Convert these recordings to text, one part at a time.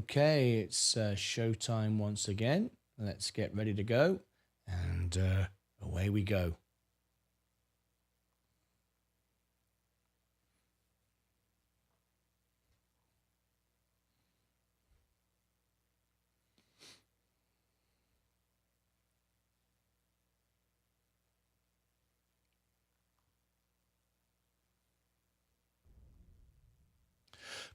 Okay, it's showtime once again. Let's get ready to go, and away we go.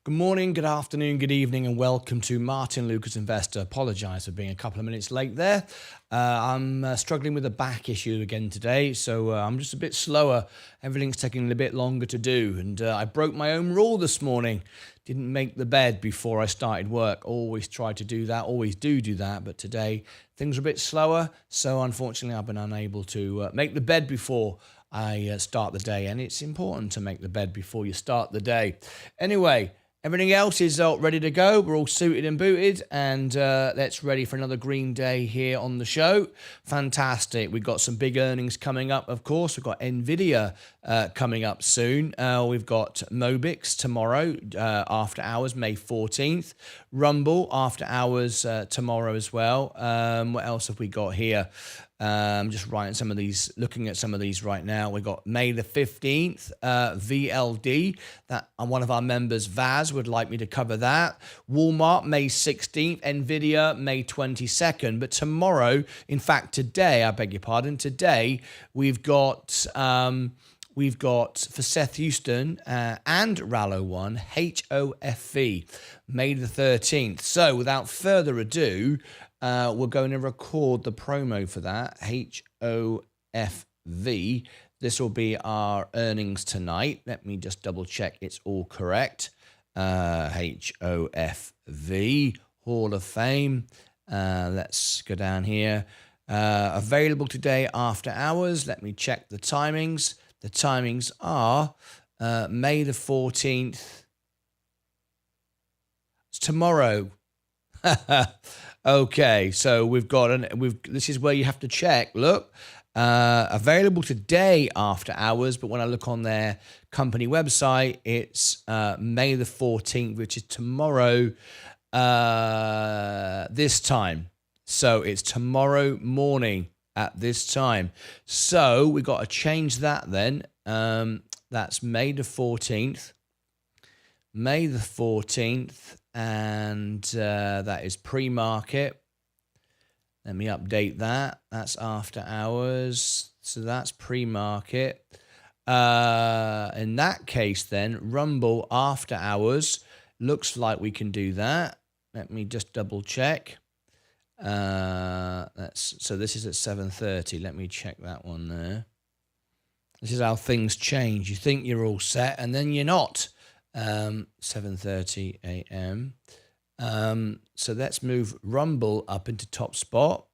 Good morning, good afternoon, good evening, and welcome to Martyn Lucas Investor. Apologise for being a couple of minutes late there. I'm struggling with a back issue again today, so I'm just a bit slower. Everything's taking a bit longer to do, and I broke my own rule this morning. Didn't make the bed before I started work. Always try to do that, always do that, but today things are a bit slower, so unfortunately I've been unable to make the bed before I start the day, and it's important to make the bed before you start the day. Anyway, everything else is ready to go. We're all suited and booted, and let's ready for another green day here on the show. Fantastic. We've got some big earnings coming up, of course. We've got NVIDIA coming up soon. We've got Mobix tomorrow after hours, May 14th. Rumble after hours tomorrow as well. What else have we got here? Just writing some of these, looking at some of these right now. We've got May the 15th, VLD. That one of our members, Vaz, would like me to cover that. Walmart, May 16th. NVIDIA, May 22nd. But tomorrow, in fact, today, I beg your pardon, today, we've got for Seth Houston and Rallo 1, HOFV, May the 13th. So without further ado, we're going to record the promo for that, HOFV. This will be our earnings tonight. Let me just double check it's all correct. HOFV, Hall of Fame. Let's go down here. Available today after hours. Let me check the timings. The timings are May the 14th. It's tomorrow. Okay, so we've got this is where you have to check. Look, available today after hours, but when I look on their company website, it's May the 14th, which is tomorrow this time. So it's tomorrow morning at this time. So we've got to change that then. That's May the 14th. May the 14th, and that is pre-market. Let me update that. That's after hours. So that's pre-market. In that case then, Rumble after hours. Looks like we can do that. Let me just double check. So this is at 7:30. Let me check that one there. This is how things change. You think you're all set, and then you're not. 7:30 a.m. So let's move Rumble up into top spot.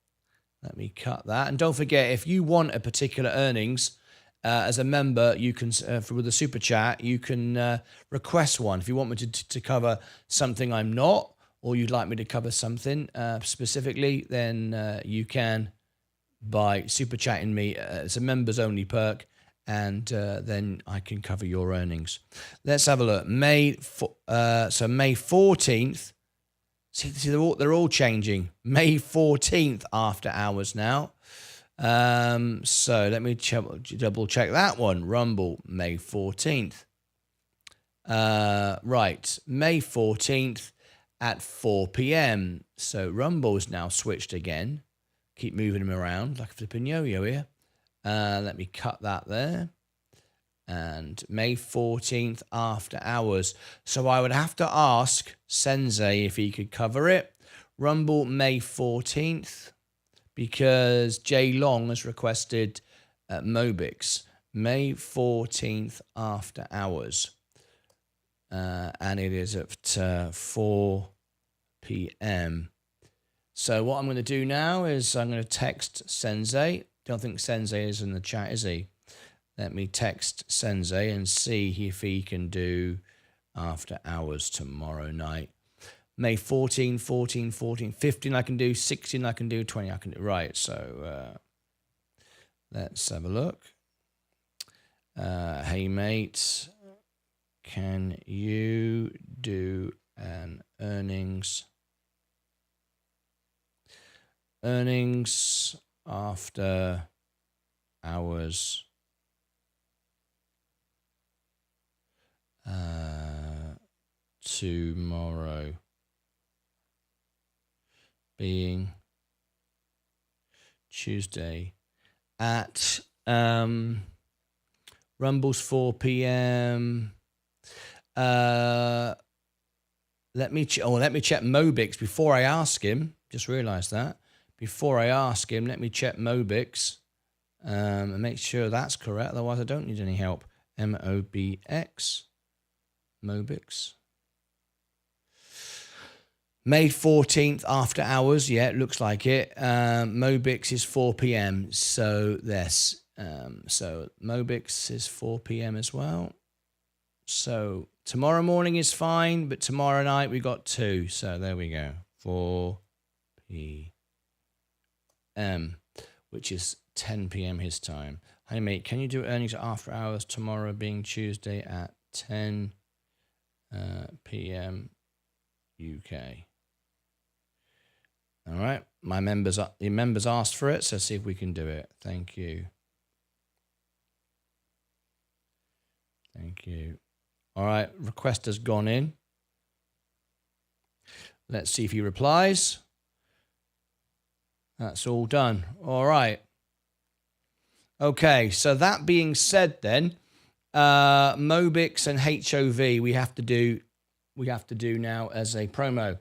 Let me cut that. And don't forget, if you want a particular earnings as a member, you can, with a super chat, you can request one. If you want me to cover something I'm not, or you'd like me to cover something specifically, then you can by super chatting me. It's a members only perk. And then I can cover your earnings. Let's have a look. So May 14th. See, they're all changing. May 14th after hours now. So let me double check that one. Rumble, May 14th. Right, May 14th at 4 p.m. So Rumble's now switched again. Keep moving them around like a flipping yo-yo here. Let me cut that there. And May 14th after hours. So I would have to ask Sensei if he could cover it. Rumble May 14th, because Jay Long has requested Mobix. May 14th after hours. And it is at 4 p.m. So what I'm going to do now is I'm going to text Sensei. Don't think Sensei is in the chat, is he? Let me text Sensei and see if he can do after hours tomorrow night. May 14, 14, 14, 15 I can do, 16 I can do, 20 I can do. Right, so let's have a look. Hey, mate, can you do an earnings Earnings after hours. Tomorrow being Tuesday at Rumble's 4 p.m. Let me check Mobix before I ask him. Just realized that. Before I ask him, let me check Mobix and make sure that's correct. Otherwise, I don't need any help. Mobx. Mobix. May 14th after hours. Yeah, it looks like it. Mobix is 4 p.m. So yes. So Mobix is 4 p.m. as well. So tomorrow morning is fine, but tomorrow night we got 2. So there we go. 4 p.m., which is 10 p.m. his time. Hey mate, can you do earnings after hours tomorrow being Tuesday at 10 p.m. UK? All right, the members asked for it, so let's see if we can do it. Thank you. Thank you. All right, request has gone in. Let's see if he replies. That's all done. All right. Okay, so that being said then, Mobix and HOV we have to do now as a promo.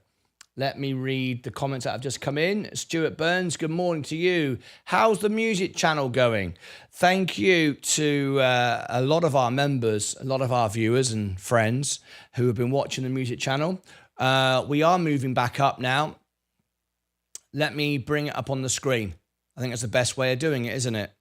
Let me read the comments that have just come in. Stuart Burns, good morning to you. How's the music channel going? Thank you to a lot of our members, a lot of our viewers and friends who have been watching the music channel. We are moving back up now. Let me bring it up on the screen. I think that's the best way of doing it, isn't it?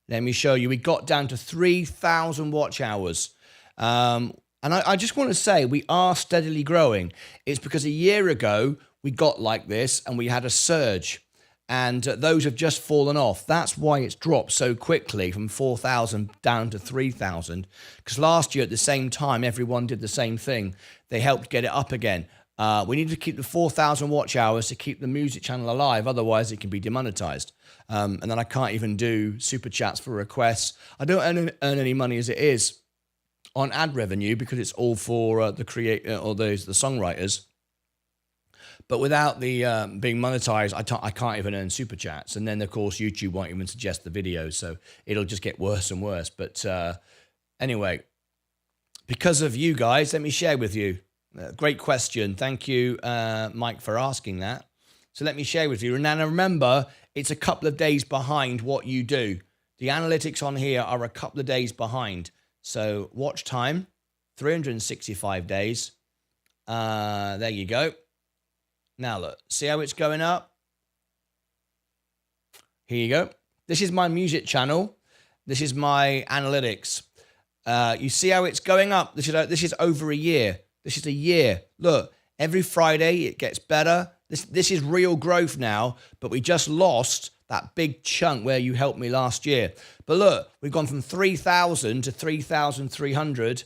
Let me show you. We got down to 3,000 watch hours. And I just want to say we are steadily growing. It's because a year ago we got like this and we had a surge. And those have just fallen off. That's why it's dropped so quickly from 4,000 down to 3,000. Because last year at the same time, everyone did the same thing. They helped get it up again. We need to keep the 4,000 watch hours to keep the music channel alive. Otherwise, it can be demonetized. And then I can't even do super chats for requests. I don't earn any money as it is on ad revenue because it's all for the creator or the songwriters. But without the being monetized, I can't even earn super chats. And then, of course, YouTube won't even suggest the videos. So it'll just get worse and worse. But anyway, because of you guys, let me share with you. Great question. Thank you, Mike, for asking that. So let me share with you. And now remember, it's a couple of days behind what you do. The analytics on here are a couple of days behind. So watch time, 365 days. There you go. Now look, see how it's going up? Here you go. This is my music channel. This is my analytics. You see how it's going up? This is over a year. This is a year. Look, every Friday it gets better. This is real growth now, but we just lost that big chunk where you helped me last year. But look, we've gone from 3,000 to 3,300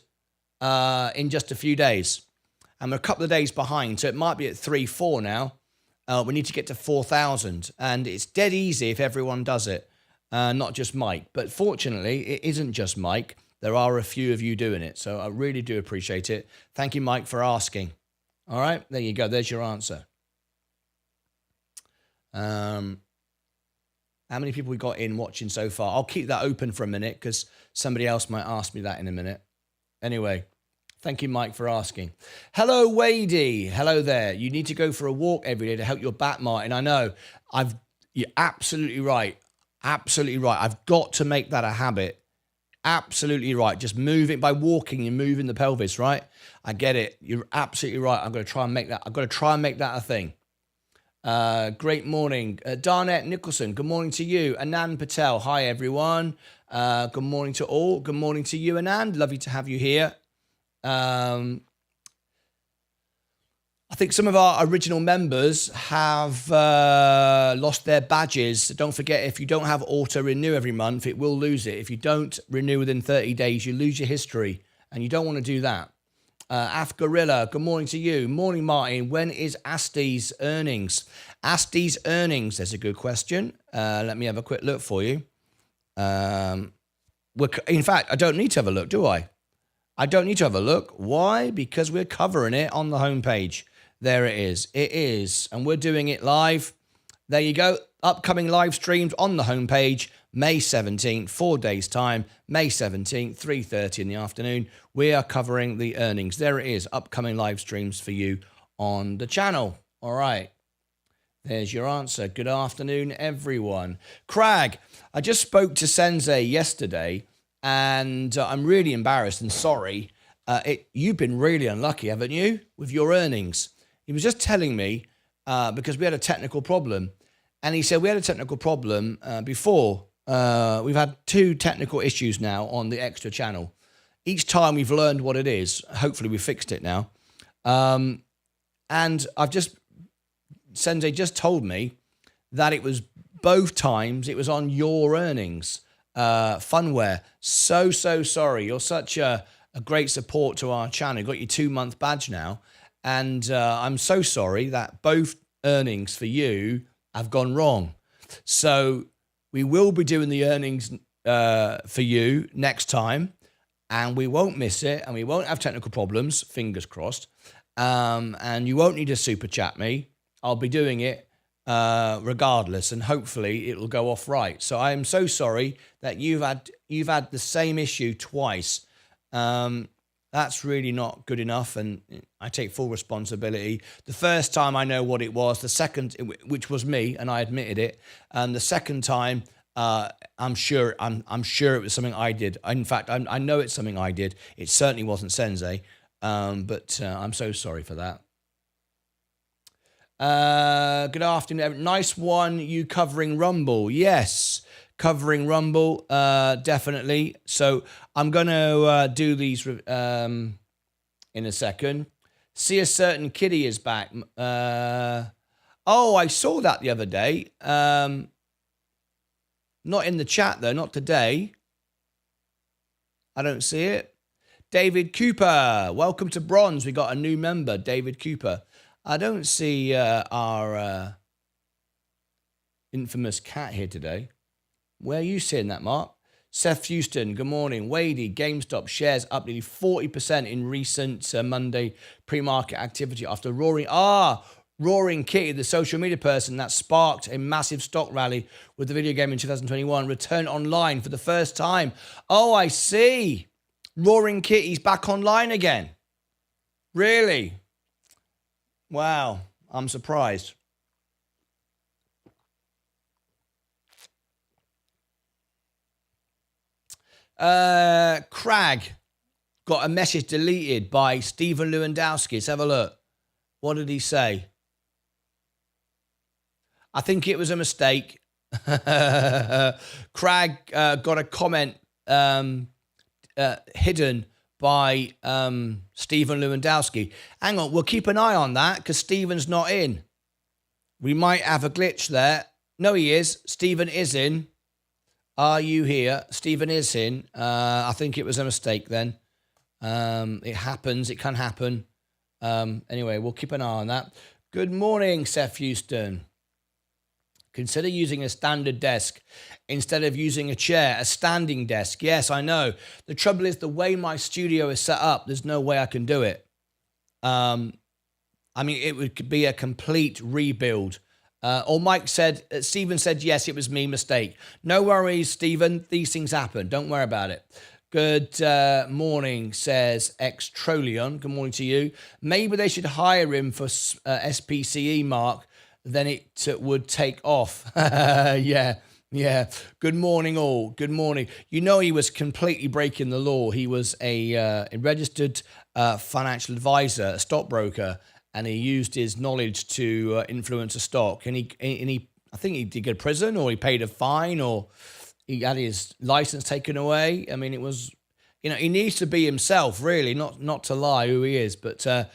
in just a few days. And we're a couple of days behind, so it might be at 3,400 now. We need to get to 4,000. And it's dead easy if everyone does it, not just Mike. But fortunately, it isn't just Mike. There are a few of you doing it, so I really do appreciate it. Thank you, Mike, for asking. All right, there you go. There's your answer. How many people we got in watching so far? I'll keep that open for a minute because somebody else might ask me that in a minute. Anyway, thank you, Mike, for asking. Hello, Wadey. Hello there. You need to go for a walk every day to help your back, Martin. I know. You're absolutely right. Absolutely right. I've got to make that a habit. Absolutely right. Just move it by walking. You're moving the pelvis, right? I get it. You're absolutely right. I'm going to try and make that. I've got to try and make that a thing. Great morning. Darnett Nicholson, good morning to you. Anand Patel, hi everyone. Good morning to all. Good morning to you, Anand. Lovely to have you here. I think some of our original members have lost their badges. Don't forget, if you don't have auto renew every month, it will lose it. If you don't renew within 30 days, you lose your history, and you don't want to do that. Gorilla, good morning to you. Morning, Martin. When is Asti's earnings? Asti's earnings, that's a good question. Let me have a quick look for you. In fact, I don't need to have a look, do I? I don't need to have a look. Why? Because we're covering it on the homepage. There it is. It is. And we're doing it live. There you go. Upcoming live streams on the homepage, May 17th, 4 days' time, May 17th, 3:30 in the afternoon. We are covering the earnings. There it is. Upcoming live streams for you on the channel. All right. There's your answer. Good afternoon, everyone. Crag, I just spoke to Sensei yesterday, and I'm really embarrassed and sorry. You've been really unlucky, haven't you, with your earnings? He was just telling me, because we had a technical problem, and he said we had a technical problem before. We've had 2 technical issues now on the extra channel. Each time we've learned what it is. Hopefully we fixed it now. And Sensei just told me that it was both times it was on your earnings. Funware. So sorry. You're such a great support to our channel. You got your 2-month badge now. And I'm so sorry that both earnings for you have gone wrong. So we will be doing the earnings for you next time, and we won't miss it, and we won't have technical problems, fingers crossed. And you won't need to super chat me. I'll be doing it regardless, and hopefully it'll go off right. So I am so sorry that you've had the same issue twice. That's really not good enough, and I take full responsibility. The first time I know what it was, the second, which was me, and I admitted it, and the second time, I'm sure it was something I did. In fact, I know it's something I did. It certainly wasn't Sensei, but I'm so sorry for that. Good afternoon. Nice one, you covering Rumble. Yes. Covering Rumble, definitely. So I'm going to do these in a second. See a certain kitty is back. Oh, I saw that the other day. Not in the chat, though. Not today. I don't see it. David Cooper. Welcome to Bronze. We got a new member, David Cooper. I don't see our infamous cat here today. Where are you seeing that, Mark? Seth Houston, good morning. Wadey, GameStop shares up nearly 40% in recent Monday pre-market activity after Roaring Kitty, the social media person that sparked a massive stock rally with the video game in 2021, returned online for the first time. Oh, I see. Roaring Kitty's back online again. Really? Wow, I'm surprised. Crag got a message deleted by Stephen Lewandowski. Let's have a look. What did he say? I think it was a mistake. Crag got a comment hidden by Stephen Lewandowski. Hang on, we'll keep an eye on that because Stephen's not in. We might have a glitch there. No, he is. Stephen is in. Are you here? Stephen is in. I think it was a mistake then. It happens. It can happen. Anyway, we'll keep an eye on that. Good morning, Seth Houston. Consider using a standard desk instead of using a chair, a standing desk. Yes, I know. The trouble is the way my studio is set up, there's no way I can do it. I mean, it would be a complete rebuild. Or Stephen said, yes, it was me, mistake. No worries, Stephen. These things happen. Don't worry about it. Good morning, says Xtrolion. Good morning to you. Maybe they should hire him for SPCE, Mark. Then it would take off. Yeah. Good morning, all. Good morning. You know he was completely breaking the law. He was a registered financial advisor, a stockbroker, and he used his knowledge to influence a stock. And he, I think he did go to prison, or he paid a fine, or he had his license taken away. I mean, it was, he needs to be himself, really, not to lie who he is. But I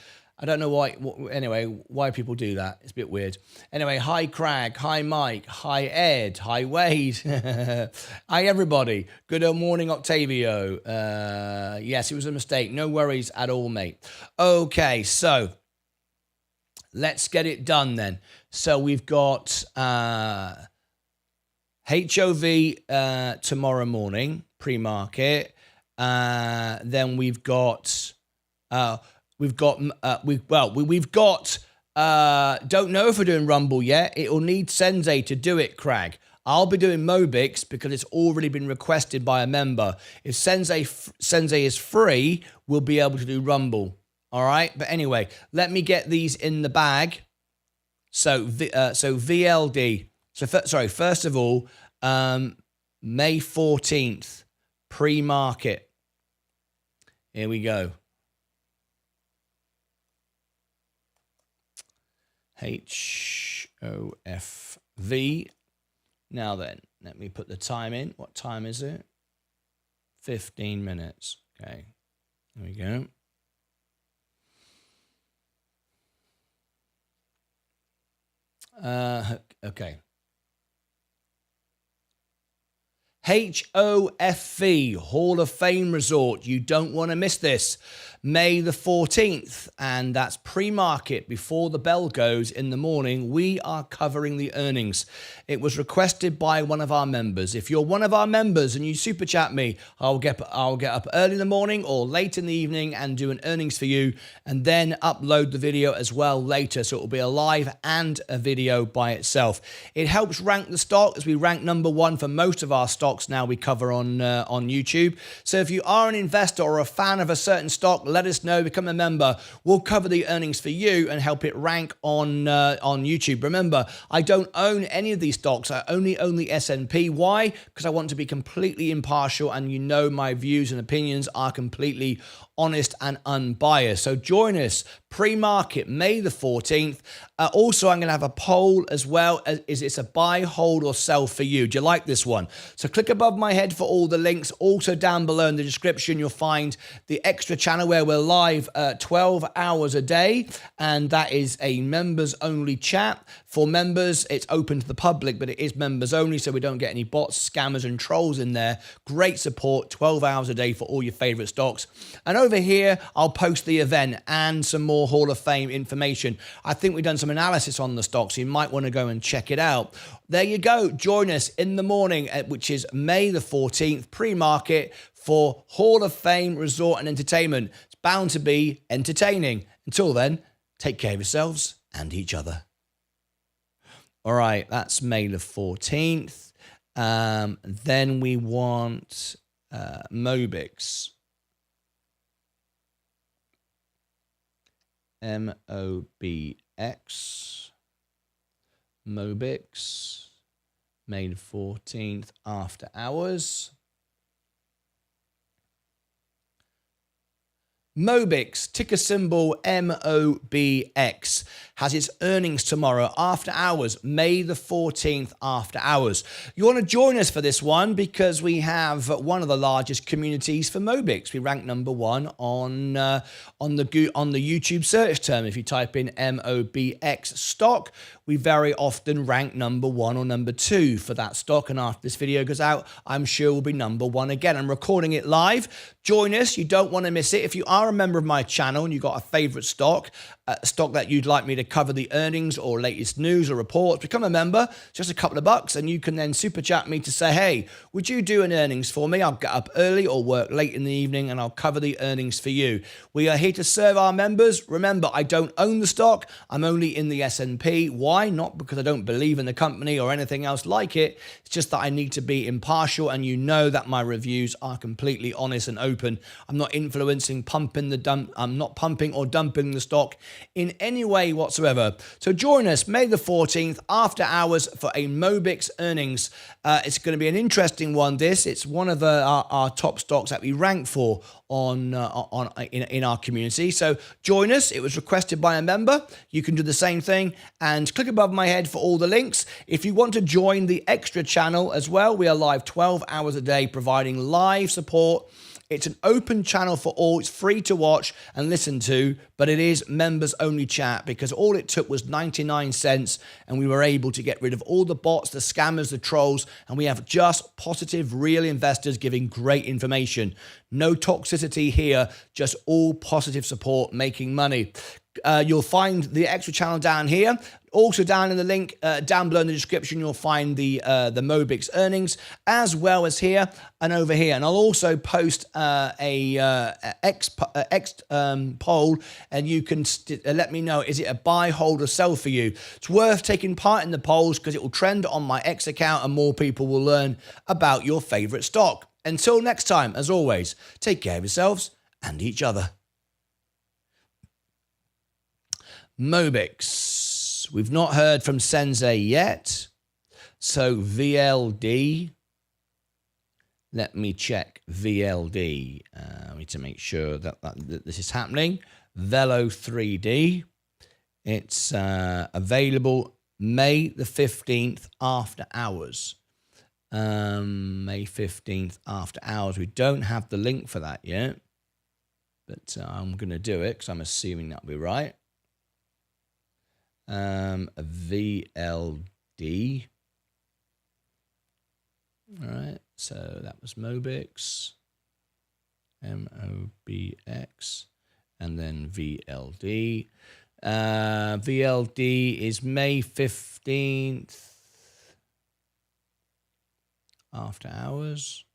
I don't know why. Anyway, why people do that. It's a bit weird. Anyway, hi Crag, hi Mike, hi Ed, hi Wade, hi everybody. Good morning, Octavio. Yes, it was a mistake. No worries at all, mate. Okay, so let's get it done then. So we've got HOV tomorrow morning, pre-market. Then we've got don't know if we're doing Rumble yet. It will need Sensei to do it, Crag. I'll be doing Mobix because it's already been requested by a member. If Sensei is free, we'll be able to do Rumble. All right. But anyway, let me get these in the bag. So VLD. First of all, May 14th, pre-market. Here we go. HOFV. Now then, let me put the time in. What time is it? 15 minutes. Okay, there we go. Okay. HOFV, Hall of Fame Resort. You don't want to miss this. May the 14th, and that's pre-market before the bell goes in the morning. We are covering the earnings. It was requested by one of our members. If you're one of our members and you super chat me, I'll get up early in the morning or late in the evening and do an earnings for you, and then upload the video as well later. So it will be a live and a video by itself. It helps rank the stock, as we rank number one for most of our stocks now we cover on YouTube. So if you are an investor or a fan of a certain stock, let us know, become a member. We'll cover the earnings for you and help it rank on YouTube. Remember, I don't own any of these stocks. I only own the S&P. Why? Because I want to be completely impartial, and you know my views and opinions are completely honest and unbiased. So join us pre-market May the 14th. Also, I'm going to have a poll as well. Is it a buy, hold, or sell for you? Do you like this one? So click above my head for all the links. Also down below in the description, you'll find the extra channel where we're live 12 hours a day. And that is a members only chat. For members, it's open to the public, but it is members only, so we don't get any bots, scammers, and trolls in there. Great support, 12 hours a day for all your favorite stocks. And over here, I'll post the event and some more Hall of Fame information. I think we've done some analysis on the stocks. So you might want to go and check it out. There you go. Join us in the morning, which is May the 14th, pre-market for Hall of Fame Resort and Entertainment. It's bound to be entertaining. Until then, take care of yourselves and each other. All right, that's May the 14th. Then we want Mobix. MOBX. Mobix. May the 14th, after hours. Mobix, ticker symbol MOBX, has its earnings tomorrow after hours, May the 14th after hours. You want to join us for this one because we have one of the largest communities for Mobix. We rank number one on the YouTube search term. If you type in MOBX stock, we very often rank number one or number two for that stock. And after this video goes out, I'm sure we'll be number one again. I'm recording it live. Join us. You don't want to miss it. If you are a member of my channel and you've got a favorite stock, a stock that you'd like me to cover the earnings or latest news or reports, become a member. Just a couple of bucks, and you can then super chat me to say, hey, would you do an earnings for me? I'll get up early or work late in the evening and I'll cover the earnings for you. We are here to serve our members. Remember, I don't own the stock. I'm only in the S&P. Why? Not because I don't believe in the company or anything else like it. It's just that I need to be impartial, and you know that my reviews are completely honest and open. I'm not influencing, I'm not pumping or dumping the stock in any way whatsoever. So join us May the 14th after hours for a Mobix earnings. It's going to be an interesting one. It's one of our top stocks that we rank for in our community. So join us. It was requested by a member. You can do the same thing and click above my head for all the links. If you want to join the extra channel as well, we are live 12 hours a day providing live support It's an open channel for all. It's free to watch and listen to, but it is members only chat because all it took was 99 cents and we were able to get rid of all the bots, the scammers, the trolls, and we have just positive, real investors giving great information. No toxicity here, just all positive support, making money. You'll find the extra channel down here. Also down in the link down below in the description, you'll find the Mobix earnings, as well as here and over here. And I'll also post a poll, and you can let me know, is it a buy, hold, or sell for you? It's worth taking part in the polls because it will trend on my X account and more people will learn about your favorite stock. Until next time, as always, take care of yourselves and each other. Mobix. We've not heard from Sensei yet. So VLD. Let me check VLD. I need to make sure that this is happening. Velo 3D. It's available May the 15th after hours. May 15th after hours. We don't have the link for that yet. But I'm going to do it because I'm assuming that'll be right. VLD. All right, so that was Mobix, MOBX, and then VLD. VLD is May 15th after hours.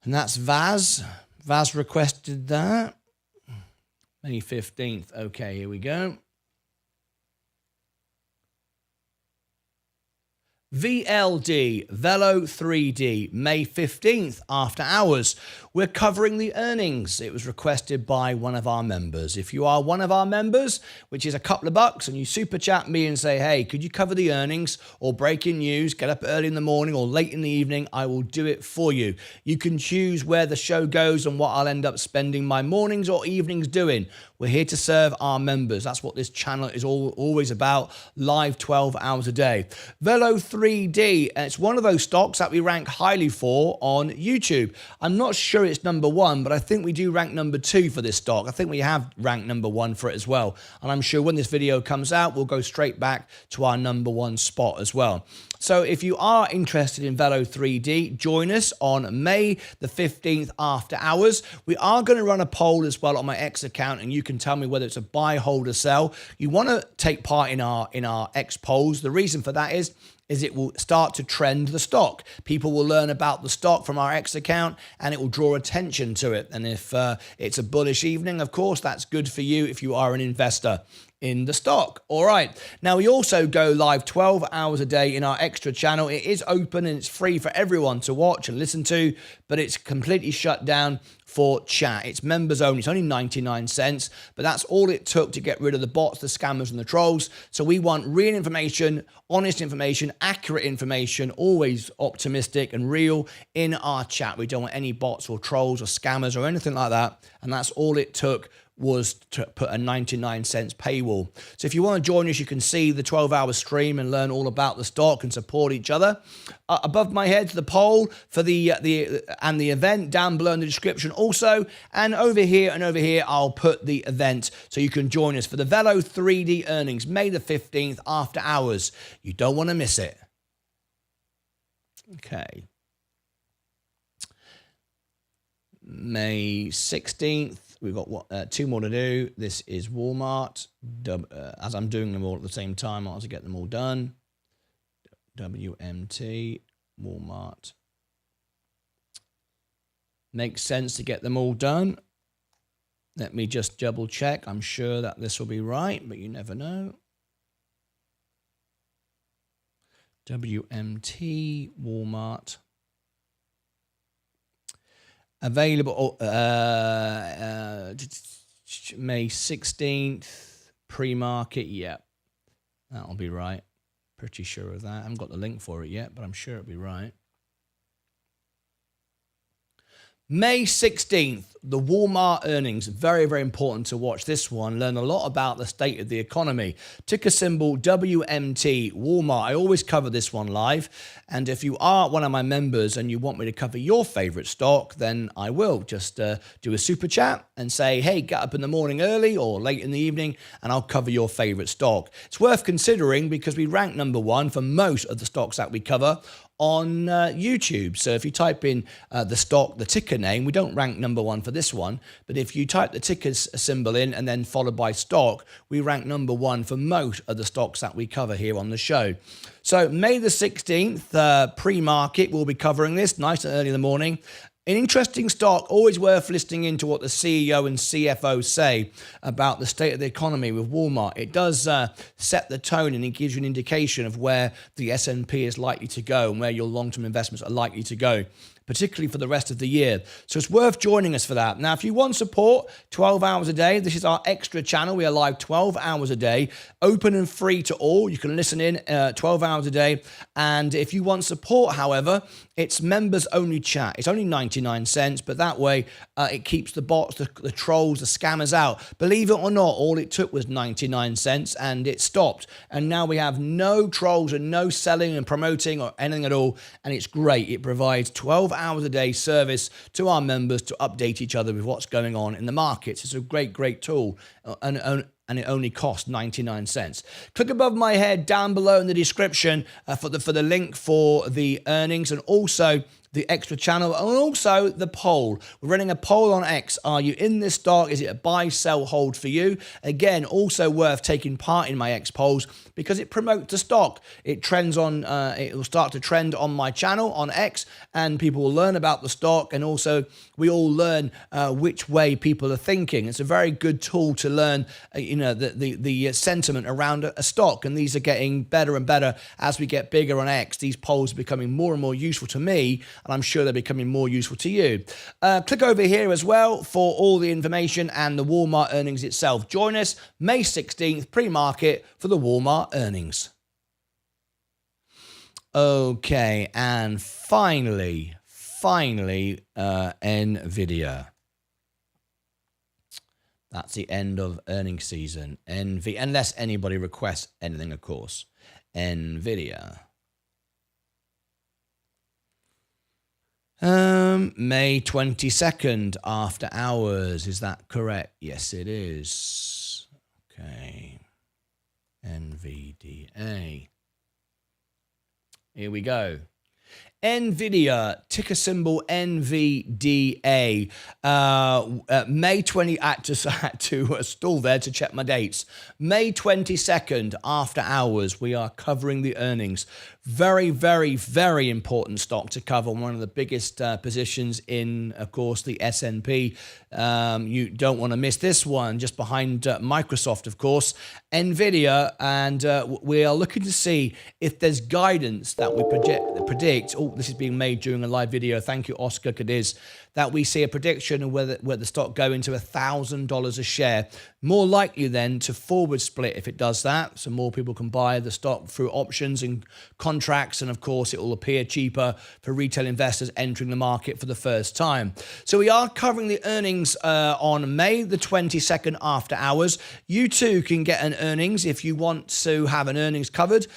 And that's Vaz. Vaz requested that. May 15th. Okay, here we go. VLD, Velo 3D, May 15th, after hours. We're covering the earnings. It was requested by one of our members. If you are one of our members, which is a couple of bucks, and you super chat me and say, hey, could you cover the earnings or breaking news, get up early in the morning or late in the evening, I will do it for you. You can choose where the show goes and what I'll end up spending my mornings or evenings doing. We're here to serve our members. That's what this channel is always about, live 12 hours a day. Velo 3D, and it's one of those stocks that we rank highly for on YouTube. I'm not sure it's number one, but I think we do rank number 2 for this stock. I think we have ranked number 1 for it as well. And I'm sure when this video comes out, we'll go straight back to our number 1 spot as well. So if you are interested in Velo 3D, join us on May the 15th after hours. We are going to run a poll as well on my X account, and you can tell me whether it's a buy, hold, or sell. You want to take part in our X polls. The reason for that is it will start to trend the stock. People will learn about the stock from our X account, and it will draw attention to it. And if it's a bullish evening, of course, that's good for you if you are an investor in the stock. All right. Now, we also go live 12 hours a day in our extra channel. It is open and it's free for everyone to watch and listen to, but it's completely shut down for chat. It's members only. It's only 99 cents, but that's all it took to get rid of the bots, the scammers, and the trolls. So we want real information, honest information, accurate information, always optimistic and real in our chat. We don't want any bots or trolls or scammers or anything like that. And that's all it took, was to put a 99 cents paywall. So if you want to join us, you can see the 12-hour stream and learn all about the stock and support each other. Above my head, the poll for the event down below in the description also. And over here, I'll put the event so you can join us for the Velo 3D earnings, May the 15th after hours. You don't want to miss it. Okay. May 16th. We've got 2 more to do. This is Walmart. As I'm doing them all at the same time, I'll have to get them all done. WMT, Walmart. Makes sense to get them all done. Let me just double check. I'm sure that this will be right, but you never know. WMT, Walmart. Available May 16th, pre-market, yep. That'll be right. Pretty sure of that. I haven't got the link for it yet, but I'm sure it'll be right. May 16th, the Walmart earnings. Very, very important to watch this one. Learn a lot about the state of the economy. Ticker symbol WMT, Walmart. I always cover this one live. And if you are one of my members and you want me to cover your favorite stock, then I will. Just do a super chat and say, hey, get up in the morning early or late in the evening and I'll cover your favorite stock. It's worth considering because we rank number one for most of the stocks that we cover on YouTube. So if you type in the ticker name, we don't rank number one for this one, but if you type the ticker symbol in and then followed by stock, we rank number one for most of the stocks that we cover here on the show. So May the 16th, pre-market, we'll be covering this nice and early in the morning. An interesting stock, always worth listening into what the CEO and CFO say about the state of the economy with Walmart. It does set the tone and it gives you an indication of where the S&P is likely to go and where your long-term investments are likely to go, particularly for the rest of the year. So it's worth joining us for that. Now, if you want support 12 hours a day, this is our extra channel. We are live 12 hours a day, open and free to all. You can listen in 12 hours a day. And if you want support, however, it's members only chat. It's only 99 cents, but that way it keeps the bots, the trolls, the scammers out. Believe it or not, all it took was 99 cents and it stopped. And now we have no trolls and no selling and promoting or anything at all. And it's great. It provides 12 hours a day service to our members to update each other with what's going on in the markets. It's a great, great tool. And it only costs 99 cents. Click above my head down below in the description for the link for the earnings and also the extra channel and also the poll. We're running a poll on X. Are you in this stock? Is it a buy, sell, hold for you? Again, also worth taking part in my X polls because it promotes the stock. It trends on, it will start to trend on my channel on X and people will learn about the stock and also we all learn which way people are thinking. It's a very good tool to learn, the sentiment around a stock, and these are getting better and better as we get bigger on X. These polls are becoming more and more useful to me, and I'm sure they're becoming more useful to you. Click over here as well for all the information and the Walmart earnings itself. Join us May 16th, pre-market for the Walmart earnings. Okay, and finally, NVIDIA. That's the end of earnings season. Unless anybody requests anything, of course. NVIDIA. May 22nd, after hours. Is that correct? Yes, it is. Okay. NVDA. Here we go. NVIDIA, ticker symbol NVDA. May 20, I had to stall there to check my dates. May 22nd, after hours, we are covering the earnings. Very, very, very important stock to cover. One of the biggest positions in, of course, the S&P. You don't want to miss this one, just behind Microsoft, of course, NVIDIA. And we are looking to see if there's guidance that we predict. Oh, this is being made during a live video. Thank you, Oscar Cadiz. That we see a prediction of where the stock go into $1,000 a share. More likely then to forward split if it does that. So more people can buy the stock through options and contracts. And of course, it will appear cheaper for retail investors entering the market for the first time. So we are covering the earnings on May the 22nd after hours. You too can get an earnings if you want to have an earnings covered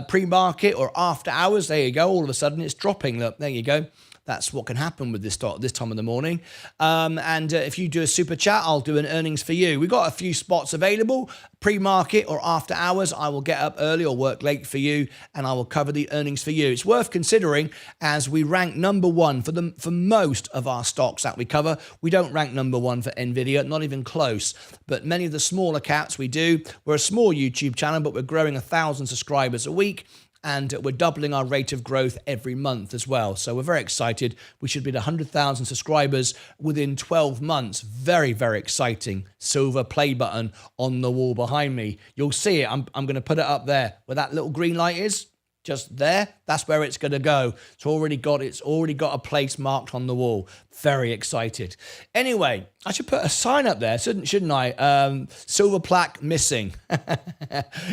pre-market or after hours. There you go. All of a sudden it's dropping. Look, there you go. That's what can happen with this stock this time of the morning. If you do a super chat, I'll do an earnings for you. We've got a few spots available, pre-market or after hours. I will get up early or work late for you, and I will cover the earnings for you. It's worth considering as we rank number one for most of our stocks that we cover. We don't rank number one for NVIDIA, not even close. But many of the smaller caps we do. We're a small YouTube channel, but we're growing 1,000 subscribers a week. And we're doubling our rate of growth every month as well. So we're very excited. We should be at 100,000 subscribers within 12 months. Very, very exciting. Silver play button on the wall behind me. You'll see it. I'm going to put it up there where that little green light is. just there. That's where it's going to go. It's already got a place marked on the wall. Very excited. Anyway, I should put a sign up there, shouldn't I? Silver plaque missing.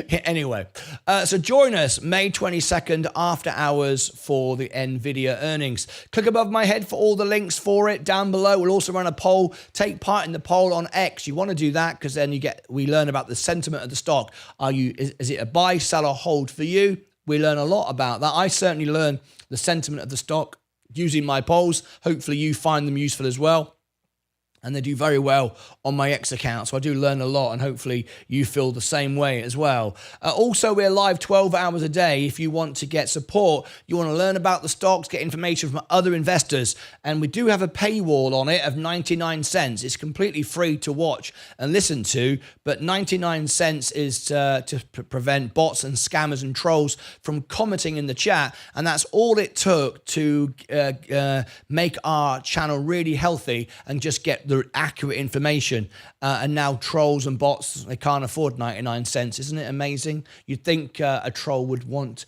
Anyway, so join us May 22nd after hours for the NVIDIA earnings. Click above my head for all the links for it down below. We'll also run a poll. Take part in the poll on X. You want to do that because then we learn about the sentiment of the stock. Is it a buy, sell, or hold for you? We learn a lot about that. I certainly learn the sentiment of the stock using my polls. Hopefully you find them useful as well. And they do very well on my X account. So I do learn a lot, and hopefully you feel the same way as well. Also, we're live 12 hours a day. If you want to get support, you want to learn about the stocks, get information from other investors. And we do have a paywall on it of 99 cents. It's completely free to watch and listen to, but 99 cents is to prevent bots and scammers and trolls from commenting in the chat. And that's all it took to make our channel really healthy and just get the accurate information. And now trolls and bots, they can't afford 99 cents. Isn't it amazing? You'd think a troll would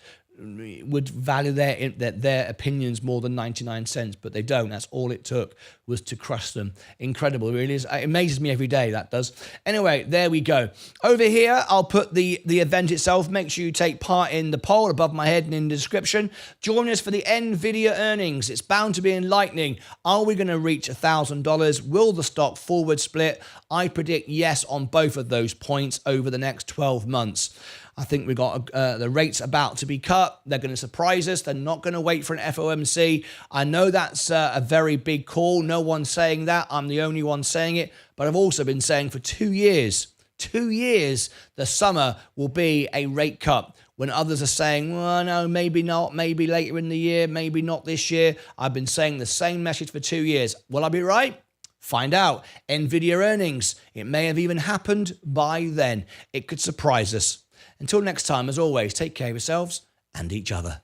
value their opinions more than 99 cents, but they don't. That's all it took was to crush them. Incredible, it really is. It amazes me every day, that does. Anyway, there we go. Over here, I'll put the event itself. Make sure you take part in the poll above my head and in the description. Join us for the NVIDIA earnings. It's bound to be enlightening. Are we going to reach $1,000? Will the stock forward split? I predict yes on both of those points over the next 12 months. I think we've got the rates about to be cut. They're going to surprise us. They're not going to wait for an FOMC. I know that's a very big call. No one's saying that. I'm the only one saying it. But I've also been saying for 2 years, the summer will be a rate cut. When others are saying, well, no, maybe not, maybe later in the year, maybe not this year. I've been saying the same message for 2 years. Will I be right? Find out. NVIDIA earnings. It may have even happened by then. It could surprise us. Until next time, as always, take care of yourselves and each other.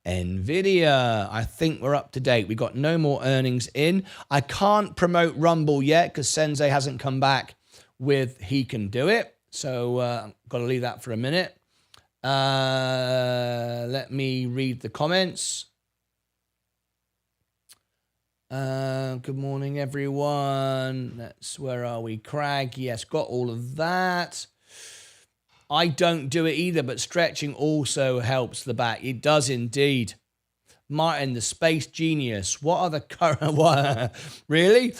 NVIDIA, I think we're up to date. We've got no more earnings in. I can't promote Rumble yet because Sensei hasn't come back with he can do it. So I've got to leave that for a minute. Let me read the comments. Good morning, everyone. Where are we? Crag, yes, got all of that. I don't do it either, but stretching also helps the back. It does indeed. Martyn, the space genius. What are the current... Really?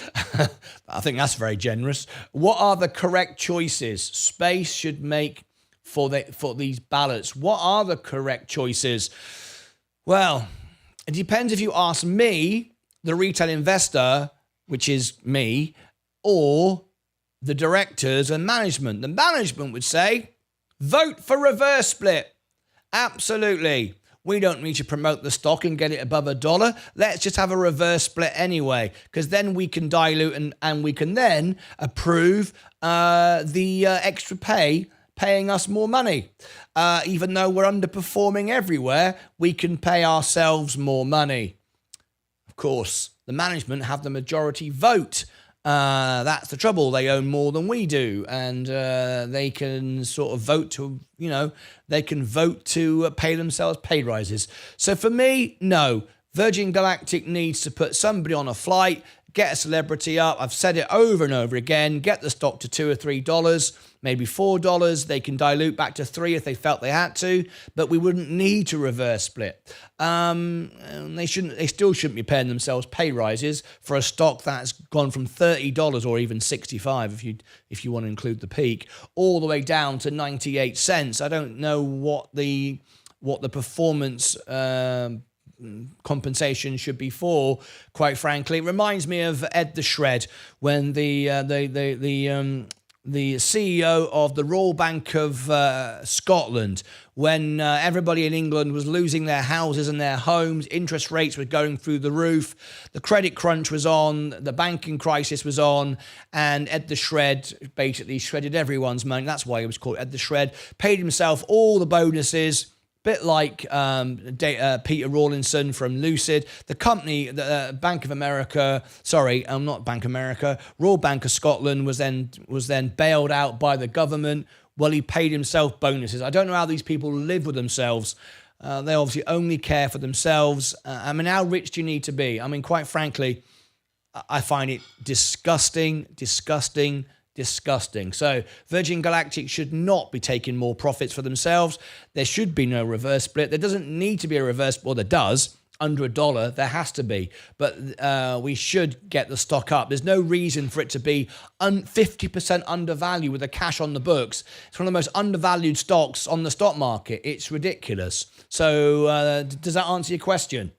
I think that's very generous. What are the correct choices space should make for these ballots? What are the correct choices? Well, it depends if you ask me, the retail investor, which is me, or the directors and management. The management would say, vote for reverse split. Absolutely. We don't need to promote the stock and get it above $1. Let's just have a reverse split anyway, because then we can dilute and we can then approve the extra paying us more money. Even though we're underperforming everywhere, we can pay ourselves more money. Of course, the management have the majority vote. That's the trouble. They own more than we do, and they can sort of vote to, they can vote to pay themselves pay rises. So for me, no. Virgin Galactic needs to put somebody on a flight, get a celebrity up. I've said it over and over again. Get the stock to $2 or $3, maybe $4. They can dilute back to $3 if they felt they had to, but we wouldn't need to reverse split. They still shouldn't be paying themselves pay rises for a stock that's gone from $30 or even $65 if you want to include the peak, all the way down to 98 cents. I don't know what the performance compensation should be for, quite frankly. It reminds me of Ed the Shred when the CEO of the Royal Bank of Scotland, when everybody in England was losing their houses and their homes, interest rates were going through the roof, the credit crunch was on, the banking crisis was on, and Ed the Shred basically shredded everyone's money. That's why he was called Ed the Shred. Paid himself all the bonuses, bit like Peter Rawlinson from Lucid. The company, the Bank of America, not Bank of America, Royal Bank of Scotland was then bailed out by the government Well, he paid himself bonuses. I don't know how these people live with themselves. They obviously only care for themselves. I mean, how rich do you need to be? I mean, quite frankly, I find it disgusting. So Virgin Galactic should not be taking more profits for themselves. There should be no reverse split. There doesn't need to be a reverse, well, there does. Under $1, there has to be. But we should get the stock up. There's no reason for it to be 50% undervalued with the cash on the books. It's one of the most undervalued stocks on the stock market. It's ridiculous. So does that answer your question?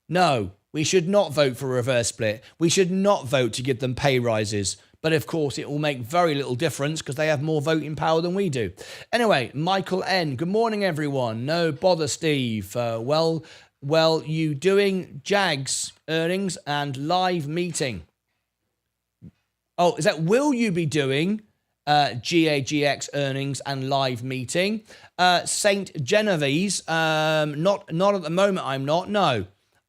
No, we should not vote for a reverse split. We should not vote to give them pay rises. But of course, it will make very little difference because they have more voting power than we do. Anyway, Michael N. Good morning, everyone. No bother, Steve. Well, you doing JAGS earnings and live meeting? Oh, is that will you be doing GAGX earnings and live meeting? Saint Genevieve, not at the moment. I'm not. No,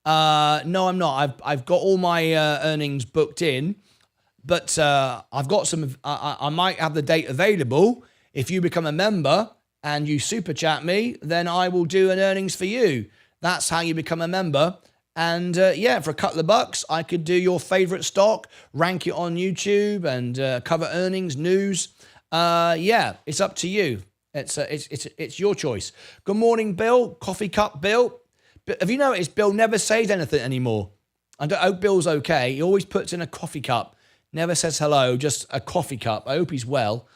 I'm not. I've got all my earnings booked in, but I've got some. I might have the date available. If you become a member and you super chat me, then I will do an earnings for you. That's how you become a member. And yeah, for a couple of bucks, I could do your favorite stock, rank it on YouTube, and cover earnings, news. Yeah, it's up to you. It's your choice. Good morning, Bill. Coffee cup, Bill. Have you noticed Bill never says anything anymore? I hope Bill's okay. He always puts in a coffee cup. Never says hello, just a coffee cup. I hope he's well.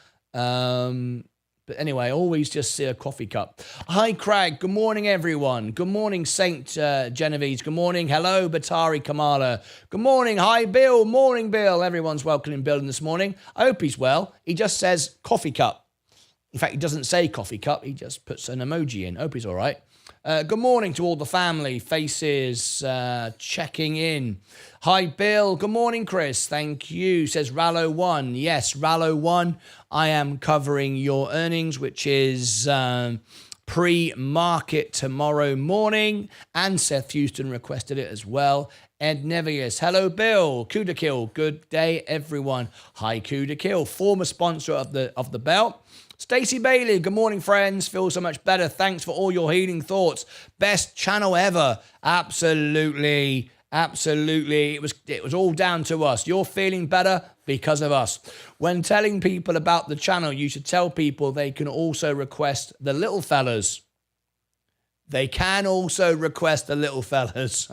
But anyway, always just see a coffee cup. Hi, Craig. Good morning, everyone. Good morning, Saint Genevieve. Good morning. Hello, Batari Kamala. Good morning. Hi, Bill. Morning, Bill. Everyone's welcoming Bill in this morning. I hope he's well. He just says coffee cup. In fact, he doesn't say coffee cup. He just puts an emoji in. Hope he's all right. Good morning to all the family faces checking in. Hi, Bill. Good morning, Chris. Thank you. Says Rallo1. Yes, Rallo1. I am covering your earnings, which is pre-market tomorrow morning. And Seth Houston requested it as well. Ed Nevius. Hello, Bill. Kuda Kill. Good day, everyone. Hi, Kuda Kill. Former sponsor of the belt. Stacey Bailey, good morning, friends. Feel so much better. Thanks for all your healing thoughts. Best channel ever. Absolutely. It was all down to us. You're feeling better because of us. When telling people about the channel, you should tell people they can also request the little fellas. They can also request the little fellas.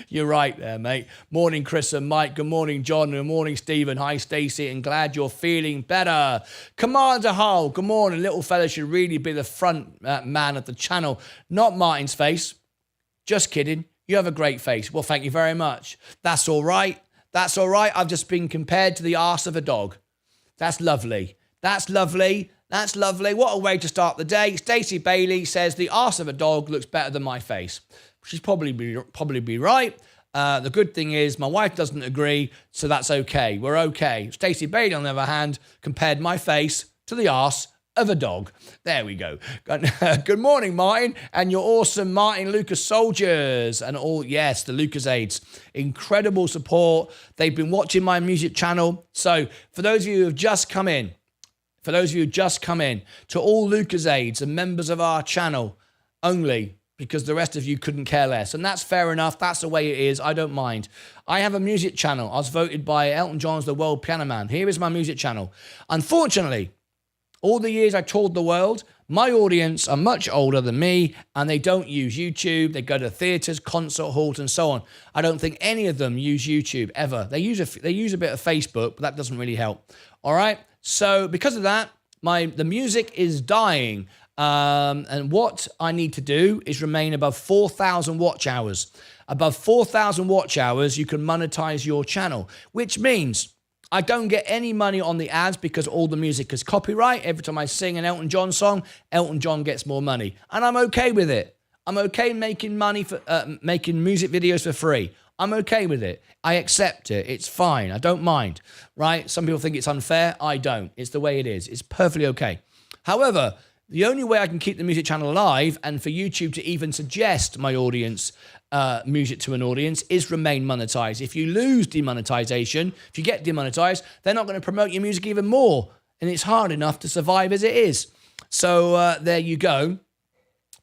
You're right there, mate. Morning, Chris and Mike. Good morning, John. Good morning, Stephen. Hi, Stacey. And glad you're feeling better. Commander Hull. Good morning. Little fella should really be the front man of the channel, not Martin's face. Just kidding. You have a great face. Well, thank you very much. That's all right. That's all right. I've just been compared to the arse of a dog. That's lovely. That's lovely. That's lovely. What a way to start the day. Stacey Bailey says the arse of a dog looks better than my face. She's probably be right. The good thing is my wife doesn't agree, so that's okay. We're okay. Stacey Bailey, on the other hand, compared my face to the arse of a dog. There we go. Good morning, Martin, and your awesome Martyn Lucas soldiers and all. Yes, the Lucasades. Incredible support. They've been watching my music channel. So for those of you who have just come in, to all Lucasades and members of our channel only, because the rest of you couldn't care less. And that's fair enough. That's the way it is. I don't mind. I have a music channel. I was voted by Elton John as the world piano man. Here is my music channel. Unfortunately, all the years I toured the world, my audience are much older than me, and they don't use YouTube. They go to theaters, concert halls, and so on. I don't think any of them use YouTube ever. They use a bit of Facebook, but that doesn't really help. All right. So because of that, the music is dying. And what I need to do is remain above 4,000 watch hours. Above 4,000 watch hours, you can monetize your channel, which means I don't get any money on the ads because all the music is copyright. Every time I sing an Elton John song, Elton John gets more money. And I'm okay with it. I'm okay making money for making music videos for free. I'm okay with it. I accept it. It's fine. I don't mind, right? Some people think it's unfair. I don't. It's the way it is. It's perfectly okay. However, the only way I can keep the music channel alive and for YouTube to even suggest my audience music to an audience is remain monetized. If you lose demonetization, if you get demonetized, they're not going to promote your music even more. and it's hard enough to survive as it is. So there you go.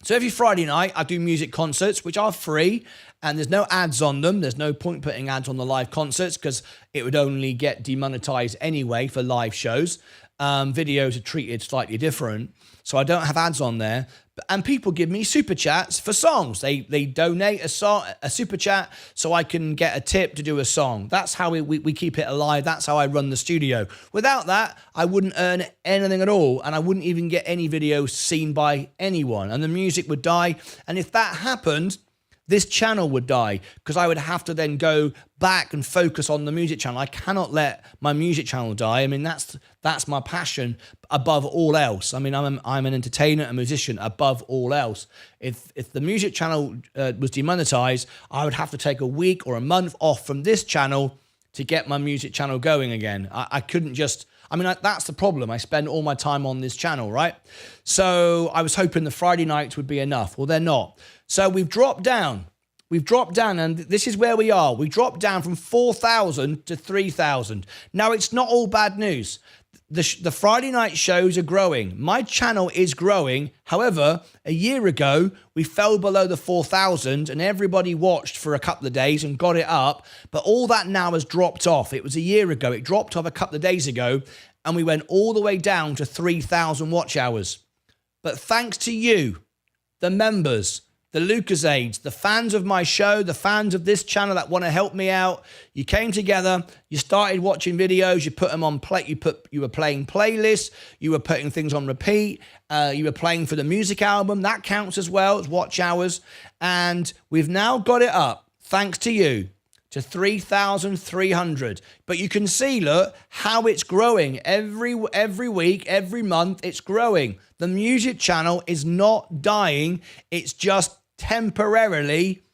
So every Friday night, I do music concerts, which are free, and there's no ads on them. There's no point putting ads on the live concerts because it would only get demonetized anyway for live shows. Videos are treated slightly different, so I don't have ads on there. And people give me super chats for songs. They donate a super chat so I can get a tip to do a song. That's how we keep it alive. That's how I run the studio. Without that, I wouldn't earn anything at all, and I wouldn't even get any videos seen by anyone, and the music would die. And if that happened, this channel would die because I would have to then go back and focus on the music channel. I cannot let my music channel die. I mean, that's my passion above all else. I mean, I'm an entertainer, a musician above all else. If the music channel was demonetized, I would have to take a week or a month off from this channel to get my music channel going again. I couldn't just... I mean, that's the problem. I spend all my time on this channel, right? So I was hoping the Friday nights would be enough. Well, they're not. So we've dropped down. We've dropped down, and this is where we are. We dropped down from 4,000 to 3,000. Now, it's not all bad news. The Friday night shows are growing. My channel is growing. However, a year ago, we fell below the 4,000 and everybody watched for a couple of days and got it up. But all that now has dropped off. It was a year ago. It dropped off a couple of days ago and we went all the way down to 3,000 watch hours. But thanks to you, the members, the Lucasades, the fans of my show, the fans of this channel that want to help me out, you came together, you started watching videos, you put them on play, you were playing playlists, you were putting things on repeat, you were playing for the music album, that counts as well as watch hours, and we've now got it up, thanks to you, to 3,300. But you can see, look, how it's growing. Every week, every month, it's growing. The music channel is not dying. It's just temporarily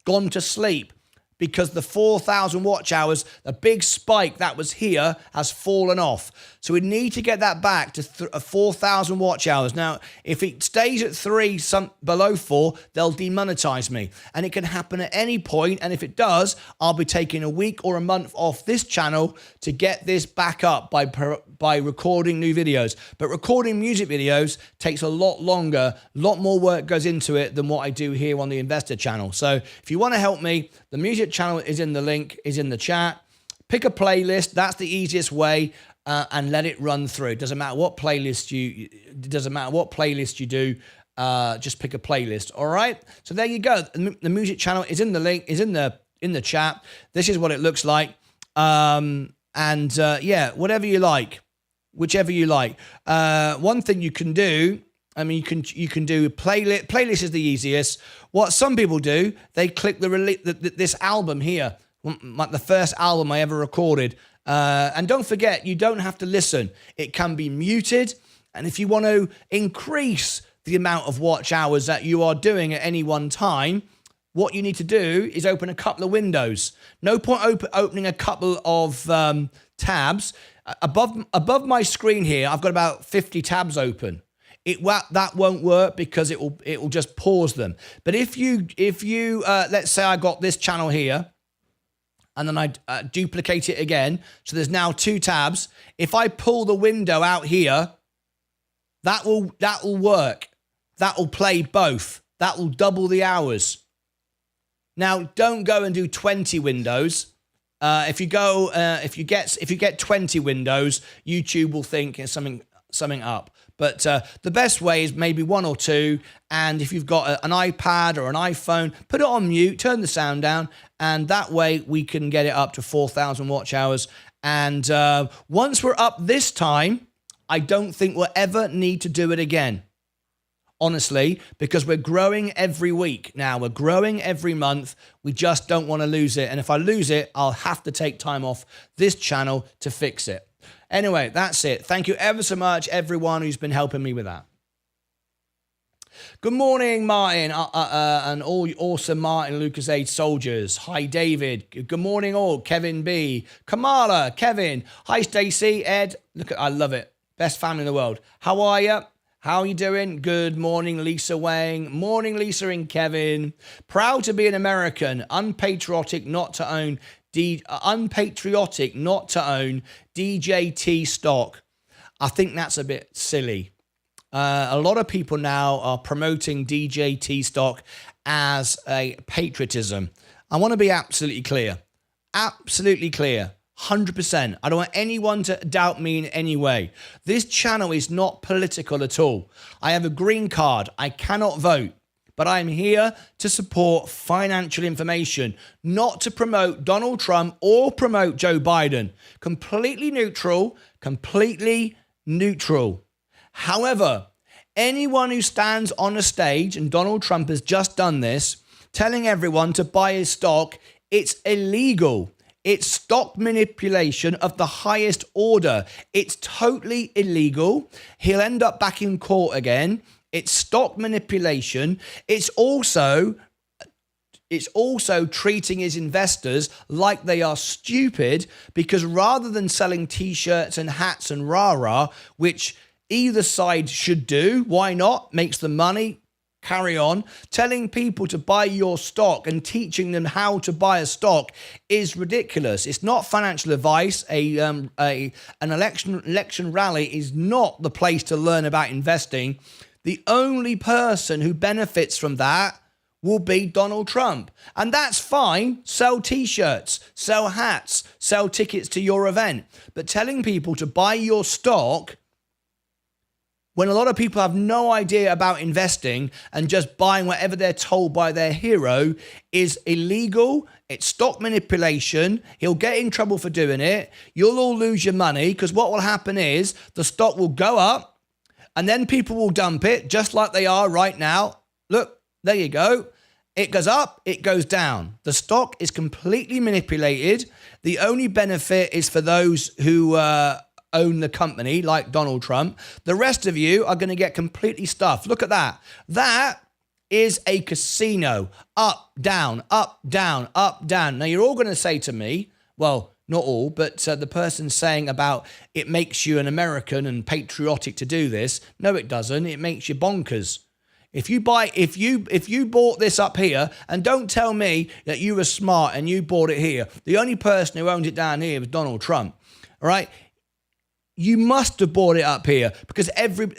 gone to sleep because the 4,000 watch hours, the big spike that was here, has fallen off. So we need to get that back to 4,000 watch hours. Now, if it stays at below 4, they'll demonetize me. And it can happen at any point. And if it does, I'll be taking a week or a month off this channel to get this back up by recording new videos. But recording music videos takes a lot longer, a lot more work goes into it than what I do here on the Investor Channel. So if you want to help me, the music channel is in the link, is in the chat. Pick a playlist. That's the easiest way. And let it run through. It doesn't matter what playlist you do. Just pick a playlist. All right. So there you go. The music channel is in the link. Is in the chat. This is what it looks like. Yeah, whatever you like, whichever you like. One thing you can do. I mean, you can do playlist. Playlist is the easiest. What some people do, they click this album here, like the first album I ever recorded. And don't forget, you don't have to listen. It can be muted. And if you want to increase the amount of watch hours that you are doing at any one time, what you need to do is open a couple of windows. No point opening a couple of tabs. Above my screen here, I've got about 50 tabs open. That won't work because it will just pause them. But if you let's say I got this channel here, and then I duplicate it again, so there's now 2 tabs. If I pull the window out here, that will work. That will play both. That will double the hours. Now, don't go and do 20 windows. If you get 20 windows, YouTube will think it's something up. But the best way is maybe 1 or 2. And if you've got an iPad or an iPhone, put it on mute, turn the sound down, and that way we can get it up to 4,000 watch hours. And once we're up this time, I don't think we'll ever need to do it again. Honestly, because we're growing every week now. We're growing every month. We just don't want to lose it. And if I lose it, I'll have to take time off this channel to fix it. Anyway, that's it. Thank you ever so much, everyone who's been helping me with that. Good morning, Martin, and all awesome Martyn Lucas soldiers. Hi, David. Good morning, all. Kevin B. Kamala, Kevin. Hi, Stacey, Ed. Look, I love it. Best family in the world. How are you? How are you doing? Good morning, Lisa Wang. Morning, Lisa and Kevin. Proud to be an American. Unpatriotic not to own DJT stock. I think that's a bit silly. A lot of people now are promoting DJT stock as a patriotism. I want to be absolutely clear. Absolutely clear. 100%. I don't want anyone to doubt me in any way. This channel is not political at all. I have a green card. I cannot vote. But I'm here to support financial information, not to promote Donald Trump or promote Joe Biden. Completely neutral, completely neutral. However, anyone who stands on a stage, and Donald Trump has just done this, telling everyone to buy his stock, it's illegal. It's stock manipulation of the highest order. It's totally illegal. He'll end up back in court again. It's stock manipulation. It's also treating his investors like they are stupid, because rather than selling t-shirts and hats and rah-rah, which either side should do, why not? Makes them money. Carry on. Telling people to buy your stock and teaching them how to buy a stock is ridiculous. It's not financial advice. An election rally is not the place to learn about investing. The only person who benefits from that will be Donald Trump. And that's fine. Sell t-shirts, sell hats, sell tickets to your event. But telling people to buy your stock when a lot of people have no idea about investing and just buying whatever they're told by their hero is illegal. It's stock manipulation. He'll get in trouble for doing it. You'll all lose your money, because what will happen is the stock will go up and then people will dump it just like they are right now. Look, there you go. It goes up, it goes down. The stock is completely manipulated. The only benefit is for those who own the company, like Donald Trump. The rest of you are going to get completely stuffed. Look at that. That is a casino. Up, down, up, down, up, down. Now, you're all going to say to me, well, not all, but the person saying about it makes you an American and patriotic to do this. No, it doesn't. It makes you bonkers. If you bought this up here, and don't tell me that you were smart and you bought it here. The only person who owned it down here was Donald Trump. All right? You must have bought it up here, because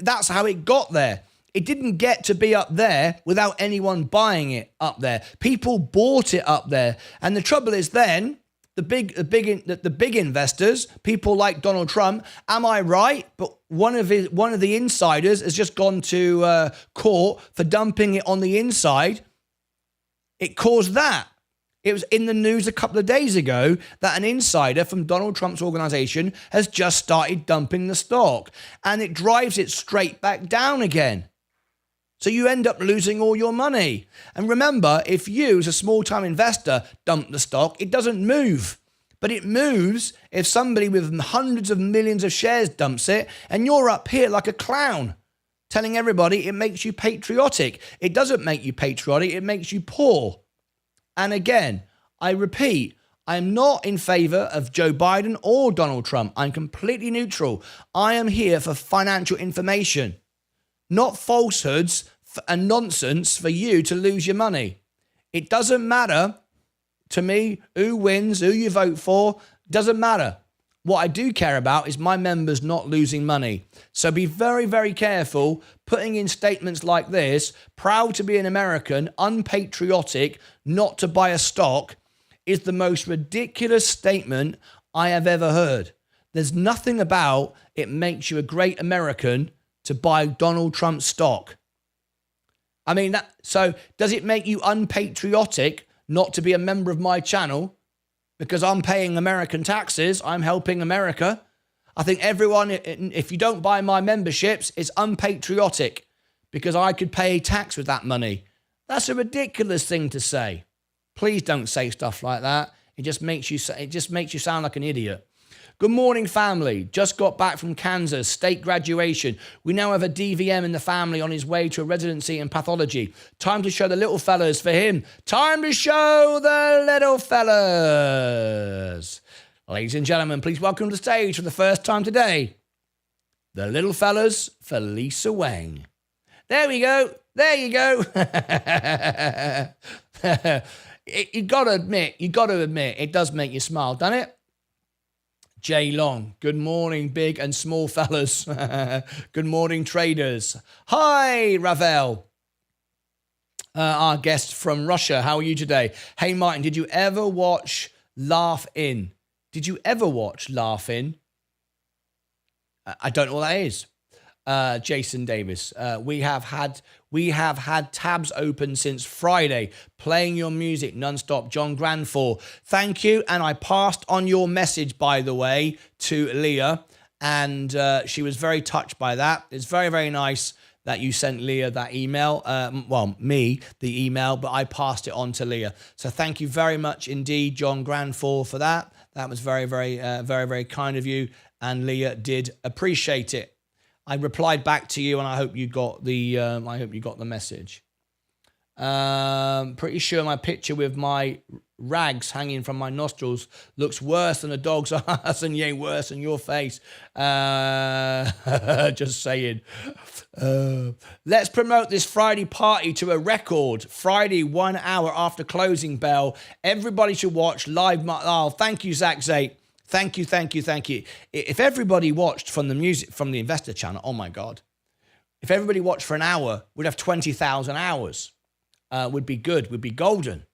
that's how it got there. It didn't get to be up there without anyone buying it up there. People bought it up there. And the trouble is then, the big investors, people like Donald Trump, am I right? But one of the insiders has just gone to court for dumping it on the inside. It caused that. It was in the news a couple of days ago that an insider from Donald Trump's organization has just started dumping the stock, and it drives it straight back down again. So you end up losing all your money. And remember, if you, as a small-time investor, dump the stock, it doesn't move. But it moves if somebody with hundreds of millions of shares dumps it, and you're up here like a clown, telling everybody it makes you patriotic. It doesn't make you patriotic, it makes you poor. And again, I repeat, I'm not in favor of Joe Biden or Donald Trump. I'm completely neutral. I am here for financial information, not falsehoods and nonsense for you to lose your money. It doesn't matter to me who wins, who you vote for. Doesn't matter. What I do care about is my members not losing money. So be very, very careful putting in statements like this: proud to be an American, unpatriotic, not to buy a stock, is the most ridiculous statement I have ever heard. There's nothing about it makes you a great American to buy Donald Trump stock. I mean, so does it make you unpatriotic not to be a member of my channel? Because I'm paying American taxes, I'm helping America. I think everyone, if you don't buy my memberships, it's unpatriotic because I could pay tax with that money. That's a ridiculous thing to say. Please don't say stuff like that. It just makes you sound like an idiot. Good morning, family. Just got back from Kansas, state graduation. We now have a DVM in the family on his way to a residency in pathology. Time to show the little fellas for him. Time to show the little fellas. Ladies and gentlemen, please welcome to the stage for the first time today, the little fellas for Lisa Wang. There we go. There you go. You got to admit, it does make you smile, doesn't it? Jay Long, good morning, big and small fellas. Good morning, traders. Hi, Ravel, our guest from Russia. How are you today? Hey, Martin, did you ever watch Laugh In? Did you ever watch Laugh In? I don't know what that is. Jason Davis. We have had tabs open since Friday, playing your music nonstop. John Granfor, thank you. And I passed on your message, by the way, to Leah, and she was very touched by that. It's very, very nice that you sent Leah that email. Me, the email, but I passed it on to Leah. So thank you very much indeed, John Granfor, for that. That was very, very, very, very kind of you, and Leah did appreciate it. I replied back to you, and I hope you got the message. Pretty sure my picture with my rags hanging from my nostrils looks worse than a dog's ass, and yay, worse than your face. Just saying. Let's promote this Friday party to a record. Friday, 1 hour after closing bell. Everybody should watch live. Oh, thank you, Zach Zate. Thank you. If everybody watched from the Investor Channel, oh my God. If everybody watched for an hour, we'd have 20,000 hours. Would be good, would be golden.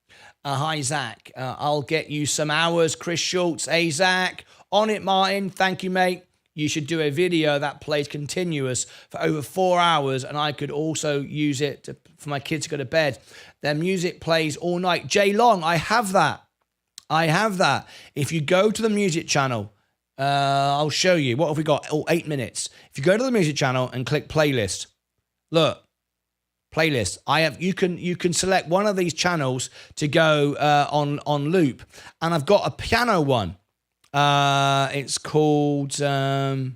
Hi, Zach. I'll get you some hours. Chris Schultz. Hey, Zach. On it, Martin. Thank you, mate. You should do a video that plays continuous for over 4 hours, and I could also use it for my kids to go to bed. Their music plays all night. Jay Long, I have that. If you go to the music channel, I'll show you. What have we got? 8 minutes. If you go to the music channel and click playlist, look, playlist. You can select one of these channels to go on loop, and I've got a piano one. It's called. Let's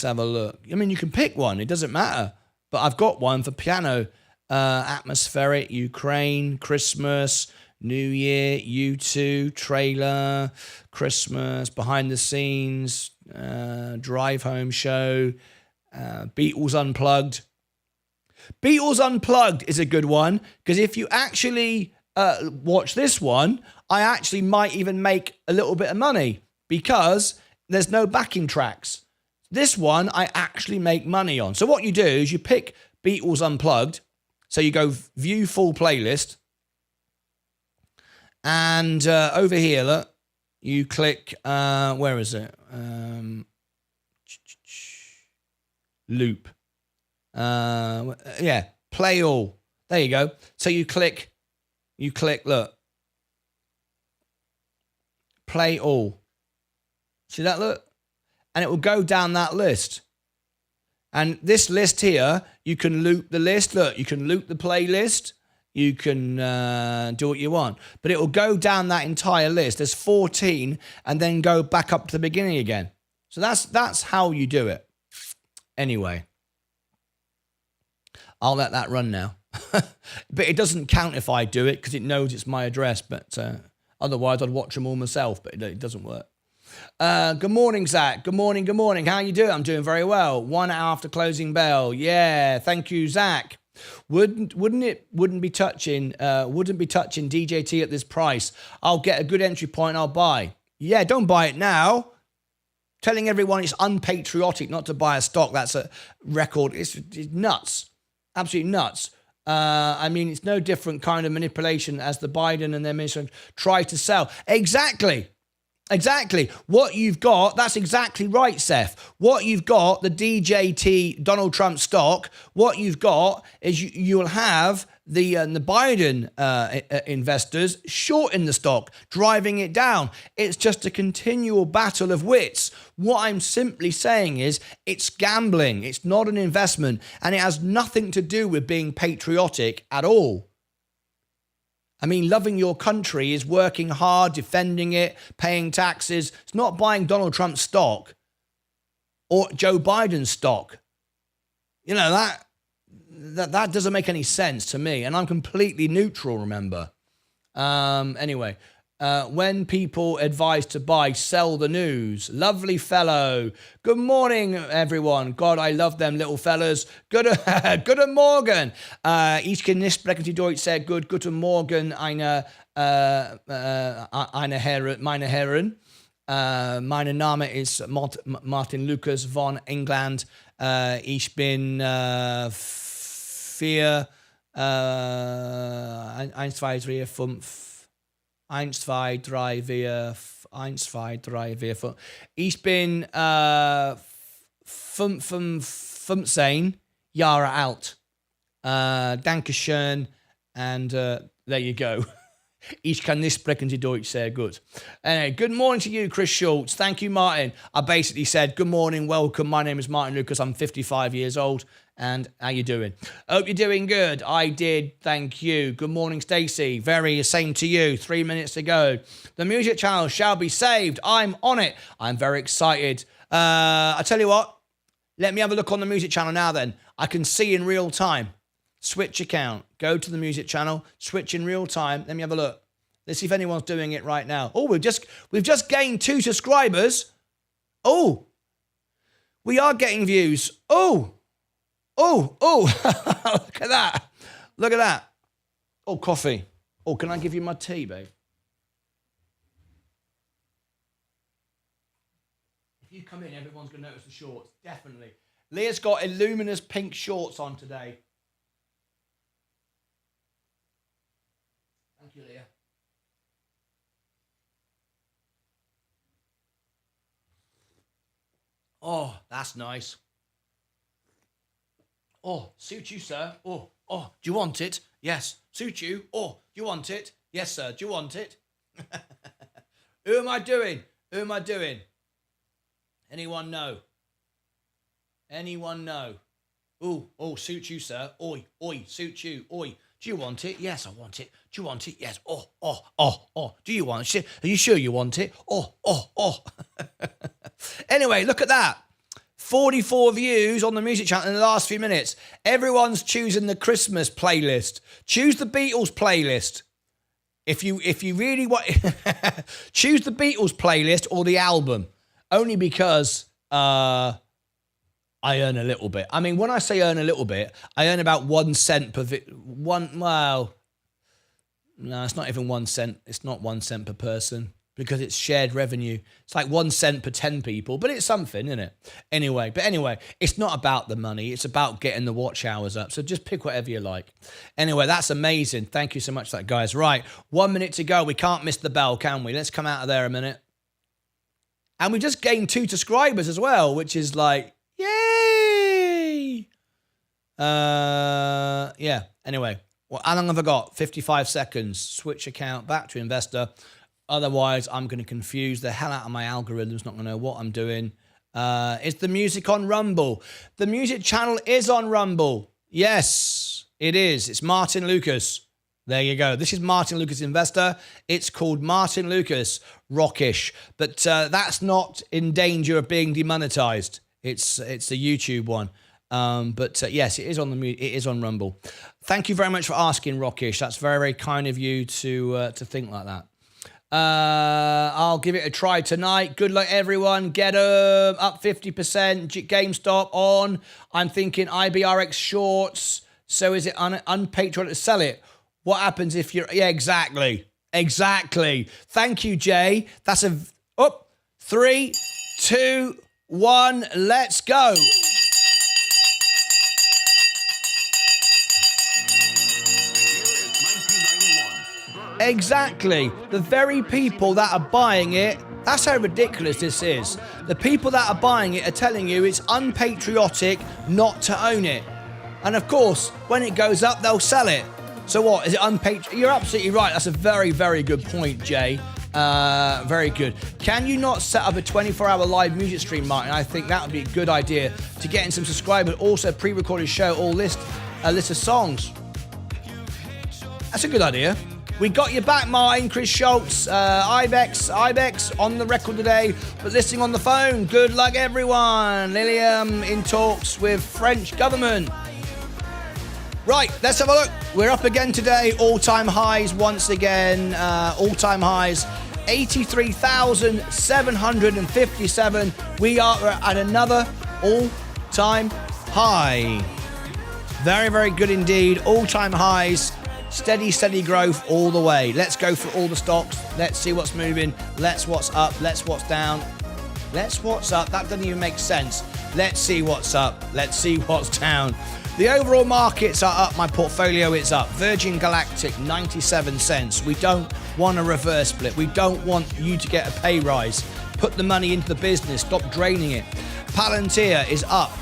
have a look. I mean, you can pick one. It doesn't matter. But I've got one for piano. Atmospheric, Ukraine, Christmas, New Year, U2, trailer, Christmas, behind the scenes, drive home show, Beatles Unplugged. Beatles Unplugged is a good one, because if you actually watch this one, I actually might even make a little bit of money because there's no backing tracks. This one I actually make money on. So what you do is you pick Beatles Unplugged. So you go view full playlist. And over here, look, you click, where is it? Loop. Yeah, play all. There you go. So you click, look. Play all. See that, look? And it will go down that list. And this list here, you can loop the list. Look, you can loop the playlist. You can do what you want. But it will go down that entire list. There's 14, and then go back up to the beginning again. So that's how you do it. Anyway, I'll let that run now. But it doesn't count if I do it because it knows it's my address. But otherwise, I'd watch them all myself. But it doesn't work. Good morning, Zach. Good morning. How you doing? I'm doing very well. 1 hour after closing bell. Yeah, thank you, Zach. Wouldn't be touching DJT at this price. I'll get a good entry point. I'll buy. Yeah, don't buy it now. Telling everyone it's unpatriotic not to buy a stock. That's a record. It's nuts. Absolutely nuts. I mean, it's no different kind of manipulation as the Biden and their administration try to sell. Exactly. What you've got, that's exactly right, Seth. What you've got, the DJT Donald Trump stock, what you've got is you'll have the Biden investors shorting the stock, driving it down. It's just a continual battle of wits. What I'm simply saying is it's gambling. It's not an investment, and it has nothing to do with being patriotic at all. I mean, loving your country is working hard, defending it, paying taxes. It's not buying Donald Trump stock or Joe Biden stock. You know, that doesn't make any sense to me. And I'm completely neutral, remember. Anyway, when people advise to buy, sell the news. Lovely fellow. Good morning, everyone. God, I love them little fellas. Guten Morgen. Ich kann nicht sprechen die Deutsch sehr gut. Guten Morgen, meine Herren. Meine Name ist Martyn Lucas von England. Ich bin 4, 1, 2, 3, 5, 1, 2, 3, 4, 1, 2, 3, 4, 5. Ich bin 15 Jahre alt. Dankeschön. And there you go. Ich kann nicht sprechen die Deutsch sehr gut. Anyway, good morning to you, Chris Schultz. Thank you, Martin. I basically said, good morning, welcome. My name is Martyn Lucas. I'm 55 years old. And how you doing? Hope you're doing good. I did, thank you. Good morning, Stacey. Very same to you. 3 minutes to go. The music channel shall be saved. I'm on it. I'm very excited. I tell you what, let me have a look on the music channel now then. I can see in real time. Switch account. Go to the music channel. Switch in real time. Let me have a look. Let's see if anyone's doing it right now. Oh, we've just gained 2 subscribers. Oh, we are getting views. Oh, look at that. Look at that. Oh, coffee. Oh, can I give you my tea, babe? If you come in, everyone's going to notice the shorts. Definitely. Leah's got luminous pink shorts on today. Thank you, Leah. Oh, that's nice. Oh, suit you, sir. Oh, do you want it? Yes. Suit you? Oh, do you want it? Yes, sir. Do you want it? Who am I doing? Who am I doing? Anyone know? Anyone know? Oh, suit you, sir. Oi, suit you. Oi. Do you want it? Yes, I want it. Do you want it? Yes. Oh. Do you want it? Are you sure you want it? Oh. Anyway, look at that. 44 views on the music channel in the last few minutes. Everyone's choosing the Christmas playlist. Choose the Beatles playlist. If you really want, choose the Beatles playlist or the album. Only because I earn a little bit. I mean, when I say earn a little bit, I earn about 1 cent per well, no, it's not even 1 cent. It's not 1 cent per person because it's shared revenue. It's like 1 cent per 10 people, but it's something, isn't it? Anyway, it's not about the money. It's about getting the watch hours up. So just pick whatever you like. Anyway, that's amazing. Thank you so much for that, guys. Right, 1 minute to go. We can't miss the bell, can we? Let's come out of there a minute. And we just gained 2 subscribers as well, which is like, yay! Yeah, anyway. Well, how long have I got? 55 seconds. Switch account, back to investor. Otherwise, I'm going to confuse the hell out of my algorithms. Not going to know what I'm doing. Is the music on Rumble? The music channel is on Rumble. Yes, it is. It's Martyn Lucas. There you go. This is Martyn Lucas Investor. It's called Martyn Lucas Rockish. But that's not in danger of being demonetized. It's a YouTube one. But yes, it is on Rumble. Thank you very much for asking, Rockish. That's very, very kind of you to think like that. I'll give it a try tonight. Good luck, everyone. Get up 50%. GameStop on. I'm thinking IBRX shorts. So is it unpatriotic to sell it? What happens if you're... Yeah, exactly. Thank you, Jay. That's 3, 2, 1. Let's go. Exactly. The very people that are buying it, that's how ridiculous this is. The people that are buying it are telling you it's unpatriotic not to own it. And of course, when it goes up, they'll sell it. So what, is it unpatriotic? You're absolutely right. That's a very, very good point, Jay. Very good. Can you not set up a 24-hour live music stream, Martin? I think that would be a good idea to get in some subscribers. Also, pre-recorded show or list of songs. That's a good idea. We got you back, Martin. Chris Schultz, Ibex on the record today, but listening on the phone. Good luck, everyone. Lilium in talks with French government. Right, let's have a look. We're up again today. All-time highs once again. All-time highs. 83,757. We are at another all-time high. Very, very good indeed. All-time highs. Steady growth all the way. Let's go for all the stocks. Let's see what's moving. Let's what's up. Let's what's down. Let's what's up. That doesn't even make sense. Let's see what's up. Let's see what's down. The overall markets are up. My portfolio is up. Virgin Galactic, 97 cents. We don't want a reverse split. We don't want you to get a pay rise. Put the money into the business. Stop draining it. Palantir is up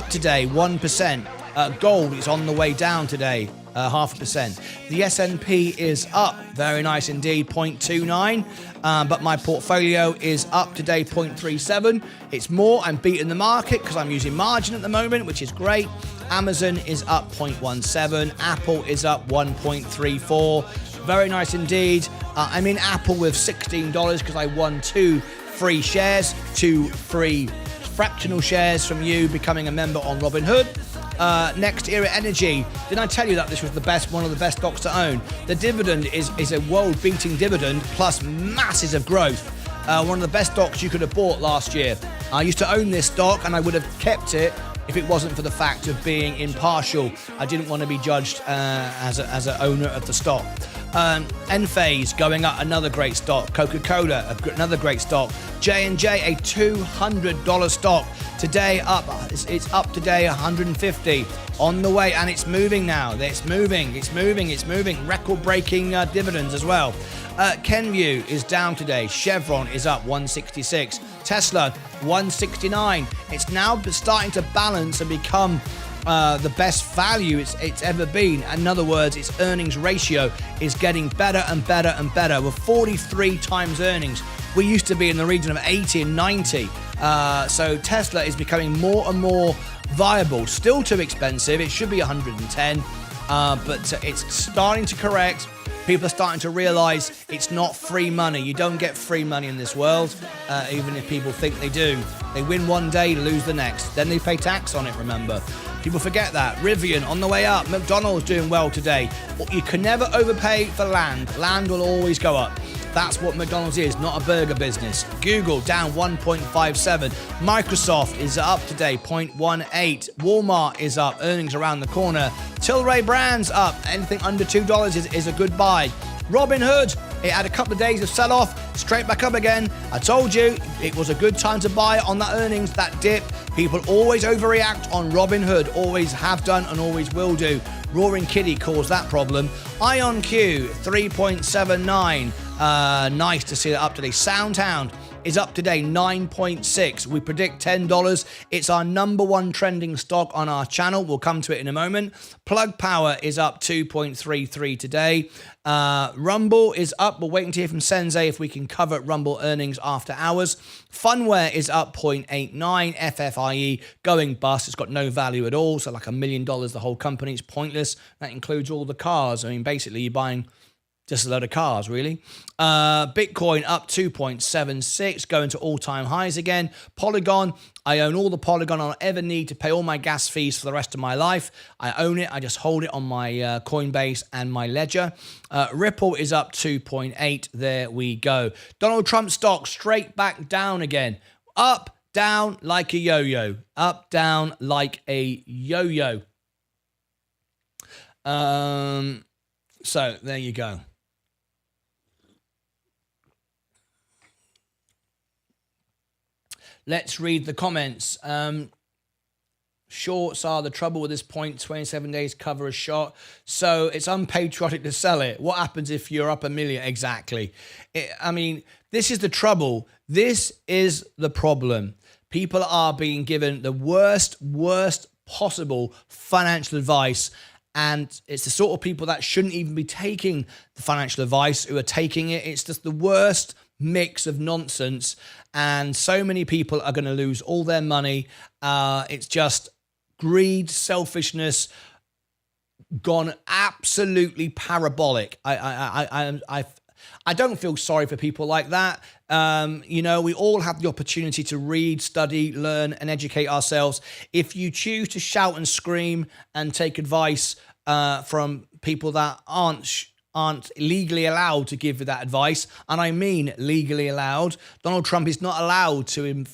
today, 1%. Gold is on the way down today, 0.5%. The S&P is up, very nice indeed, 0.29. But my portfolio is up today, 0.37. It's more. I'm beating the market because I'm using margin at the moment, which is great. Amazon is up 0.17. Apple is up 1.34. Very nice indeed. I'm in Apple with $16 because I won 2 free shares, 2 free fractional shares from you becoming a member on Robinhood. Next Era Energy. Didn't I tell you that this was one of the best stocks to own? The dividend is a world-beating dividend plus masses of growth. One of the best stocks you could have bought last year. I used to own this stock and I would have kept it if it wasn't for the fact of being impartial. I didn't want to be judged as an owner of the stock. Enphase going up, another great stock. Coca-Cola, another great stock. J&J, a $200 stock. Today up, it's up today 150 on the way, and it's moving now. It's moving. Record-breaking dividends as well. Kenvue is down today. Chevron is up 166. Tesla 169. It's now starting to balance and become the best value it's ever been. In other words, its earnings ratio is getting better and better and better. With 43 times earnings, we used to be in the region of 80 and 90. So Tesla is becoming more and more viable. Still too expensive. It should be 110, but it's starting to correct. People are starting to realize it's not free money. You don't get free money in this world, even if people think they do. They win one day, lose the next. Then they pay tax on it, remember. People forget that. Rivian on the way up. McDonald's doing well today. You can never overpay for land. Land will always go up. That's what McDonald's is, not a burger business. Google down 1.57. Microsoft is up today, 0.18. Walmart is up, earnings around the corner. Tilray Brands up, anything under $2 is a good buy. Robinhood, it had a couple of days of sell-off, straight back up again. I told you, it was a good time to buy on that earnings, that dip. People always overreact on Robinhood, always have done and always will do. Roaring Kitty caused that problem. IonQ, 3.79. Nice to see that up today. SoundHound is up today, 9.6. We predict $10. It's our number one trending stock on our channel. We'll come to it in a moment. Plug Power is up 2.33 today. Rumble is up. We're waiting to hear from Sensei if we can cover Rumble earnings after hours. Funware is up 0.89. FFIE going bust. It's got no value at all. So like $1 million, the whole company is pointless. That includes all the cars. I mean, basically you're buying just a load of cars, really. Bitcoin up 2.76, going to all-time highs again. Polygon, I own all the Polygon I'll ever need to pay all my gas fees for the rest of my life. I own it. I just hold it on my Coinbase and my Ledger. Ripple is up 2.8. There we go. Donald Trump stock straight back down again. Up, down like a yo-yo. Up, down like a yo-yo. So there you go. Let's read the comments. Shorts are the trouble with this point. 27 days cover a shot. So it's unpatriotic to sell it. What happens if you're up $1 million? Exactly. I mean, this is the trouble. This is the problem. People are being given the worst possible financial advice. And it's the sort of people that shouldn't even be taking the financial advice who are taking it. It's just the worst mix of nonsense. And so many people are going to lose all their money. It's just greed, selfishness, gone absolutely parabolic. I don't feel sorry for people like that. We all have the opportunity to read, study, learn, and educate ourselves. If you choose to shout and scream and take advice from people that aren't aren't legally allowed to give that advice, and I mean legally allowed. Donald Trump is not allowed to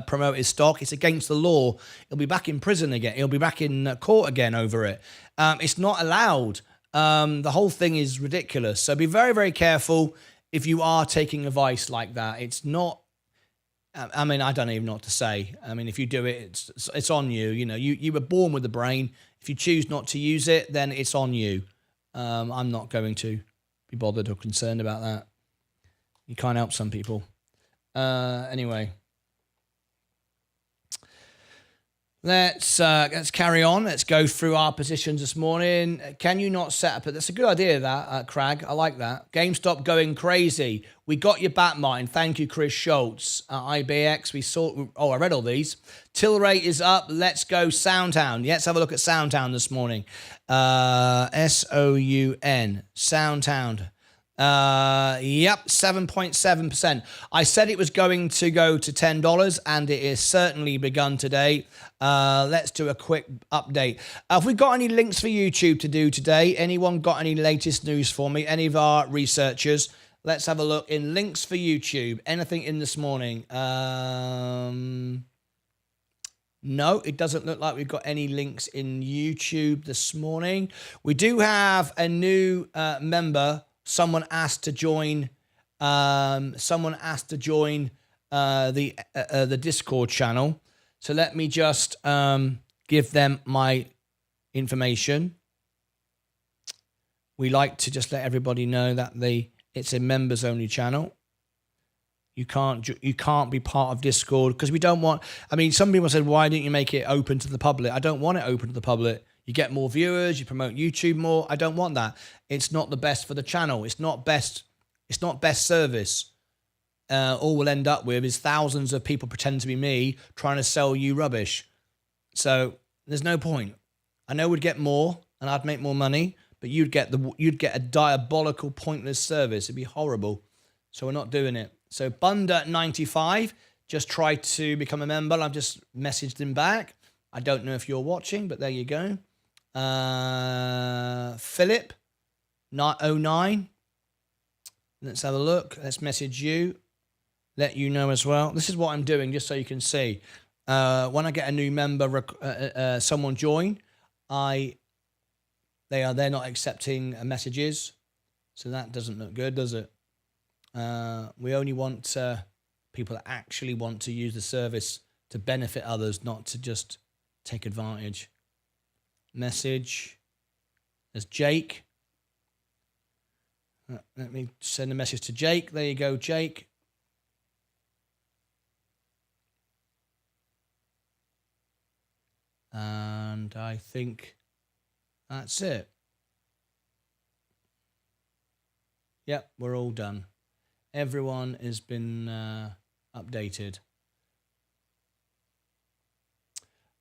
promote his stock. It's against the law. He'll be back in prison again. He'll be back in court again over it. It's not allowed. The whole thing is ridiculous. So be very, very careful if you are taking advice like that. It's not, I mean, I don't even know what to say. I mean, if you do it, it's on you. You know, you were born with the brain. If you choose not to use it, then it's on you. I'm not going to be bothered or concerned about that. You can't help some people. Anyway. Let's carry on. Let's go through our positions this morning. Can you not set up it? That's a good idea, that, Crag. I like that. GameStop going crazy. We got your back, Martin. Thank you, Chris Schultz. IBX, we saw... Oh, I read all these. Tilray is up. Let's go Soundhound. Let's have a look at Soundhound this morning. S-O-U-N. Soundhound. Yep, 7.7%. I said it was going to go to $10, and it has certainly begun today. Let's do a quick update. Have we got any links for YouTube to do today? Anyone got any latest news for me? Any of our researchers? Let's have a look in links for YouTube. Anything in this morning? No, it doesn't look like we've got any links in YouTube this morning. We do have a new member. Someone asked to join. The Discord channel. So let me just give them my information. We like to just let everybody know that it's a members only channel. You can't be part of Discord because we don't want. I mean, some people said, why didn't you make it open to the public? I don't want it open to the public. You get more viewers, you promote YouTube more. I don't want that. It's not the best for the channel. It's not best service. All we'll end up with is thousands of people pretending to be me trying to sell you rubbish. So there's no point. I know we'd get more and I'd make more money, but you'd get a diabolical, pointless service. It'd be horrible. So we're not doing it. So Bunda95 just tried to become a member. I've just messaged him back. I don't know if you're watching, but there you go. Philip 09. Let's have a look. Let's message you. Let you know as well. This is what I'm doing, just so you can see. When I get a new member, someone join, they're not accepting messages, so that doesn't look good, does it? We only want people that actually want to use the service to benefit others, not to just take advantage. Message. There's Jake. Let me send a message to Jake. There you go, Jake. And I think that's it. Yep, we're all done. Everyone has been updated.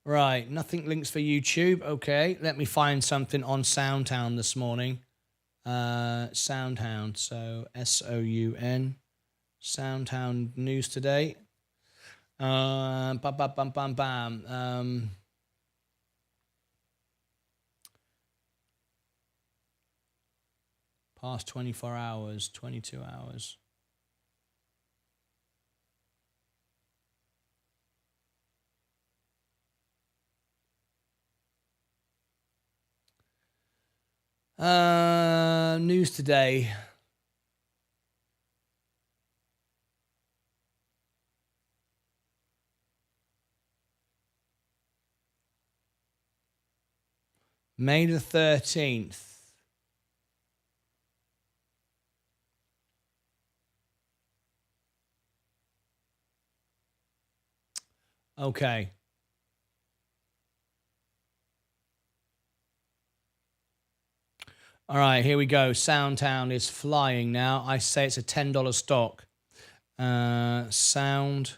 Right, nothing links for YouTube. Okay, let me find something on Soundhound this morning. Soundhound, so S-O-U-N. Soundhound news today. Bam, bam, bam, bam, bam. Past 24 hours, 22 hours. News today. May the 13th. Okay. All right, here we go. Soundhound is flying now. I say it's a $10 stock. Sound.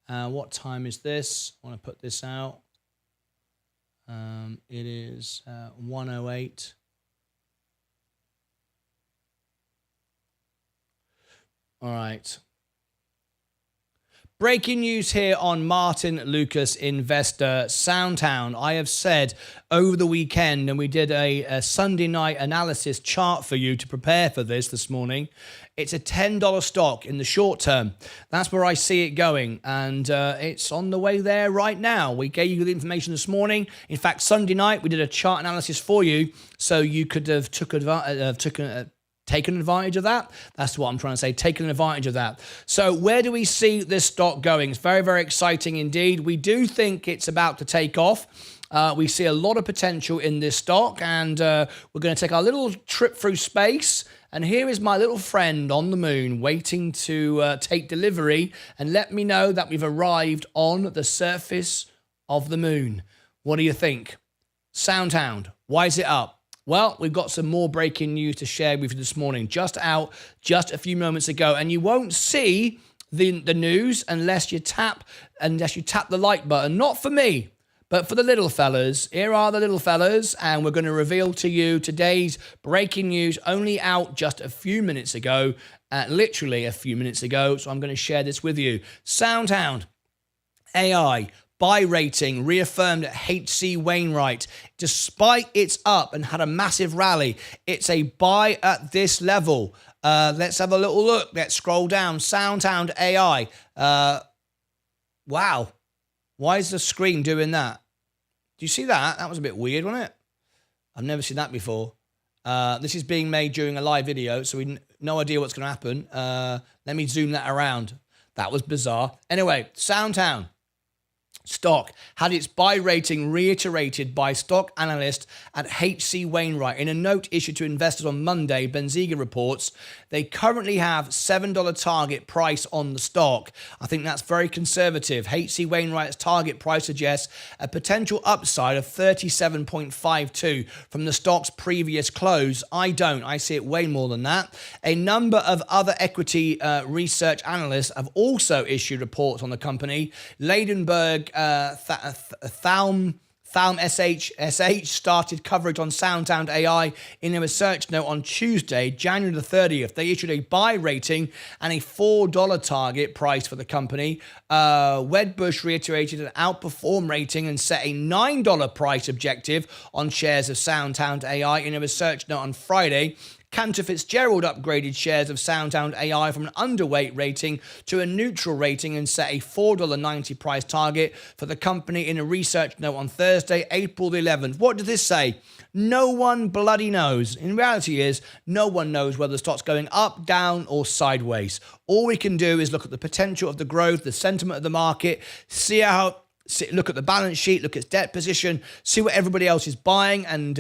What time is this? I want to put this out. It is 1:08. All right. Breaking news here on Martyn Lucas Investor Soundtown. I have said over the weekend, and we did a Sunday night analysis chart for you to prepare for this morning. It's a $10 stock in the short term. That's where I see it going, and it's on the way there right now. We gave you the information this morning. In fact, Sunday night, we did a chart analysis for you, so you could have taken advantage of that. That's what I'm trying to say, taken advantage of that. So where do we see this stock going? It's very, very exciting indeed. We do think it's about to take off. We see a lot of potential in this stock, and we're going to take our little trip through space. And here is my little friend on the moon waiting to take delivery and let me know that we've arrived on the surface of the moon. What do you think? Soundhound, why is it up? Well, we've got some more breaking news to share with you this morning, just out just a few moments ago. And you won't see the news unless you tap the like button. Not for me, but for the little fellas. Here are the little fellas, and we're going to reveal to you today's breaking news, only out just a few minutes ago, literally a few minutes ago. So I'm going to share this with you. Soundhound AI. Buy rating reaffirmed at H.C. Wainwright. Despite it's up and had a massive rally, it's a buy at this level. Let's have a little look. Let's scroll down. Soundhound AI. Wow. Why is the screen doing that? Do you see that? That was a bit weird, wasn't it? I've never seen that before. This is being made during a live video, so we no idea what's going to happen. Let me zoom that around. That was bizarre. Anyway, Soundhound stock had its buy rating reiterated by stock analyst at H.C. Wainwright. In a note issued to investors on Monday, Benziga reports they currently have $7 target price on the stock. I think that's very conservative. H.C. Wainwright's target price suggests a potential upside of 37.52 from the stock's previous close. I don't. I see it way more than that. A number of other equity research analysts have also issued reports on the company. Ladenburg Thalm SH started coverage on Soundhound AI in a research note on Tuesday, January the 30th. They issued a buy rating and a $4 target price for the company. Wedbush reiterated an outperform rating and set a $9 price objective on shares of Soundhound AI in a research note on Friday. Cantor Fitzgerald upgraded shares of Soundhound AI from an underweight rating to a neutral rating and set a $4.90 price target for the company in a research note on Thursday, April the 11th. What does this say? No one bloody knows. In reality is, no one knows whether the stock's going up, down, or sideways. All we can do is look at the potential of the growth, the sentiment of the market, look at the balance sheet, look at its debt position, see what everybody else is buying. And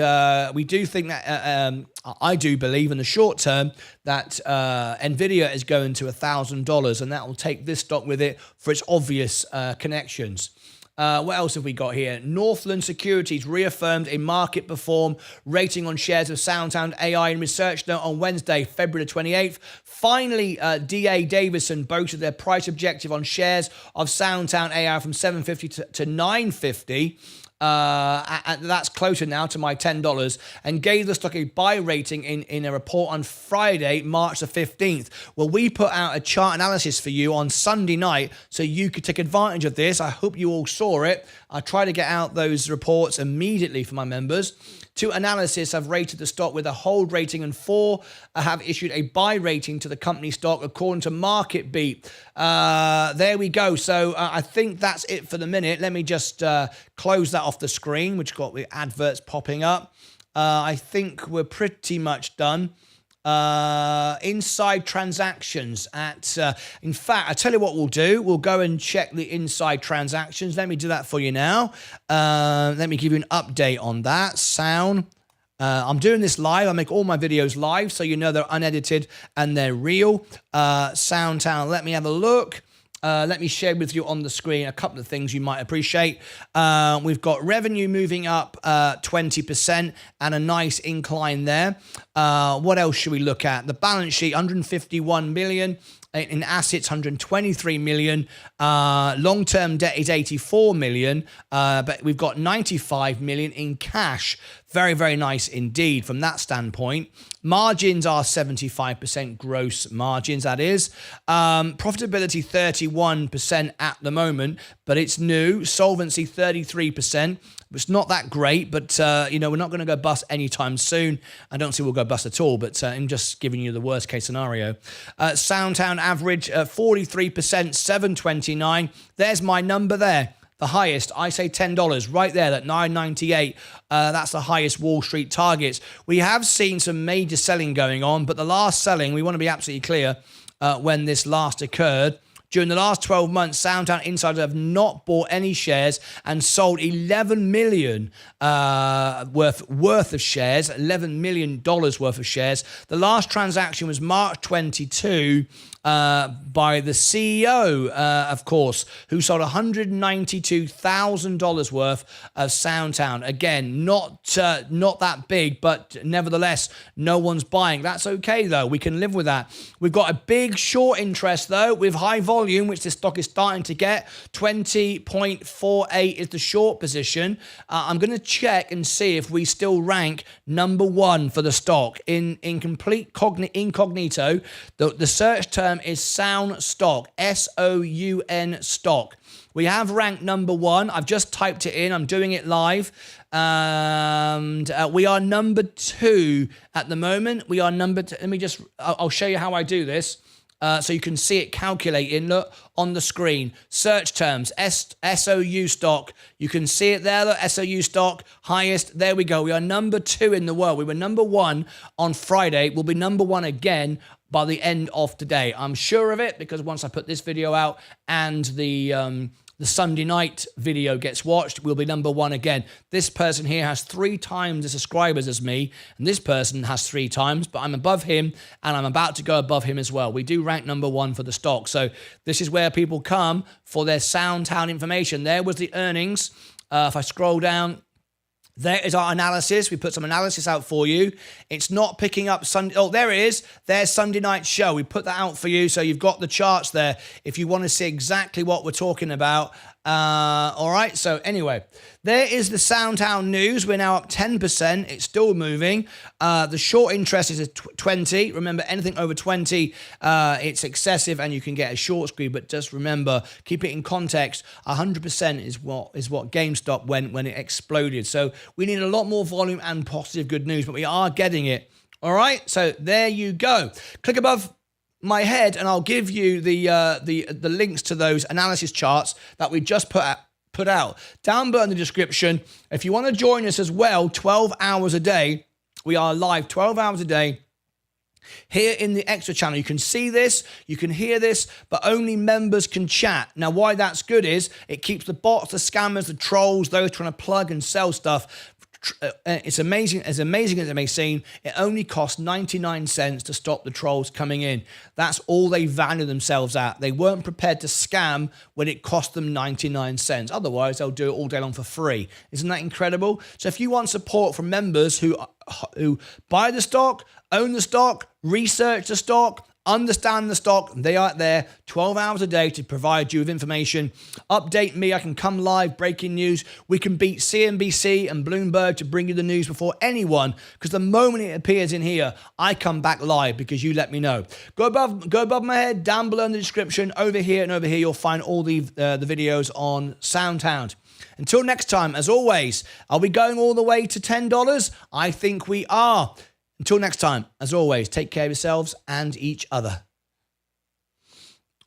we do think that, I do believe in the short term that Nvidia is going to $1,000, and that will take this stock with it for its obvious connections. What else have we got here? Northland Securities reaffirmed a market perform rating on shares of Soundhound AI in research note on Wednesday, February 28th. Finally, D.A. Davidson boasted their price objective on shares of Soundhound AI from $7.50 to $9.50. That's closer now to my $10, and gave the stock a buy rating in a report on Friday, March the 15th. Well, we put out a chart analysis for you on Sunday night so you could take advantage of this. I hope you all saw it. I try to get out those reports immediately for my members. 2 analysis have rated the stock with a hold rating, and 4 have issued a buy rating to the company stock according to Market Beat. There we go. So I think that's it for the minute. Let me just close that off the screen, which got the adverts popping up. I think we're pretty much done. Inside transactions in fact, I tell you what we'll do. We'll go and check the inside transactions. Let me do that for you now. Let me give you an update on that. I'm doing this live. I make all my videos live, so you know they're unedited and they're real. Soundtown, let me have a look. Let me share with you on the screen a couple of things you might appreciate. We've got revenue moving up 20% and a nice incline there. What else should we look at? The balance sheet, 151 million. In assets, 123 million. Long-term debt is 84 million, but we've got 95 million in cash. Very, very nice indeed from that standpoint. Margins are 75% gross margins, that is. Profitability 31% at the moment, but it's new. Solvency 33%. It's not that great, but, we're not going to go bust anytime soon. I don't see we'll go bust at all, but I'm just giving you the worst case scenario. Soundtown average 43%, 729. There's my number there. The highest, I say $10 right there, that $9.98. That's the highest Wall Street targets. We have seen some major selling going on, but the last selling, we want to be absolutely clear, when this last occurred. During the last 12 months, Soundtown insiders have not bought any shares and sold $11 million worth of shares, $11 million worth of shares. The last transaction was March 22 by the CEO, of course, who sold $192,000 worth of Soundtown. Again, not that big, but nevertheless, no one's buying. That's okay, though. We can live with that. We've got a big short interest, though, with high volume, which this stock is starting to get. 20.48 is the short position. I'm going to check and see if we still rank number one for the stock. In complete incognito, the search term is Sound Stock, S-O-U-N stock. We have ranked number one. I've just typed it in. I'm doing it live. And we are number two at the moment. We are number two. I'll show you how I do this. So you can see it calculating, look, on the screen. Search terms, SOU stock. You can see it there, look, SOU stock, highest. There we go. We are number two in the world. We were number one on Friday. We'll be number one again by the end of today. I'm sure of it because once I put this video out and the Sunday night video gets watched, we'll be number one again. This person here has 3 times the subscribers as me, and this person has 3 times, but I'm above him, and I'm about to go above him as well. We do rank number one for the stock. So this is where people come for their Soundtown information. There was the earnings. If I scroll down, there is our analysis. We put some analysis out for you. It's not picking up Sunday. Oh, there it is. There's Sunday night show. We put that out for you. So you've got the charts there if you want to see exactly what we're talking about. All right. So anyway, there is the Soundtown news. We're now up 10%. It's still moving. The short interest is at 20. Remember, anything over 20, it's excessive and you can get a short squeeze. But just remember, keep it in context. 100% is what GameStop when it exploded. So we need a lot more volume and positive good news, but we are getting it. All right. So there you go. Click above my head and I'll give you the links to those analysis charts that we just put out down below in the description. If you want to join us as well, 12 hours a day, we are live 12 hours a day here in the extra channel. You can see this, you can hear this, but only members can chat. Now, why that's good is it keeps the bots, the scammers, the trolls, those trying to plug and sell stuff. It's amazing. As amazing as it may seem, it only costs 99 cents to stop the trolls coming in. That's all they value themselves at. They weren't prepared to scam when it cost them 99 cents. Otherwise, they'll do it all day long for free. Isn't that incredible? So if you want support from members who buy the stock, own the stock, research the stock, understand the stock, they are there 12 hours a day to provide you with information. Update me. I can come live, breaking news. We can beat CNBC and Bloomberg to bring you the news before anyone, because the moment it appears in here, I come back live because you let me know. Go above my head, down below in the description, over here and over here, you'll find all the videos on Soundtown. Until next time, as always, are we going all the way to $10? I think we are. Until next time, as always, take care of yourselves and each other.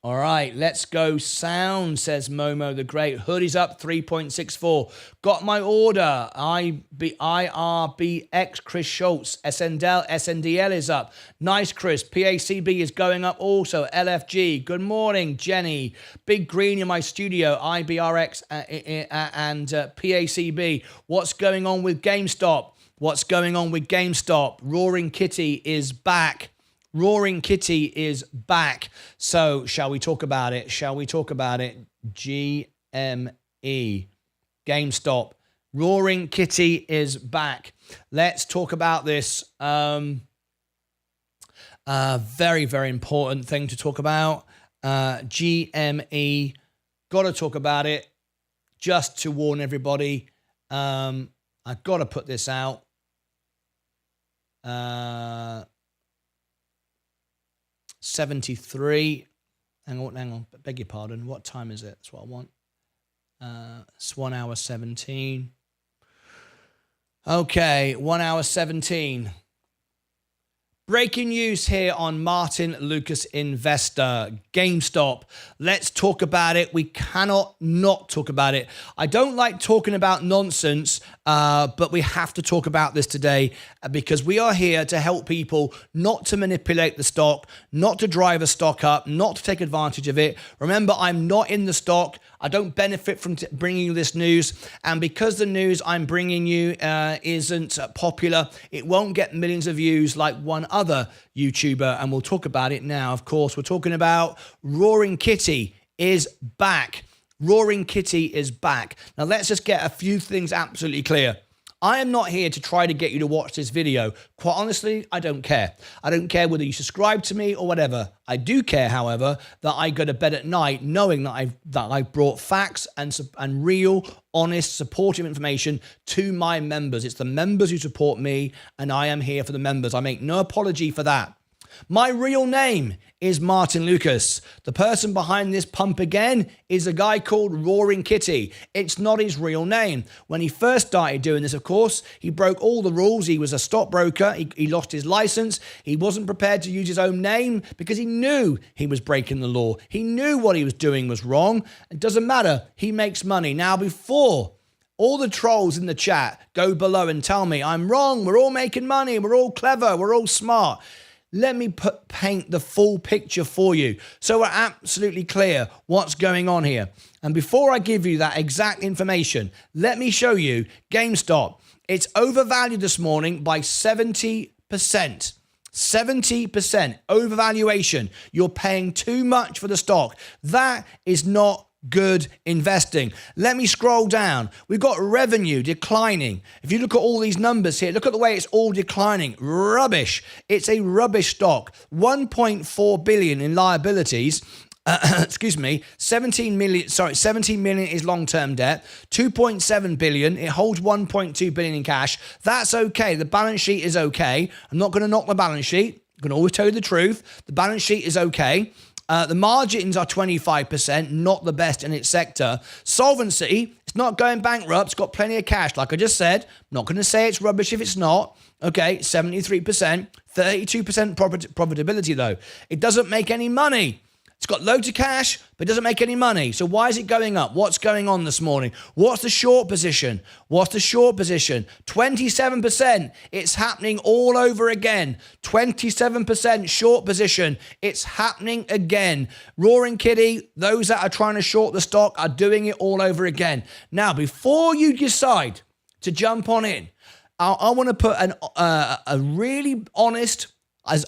All right, let's go sound, says Momo the Great. Hoodie's up 3.64. Got my order. IRBX, Chris Schultz. SNDL is up. Nice, Chris. PACB is going up also. LFG. Good morning, Jenny. Big Green in my studio. IBRX and PACB. What's going on with GameStop? What's going on with GameStop? Roaring Kitty is back. Roaring Kitty is back. So shall we talk about it? Shall we talk about it? GME. GameStop. Roaring Kitty is back. Let's talk about this. Very, very important thing to talk about. GME, got to talk about it just to warn everybody. I've got to put this out. 73. Hang on. Beg your pardon. What time is it? That's what I want. It's 1 hour 17. Okay, 1 hour 17. Breaking news here on Martyn Lucas Investor. GameStop. Let's talk about it. We cannot not talk about it. I don't like talking about nonsense, but we have to talk about this today because we are here to help people not to manipulate the stock, not to drive a stock up, not to take advantage of it. Remember, I'm not in the stock. I don't benefit from bringing you this news. And because the news I'm bringing you isn't popular, it won't get millions of views like one other YouTuber. And we'll talk about it now. Of course, we're talking about Roaring Kitty is back. Roaring Kitty is back. Now, let's just get a few things absolutely clear. I am not here to try to get you to watch this video. Quite honestly, I don't care. I don't care whether you subscribe to me or whatever. I do care, however, that I go to bed at night knowing that I've brought facts and real, honest, supportive information to my members. It's the members who support me, and I am here for the members. I make no apology for that. My real name is Martyn Lucas. The person behind this pump again is a guy called Roaring Kitty. It's not his real name. When he first started doing this, of course, he broke all the rules. He was a stockbroker. He lost his license. He wasn't prepared to use his own name because he knew he was breaking the law. He knew what he was doing was wrong. It doesn't matter. He makes money. Now, before all the trolls in the chat go below and tell me I'm wrong, we're all making money, we're all clever, we're all smart, let me paint the full picture for you so we're absolutely clear what's going on here. And before I give you that exact information, let me show you GameStop. It's overvalued this morning by 70%. 70% overvaluation. You're paying too much for the stock. That is not good investing. Let me scroll down. We've got revenue declining. If you look at all these numbers here, look at the way it's all declining. Rubbish. It's a rubbish stock. 1.4 billion in liabilities. Excuse me, 17 million is long-term debt, 2.7 billion. It holds 1.2 billion in cash. That's okay. The balance sheet is okay. I'm not going to knock the balance sheet. I'm going to always tell you the truth. The balance sheet is okay. The margins are 25%, not the best in its sector. Solvency, it's not going bankrupt. It's got plenty of cash. Like I just said, I'm not going to say it's rubbish if it's not. Okay, 73%, 32% profitability though. It doesn't make any money. It's got loads of cash, but it doesn't make any money. So why is it going up? What's going on this morning? What's the short position? What's the short position? 27%. It's happening all over again. 27% short position. It's happening again. Roaring Kitty, those that are trying to short the stock are doing it all over again. Now, before you decide to jump on in, I want to put a really honest as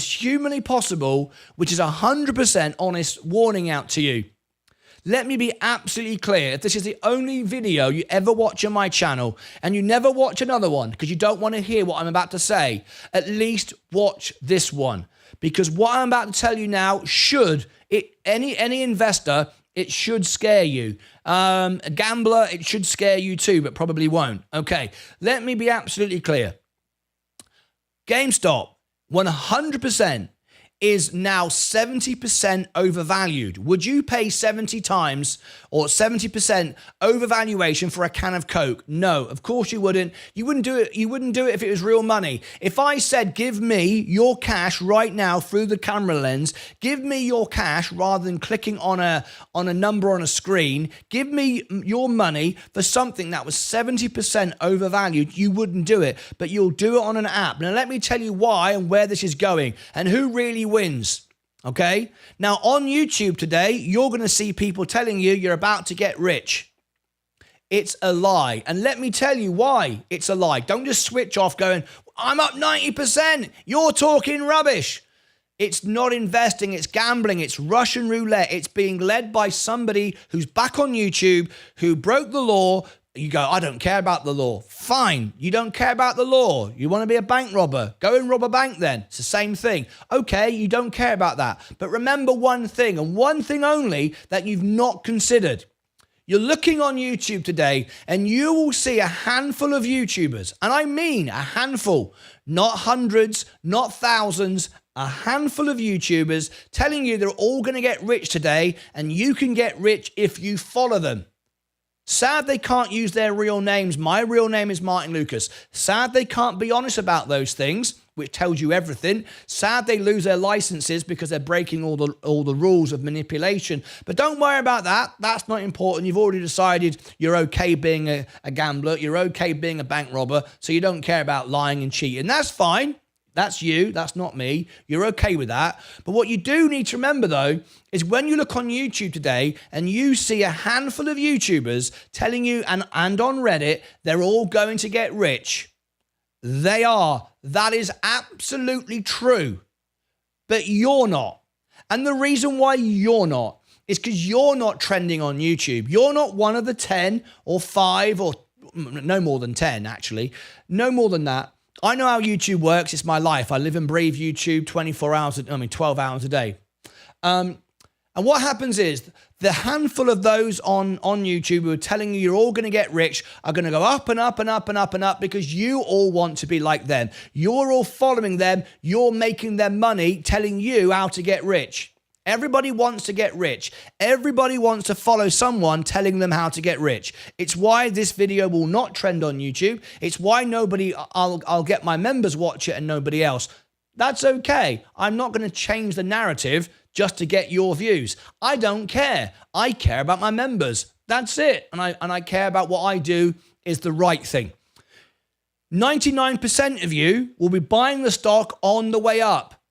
humanly possible, which is 100% honest warning out to you. Let me be absolutely clear. If this is the only video you ever watch on my channel and you never watch another one because you don't want to hear what I'm about to say, at least watch this one. Because what I'm about to tell you now any investor, it should scare you. A gambler, it should scare you too, but probably won't. Okay, let me be absolutely clear. GameStop, 100% is now 70% overvalued. Would you pay 70 times or 70% overvaluation for a can of Coke? No, of course you wouldn't. You wouldn't do it. You wouldn't do it if it was real money. If I said, give me your cash right now through the camera lens, give me your cash rather than clicking on a number on a screen, give me your money for something that was 70% overvalued, you wouldn't do it, but you'll do it on an app. Now, let me tell you why and where this is going and who really wins. Okay. Now on YouTube today, you're going to see people telling you you're about to get rich. It's a lie. And let me tell you why it's a lie. Don't just switch off going, I'm up 90%. You're talking rubbish. It's not investing. It's gambling. It's Russian roulette. It's being led by somebody who's back on YouTube, who broke the law, You go, I don't care about the law. Fine, you don't care about the law. You want to be a bank robber. Go and rob a bank then. It's the same thing. Okay, you don't care about that. But remember one thing, and one thing only, that you've not considered. You're looking on YouTube today and you will see a handful of YouTubers, and I mean a handful, not hundreds, not thousands, a handful of YouTubers telling you they're all going to get rich today and you can get rich if you follow them. Sad they can't use their real names. My real name is Martyn Lucas. Sad they can't be honest about those things, which tells you everything. Sad they lose their licenses because they're breaking all the rules of manipulation. But don't worry about that. That's not important. You've already decided you're okay being a gambler. You're okay being a bank robber. So you don't care about lying and cheating. That's fine. That's you. That's not me. You're okay with that. But what you do need to remember, though, is when you look on YouTube today and you see a handful of YouTubers telling you, and on Reddit, they're all going to get rich. They are. That is absolutely true. But you're not. And the reason why you're not is because you're not trending on YouTube. You're not one of the 10 or 5 or no more than 10, actually. No more than that. I know how YouTube works. It's my life. I live and breathe YouTube 12 hours a day. And what happens is the handful of those on YouTube who are telling you you're all going to get rich are going to go up and up and up and up and up because you all want to be like them. You're all following them. You're making them money, telling you how to get rich. Everybody wants to get rich. Everybody wants to follow someone telling them how to get rich. It's why this video will not trend on YouTube. It's why I'll get my members watch it and nobody else. That's okay. I'm not going to change the narrative just to get your views. I don't care. I care about my members. That's it. And I care about what I do is the right thing. 99% of you will be buying the stock on the way up.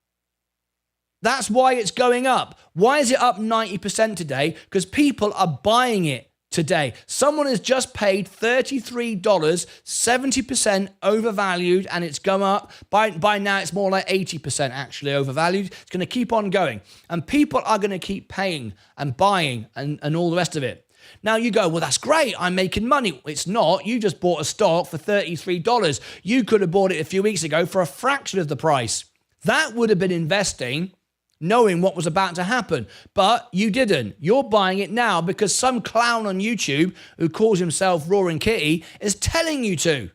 That's why it's going up. Why is it up 90% today? Because people are buying it today. Someone has just paid $33, 70% overvalued, and it's gone up. By now, it's more like 80% actually overvalued. It's going to keep on going. And people are going to keep paying and buying and all the rest of it. Now you go, well, that's great. I'm making money. It's not. You just bought a stock for $33. You could have bought it a few weeks ago for a fraction of the price. That would have been investing, knowing what was about to happen. But you didn't. You're buying it now because some clown on YouTube who calls himself Roaring Kitty is telling you to.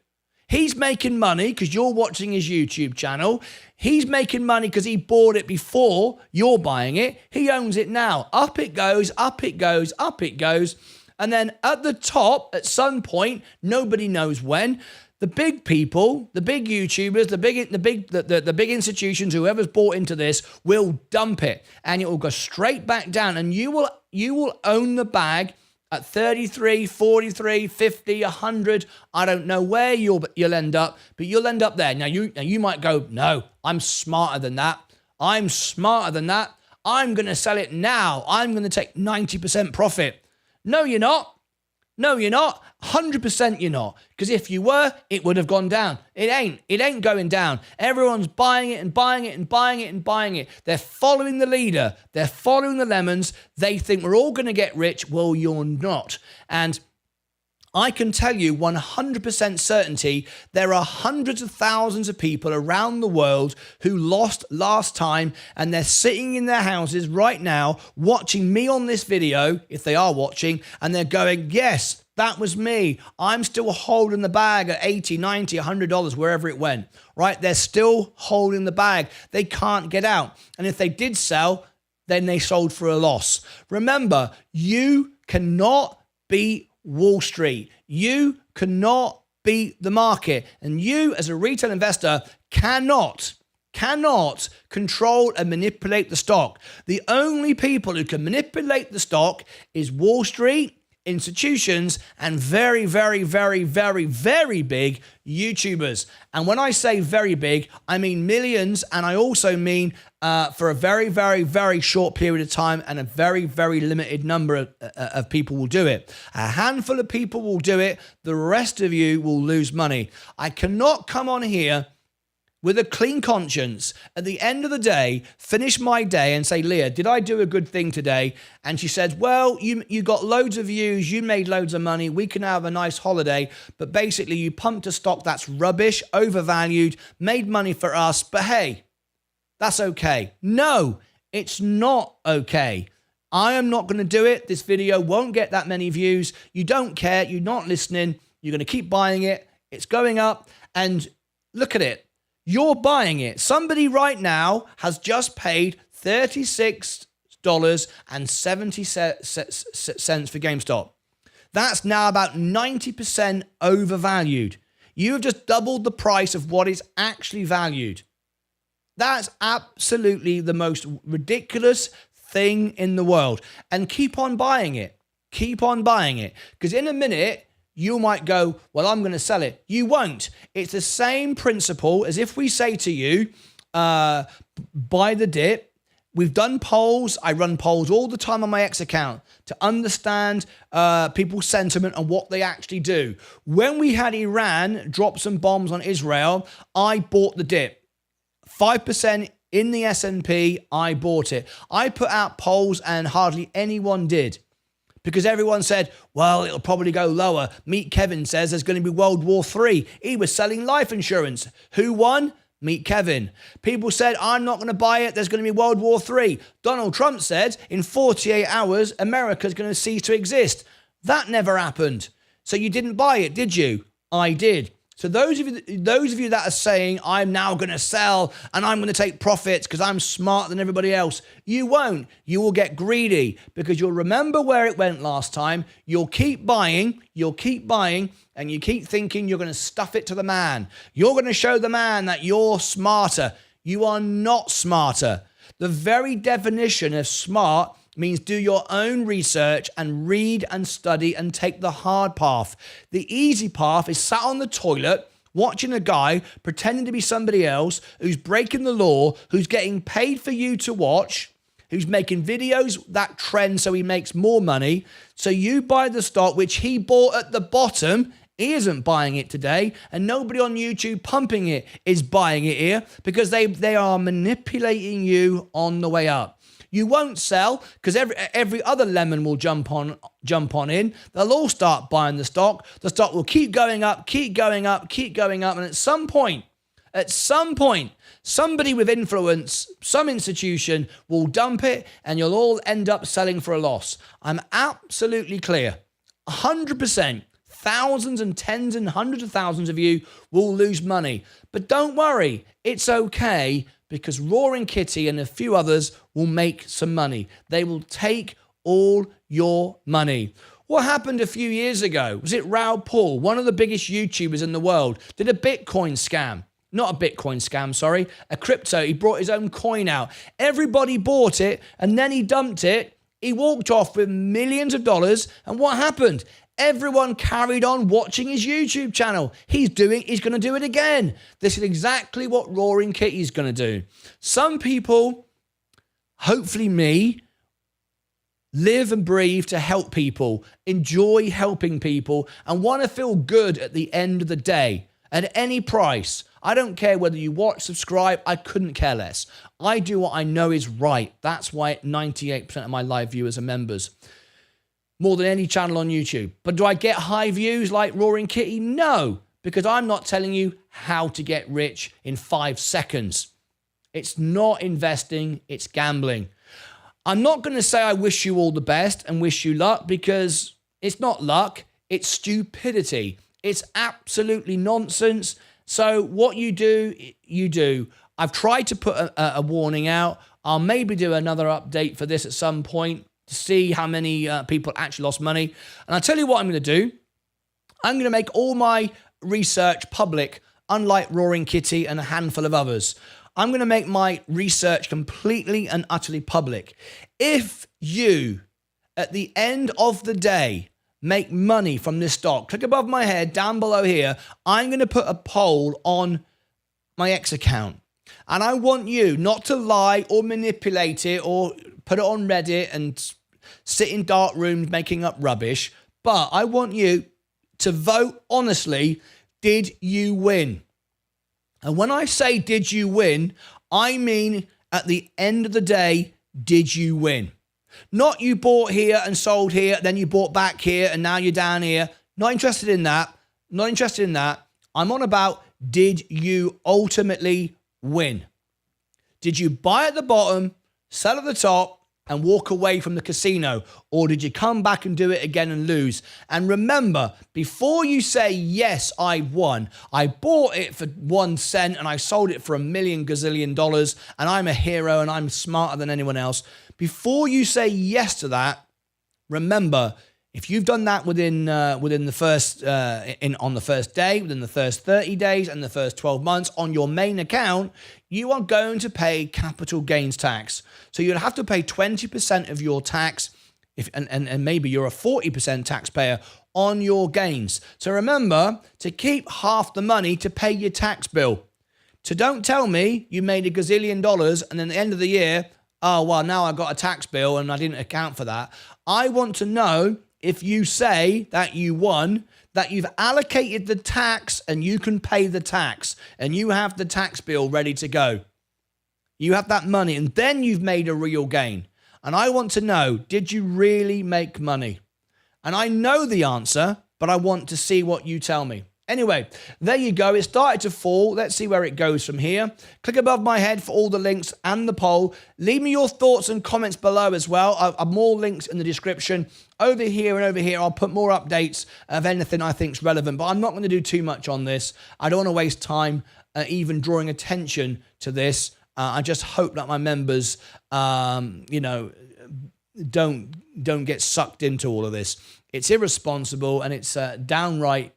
He's making money because you're watching his YouTube channel. He's making money because he bought it before you're buying it. He owns it now. Up it goes, up it goes, up it goes. And then at the top, at some point, nobody knows when, the big people, the big YouTubers, the big institutions, whoever's bought into this will dump it, and it will go straight back down, and you will own the bag at 33, 43, 50, 100. I don't know where you'll end up, but you'll end up there. Now you might go, no, I'm smarter than that. I'm smarter than that. I'm going to sell it now. I'm going to take 90% profit. No, you're not. No, you're not. 100% you're not. Because if you were, it would have gone down. It ain't. It ain't going down. Everyone's buying it and buying it and buying it and buying it. They're following the leader. They're following the lemons. They think we're all going to get rich. Well, you're not. And I can tell you 100% certainty, there are hundreds of thousands of people around the world who lost last time, and they're sitting in their houses right now watching me on this video, if they are watching, and they're going, yes, that was me. I'm still holding the bag at $80, $90, $100, wherever it went, right? They're still holding the bag. They can't get out. And if they did sell, then they sold for a loss. Remember, you cannot beat Wall Street. You cannot beat the market. And you, as a retail investor, cannot control and manipulate the stock. The only people who can manipulate the stock is Wall Street, institutions, and very, very, very, very, very big YouTubers. And when I say very big, I mean millions, and I also mean for a very, very, very short period of time, and a very, very limited number of people will do it. A handful of people will do it. The rest of you will lose money. I cannot come on here with a clean conscience, at the end of the day, finish my day and say, Leah, did I do a good thing today? And she said, well, you got loads of views, you made loads of money, we can have a nice holiday, but basically you pumped a stock that's rubbish, overvalued, made money for us, but hey, that's okay. No, it's not okay. I am not going to do it. This video won't get that many views. You don't care. You're not listening. You're going to keep buying it. It's going up. And look at it. You're buying it. Somebody right now has just paid $36.70 for GameStop. That's now about 90% overvalued. You have just doubled the price of what is actually valued. That's absolutely the most ridiculous thing in the world. And keep on buying it. Keep on buying it. Because in a minute, you might go, well, I'm going to sell it. You won't. It's the same principle as if we say to you, buy the dip. We've done polls. I run polls all the time on my X account to understand people's sentiment and what they actually do. When we had Iran drop some bombs on Israel, I bought the dip. 5% in the S&P, I bought it. I put out polls and hardly anyone did. Because everyone said, well, it'll probably go lower. Meet Kevin says there's going to be World War III. He was selling life insurance. Who won? Meet Kevin. People said, I'm not going to buy it. There's going to be World War III. Donald Trump said, in 48 hours, America's going to cease to exist. That never happened. So you didn't buy it, did you? I did. So those of you that are saying, I'm now going to sell and I'm going to take profits because I'm smarter than everybody else, you won't. You will get greedy because you'll remember where it went last time. You'll keep buying, and you keep thinking you're going to stuff it to the man. You're going to show the man that you're smarter. You are not smarter. The very definition of smart means do your own research and read and study and take the hard path. The easy path is sat on the toilet watching a guy pretending to be somebody else who's breaking the law, who's getting paid for you to watch, who's making videos that trend so he makes more money. So you buy the stock which he bought at the bottom. He isn't buying it today, and nobody on YouTube pumping it is buying it here because they are manipulating you on the way up. You won't sell because every other lemon will jump on in. They'll all start buying the stock. The stock will keep going up, and at some point, somebody with influence, some institution will dump it, and you'll all end up selling for a loss. I'm absolutely clear. 100%. Thousands and tens and hundreds of thousands of you will lose money. But don't worry, it's okay because Roaring Kitty and a few others will make some money. They will take all your money. What happened a few years ago? Was it Raoul Paul, one of the biggest YouTubers in the world, did a Bitcoin scam? Not a Bitcoin scam, sorry, a crypto. He brought his own coin out. Everybody bought it and then he dumped it. He walked off with millions of dollars. And what happened? Everyone carried on watching his YouTube channel. He's going to do it again. This is exactly what Roaring Kitty's going to do. Some people, hopefully me, live and breathe to help people, enjoy helping people, and want to feel good at the end of the day, at any price. I don't care whether you watch, subscribe, I couldn't care less. I do what I know is right. That's why 98% of my live viewers are members. More than any channel on YouTube. But do I get high views like Roaring Kitty? No, because I'm not telling you how to get rich in 5 seconds. It's not investing, it's gambling. I'm not going to say I wish you all the best and wish you luck because it's not luck, it's stupidity. It's absolutely nonsense. So what you do, you do. I've tried to put a warning out. I'll maybe do another update for this at some point to see how many people actually lost money. And I'll tell you what I'm going to do. I'm going to make all my research public, unlike Roaring Kitty and a handful of others. I'm going to make my research completely and utterly public. If you, at the end of the day, make money from this stock, click above my head, down below here, I'm going to put a poll on my X account. And I want you not to lie or manipulate it or put it on Reddit and sit in dark rooms making up rubbish. But I want you to vote honestly, did you win? And when I say did you win, I mean at the end of the day, did you win? Not you bought here and sold here, then you bought back here and now you're down here. Not interested in that. Not interested in that. I'm on about, did you ultimately win? Did you buy at the bottom, sell at the top, and walk away from the casino? Or did you come back and do it again and lose? And remember, before you say, yes, I won, I bought it for 1 cent and I sold it for $1 million gazillion dollars, and I'm a hero and I'm smarter than anyone else. Before you say yes to that, remember, if you've done that within the first on the first day, within the first 30 days and the first 12 months on your main account, you are going to pay capital gains tax. So you'll have to pay 20% of your tax, and maybe you're a 40% taxpayer on your gains. So remember to keep half the money to pay your tax bill. So don't tell me you made $1 gazillion and then at the end of the year, oh, well, now I got a tax bill and I didn't account for that. I want to know, if you say that you won, that you've allocated the tax and you can pay the tax and you have the tax bill ready to go. You have that money and then you've made a real gain. And I want to know, did you really make money? And I know the answer, but I want to see what you tell me. Anyway, there you go. It started to fall. Let's see where it goes from here. Click above my head for all the links and the poll. Leave me your thoughts and comments below as well. I've more links in the description. Over here and over here, I'll put more updates of anything I think is relevant. But I'm not going to do too much on this. I don't want to waste time even drawing attention to this. I just hope that my members, don't get sucked into all of this. It's irresponsible, and it's downright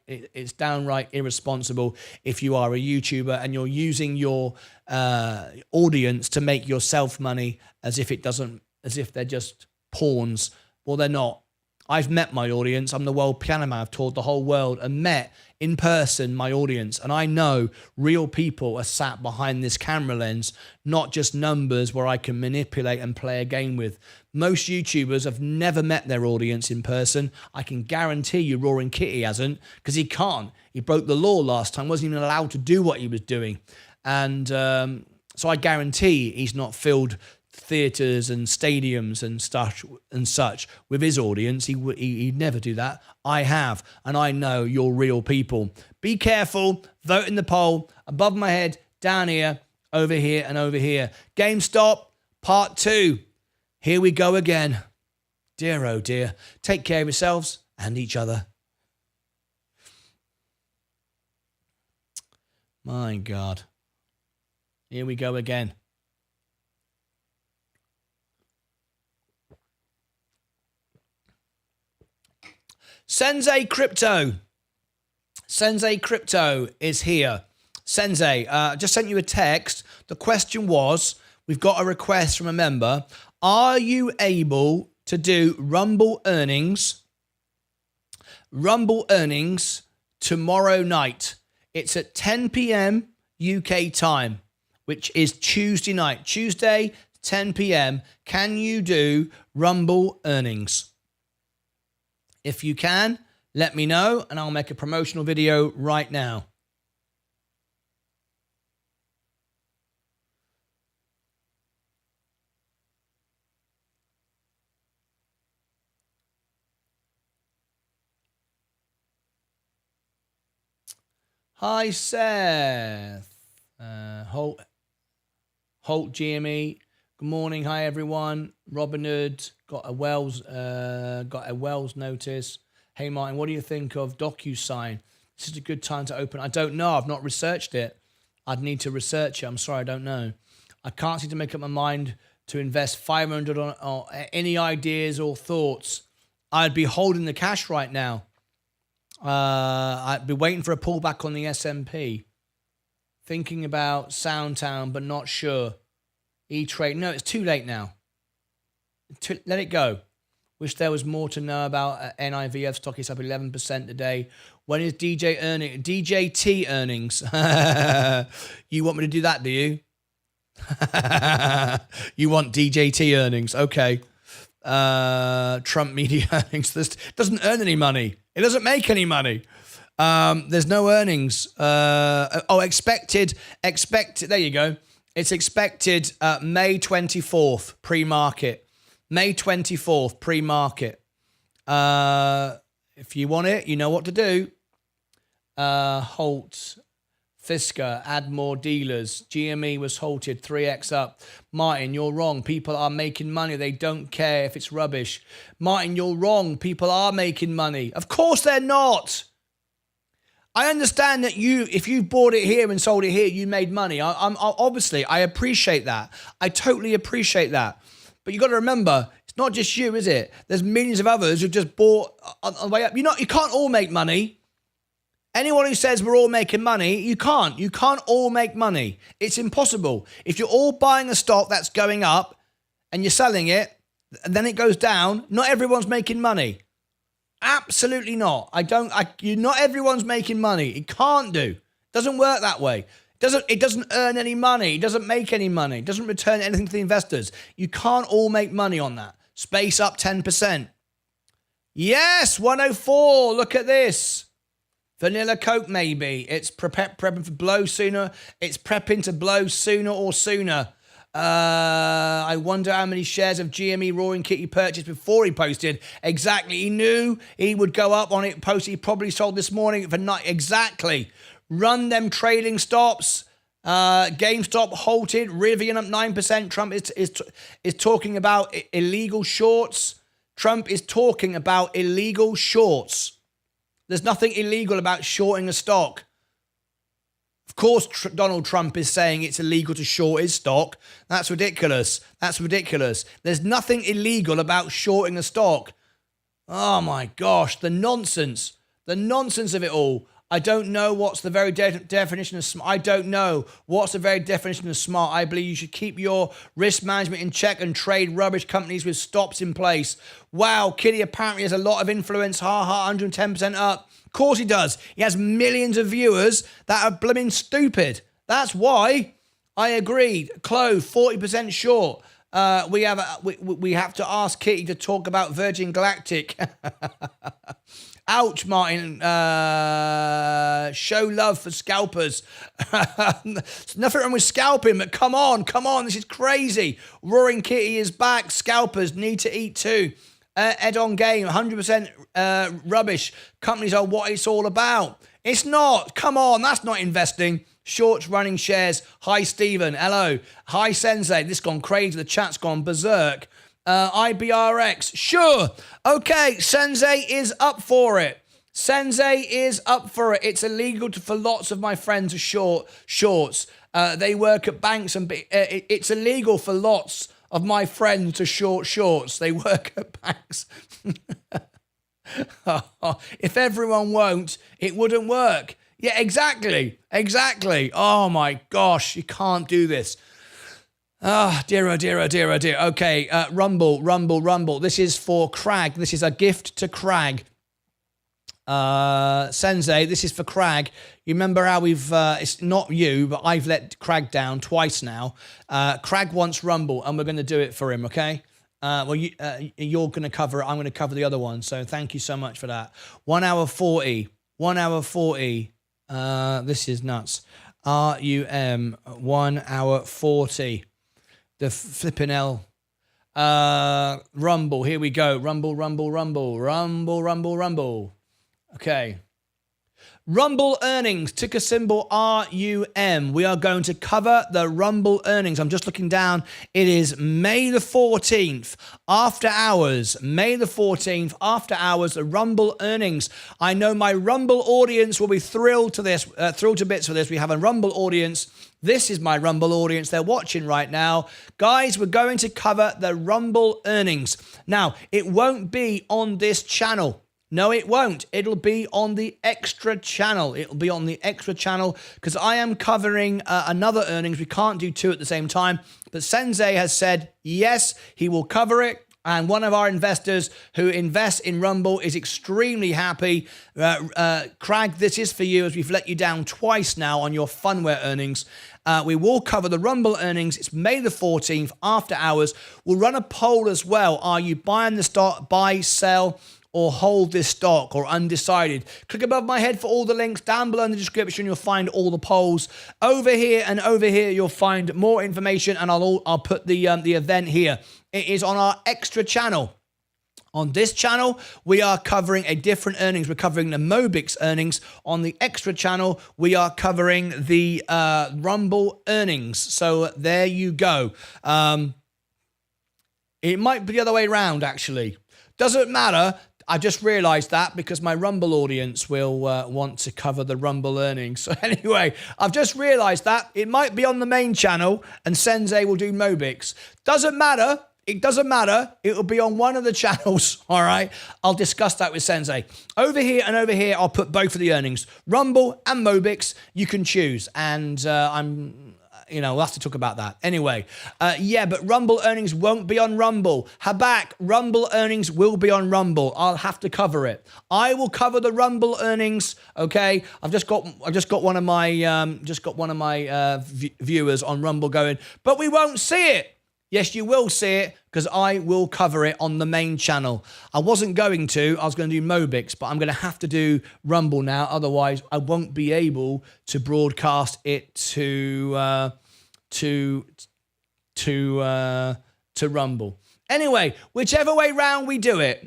irresponsible if you are a YouTuber and you're using your audience to make yourself money as if they're just pawns. Well, they're not. I've met my audience. I'm the world piano man. I've toured the whole world and met in person my audience, and I know real people are sat behind this camera lens, not just numbers where I can manipulate and play a game with. Most YouTubers have never met their audience in person. I can guarantee you Roaring Kitty hasn't, because he can't. He broke the law last time, wasn't even allowed to do what he was doing. And so I guarantee he's not filled theaters and stadiums and such with his audience. He'd never do that. I have, and I know you're real people. Be careful. Vote in the poll. Above my head, down here, over here, and over here. GameStop Part 2. Here we go again. Dear, oh dear. Take care of yourselves and each other. My God. Here we go again. Sensei Crypto. Sensei Crypto is here. Sensei, just sent you a text. The question was, we've got a request from a member. Are you able to do Rumble earnings tomorrow night? It's at 10 p.m. UK time, which is Tuesday night. Tuesday, 10 p.m. Can you do Rumble earnings? If you can, let me know, and I'll make a promotional video right now. Hi, Seth. Holt GME. Good morning. Hi, everyone. Robinhood got a Wells notice. Hey, Martin, what do you think of DocuSign? This is a good time to open. I don't know. I've not researched it. I'd need to research it. I'm sorry, I don't know. I can't seem to make up my mind to invest 500 on any ideas or thoughts. I'd be holding the cash right now. I'd be waiting for a pullback on the S&P. Thinking about Soundtown, but not sure. E-Trade. No, it's too late now. Let it go. Wish there was more to know about NIVF stock. Is up 11% today. When is DJT earnings? You want me to do that, do you? You want DJT earnings? Okay. Trump media earnings. This doesn't earn any money. It doesn't make any money. There's no earnings. Expected. There you go. It's expected May 24th pre-market. May 24th pre-market. If you want it, you know what to do. Halt. Fisker, add more dealers. GME was halted, 3x up. Martyn, you're wrong. People are making money. They don't care if it's rubbish. Martyn, you're wrong. People are making money. Of course they're not. I understand that if you bought it here and sold it here, you made money. Obviously, I appreciate that. I totally appreciate that. But you got to remember, it's not just you, is it? There's millions of others who've just bought on the way up. You can't all make money. Anyone who says we're all making money, you can't. You can't all make money. It's impossible. If you're all buying a stock that's going up and you're selling it, and then it goes down, not everyone's making money. Absolutely not. Not everyone's making money. It can't do. It doesn't work that way. It doesn't earn any money. It doesn't make any money. It doesn't return anything to the investors. You can't all make money on that. Space up 10%. Yes, 104. Look at this. Vanilla Coke, maybe. It's prepping for blow sooner. It's prepping to blow sooner or sooner. I wonder how many shares of GME Roaring Kitty purchased before he posted. Exactly. He knew he would go up on it. Post. He probably sold this morning for not exactly. Run them trading stops. GameStop halted. Rivian up 9%. Trump is talking about illegal shorts. Trump is talking about illegal shorts. There's nothing illegal about shorting a stock. Of course, Donald Trump is saying it's illegal to short his stock. That's ridiculous. That's ridiculous. There's nothing illegal about shorting a stock. Oh my gosh, the nonsense. The nonsense of it all. I don't know what's the very definition of smart. I don't know what's the very definition of smart. I believe you should keep your risk management in check and trade rubbish companies with stops in place. Wow, Kitty apparently has a lot of influence. Ha ha, 110% up. Of course he does. He has millions of viewers that are blooming stupid. That's why I agreed. Clove, 40% short. We have to ask Kitty to talk about Virgin Galactic. Ouch, Martyn. Show love for scalpers. There's nothing wrong with scalping, but come on. This is crazy. Roaring Kitty is back. Scalpers need to eat too. Ed on game, 100% rubbish. Companies are what it's all about. It's not. Come on, that's not investing. Shorts running shares. Hi, Stephen. Hello. Hi, Sensei. This gone crazy. The chat's gone berserk. IBRX. Sure. Okay, Sensei is up for it. Sensei is up for it. It's illegal for lots of my friends to short shorts. They work at banks and it's illegal for lots of my friends to short shorts. They work at banks. If everyone won't, it wouldn't work. Yeah, exactly. Oh my gosh, you can't do this. Dear. Okay, Rumble. This is for Crag. This is a gift to Crag. Sensei, this is for Crag. You remember how it's not you, but I've let Crag down twice now. Crag wants Rumble, and we're going to do it for him, okay? You're going to cover it. I'm going to cover the other one. So thank you so much for that. 1 hour 40. 1 hour 40. This is nuts. RUM. 1 hour 40. The flipping L. Rumble. Here we go. Rumble. Okay. Rumble earnings, ticker symbol RUM. We are going to cover the Rumble earnings. I'm just looking down. It is May the 14th, after hours. May the 14th, after hours, the Rumble earnings. I know my Rumble audience will be thrilled to this, thrilled to bits for this. We have a Rumble audience. This is my Rumble audience. They're watching right now. Guys, we're going to cover the Rumble earnings. Now, it won't be on this channel. No, it won't. It'll be on the extra channel. It'll be on the extra channel because I am covering another earnings. We can't do two at the same time. But Sensei has said, yes, he will cover it. And one of our investors who invests in Rumble is extremely happy. Crag, this is for you as we've let you down twice now on your Funware earnings. We will cover the Rumble earnings. It's May the 14th, after hours. We'll run a poll as well. Are you buying the stock, buy, sell? or hold this stock or undecided, click above my head for all the links. Down below in the description, you'll find all the polls. Over here and over here, you'll find more information, and I'll put the event here. It is on our extra channel. On this channel, we are covering a different earnings. We're covering the Mobix earnings. On the extra channel, we are covering the Rumble earnings. So there you go. It might be the other way around, actually. Doesn't matter. I just realized that because my Rumble audience will want to cover the Rumble earnings. So anyway, I've just realized that. It might be on the main channel and Sensei will do Mobix. Doesn't matter. It doesn't matter. It will be on one of the channels, all right? I'll discuss that with Sensei. Over here and over here, I'll put both of the earnings. Rumble and Mobix, you can choose. And we'll have to talk about that. Anyway, yeah, but Rumble earnings won't be on Rumble. Habak, Rumble earnings will be on Rumble. I'll have to cover it. I will cover the Rumble earnings, okay? I've just got one of my viewers on Rumble going, but we won't see it. Yes, you will see it because I will cover it on the main channel. I wasn't going to. I was going to do Mobix, but I'm going to have to do Rumble now. Otherwise, I won't be able to broadcast it to Rumble. Anyway, whichever way round we do it,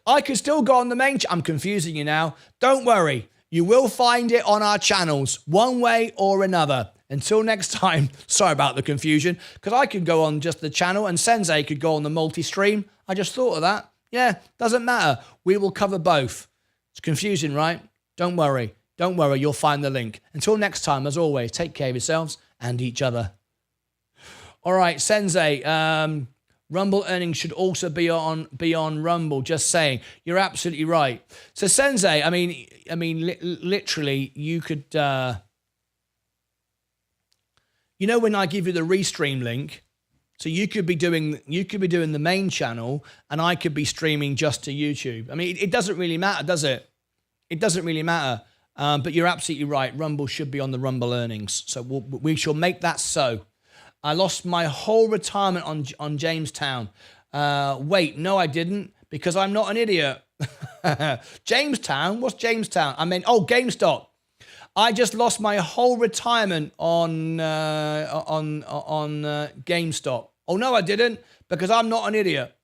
I could still go on the main channel. I'm confusing you now. Don't worry. You will find it on our channels one way or another. Until next time, sorry about the confusion, because I could go on just the channel and Sensei could go on the multi-stream. I just thought of that. Yeah, doesn't matter. We will cover both. It's confusing, right? Don't worry. Don't worry. You'll find the link. Until next time, as always, take care of yourselves and each other. All right, Sensei, Rumble earnings should also be on Rumble. Just saying. You're absolutely right. So Sensei, I mean, literally, you could... when I give you the restream link, so you could be doing the main channel and I could be streaming just to YouTube. I mean, it doesn't really matter, does it? It doesn't really matter. But you're absolutely right. Rumble should be on the Rumble earnings. So we shall make that so. I lost my whole retirement on Jamestown. Wait, no, I didn't, because I'm not an idiot. Jamestown? What's Jamestown? I mean, oh, GameStop. I just lost my whole retirement on GameStop. Oh, no, I didn't, because I'm not an idiot.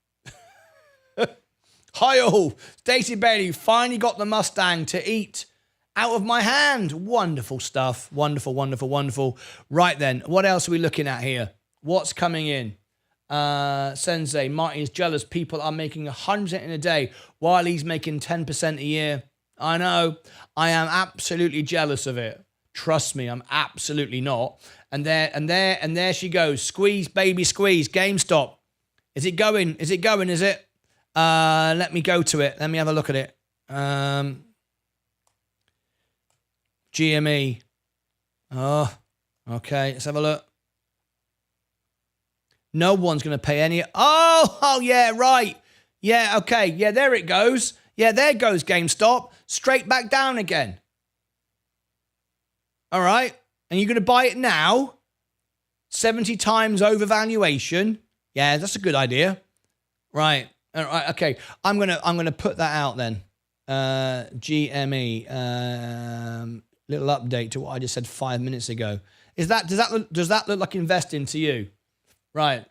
Hi all, Stacey Bailey finally got the Mustang to eat out of my hand. Wonderful stuff. Wonderful, wonderful, wonderful. Right then, what else are we looking at here? What's coming in? Sensei, Marty is jealous. People are making 100% in a day while he's making 10% a year. I know. I am absolutely jealous of it. Trust me, I'm absolutely not. And there she goes. Squeeze, baby, squeeze. GameStop. Is it going? Is it going? Is it? Let me go to it. Let me have a look at it. GME. Oh, okay. Let's have a look. No one's going to pay any. Oh, yeah, right. Yeah, okay. Yeah, there it goes. Yeah, there goes GameStop. Straight back down again. All right. And you're going to buy it now? 70 times overvaluation. Yeah, that's a good idea. Right. All right. Okay. I'm gonna put that out then. GME. Little update to what I just said 5 minutes ago. Does that look like investing to you? Right.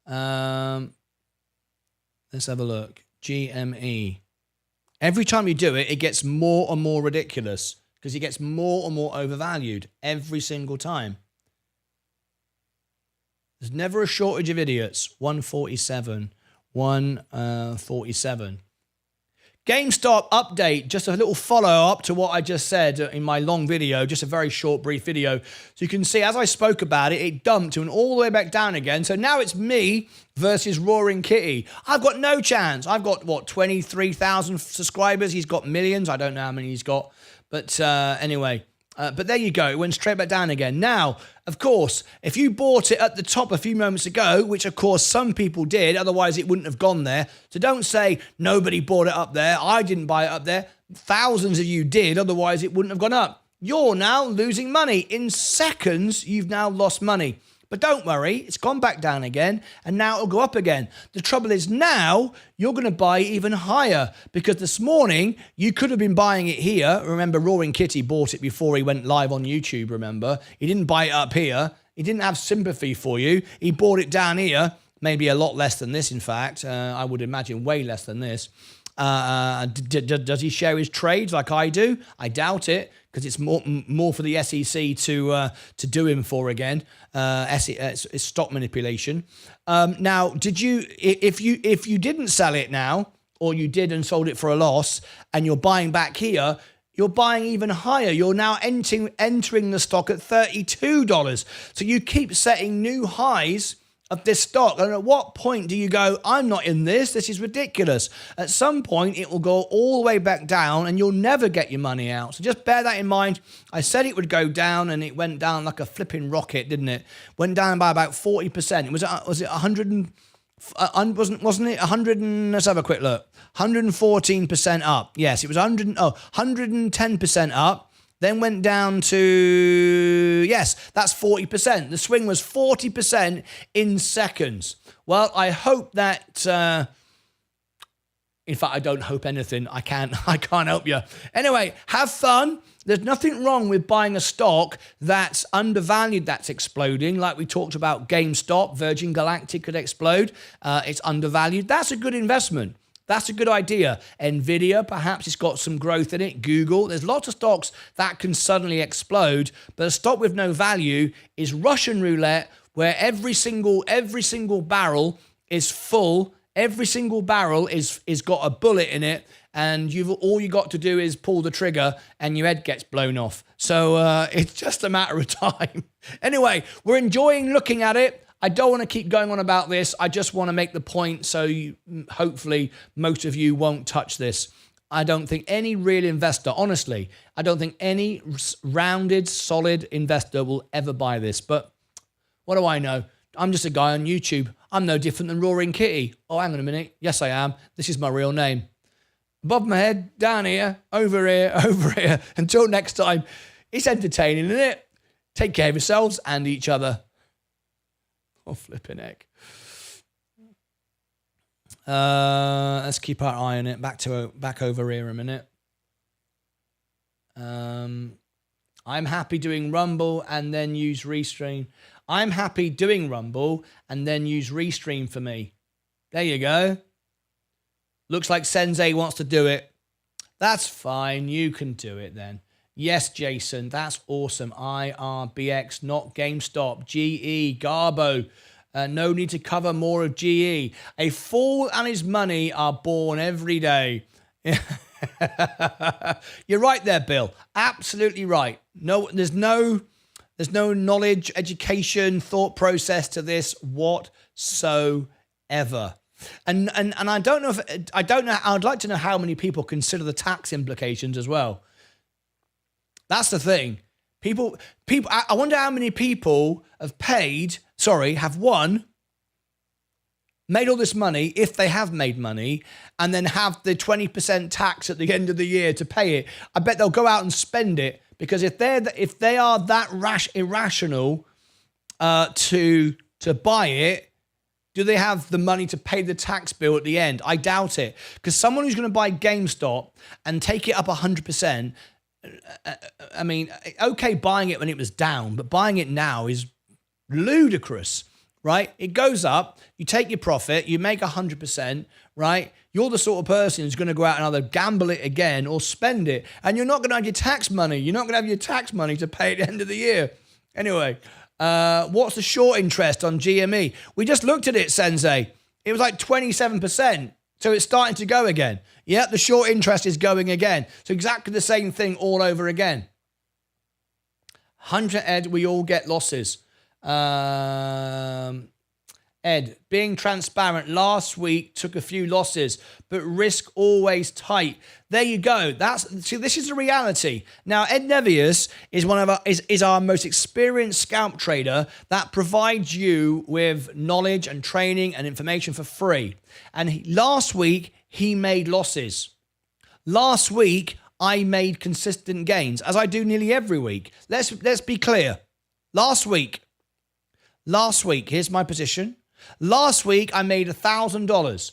Let's have a look. GME. Every time you do it, it gets more and more ridiculous because it gets more and more overvalued every single time. There's never a shortage of idiots. 147. 147. GameStop update, just a little follow-up to what I just said in my long video, just a very short, brief video. So you can see, as I spoke about it, it dumped and all the way back down again. So now it's me versus Roaring Kitty. I've got no chance. I've got, what, 23,000 subscribers. He's got millions. I don't know how many he's got. But anyway, but there you go. It went straight back down again. Now, of course, if you bought it at the top a few moments ago, which of course some people did, otherwise it wouldn't have gone there. So don't say nobody bought it up there. I didn't buy it up there. Thousands of you did, otherwise it wouldn't have gone up. You're now losing money. In seconds, you've now lost money. But don't worry, it's gone back down again, and now it'll go up again. The trouble is now you're going to buy even higher, because this morning you could have been buying it here. Remember, Roaring Kitty bought it before he went live on YouTube, remember? He didn't buy it up here. He didn't have sympathy for you. He bought it down here, maybe a lot less than this, in fact. I would imagine way less than this. Does he share his trades like I do? I doubt it, because it's more for the SEC to do him for again. It's stock manipulation. Now, did you? If you didn't sell it now, or you did and sold it for a loss, and you're buying back here, you're buying even higher. You're now entering the stock at $32. So you keep setting new highs of this stock. And at what point do you go, I'm not in this, this is ridiculous? At some point, it will go all the way back down and you'll never get your money out. So just bear that in mind. I said it would go down, and it went down like a flipping rocket, didn't it? Went down by about 40%. Was it 100 and... wasn't it 100 and... Let's have a quick look. 114% up. Yes, it was 110% up. Then went down to, yes, that's 40%. The swing was 40% in seconds. Well, I hope that, in fact, I don't hope anything. I can't help you. Anyway, have fun. There's nothing wrong with buying a stock that's undervalued, that's exploding. Like we talked about GameStop, Virgin Galactic could explode. It's undervalued. That's a good investment. That's a good idea. Nvidia, perhaps it's got some growth in it. Google, there's lots of stocks that can suddenly explode, but a stock with no value is Russian roulette, where every single barrel is full. Every single barrel is got a bullet in it, and all you got to do is pull the trigger and your head gets blown off. So it's just a matter of time. Anyway, we're enjoying looking at it. I don't want to keep going on about this. I just want to make the point so hopefully most of you won't touch this. I don't think any real investor, honestly, I don't think any rounded, solid investor will ever buy this. But what do I know? I'm just a guy on YouTube. I'm no different than Roaring Kitty. Oh, hang on a minute. Yes, I am. This is my real name. Above my head, down here, over here, over here. Until next time, it's entertaining, isn't it? Take care of yourselves and each other. Oh, flipping heck. Let's keep our eye on it. Back over here a minute. I'm happy doing Rumble and then use Restream. I'm happy doing Rumble and then use Restream for me. There you go. Looks like Sensei wants to do it. That's fine. You can do it then. Yes, Jason, that's awesome. IRBX, not GameStop. GE, Garbo. No need to cover more of GE. A fool and his money are born every day. You're right there, Bill. Absolutely right. No, there's no knowledge, education, thought process to this whatsoever. And I don't know. I'd like to know how many people consider the tax implications as well. That's the thing. People. I wonder how many people have won, made all this money, if they have made money, and then have the 20% tax at the end of the year to pay it. I bet they'll go out and spend it, because if they are that irrational to buy it, do they have the money to pay the tax bill at the end? I doubt it, because someone who's going to buy GameStop and take it up 100%. I mean, okay, buying it when it was down, but buying it now is ludicrous, right? It goes up, you take your profit, you make 100%, right? You're the sort of person who's going to go out and either gamble it again or spend it, and you're not going to have your tax money. You're not going to have your tax money to pay at the end of the year. Anyway, what's the short interest on GME? We just looked at it, Sensei. It was like 27%. So it's starting to go again. Yeah, the short interest is going again. So exactly the same thing all over again. 100 Ed, we all get losses. Ed, being transparent, last week took a few losses, but risk always tight. There you go. See, this is the reality. Now, Ed Nevius is is our most experienced scalp trader that provides you with knowledge and training and information for free. And last week he made losses. Last week I made consistent gains, as I do nearly every week. Let's be clear. Last week Last week, here's my position. Last week, I made $1,000.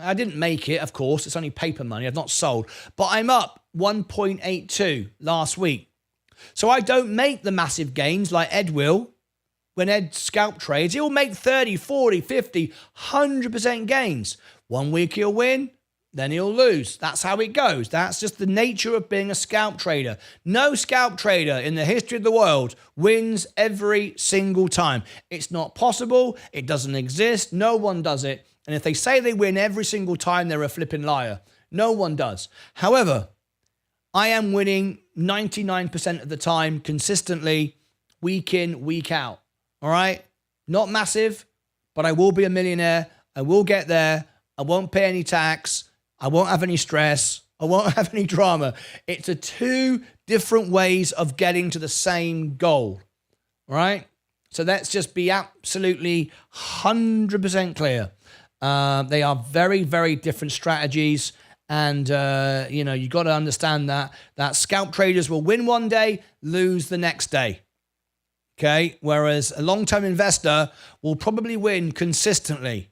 I didn't make it, of course. It's only paper money. I've not sold. But I'm up 1.82 last week. So I don't make the massive gains like Ed will. When Ed scalp trades, he'll make 30, 40, 50, 100% gains. 1 week he'll win, then he'll lose. That's how it goes. That's just the nature of being a scalp trader. No scalp trader in the history of the world wins every single time. It's not possible. It doesn't exist. No one does it. And if they say they win every single time, they're a flipping liar. No one does. However, I am winning 99% of the time consistently, week in, week out. All right? Not massive, but I will be a millionaire. I will get there. I won't pay any tax. I won't have any stress. I won't have any drama. It's a 2 different ways of getting to the same goal. All right? So let's just be absolutely 100% clear. They are very, very different strategies. And, you got to understand that scalp traders will win one day, lose the next day. Okay, whereas a long-term investor will probably win consistently.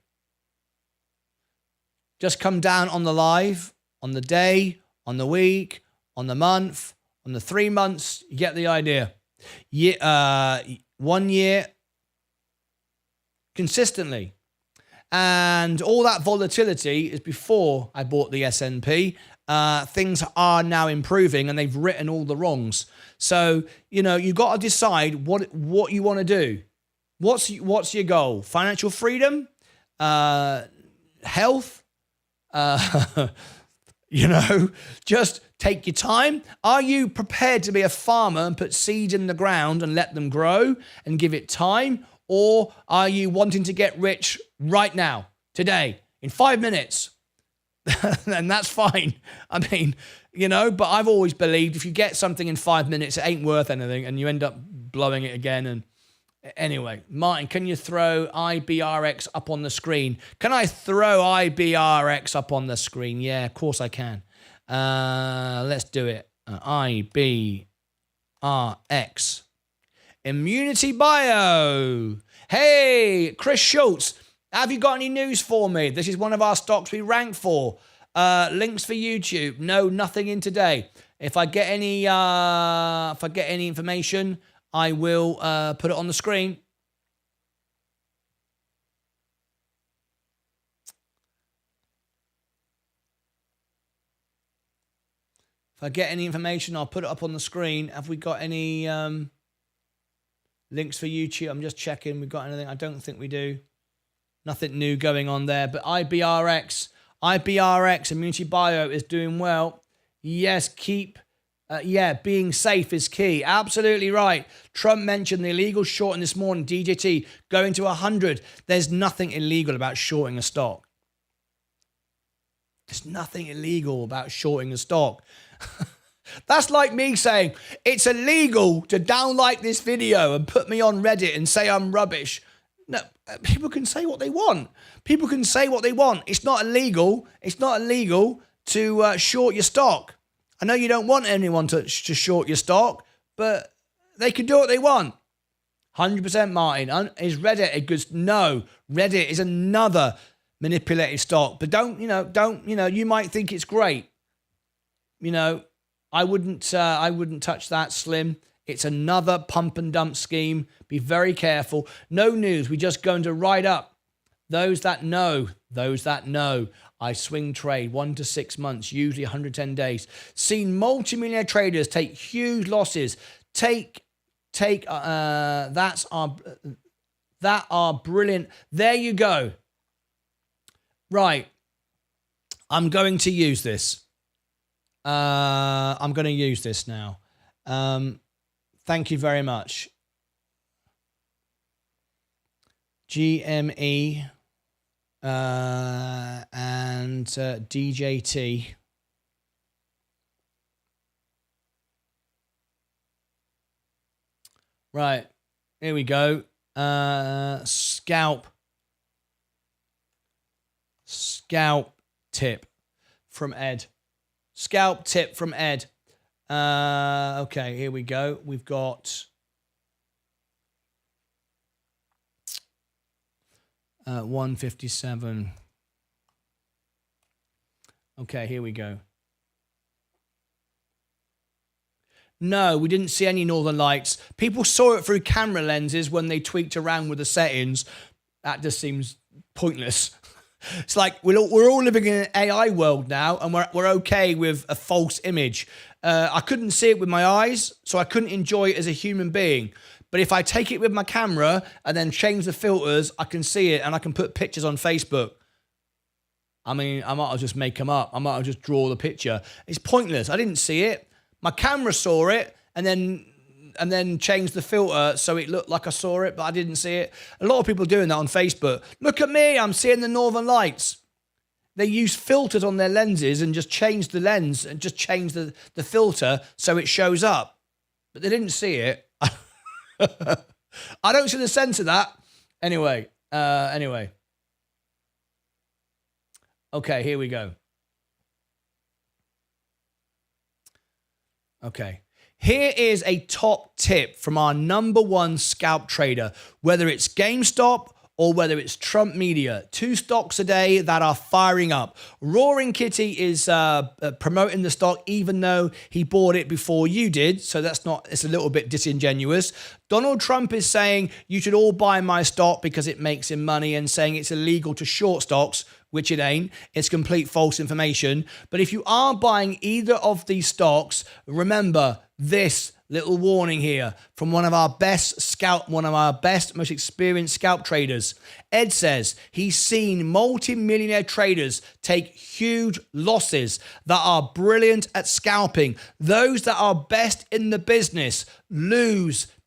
Just come down on the live, on the day, on the week, on the month, on the 3 months. You get the idea. 1 year, consistently. And all that volatility is before I bought the S&P. Things are now improving and they've written all the wrongs. So, you've got to decide what you want to do. What's your goal? Financial freedom? Health? Just take your time. Are you prepared to be a farmer and put seeds in the ground and let them grow and give it time? Or are you wanting to get rich right now, today, in 5 minutes? And that's fine. I mean, but I've always believed if you get something in 5 minutes, it ain't worth anything and you end up blowing it again. And anyway, Martyn, can you throw IBRX up on the screen? Can I throw IBRX up on the screen? Yeah, of course I can. Let's do it. IBRX. Immunity Bio. Hey, Chris Schultz. Have you got any news for me? This is one of our stocks we rank for. Links for YouTube. No, nothing in today. If I get any information, I will put it on the screen. If I get any information, I'll put it up on the screen. Have we got any links for YouTube? I'm just checking. We've got anything? I don't think we do. Nothing new going on there. But IBRX, Immunity Bio is doing well. Yes, being safe is key. Absolutely right. Trump mentioned the illegal shorting this morning, DJT, going to 100. There's nothing illegal about shorting a stock. There's nothing illegal about shorting a stock. That's like me saying, it's illegal to downlike this video and put me on Reddit and say I'm rubbish. No, people can say what they want. People can say what they want. It's not illegal. It's not illegal to short your stock. I know you don't want anyone to short your stock, but they can do what they want. 100% Martyn. Is Reddit a good? No, Reddit is another manipulated stock. But you might think it's great. I wouldn't touch that, Slim. It's another pump and dump scheme. Be very careful. No news. We're just going to write up those that know. I swing trade 1 to 6 months, usually 110 days. Seen multimillionaire traders take huge losses. That are brilliant. There you go. Right. I'm going to use this. I'm going to use this now. Thank you very much. GME and DJT. Right, here we go. Scalp tip from Ed. Scalp tip from Ed. Okay, here we go. We've got 157. Okay, here we go. No, we didn't see any northern lights. People saw it through camera lenses when they tweaked around with the settings. That just seems pointless. It's like we're all living in an AI world now, and we're okay with a false image. I couldn't see it with my eyes, so I couldn't enjoy it as a human being. But if I take it with my camera and then change the filters, I can see it and I can put pictures on Facebook. I mean, I might as well just make them up. I might as well just draw the picture. It's pointless. I didn't see it. My camera saw it and then changed the filter so it looked like I saw it, but I didn't see it. A lot of people doing that on Facebook. Look at me, I'm seeing the northern lights. They use filters on their lenses and just change the lens and just change the filter so it shows up. But they didn't see it. I don't see the sense of that. Anyway. Okay, here we go. Okay. Here is a top tip from our #1 scalp trader, whether it's GameStop or whether it's Trump Media. 2 stocks a day that are firing up. Roaring Kitty is promoting the stock even though he bought it before you did. So it's a little bit disingenuous. Donald Trump is saying you should all buy my stock because it makes him money and saying it's illegal to short stocks, which it ain't. It's complete false information. But if you are buying either of these stocks, remember this little warning here from one of our best, most experienced scalp traders. Ed says he's seen multi-millionaire traders take huge losses that are brilliant at scalping. Those that are best in the business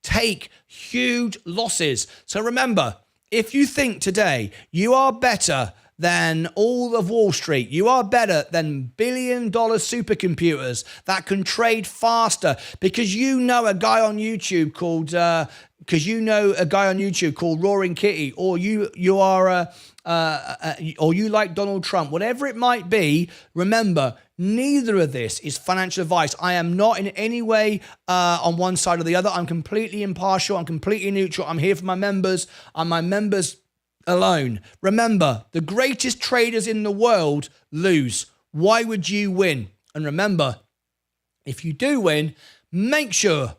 take huge losses. So remember, if you think today you are better than all of Wall Street, you are better than billion-dollar supercomputers that can trade faster because you know a guy on YouTube called Roaring Kitty, or you like Donald Trump, whatever it might be. Remember, neither of this is financial advice. I am not in any way on one side or the other. I'm completely impartial. I'm completely neutral. I'm here for my members. I'm my members alone. Remember, the greatest traders in the world lose. Why would you win? And remember, if you do win, make sure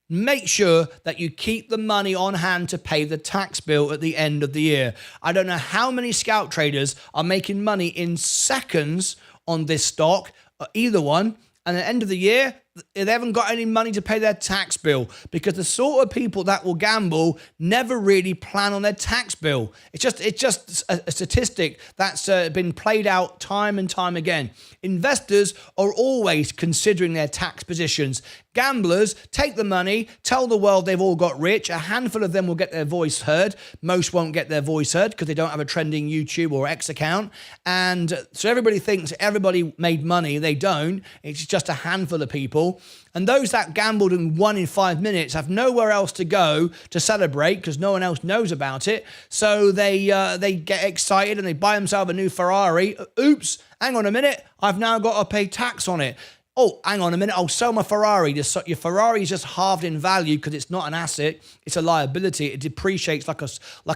that you keep the money on hand to pay the tax bill at the end of the year. I don't know how many scalp traders are making money in seconds on this stock, either one, and at the end of the year, they haven't got any money to pay their tax bill because the sort of people that will gamble never really plan on their tax bill. It's just a statistic that's been played out time and time again. Investors are always considering their tax positions. Gamblers take the money, tell the world they've all got rich. A handful of them will get their voice heard. Most won't get their voice heard because they don't have a trending YouTube or X account. And so everybody thinks everybody made money. They don't. It's just a handful of people. And those that gambled and won in 5 minutes have nowhere else to go to celebrate because no one else knows about it. So they get excited and they buy themselves a new Ferrari. Oops, hang on a minute. I've now got to pay tax on it. Oh, hang on a minute. I'll sell my Ferrari. Your Ferrari is just halved in value because it's not an asset. It's a liability. It depreciates like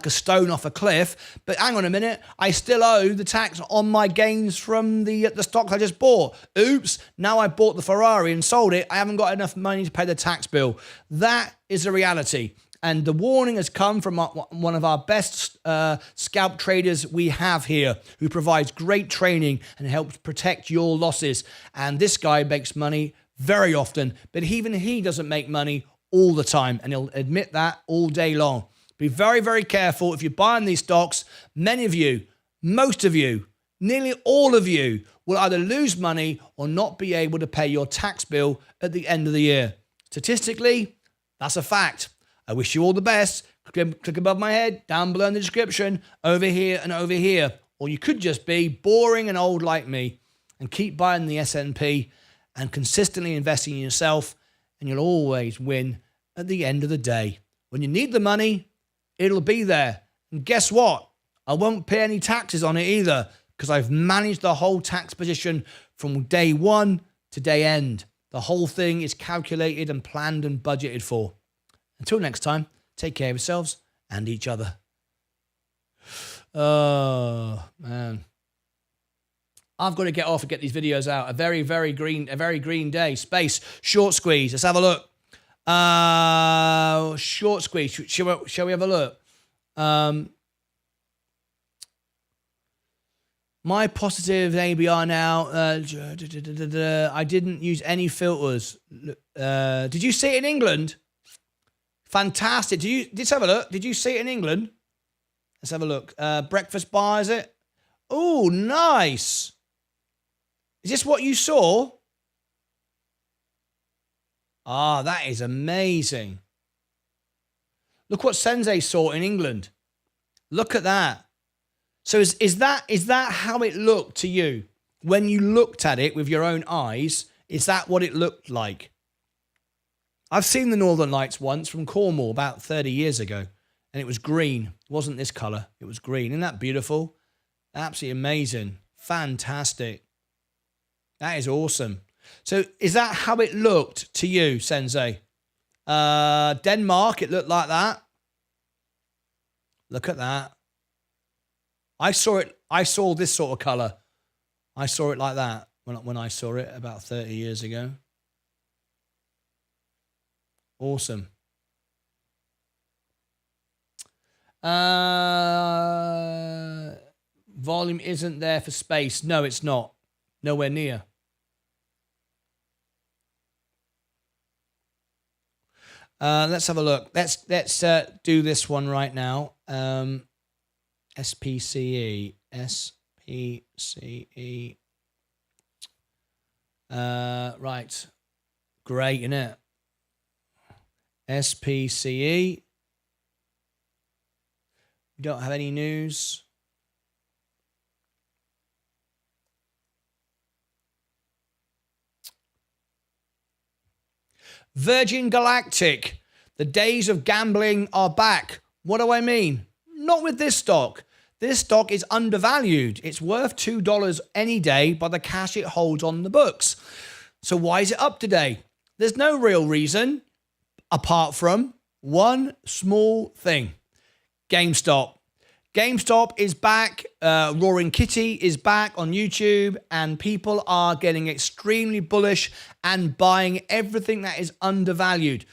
a stone off a cliff. But hang on a minute. I still owe the tax on my gains from the stocks I just bought. Oops. Now I bought the Ferrari and sold it. I haven't got enough money to pay the tax bill. That is the reality. And the warning has come from one of our best scalp traders we have here, who provides great training and helps protect your losses. And this guy makes money very often, but even he doesn't make money all the time. And he'll admit that all day long. Be very, very careful. If you're buying these stocks, many of you, most of you, nearly all of you will either lose money or not be able to pay your tax bill at the end of the year. Statistically, that's a fact. I wish you all the best. Click above my head, down below in the description, over here and over here. Or you could just be boring and old like me and keep buying the S&P and consistently investing in yourself, and you'll always win at the end of the day. When you need the money, it'll be there. And guess what? I won't pay any taxes on it either because I've managed the whole tax position from day one to day end. The whole thing is calculated and planned and budgeted for. Until next time, take care of yourselves and each other. Oh, man. I've got to get off and get these videos out. A very green day. Space, short squeeze. Let's have a look. Short squeeze. Shall we have a look? My positive ABR now. I didn't use any filters. Did you see it in England? Fantastic. Let's have a look. Did you see it in England? Let's have a look. Breakfast bar, is it? Oh, nice. Is this what you saw? Ah, that is amazing. Look what Sensei saw in England. Look at that. So is that how it looked to you? When you looked at it with your own eyes, is that what it looked like? I've seen the Northern Lights once from Cornwall about 30 years ago, and it was green. It wasn't this colour. It was green. Isn't that beautiful? Absolutely amazing. Fantastic. That is awesome. So is that how it looked to you, Sensei? Denmark, it looked like that. Look at that. I saw this sort of colour. I saw it like that when I saw it about 30 years ago. Awesome. Volume isn't there for space. No, it's not. Nowhere near. Let's have a look. Let's do this one right now. SPCE. Right. Great, isn't it? SPCE. We don't have any news. Virgin Galactic. The days of gambling are back. What do I mean? Not with this stock. This stock is undervalued. It's worth $2 any day by the cash it holds on the books. So why is it up today? There's no real reason apart from one small thing. GameStop. GameStop is back. Roaring Kitty is back on YouTube, and people are getting extremely bullish and buying everything that is undervalued.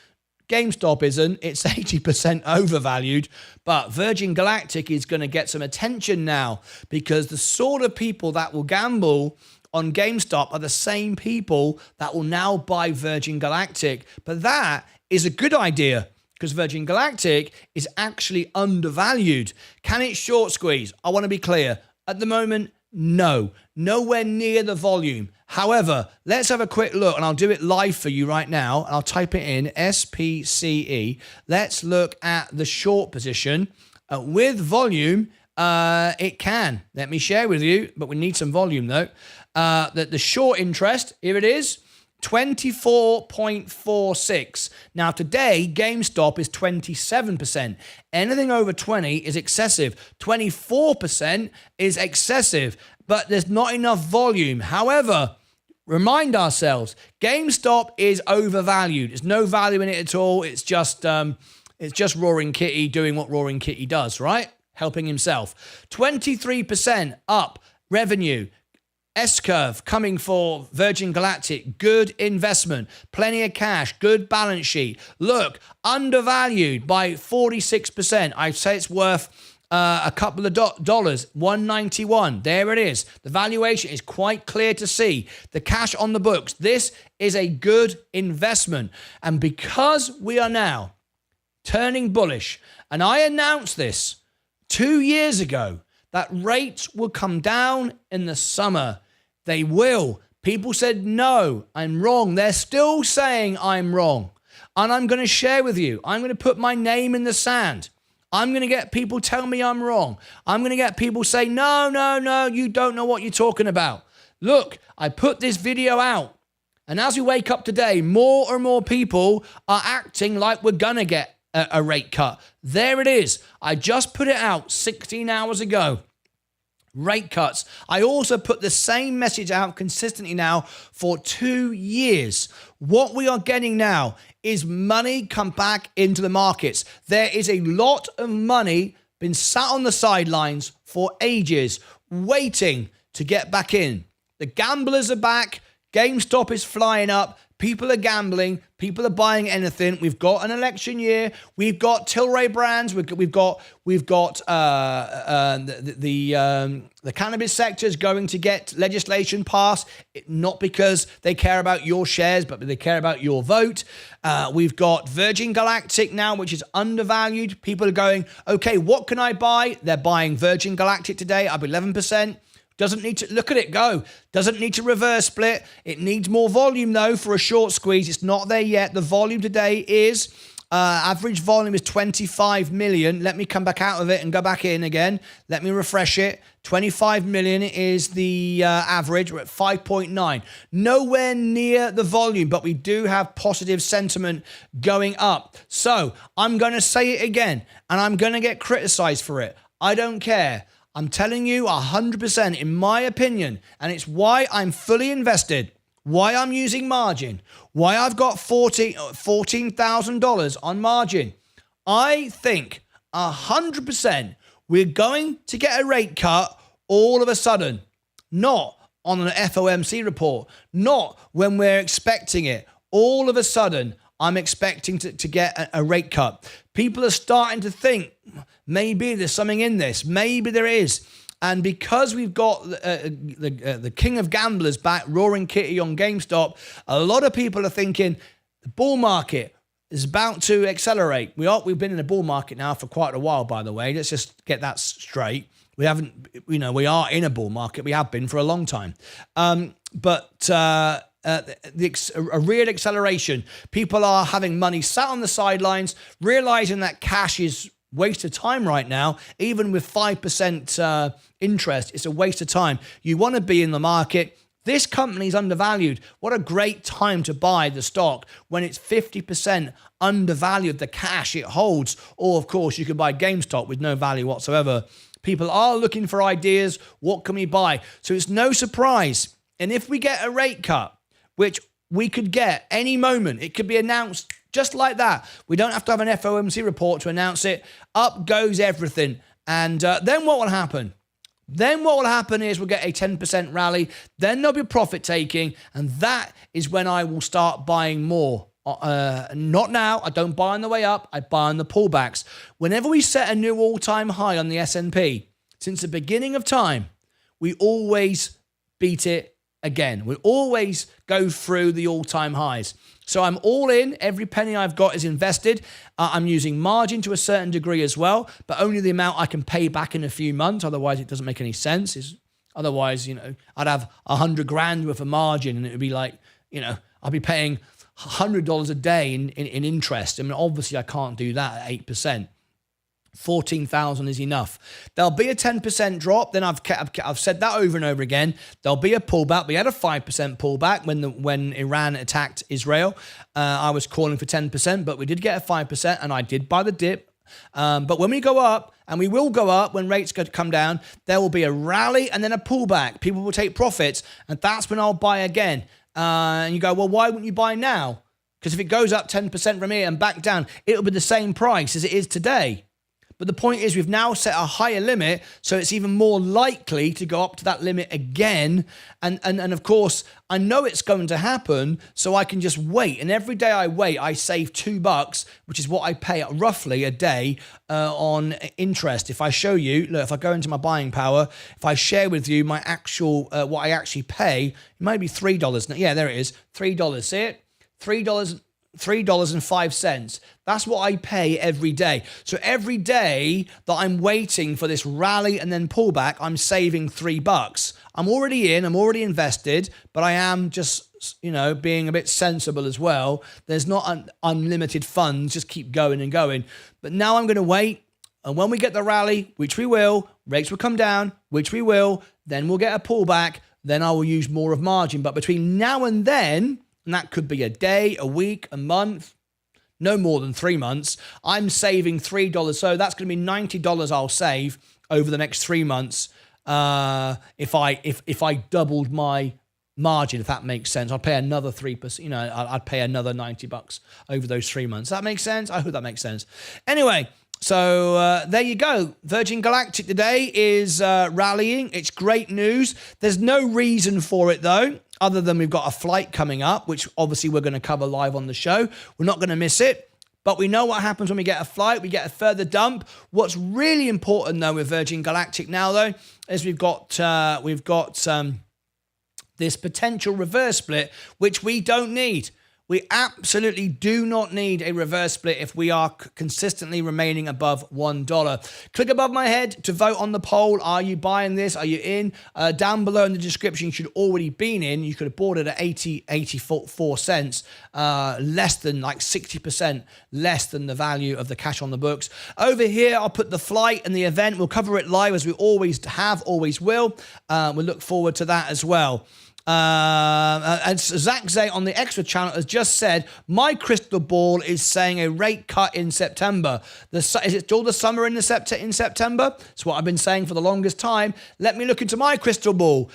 GameStop isn't. It's 80% overvalued, but Virgin Galactic is going to get some attention now because the sort of people that will gamble on GameStop are the same people that will now buy Virgin Galactic. But that is a good idea because Virgin Galactic is actually undervalued. Can it short squeeze? I want to be clear. At the moment, no. Nowhere near the volume. However, let's have a quick look, and I'll do it live for you right now. And I'll type it in, SPCE. Let's look at the short position. With volume, it can. Let me share with you, but we need some volume though. The short interest, here it is, 24.46. Now today, GameStop is 27%. Anything over 20 is excessive. 24% is excessive, but there's not enough volume. However, remind ourselves, GameStop is overvalued. There's no value in it at all. It's just Roaring Kitty doing what Roaring Kitty does, right? Helping himself. 23% up revenue. S-curve coming for Virgin Galactic. Good investment. Plenty of cash. Good balance sheet. Look, undervalued by 46%. I'd say it's worth a couple of dollars. $191. There it is. The valuation is quite clear to see. The cash on the books. This is a good investment. And because we are now turning bullish, and I announced this 2 years ago, that rates will come down in the summer. They will. People said, no, I'm wrong. They're still saying I'm wrong. And I'm going to share with you. I'm going to put my name in the sand. I'm going to get people tell me I'm wrong. I'm going to get people say, no, you don't know what you're talking about. Look, I put this video out. And as we wake up today, more and more people are acting like we're going to get a rate cut. There it is. I just put it out 16 hours ago. Rate cuts. I also put the same message out consistently now for 2 years. What we are getting now is money come back into the markets. There is a lot of money been sat on the sidelines for ages, waiting to get back in. The gamblers are back. GameStop is flying up. People are gambling. People are buying anything. We've got an election year. We've got Tilray Brands. We've got the cannabis sector is going to get legislation passed, not because they care about your shares, but they care about your vote. We've got Virgin Galactic now, which is undervalued. People are going, okay, what can I buy? They're buying Virgin Galactic today, up 11%. Doesn't need to, look at it go. Doesn't need to reverse split. It needs more volume though for a short squeeze. It's not there yet. The volume today is, average volume is 25 million. Let me come back out of it and go back in again. Let me refresh it. 25 million is the average. We're at 5.9. Nowhere near the volume, but we do have positive sentiment going up. So I'm going to say it again, and I'm going to get criticized for it. I don't care. I'm telling you 100% in my opinion, and it's why I'm fully invested, why I'm using margin, why I've got $14,000 on margin. I think 100% we're going to get a rate cut all of a sudden, not on an FOMC report, not when we're expecting it. All of a sudden, I'm expecting to get a rate cut. People are starting to think, maybe there's something in this. Maybe there is. And because we've got the king of gamblers back, roaring kitty on GameStop, a lot of people are thinking the bull market is about to accelerate. We've been in a bull market now for quite a while, by the way. Let's just get that straight. We haven't, we are in a bull market. We have been for a long time. But a real acceleration. People are having money sat on the sidelines, realizing that cash is waste of time right now. Even with 5% interest, it's a waste of time. You want to be in the market. This company is undervalued. What a great time to buy the stock when it's 50% undervalued, the cash it holds. Or, of course, you could buy GameStop with no value whatsoever. People are looking for ideas. What can we buy? So it's no surprise. And if we get a rate cut, which we could get any moment, it could be announced just like that. We don't have to have an FOMC report to announce it. Up goes everything. And then what will happen? Then what will happen is we'll get a 10% rally. Then there'll be profit taking. And that is when I will start buying more. Not now. I don't buy on the way up. I buy on the pullbacks. Whenever we set a new all-time high on the S&P, since the beginning of time, we always beat it again. We always go through the all-time highs. So I'm all in. Every penny I've got is invested. I'm using margin to a certain degree as well, but only the amount I can pay back in a few months. Otherwise, it doesn't make any sense. Otherwise, I'd have 100 grand worth of margin, and it would be like, I'd be paying $100 a day in interest. I mean, obviously, I can't do that at 8%. 14,000 is enough. There'll be a 10% drop. Then I've said that over and over again. There'll be a pullback. We had a 5% pullback when Iran attacked Israel. I was calling for 10%, but we did get a 5%, and I did buy the dip. But when we go up, and we will go up when rates come down, there will be a rally and then a pullback. People will take profits, and that's when I'll buy again. And you go, well, why wouldn't you buy now? Because if it goes up 10% from here and back down, it'll be the same price as it is today. But the point is we've now set a higher limit, so it's even more likely to go up to that limit again. And of course, I know it's going to happen, so I can just wait. And every day I wait, I save $2, which is what I pay roughly a day on interest. If I show you, look, if I go into my buying power, if I share with you my actual, what I actually pay, it might be $3. Yeah, there it is, $3. See it? $3.05. That's what I pay every day. So every day that I'm waiting for this rally and then pullback, I'm saving $3. I'm already in, I'm already invested, but I am just, being a bit sensible as well. There's not unlimited funds, just keep going and going. But now I'm going to wait. And when we get the rally, which we will, rates will come down, which we will, then we'll get a pullback. Then I will use more of margin. But between now and then, and that could be a day, a week, a month, no more than 3 months, I'm saving $3. So that's going to be $90 I'll save over the next 3 months if I doubled my margin, if that makes sense. I'd pay another 3%, I'd pay another $90 over those 3 months. That makes sense? I hope that makes sense. Anyway, So there you go. Virgin Galactic today is rallying. It's great news. There's no reason for it, though, other than we've got a flight coming up, which obviously we're going to cover live on the show. We're not going to miss it. But we know what happens when we get a flight. We get a further dump. What's really important, though, with Virgin Galactic now, though, is we've got this potential reverse split, which we don't need. We absolutely do not need a reverse split if we are consistently remaining above $1. Click above my head to vote on the poll. Are you buying this? Are you in? Down below in the description, you should have already been in. You could have bought it at 84 cents, less than like 60% less than the value of the cash on the books. Over here, I'll put the flight and the event. We'll cover it live as we always have, always will. We'll look forward to that as well. And Zach Zay on the Extra channel has just said, my crystal ball is saying a rate cut in September. Is it still the summer in September? It's what I've been saying for the longest time. Let me look into my crystal ball.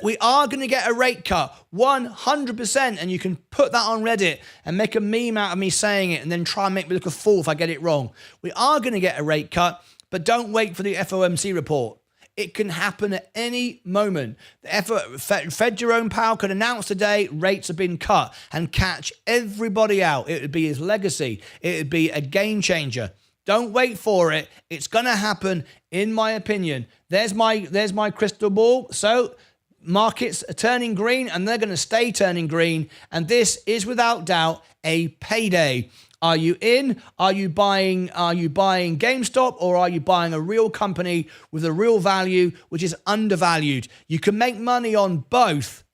We are going to get a rate cut, 100%, and you can put that on Reddit and make a meme out of me saying it and then try and make me look a fool if I get it wrong. We are going to get a rate cut, but don't wait for the FOMC report. It can happen at any moment. The Fed Jerome Powell could announce today rates have been cut and catch everybody out. It would be his legacy. It would be a game changer. Don't wait for it. It's going to happen, in my opinion. There's my crystal ball. So markets are turning green, and they're going to stay turning green. And this is without doubt a payday. Are you in? Are you buying GameStop, or are you buying a real company with a real value which is undervalued? You can make money on both,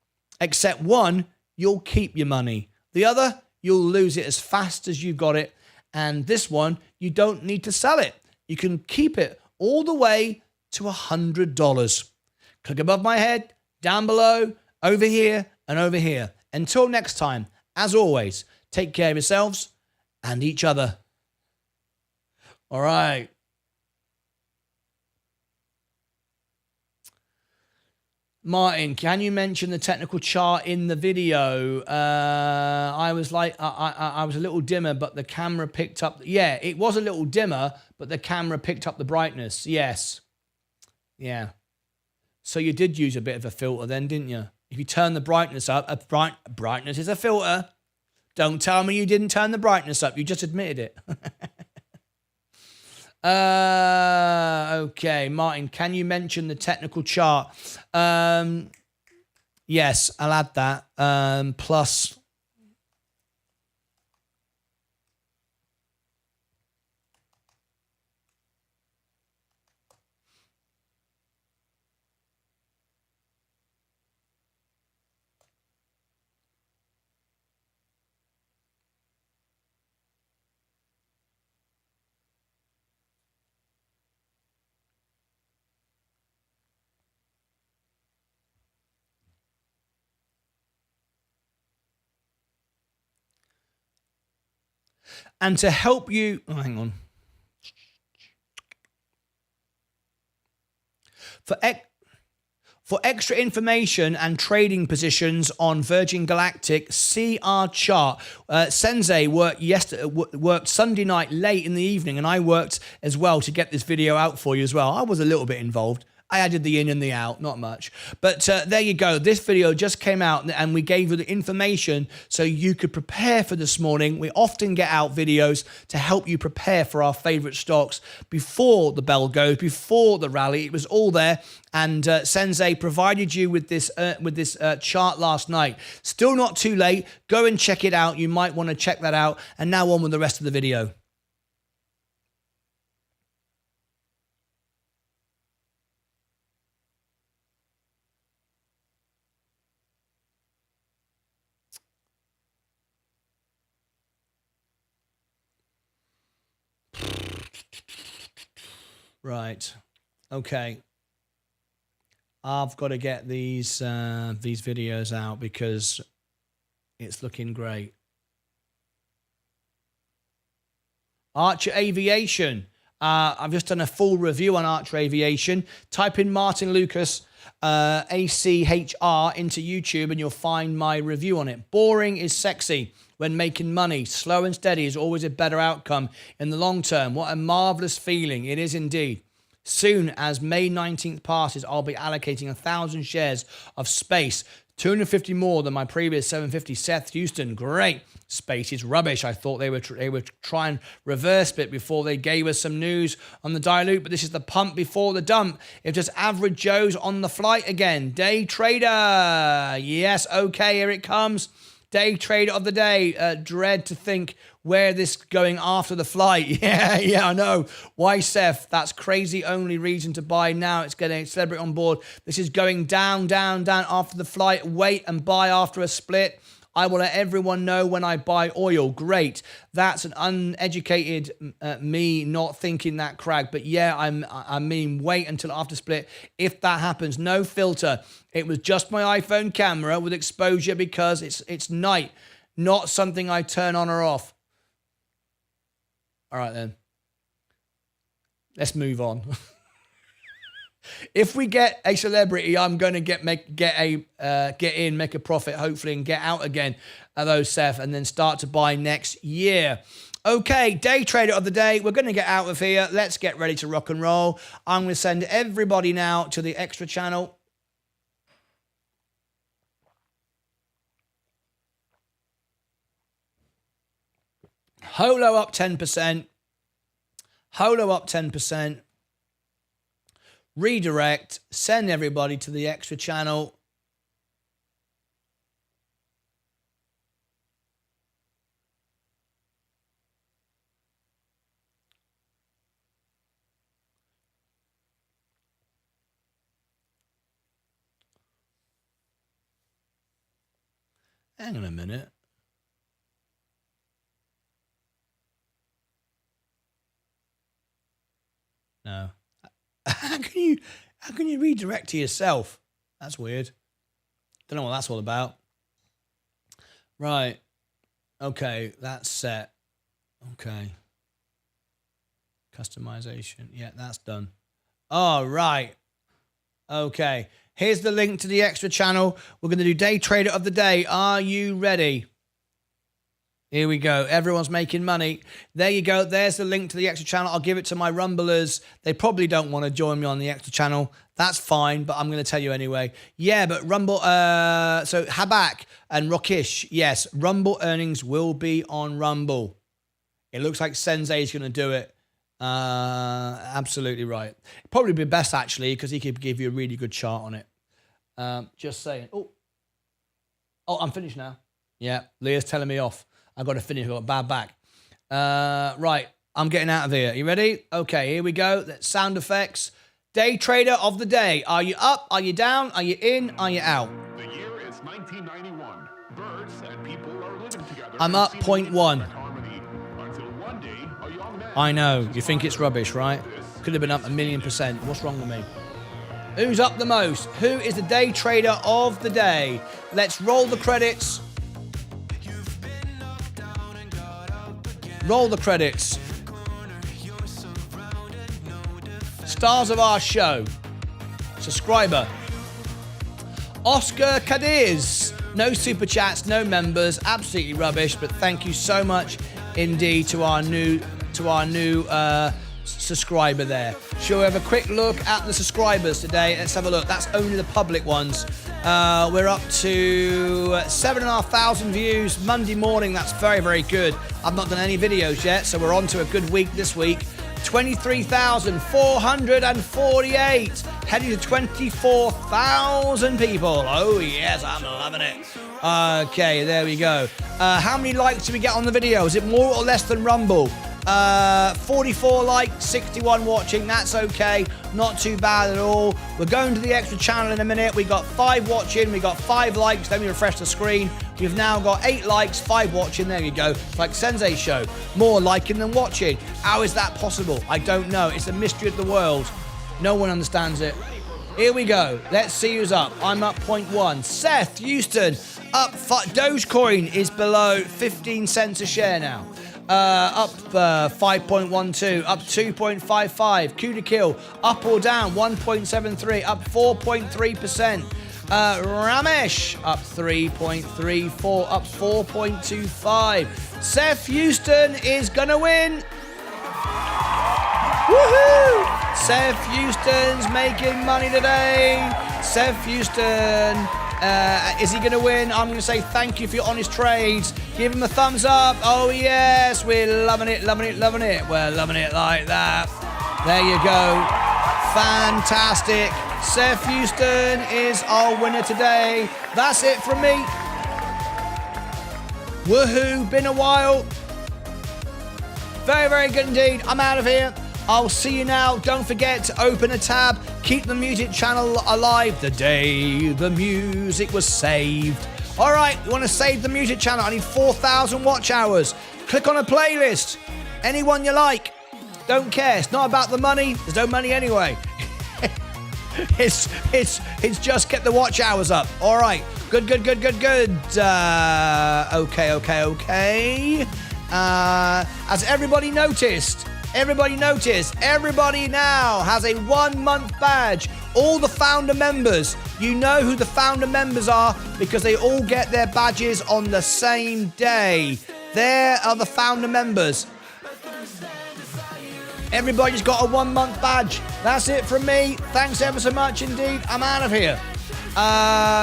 except one, you'll keep your money. The other, you'll lose it as fast as you got it. And this one, you don't need to sell it. You can keep it all the way to $100. Click above my head, down below, over here, and over here. Until next time, as always, take care of yourselves and each other. All right. Martin, can you mention the technical chart in the video? I was a little dimmer, but the camera picked up. Yeah, it was a little dimmer, but the camera picked up the brightness. Yes. Yeah. So you did use a bit of a filter then, didn't you? If you turn the brightness up, brightness is a filter. Don't tell me you didn't turn the brightness up. You just admitted it. Okay, Martin, can you mention the technical chart? Yes, I'll add that. Plus... And to help you, oh, hang on. For extra information and trading positions on Virgin Galactic, see our chart. Sensei worked Sunday night late in the evening, and I worked as well to get this video out for you as well. I was a little bit involved. I added the in and the out, not much. But there you go. This video just came out, and we gave you the information so you could prepare for this morning. We often get out videos to help you prepare for our favorite stocks before the bell goes, before the rally. It was all there. And Sensei provided you with this chart last night. Still not too late. Go and check it out. You might want to check that out. And now on with the rest of the video. Right. Okay. I've got to get these videos out because it's looking great. Archer Aviation. I've just done a full review on Archer Aviation. Type in Martyn Lucas ACHR into YouTube and you'll find my review on it. Boring is sexy when making money. Slow and steady is always a better outcome in the long term. What a marvelous feeling. It is indeed. Soon as May 19th passes, I'll be allocating 1,000 shares of space, 250 more than my previous 750. Seth Houston, great. Space is rubbish. I thought they would try and reverse it before they gave us some news on the dilute, but this is the pump before the dump. If just average Joe's on the flight again. Day trader. Yes, okay, here it comes. Day trader of the day. Dread to think where this going after the flight. Yeah, I know. Why, Seth? That's crazy only reason to buy now. It's getting a celebrity on board. This is going down after the flight. Wait and buy after a split. I will let everyone know when I buy oil. Great. That's an uneducated me not thinking that crag. But yeah, I mean, wait until after split. If that happens, no filter. It was just my iPhone camera with exposure because it's night, not something I turn on or off. All right, then. Let's move on. If we get a celebrity, I'm going to get in, make a profit, hopefully, and get out again, those Seth, and then start to buy next year. Okay, day trader of the day. We're going to get out of here. Let's get ready to rock and roll. I'm going to send everybody now to the extra channel. Holo up 10%. Holo up 10%. Redirect, send everybody to the extra channel. Hang on a minute. No. How can you redirect to yourself? That's weird. Don't know what that's all about. Right. Okay, that's set. Okay. Customization. Yeah, that's done. All right. Okay. Here's the link to the extra channel. We're going to do day trader of the day. Are you ready? Here we go. Everyone's making money. There you go. There's the link to the extra channel. I'll give it to my Rumblers. They probably don't want to join me on the extra channel. That's fine, but I'm going to tell you anyway. Yeah, but Rumble, so Habak and Rockish, yes, Rumble earnings will be on Rumble. It looks like Sensei is going to do it. Absolutely right. Probably be best, actually, because he could give you a really good chart on it. Just saying. Oh, I'm finished now. Yeah, Leah's telling me off. I've got to finish. I've got a bad back. Right, I'm getting out of here. You ready? Okay, here we go. That's sound effects. Day trader of the day. Are you up? Are you down? Are you in? Are you out? The year is 1991. Birds and people are living together. I'm up 0.1. Until one day, a young man. I know. You think it's rubbish, right? Could have been up 1,000,000%. What's wrong with me? Who's up the most? Who is the day trader of the day? Let's roll the credits. Roll the credits. Stars of our show. Subscriber. Oscar Cadiz. No super chats, no members. Absolutely rubbish, but thank you so much indeed to our new subscriber there. Shall we have a quick look at the subscribers today? Let's have a look. That's only the public ones. We're up to 7,500 views Monday morning. That's very, very good. I've not done any videos yet, so we're on to a good week this week. 23,448. Heading to 24,000 people. Oh, yes, I'm loving it. Okay, there we go. How many likes do we get on the video? Is it more or less than Rumble? 44 likes, 61 watching. That's okay. Not too bad at all. We're going to the extra channel in a minute. We got 5 watching. We got 5 likes. Let me refresh the screen. We've now got 8 likes, 5 watching. There you go. Like Sensei show. More liking than watching. How is that possible? I don't know. It's a mystery of the world. No one understands it. Here we go. Let's see who's up. I'm up 0.1. Seth Houston up. Dogecoin is below 15 cents a share now. Up 5.12, up 2.55. Q to kill, up or down 1.73, up 4.3%. Ramesh up 3.34, up 4.25. Seth Houston is gonna win. Woohoo! Seth Houston's making money today. Seth Houston, is he going to win? I'm going to say thank you for your honest trades. Give him a thumbs up. Oh, yes. We're loving it, loving it, loving it. We're loving it like that. There you go. Fantastic. Seth Houston is our winner today. That's it from me. Woohoo. Been a while. Very, very good indeed. I'm out of here. I'll see you now. Don't forget to open a tab. Keep the music channel alive the day the music was saved. All right, you want to save the music channel? I need 4,000 watch hours. Click on a playlist. Anyone you like. Don't care. It's not about the money. There's no money anyway. It's just get the watch hours up. All right. Good. Okay. Has everybody noticed? Everybody now has a 1 month badge. All the founder members, you know who the founder members are because they all get their badges on the same day. There are the founder members. Everybody's got a 1 month badge. That's it from me. Thanks ever so much indeed. I'm out of here.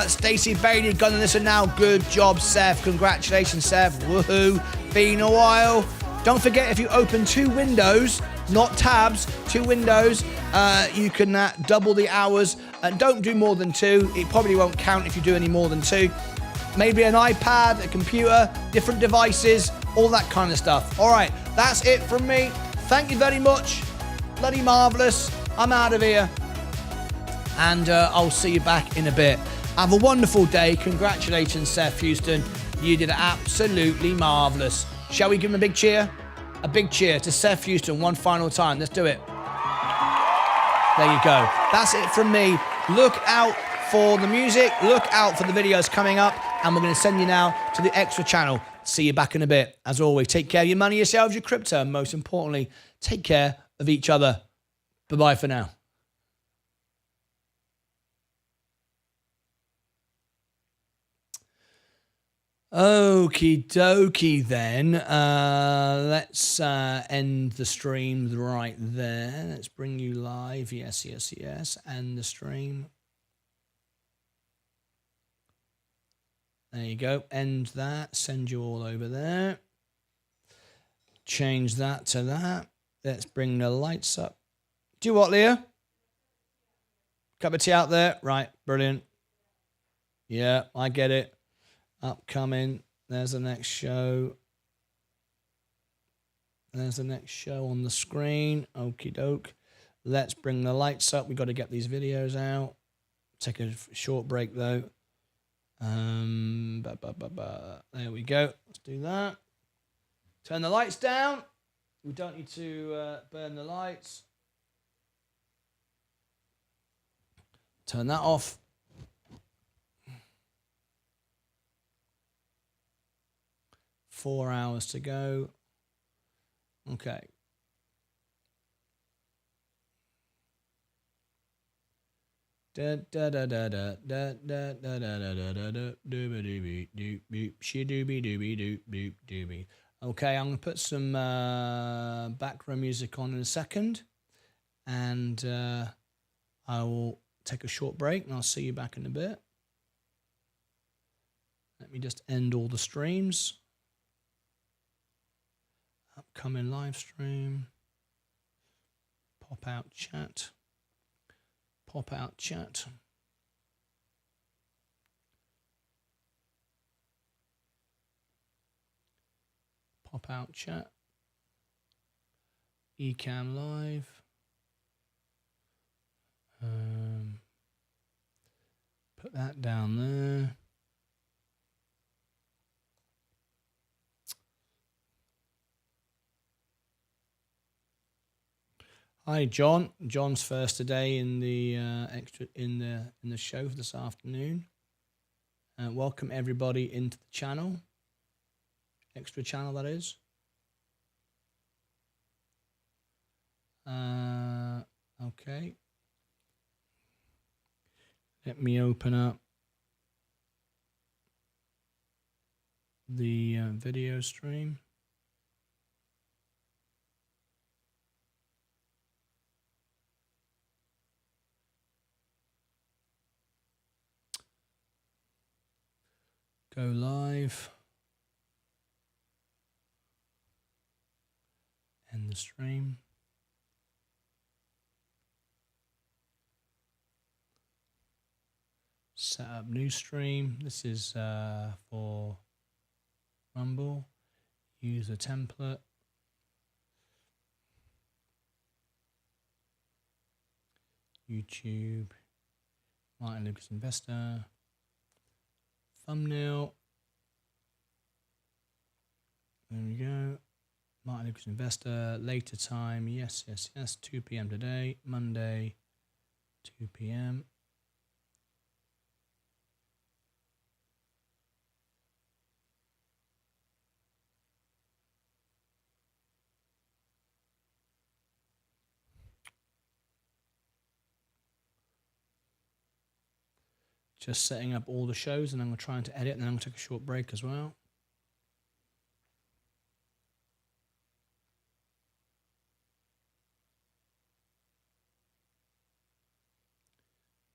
Stacey Bailey, gonna listen now. Good job, Seth. Congratulations, Seth. Woohoo. Been a while. Don't forget, if you open 2 windows, not tabs, 2 windows, you can double the hours. And don't do more than 2. It probably won't count if you do any more than 2. Maybe an iPad, a computer, different devices, all that kind of stuff. All right, that's it from me. Thank you very much. Bloody marvellous. I'm out of here. And I'll see you back in a bit. Have a wonderful day. Congratulations, Seth Houston. You did absolutely marvellous. Shall we give him a big cheer? A big cheer to Seth Houston one final time. Let's do it. There you go. That's it from me. Look out for the music. Look out for the videos coming up. And we're going to send you now to the extra channel. See you back in a bit. As always, take care of your money, yourselves, your crypto. And most importantly, take care of each other. Bye-bye for now. Okie dokie then. Let's end the stream right there. Let's bring you live. Yes. End the stream. There you go. End that. Send you all over there. Change that to that. Let's bring the lights up. Do you what, Leah? Cup of tea out there? Right. Brilliant. Yeah, I get it. Upcoming. There's the next show. There's the next show on the screen. Okie doke. Let's bring the lights up. We've got to get these videos out. Take a short break though. There we go. Let's do that. Turn the lights down. We don't need to burn the lights. Turn that off. Four hours to go. Okay. Okay, I'm gonna put some background music on in a second, and I will take a short break, and I'll see you back in a bit. Let me just end all the streams. Upcoming live stream. Pop out chat. Pop out chat. Pop out chat. Ecamm live. Put that down there. Hi, John. John's first today in the in the show for this afternoon. Welcome everybody into the channel. Extra channel, that is. Okay. Let me open up the video stream. Go live. End the stream. Set up new stream. This is for Rumble. Use a template. YouTube. Martyn Lucas Investor. Thumbnail. There we go. Martyn Lucas Investor. Later time. Yes, yes, yes. 2 p.m. today. Monday. 2 p.m. Just setting up all the shows, and I'm trying to edit, and then I'm going to take a short break as well.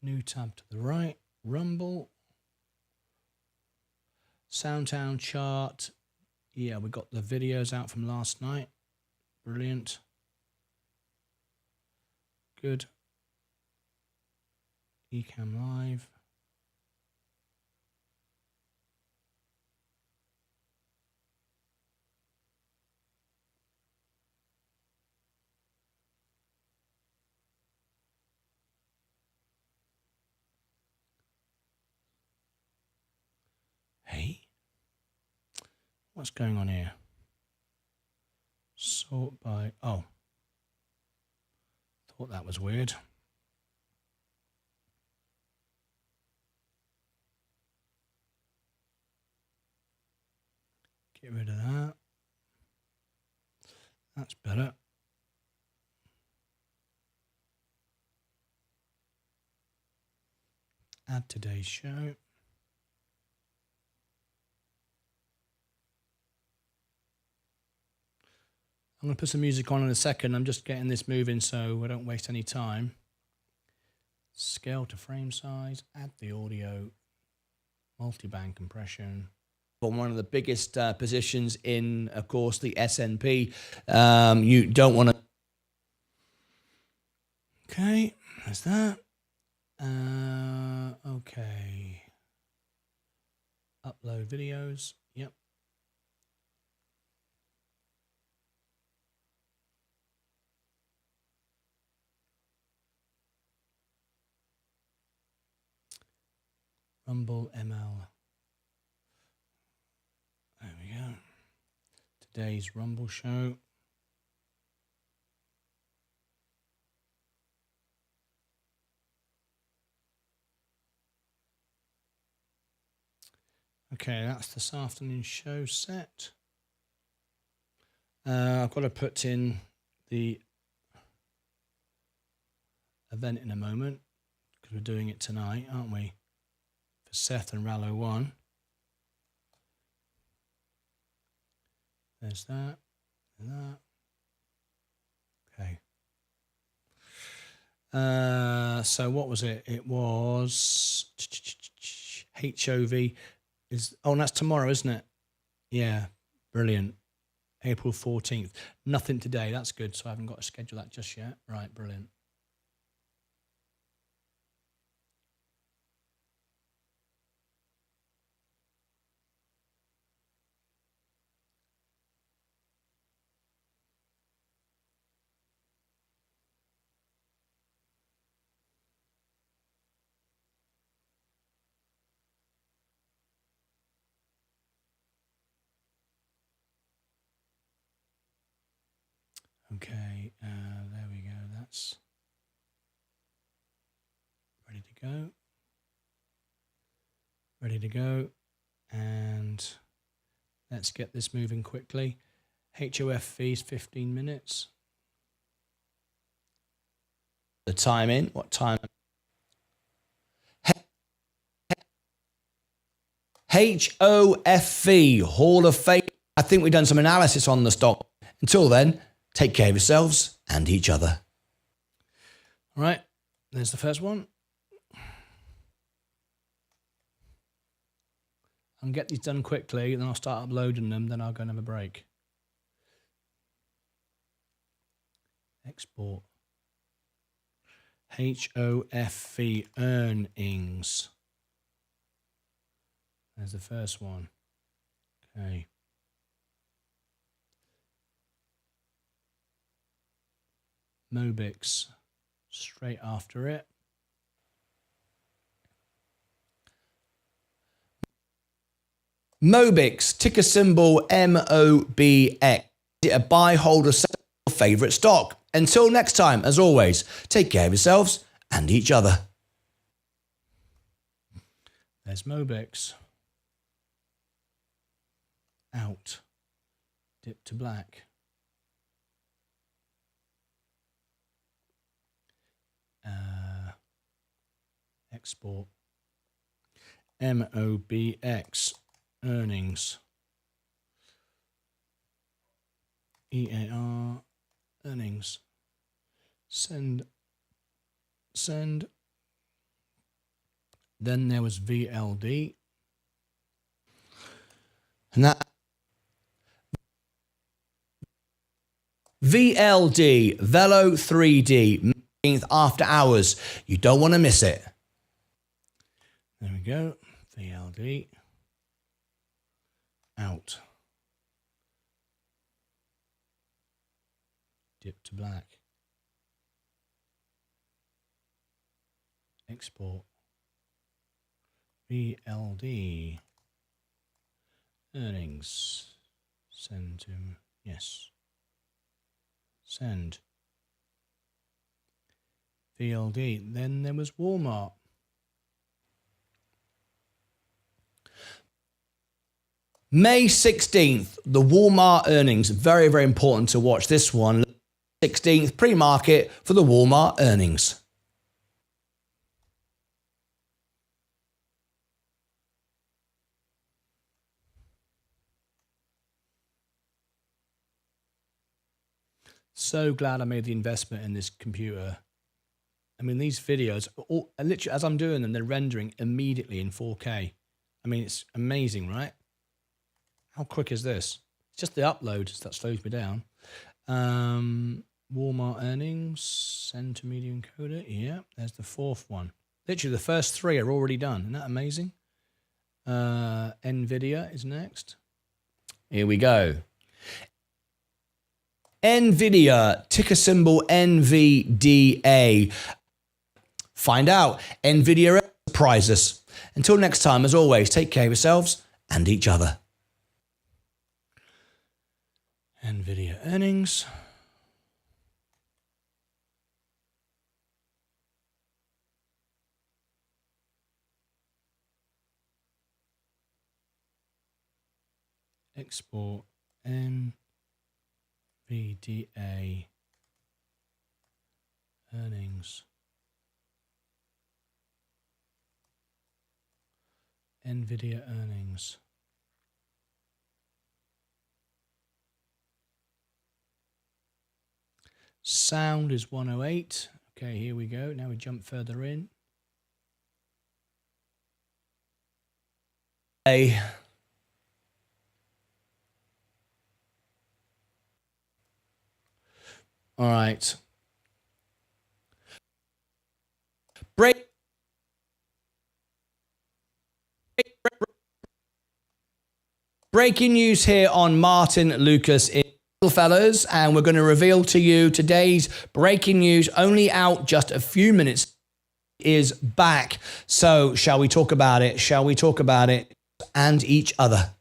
New tab to the right. Rumble. Soundtown chart. Yeah, we got the videos out from last night. Brilliant. Good. Ecamm Live. Hey, what's going on here? Sort by, oh, thought that was weird. Get rid of that. That's better. Add today's show. I'm going to put some music on in a second. I'm just getting this moving so I don't waste any time. Scale to frame size. Add the audio. Multi-band compression. One of the biggest positions in, of course, the S&P. You don't want to... Okay, there's that. Okay. Upload videos. Yep. Rumble ML. There we go. Today's Rumble show. Okay, that's this afternoon's show set. I've got to put in the event in a moment because we're doing it tonight, aren't we? For Seth and Rallo 1. There's that. And that. Okay. So what was it? It was HOV. Oh, and that's tomorrow, isn't it? Yeah, brilliant. April 14th. Nothing today. That's good. So I haven't got to schedule that just yet. Right, brilliant. Okay, there we go. That's ready to go. Ready to go. And let's get this moving quickly. HOF fees 15 minutes. the time in. What time? HOFV, Hall of Fame. I think we've done some analysis on the stock. Until then, take care of yourselves and each other. All right, there's the first one. I'll get these done quickly, and then I'll start uploading them, then I'll go and have a break. Export. HOFV earnings. There's the first one. Okay. Mobix, straight after it. Mobix, ticker symbol MOBX. Is it a buy, hold, or sell favorite stock? Until next time, as always, take care of yourselves and each other. There's Mobix. Out. Dip to black. Export. MOBX earnings. EAR earnings. Send. Then there was VLD. And that VLD, Velo 3D, after hours. You don't want to miss it. There we go. VLD. Out. Dip to black. Export. VLD. Earnings. Send to, yes. Send. VLD. Then there was Walmart. May 16th, the Walmart earnings. Very, very important to watch this one. 16th, pre-market for the Walmart earnings. So glad I made the investment in this computer. I mean, these videos, all, literally, as I'm doing them, they're rendering immediately in 4K. I mean, it's amazing, right? How quick is this? It's just the upload that slows me down. Walmart earnings, send to medium encoder. Yeah, there's the fourth one. Literally, the first three are already done. Isn't that amazing? NVIDIA is next. Here we go. NVIDIA, ticker symbol NVDA. Find out. NVIDIA surprise us. Until next time, as always, take care of yourselves and each other. NVIDIA earnings. Export NVDA earnings. NVIDIA earnings. Sound is 108. Okay, here we go. Now we jump further in. All right. Breaking news here on Martyn Lucas, fellas, and we're going to reveal to you today's breaking news, only out just a few minutes, is back. So shall we talk about it? Shall we talk about it and each other?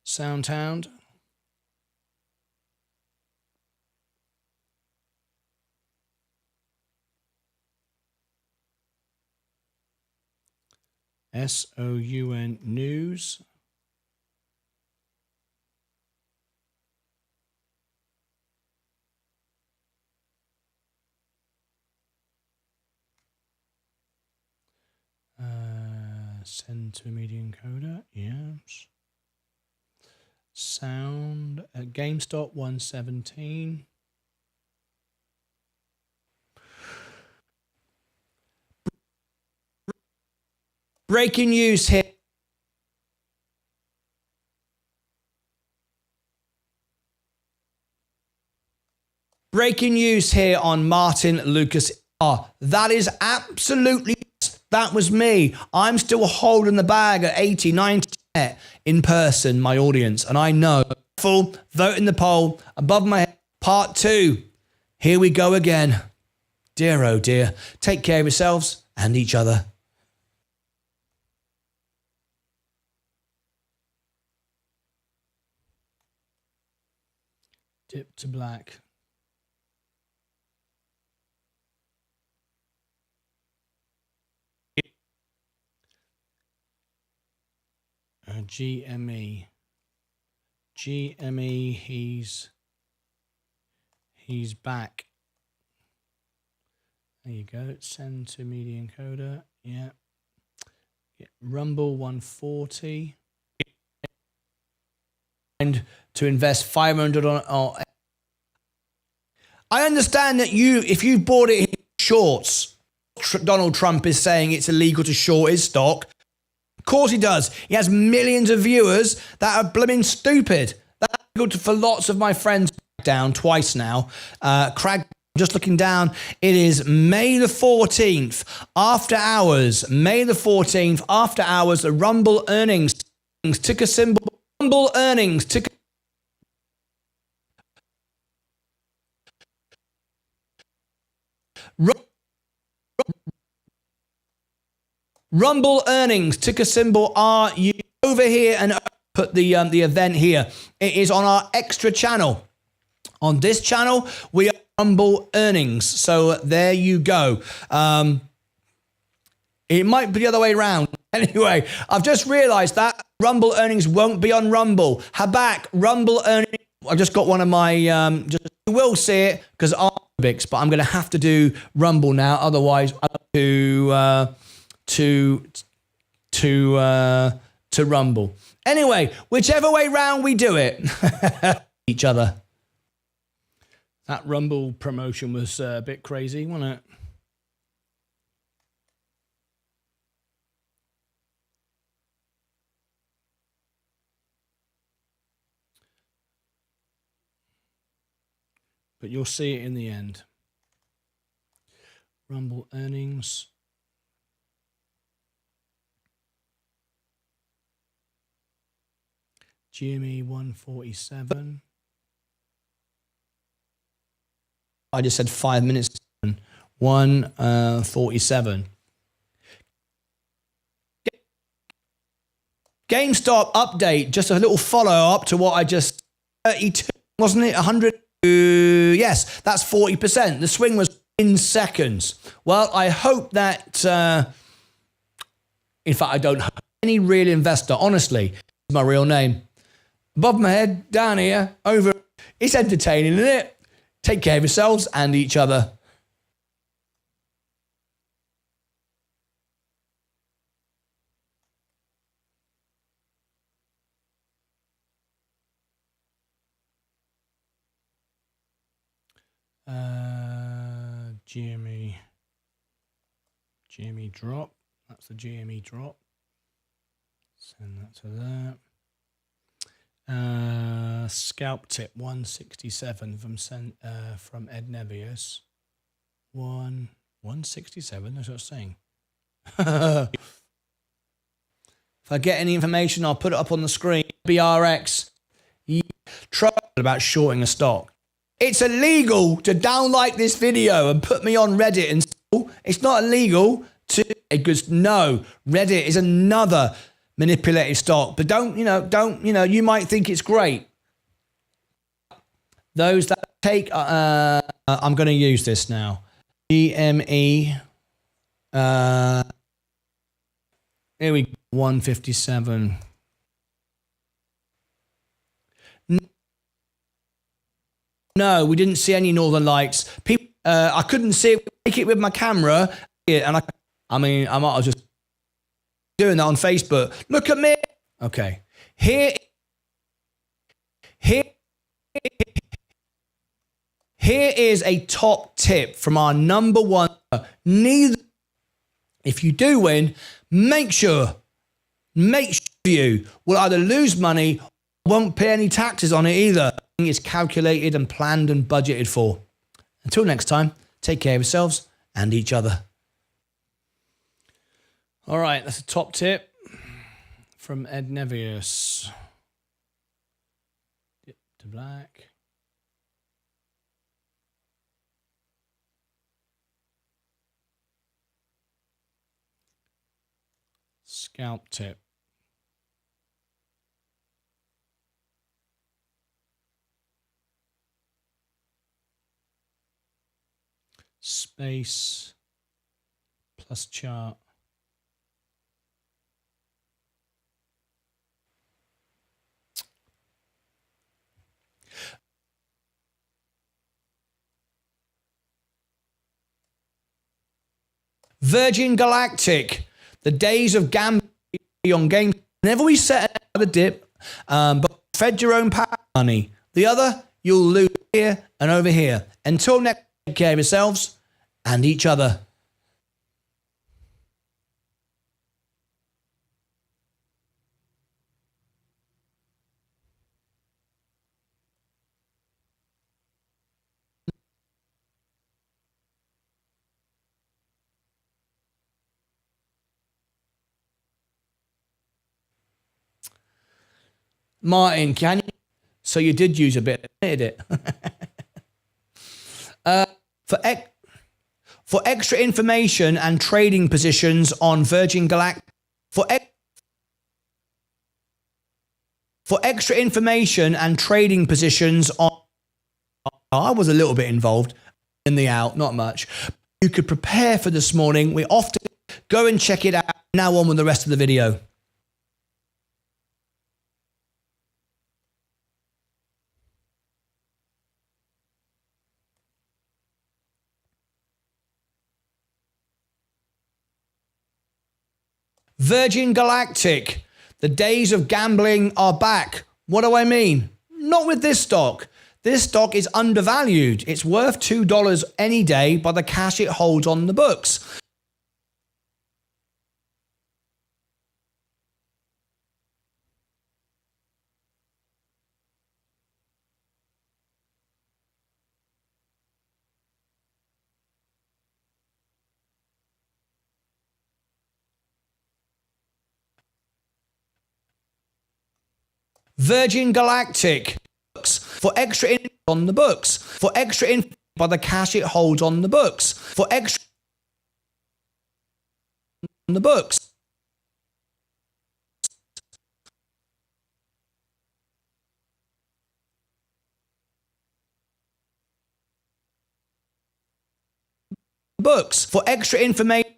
Soundhound. SOUN News. Send to media encoder. Yes. Sound. GameStop 117. Breaking news here. Breaking news here on Martyn Lucas. That is absolutely, that was me. I'm still holding the bag at 80, 90 in person, my audience. And I know, full vote in the poll above my head. Part 2. Here we go again. Dear, oh dear. Take care of yourselves and each other. Dip to black. GME. GME, he's back. There you go. Send to media encoder. Yeah. Rumble 140. And to invest 500 on. I understand that if you bought it in shorts, Donald Trump is saying it's illegal to short his stock. Of course he does. He has millions of viewers that are blooming stupid. That's good for lots of my friends. Down twice now. Just looking down, it is May the 14th, after hours. May the 14th, after hours, the Rumble earnings. Ticker symbol, Rumble earnings. Rumble earnings, ticker symbol RU. Over here and put the event here. It is on our extra channel. On this channel, we are Rumble earnings. So there you go. It might be the other way around. Anyway, I've just realized that Rumble earnings won't be on Rumble. Habak, Rumble earnings. I just got one of my, you will see it because I'm Bix, but I'm going to have to do Rumble now. Otherwise, to Rumble. Anyway, whichever way round we do it, each other. That Rumble promotion was a bit crazy, wasn't it? But you'll see it in the end. Rumble earnings. GME 147. I just said 5 minutes. 147. GameStop update. Just a little follow up to what I just 32, wasn't it? 100. Yes, that's 40%. The swing was in seconds. Well, I hope that. In fact, I don't have any real investor. Honestly, it's my real name. Above my head, down here, over. It's entertaining, isn't it? Take care of yourselves and each other. GME drop. That's the GME drop. Send that to that. Scalp tip 167 from Ed Nebius. 167. That's what I was saying. If I get any information, I'll put it up on the screen. BRX. Trouble about shorting a stock. It's illegal to downlike this video and put me on Reddit and it's not illegal to because no, Reddit is another manipulated stock. But you might think it's great. Those that take I'm going to use this now. GME here we go, 157. No, we didn't see any northern lights. People, I couldn't see it. Take it with my camera, and I might as just doing that on Facebook. Look at me. Okay. Here is a top tip from our number one. If you do win, make sure you will either lose money or won't pay any taxes on it either. It's calculated and planned and budgeted for. Until next time, take care of yourselves and each other. All right, that's a top tip from Ed Nevius. Dip to black. Scalp tip. Space plus chart. Virgin Galactic, the days of gambling on games. Whenever we set another dip, but fed your own power money. The other, you'll lose here and over here. Until next, take care of yourselves and each other. Martin, can you? So you did use a bit, did it? For extra information and trading positions on Virgin Galactic, for extra information and trading positions on, I was a little bit involved in the out, not much. You could prepare for this morning. We often go and check it out. Now on with the rest of the video. Virgin Galactic, the days of gambling are back. What do I mean? Not with this stock. This stock is undervalued. It's worth $2 any day by the cash it holds on the books. Virgin Galactic, for extra info on the books, for extra info by the cash it holds on the books, for extra on the books. Books for extra information.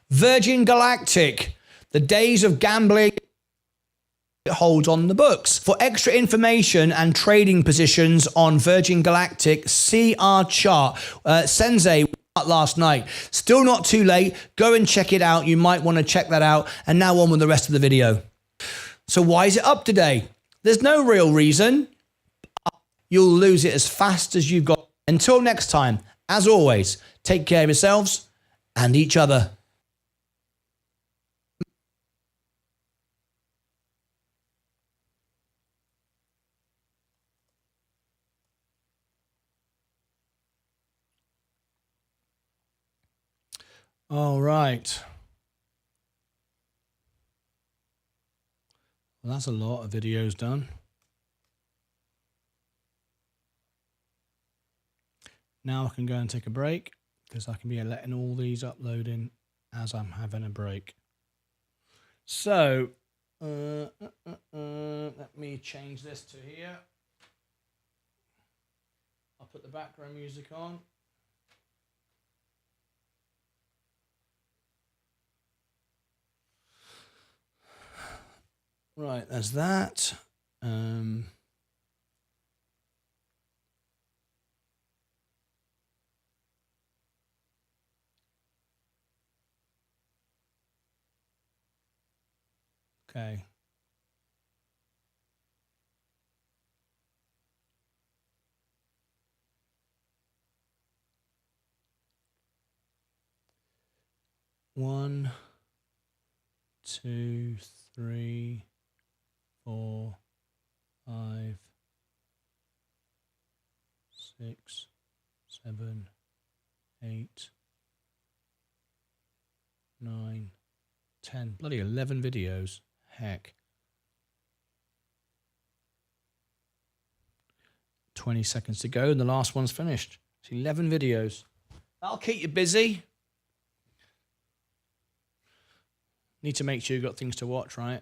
Virgin Galactic, the days of gambling it holds on the books. For extra information and trading positions on Virgin Galactic, see our chart. Sensei last night. Still not too late. Go and check it out. You might want to check that out. And now on with the rest of the video. So why is it up today? There's no real reason. You'll lose it as fast as you've got. Until next time, as always, take care of yourselves and each other. All right. Well, that's a lot of videos done. Now I can go and take a break because I can be letting all these upload in as I'm having a break. So, let me change this to here. I'll put the background music on. Right, there's that. Okay. One, two, three, 4, 5, 6, 7, 8, 9, 10. Bloody 11 videos. Heck. 20 seconds to go and the last one's finished. It's 11 videos. That'll keep you busy. Need to make sure you've got things to watch, right?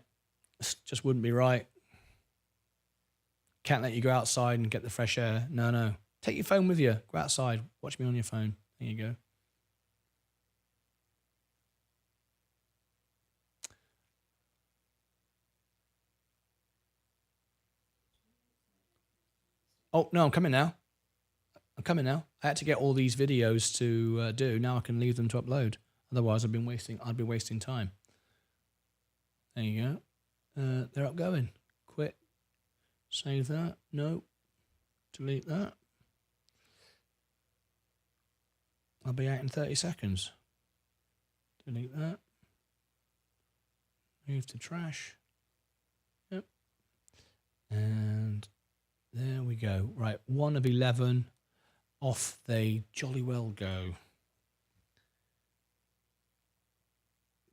This just wouldn't be right. Can't let you go outside and get the fresh air. No. Take your phone with you. Go outside. Watch me on your phone. There you go. Oh, no, I'm coming now. I had to get all these videos to do. Now I can leave them to upload. Otherwise, I'd be wasting time. There you go. They're upgoing. Quit. Save that. No. Delete that. I'll be out in 30 seconds. Delete that. Move to trash. Yep. And there we go. Right, 1 of 11. Off they jolly well go.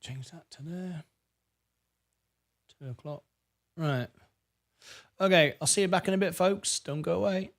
Change that to there. 2 o'clock. Right. Okay, I'll see you back in a bit, folks. Don't go away.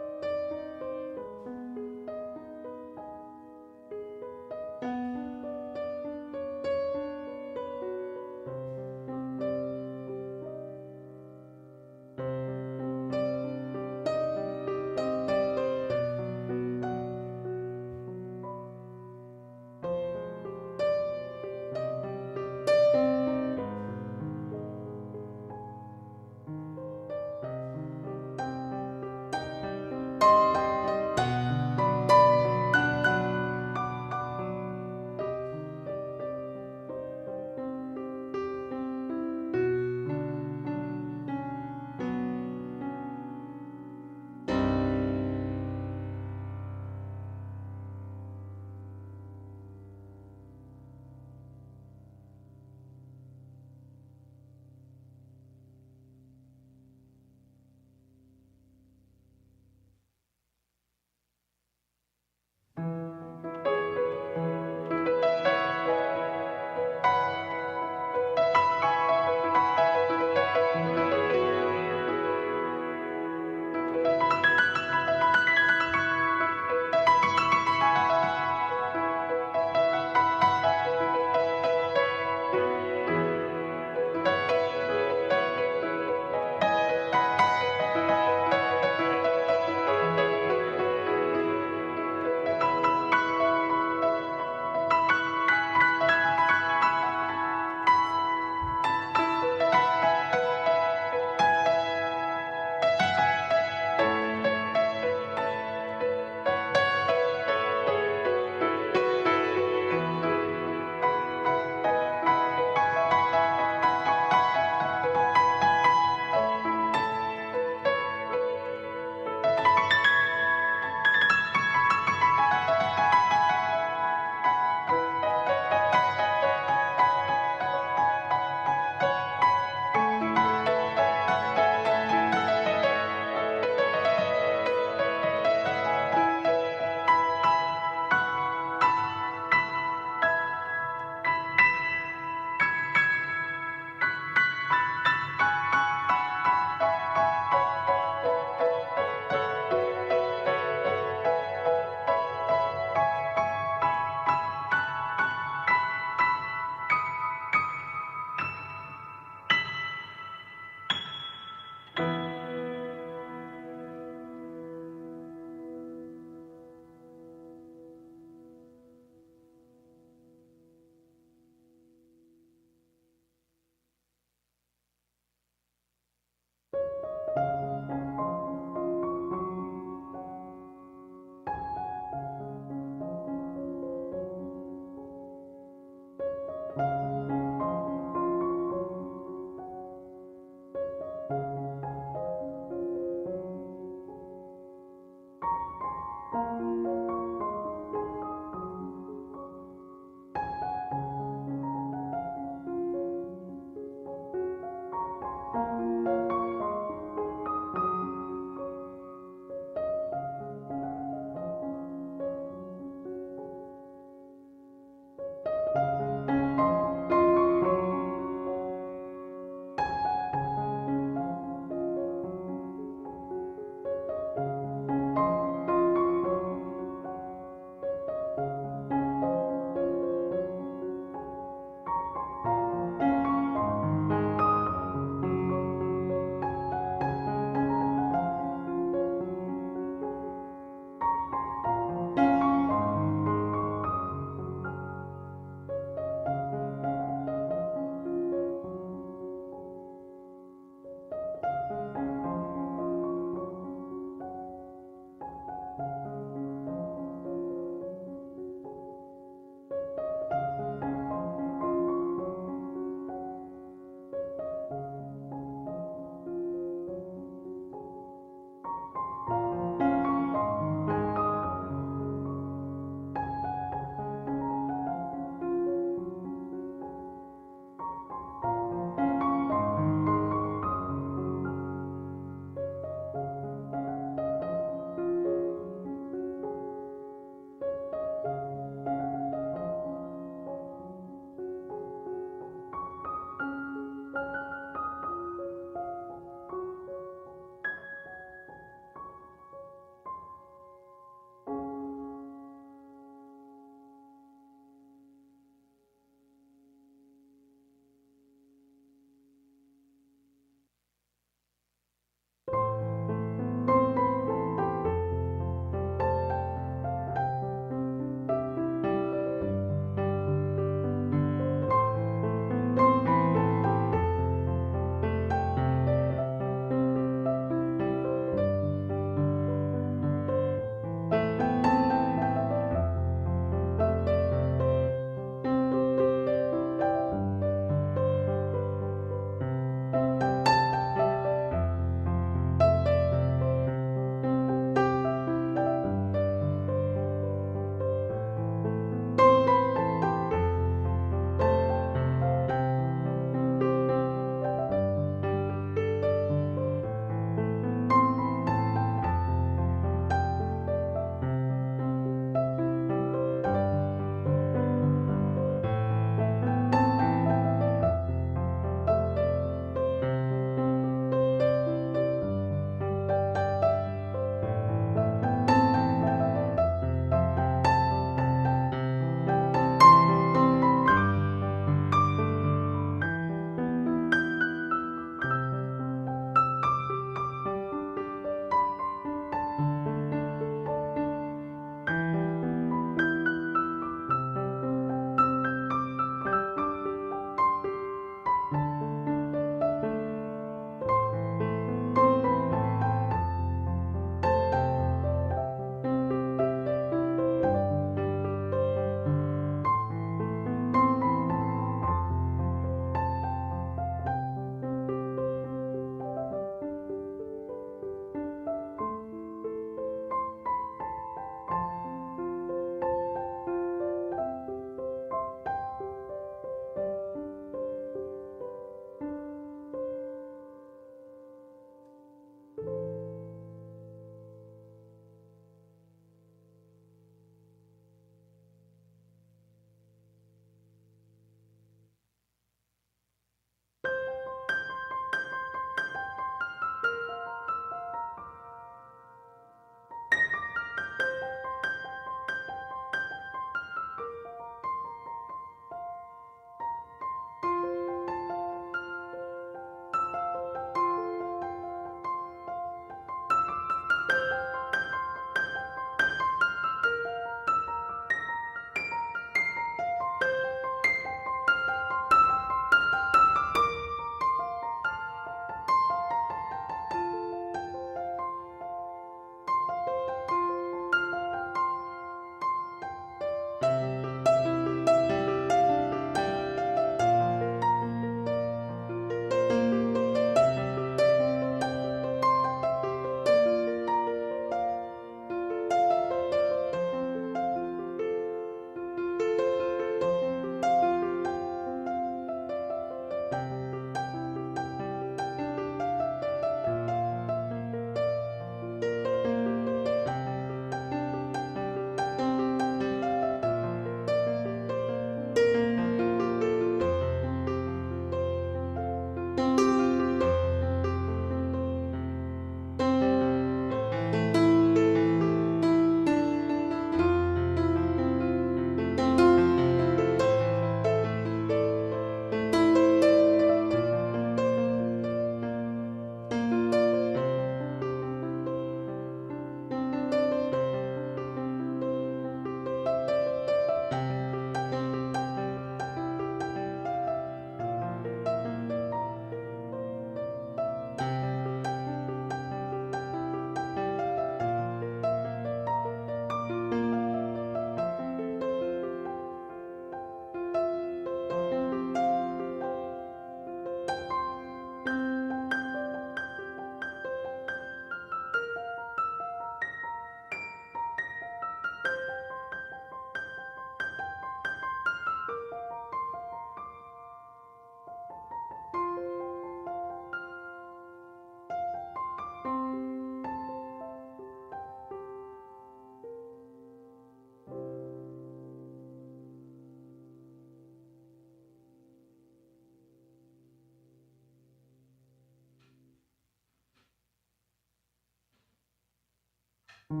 That'd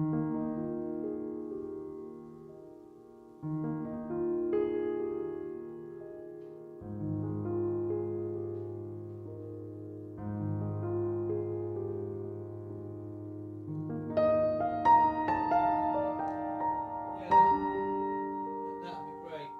be great.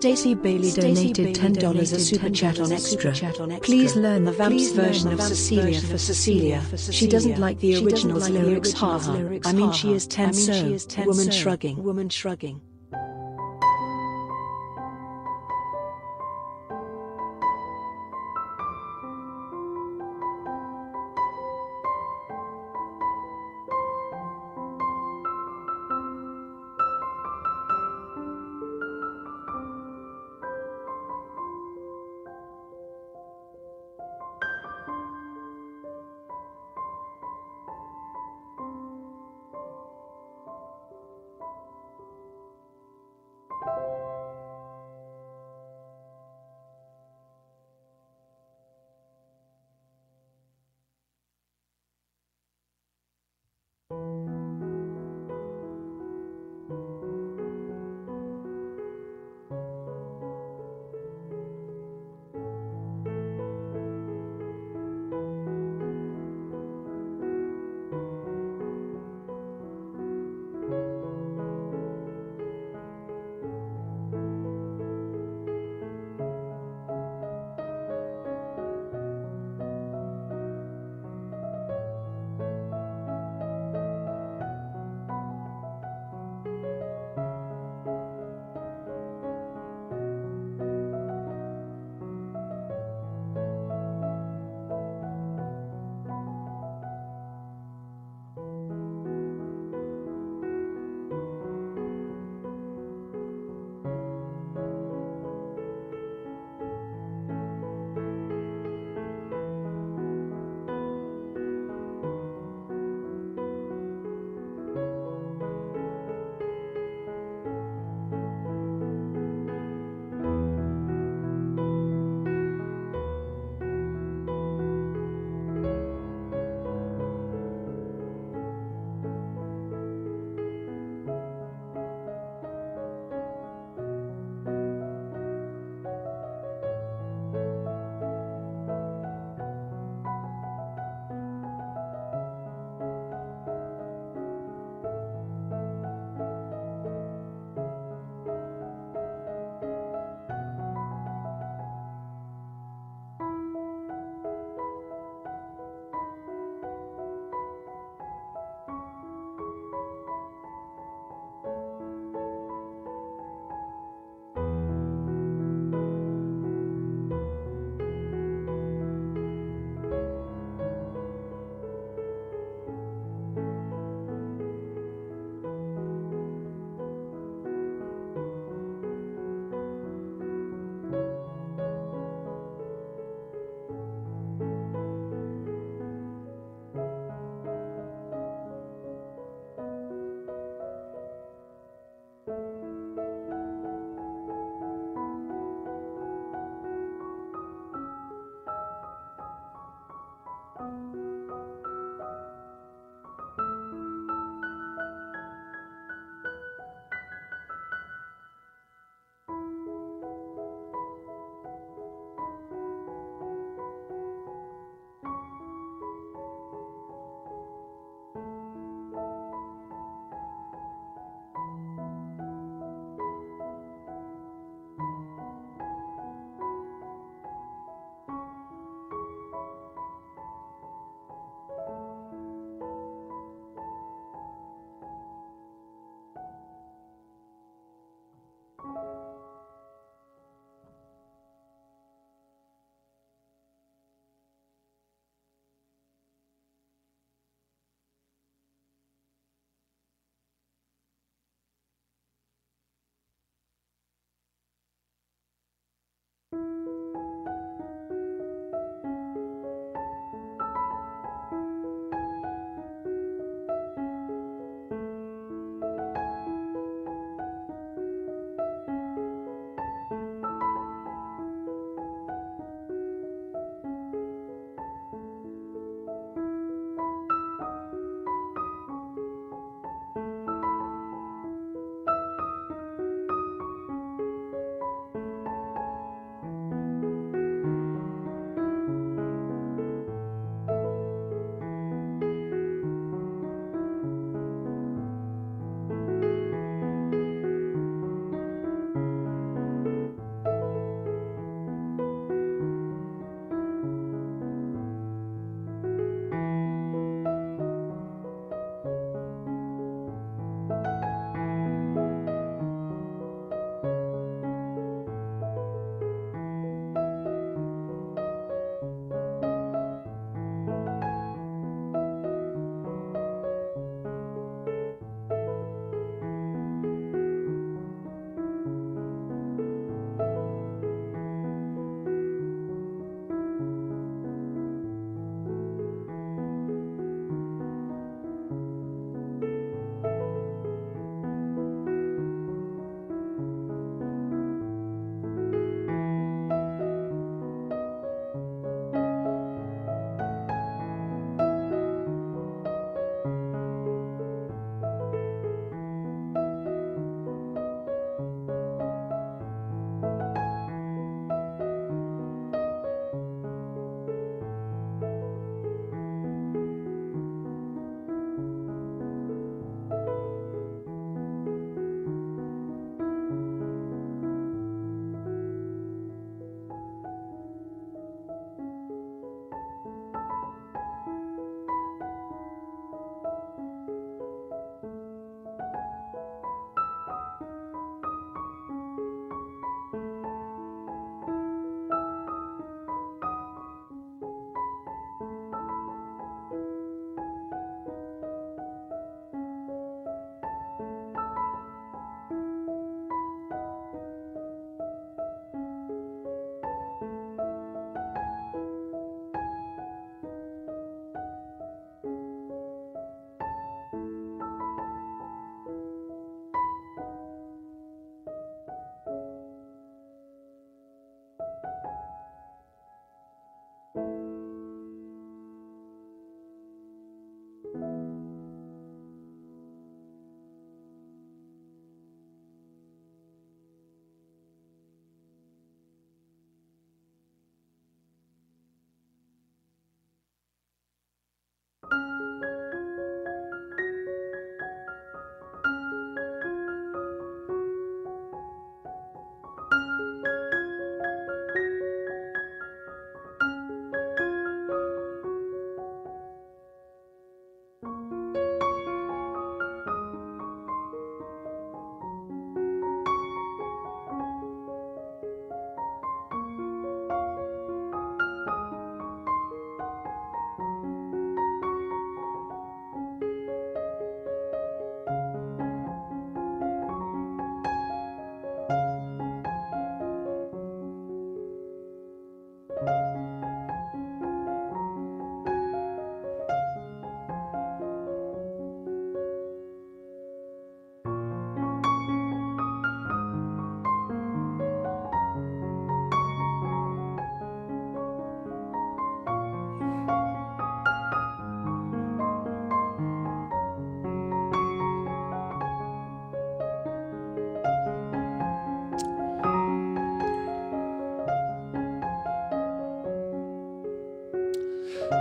Stacey Bailey donated $10 a super chat on Extra. Please learn the Vamps version of Cecilia for Cecilia. She doesn't like the original's lyrics, haha. I mean she is 10 so, woman shrugging.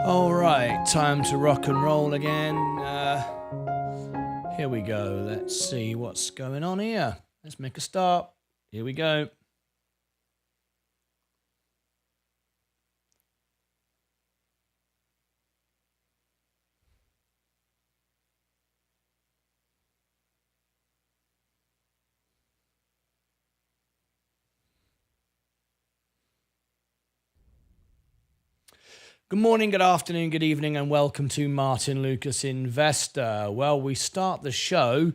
All right, time to rock and roll again. Here we go. Let's see what's going on here. Let's make a start. Here we go. Good morning, good afternoon, good evening, and welcome to Martyn Lucas Investor. Well, we start the show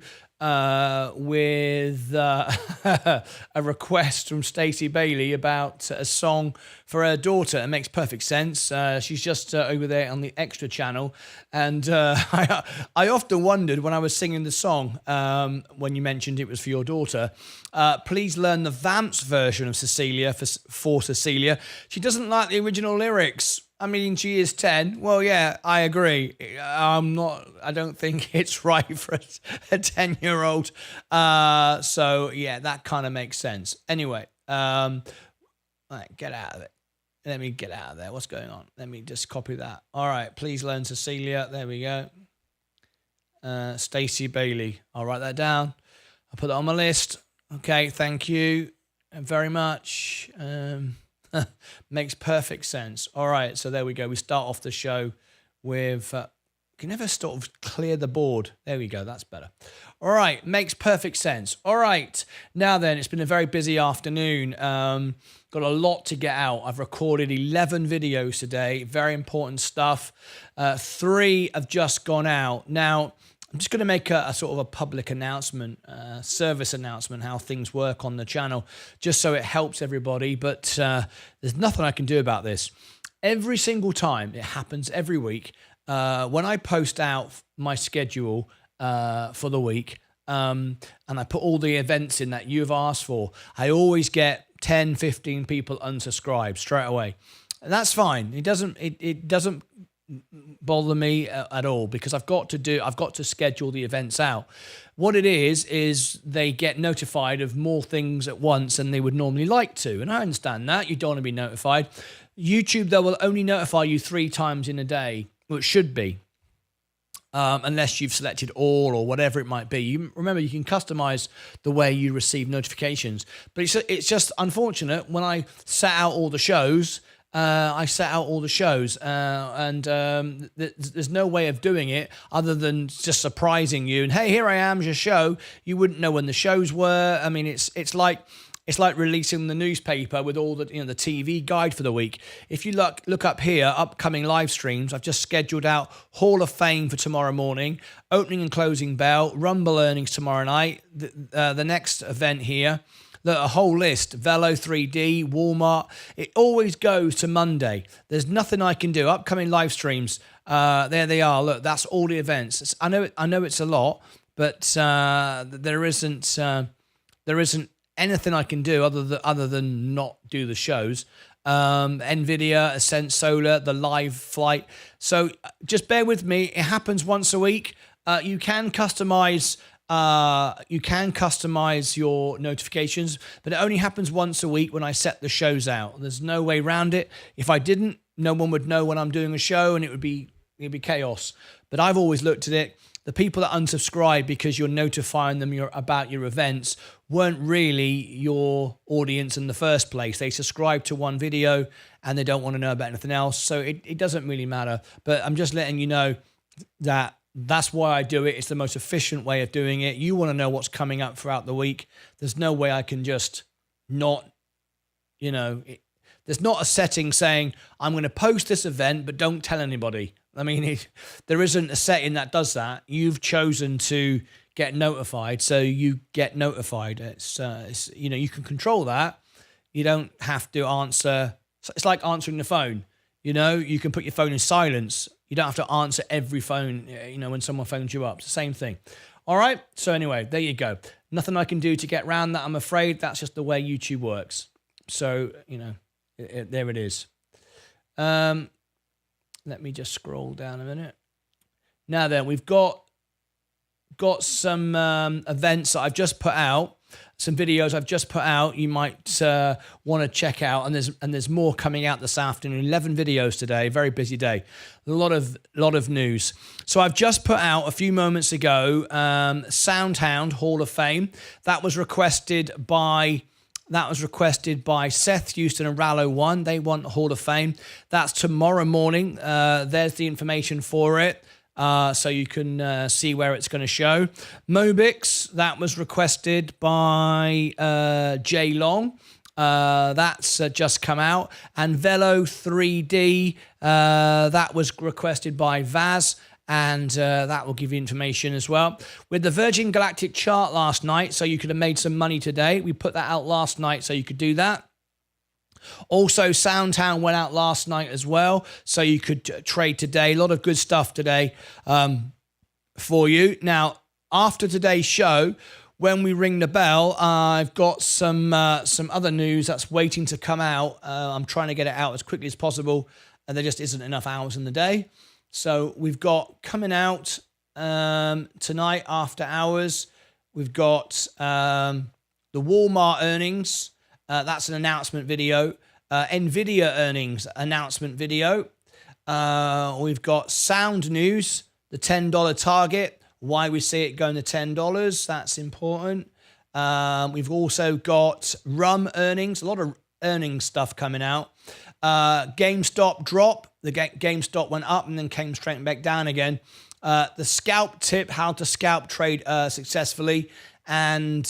with a request from Stacey Bailey about a song for her daughter. It makes perfect sense. She's just over there on the Extra channel, and I often wondered when I was singing the song, when you mentioned it was for your daughter, please learn the Vamps version of Cecilia for Cecilia. She doesn't like the original lyrics. I mean, she is 10. Well, yeah, I agree. I don't think it's right for a 10-year-old. So, yeah, that kind of makes sense. Anyway, all right, get out of it. Let me get out of there. What's going on? Let me just copy that. All right, please learn Cecilia. There we go. Stacey Bailey. I'll write that down. I'll put that on my list. Okay, thank you very much. Makes perfect sense. All right, so there we go. We start off the show with can never sort of clear the board. There we go. That's better. All right, makes perfect sense. All right, now then, it's been a very busy afternoon. Got a lot to get out. I've recorded 11 videos today. Very important stuff. 3 have just gone out. Now, I'm just going to make a sort of a public announcement, service announcement, how things work on the channel, just so it helps everybody. But there's nothing I can do about this. Every single time, it happens every week, when I post out my schedule for the week, and I put all the events in that you've asked for, I always get 10, 15 people unsubscribe straight away. And that's fine. It doesn't bother me at all, because I've got to schedule the events out. What it is they get notified of more things at once than they would normally like to, and I understand that. You don't want to be notified. YouTube, though, will only notify you 3 times in a day, which should be, unless you've selected all or whatever it might be. Remember, you can customize the way you receive notifications, but it's just unfortunate. When I set out all the shows, and there's no way of doing it other than just surprising you. And hey, here I am, your show. You wouldn't know when the shows were. I mean, it's like releasing the newspaper with all the the TV guide for the week. If you look up here, upcoming live streams, I've just scheduled out Hall of Fame for tomorrow morning, opening and closing bell, Rumble earnings tomorrow night, the next event here. A whole list, Velo 3D, Walmart. It always goes to Monday. There's nothing I can do. Upcoming live streams, there they are. Look, that's all the events. I know it's a lot, but there isn't anything I can do other than not do the shows. Nvidia, Ascent Solar, the live flight. So just bear with me. It happens once a week. You can customize your notifications, but it only happens once a week when I set the shows out. There's no way around it. If I didn't, no one would know when I'm doing a show, and it'd be chaos. But I've always looked at it. The people that unsubscribe because you're notifying them about your events weren't really your audience in the first place. They subscribe to one video and they don't want to know about anything else. So it doesn't really matter. But I'm just letting you know that that's why I do it. It's the most efficient way of doing it. You want to know what's coming up throughout the week. There's no way I can just not, there's not a setting saying I'm going to post this event, but don't tell anybody. I mean, there isn't a setting that does that. You've chosen to get notified, so you get notified. It's you can control that. You don't have to answer. It's like answering the phone. You can put your phone in silence. You don't have to answer every phone, when someone phones you up. It's the same thing. All right. So anyway, there you go. Nothing I can do to get around that, I'm afraid. That's just the way YouTube works. So, there it is. Let me just scroll down a minute. Now then, we've got some events that I've just put out, some videos I've just put out. You might want to check out, and there's more coming out this afternoon. 11 videos today, very busy day. A lot of news. So I've just put out a few moments ago, Soundhound Hall of Fame. That was requested by Seth Houston and Rallo1. They want Hall of Fame. That's tomorrow morning. There's the information for it. So you can see where it's going to show. Mobix, that was requested by Jay Long. That's just come out. And Velo 3D, that was requested by Vaz. And that will give you information as well. With the Virgin Galactic chart last night, so you could have made some money today. We put that out last night, so you could do that. Also, Soundtown went out last night as well, so you could trade today. A lot of good stuff today for you. Now, after today's show, when we ring the bell, I've got some other news that's waiting to come out. I'm trying to get it out as quickly as possible, and there just isn't enough hours in the day. So we've got coming out tonight after hours, we've got the Walmart earnings. That's an announcement video. Nvidia earnings announcement video. We've got Sound News, the $10 target, why we see it going to $10. That's important. We've also got Rum earnings, a lot of earnings stuff coming out. GameStop drop. The GameStop went up and then came straight back down again. The scalp tip, how to scalp trade successfully. And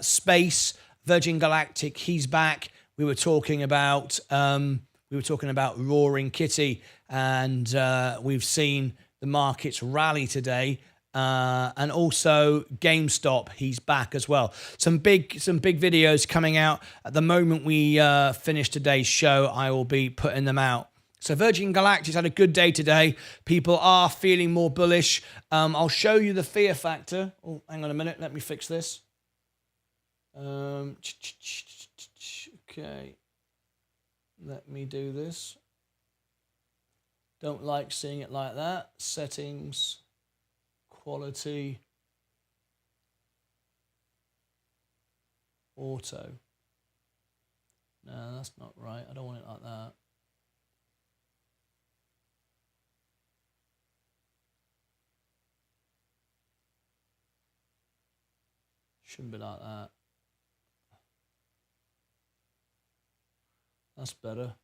Space, Virgin Galactic, he's back. We were talking about Roaring Kitty, and we've seen the markets rally today. And also GameStop, he's back as well. Some big videos coming out. At the moment we finish today's show, I will be putting them out. So Virgin Galactic's had a good day today. People are feeling more bullish. I'll show you the fear factor. Oh, hang on a minute. Let me fix this. Okay. Let me do this. Don't like seeing it like that. Settings. Quality, auto. No, that's not right. I don't want it like that. Shouldn't be like that. That's better.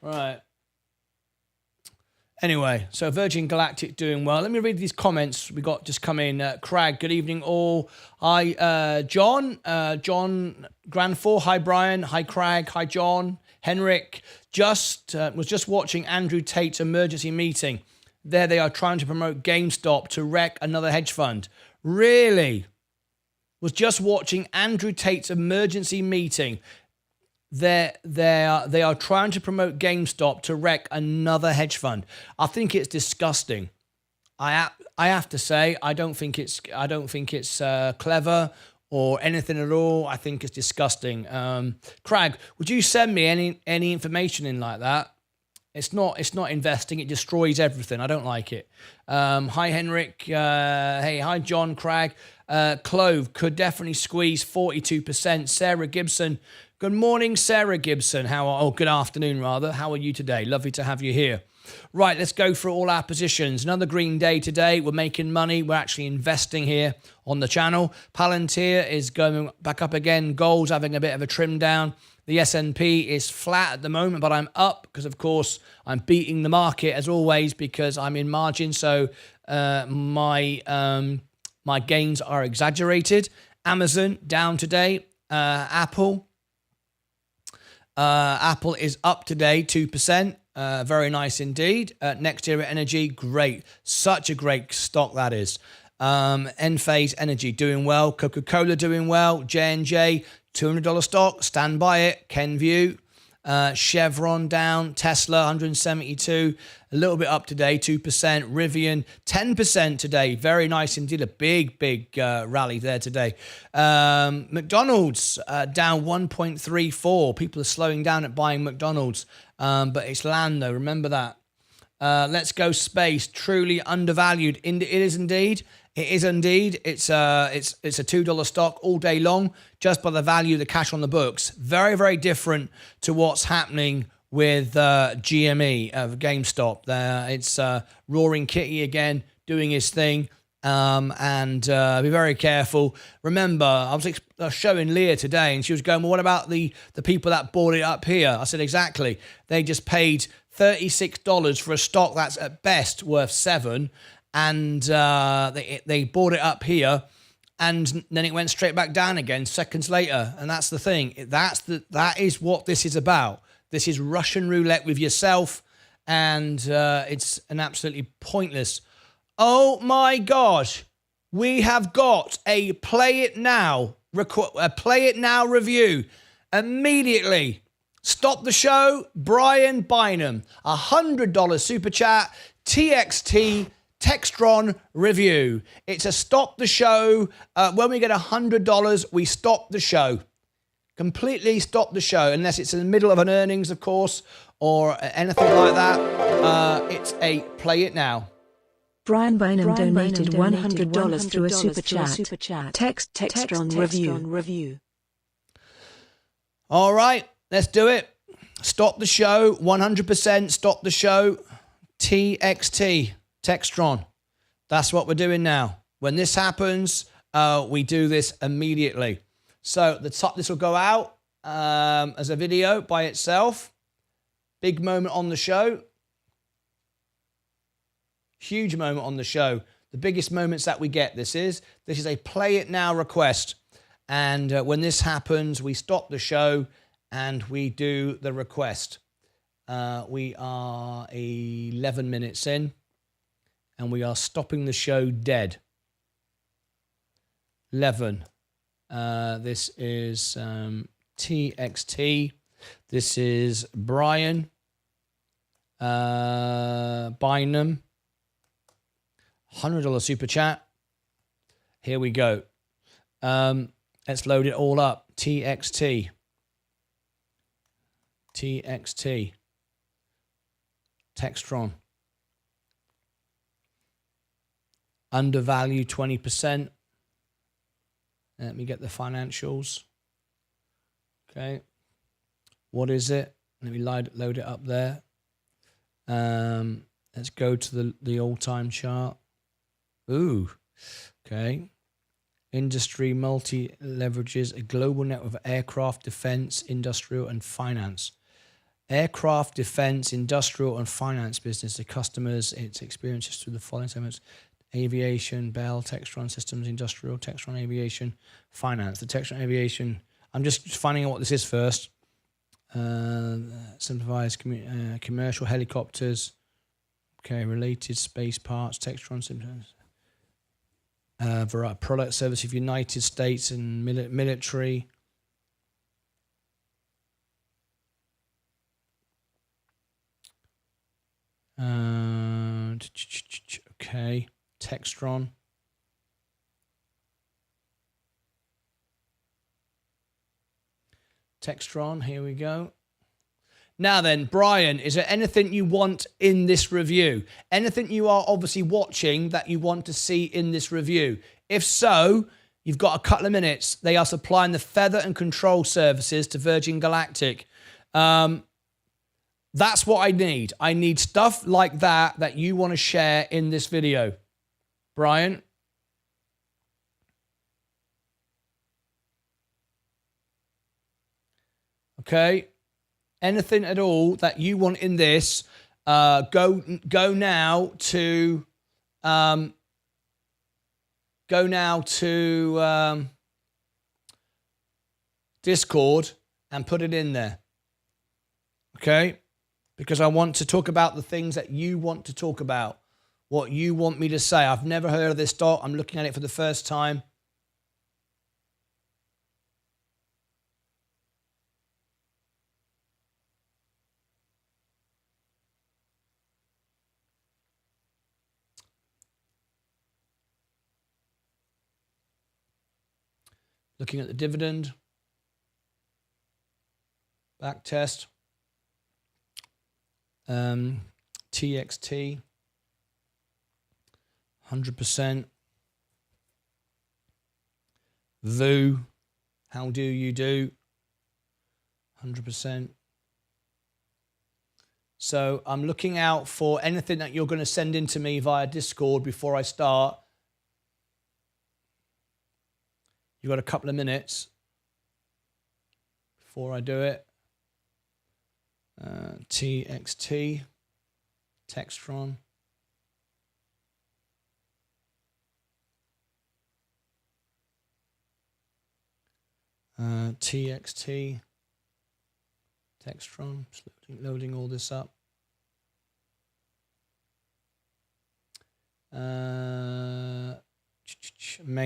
Right. Anyway, so Virgin Galactic doing well. Let me read these comments we got just come in. Craig, good evening all. Hi, John. John Granfor. Hi, Brian. Hi, Craig. Hi, John. Henrik. Was just watching Andrew Tate's emergency meeting. There they are trying to promote GameStop to wreck another hedge fund. Really? Was just watching Andrew Tate's emergency meeting. They are trying to promote GameStop to wreck another hedge fund. I think it's disgusting. I have to say I don't think it's clever or anything at all, I think it's disgusting. Craig, would you send me any information in like that? It's not investing. It destroys everything. I don't like it. Hi, Henrik. Hey, hi, John, Craig. Clove could definitely squeeze 42%. Sarah Gibson. Good morning, Sarah Gibson. Good afternoon, rather. How are you today? Lovely to have you here. Right, let's go through all our positions. Another green day today. We're making money. We're actually investing here on the channel. Palantir is going back up again. Gold's having a bit of a trim down. The S&P is flat at the moment, but I'm up because, of course, I'm beating the market as always because I'm in margin. So my gains are exaggerated. Amazon down today. Apple is up today, 2%. Very nice indeed. Next Era Energy, great. Such a great stock that is. Enphase Energy doing well. Coca-Cola doing well. J&J, $200 stock. Stand by it. Kenvue. Chevron down. Tesla, 172. A little bit up today, 2%. Rivian, 10% today. Very nice indeed. A big rally there today. McDonald's down 1.34. People are slowing down at buying McDonald's. But it's land though. Remember that. Let's go space. Truly undervalued. It is indeed. It is indeed. It's a $2 stock all day long, just by the value of the cash on the books. Very, very different to what's happening with GME of GameStop. It's Roaring Kitty again doing his thing. And be very careful. Remember, I was showing Leah today, and she was going, well, what about the people that bought it up here? I said, exactly. They just paid $36 for a stock that's at best worth $7, and they bought it up here, and then it went straight back down again seconds later. And that's the thing. That is what this is about. This is Russian roulette with yourself, and it's an absolutely pointless. Oh my gosh, we have got a Play It Now review immediately. Stop the show, Brian Bynum, $100 super chat, TXT Textron review. It's a stop the show. When we get $100, we stop the show. Completely stop the show, unless it's in the middle of an earnings, of course, or anything like that. It's a Play It Now. Brian Bynum donated $100 through a super chat. Textron review. All right, let's do it. Stop the show. 100% stop the show. TXT. Textron. That's what we're doing now. When this happens, we do this immediately. So this will go out as a video by itself. Big moment on the show. Huge moment on the show. The biggest moments that we get. This is a Play It Now request. And when this happens, we stop the show and we do the request. We are 11 minutes in and we are stopping the show dead. 11. This is TXT. This is Brian Bynum. $100 super chat. Here we go. Let's load it all up. TXT. Textron. Undervalued 20%. Let me get the financials. Okay. What is it? Let me load it up there. Let's go to the all-time chart. Ooh. Okay. Industry multi-leverages a global network of aircraft, defense, industrial, and finance. Aircraft, defense, industrial, and finance business. The customers, its experiences through the following segments: aviation, Bell, Textron Systems, industrial, Textron Aviation, finance. The Textron Aviation, I'm just finding out what this is first. Simplifies commercial helicopters. Okay, related space parts, Textron Systems. Product service of United States and military. Okay, Textron. Textron, here we go. Now then, Brian, is there anything you want in this review? Anything you are obviously watching that you want to see in this review? If so, you've got a couple of minutes. They are supplying the feather and control services to Virgin Galactic. That's what I need. I need stuff like that you want to share in this video. Brian? Okay. Anything at all that you want in this, go now to Discord and put it in there. Okay? Because I want to talk about the things that you want to talk about, what you want me to say. I've never heard of this stock. I'm looking at it for the first time. Looking at the dividend, back test, TXT, 100%, VU, how do you do, 100%. So I'm looking out for anything that you're going to send in to me via Discord before I start. You've got a couple of minutes before I do it. TXT, Textron. TXT, Textron. Just loading all this up. May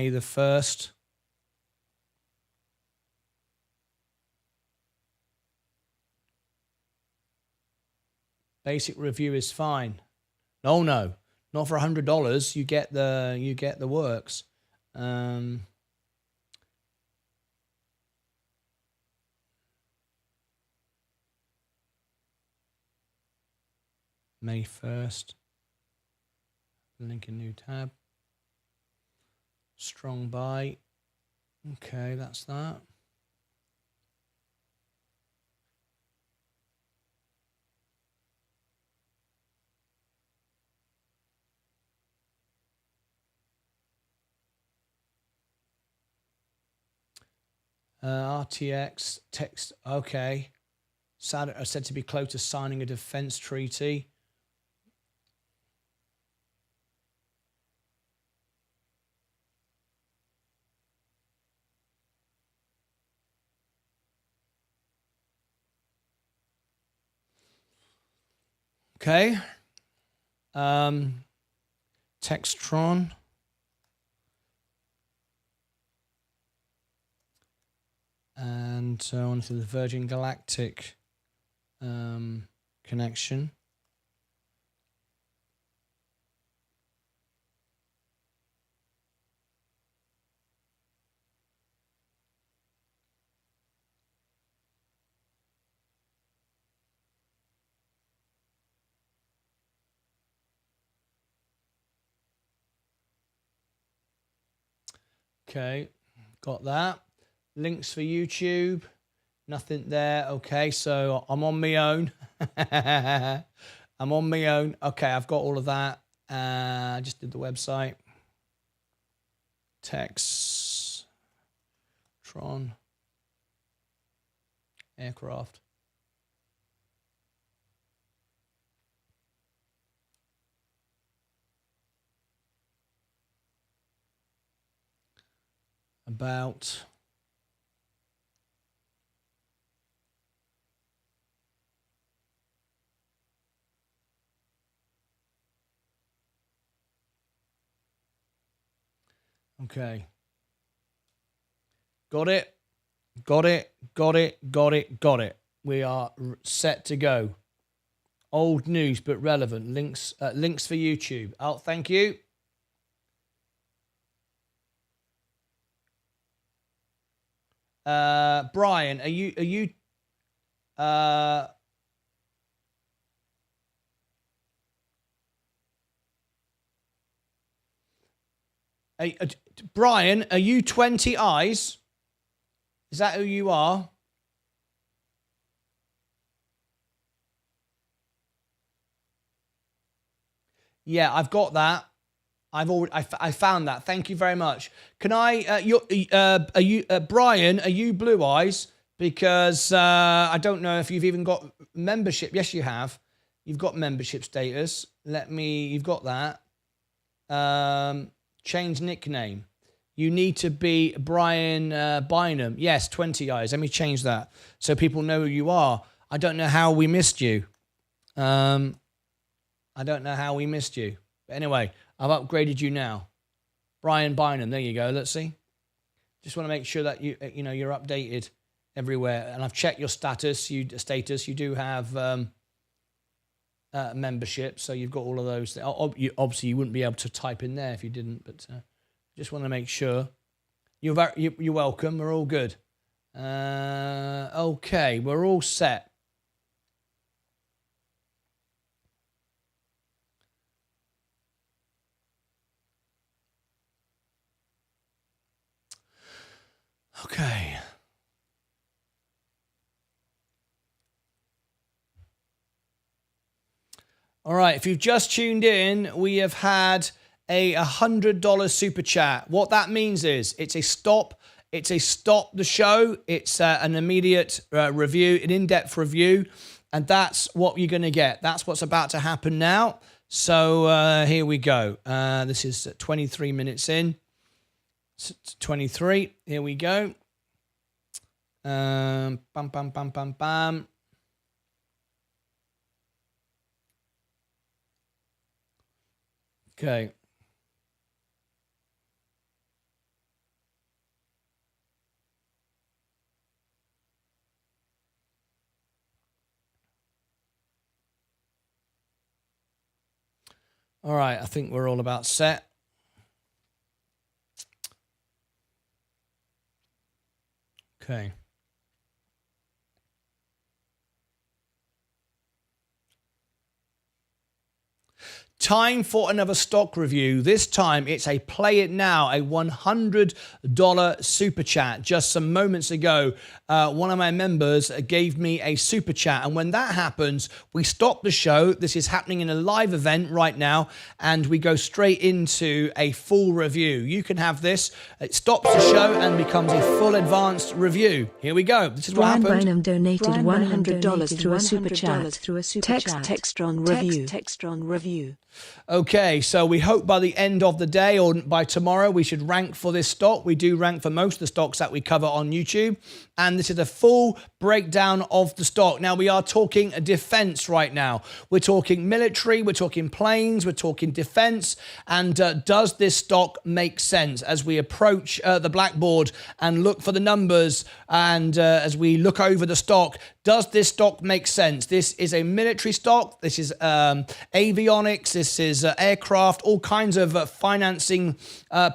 the 1st. Basic review is fine. No, not for $100. You get the works. May 1st. Link a new tab. Strong buy. Okay, that's that. RTX text. Okay. Said to be close to signing a defense treaty. Okay. Textron. And onto the Virgin Galactic connection. Okay, got that. Links for YouTube, nothing there. Okay, so I'm on my own. I'm on my own. Okay, I've got all of that. I just did the website. Textron. Aircraft. About. Okay. Got it. Got it. Got it. Got it. Got it. We are set to go. Old news but relevant. Links for YouTube. Oh, thank you. Brian, are you Brian, are you 20 eyes? Is that who you are? Yeah, I've got that. I found that. Thank you very much. Can I? Are you Brian? Are you blue eyes? Because I don't know if you've even got membership. Yes, you have. You've got membership status. You've got that. Change nickname. You need to be Brian Bynum. Yes, 20 eyes. Let me change that so people know who you are. I don't know how we missed you. I don't know how we missed you. But anyway, I've upgraded you now. Brian Bynum. There you go. Let's see. Just want to make sure that you're updated everywhere. And I've checked your status. You do have membership, so you've got all of those. Obviously, you wouldn't be able to type in there if you didn't. But just want to make sure. You're welcome. We're all good. Okay, we're all set. Okay. All right, if you've just tuned in, we have had a $100 super chat. What that means is it's a stop the show. It's an immediate review, an in-depth review, and that's what you're going to get. That's what's about to happen now. So here we go. This is 23 minutes in. 23. Here we go. Bam, bam, bam, bam, bam. Okay. All right, I think we're all about set. Okay. Time for another stock review. This time it's a play it now, a $100 super chat. Just some moments ago, one of my members gave me a super chat. And when that happens, we stop the show. This is happening in a live event right now. And we go straight into a full review. You can have this. It stops the show and becomes a full advanced review. Here we go. This is what happened. Brian Bynum donated $100 through a super chat. Text on review. Okay, so we hope by the end of the day or by tomorrow we should rank for this stock. We do rank for most of the stocks that we cover on YouTube. And this is a full breakdown of the stock. Now, we are talking defense right now. We're talking military, we're talking planes, we're talking defense. And does this stock make sense as we approach the blackboard and look for the numbers and as we look over the stock? Does this stock make sense? This is a military stock. This is avionics. This is aircraft, all kinds of financing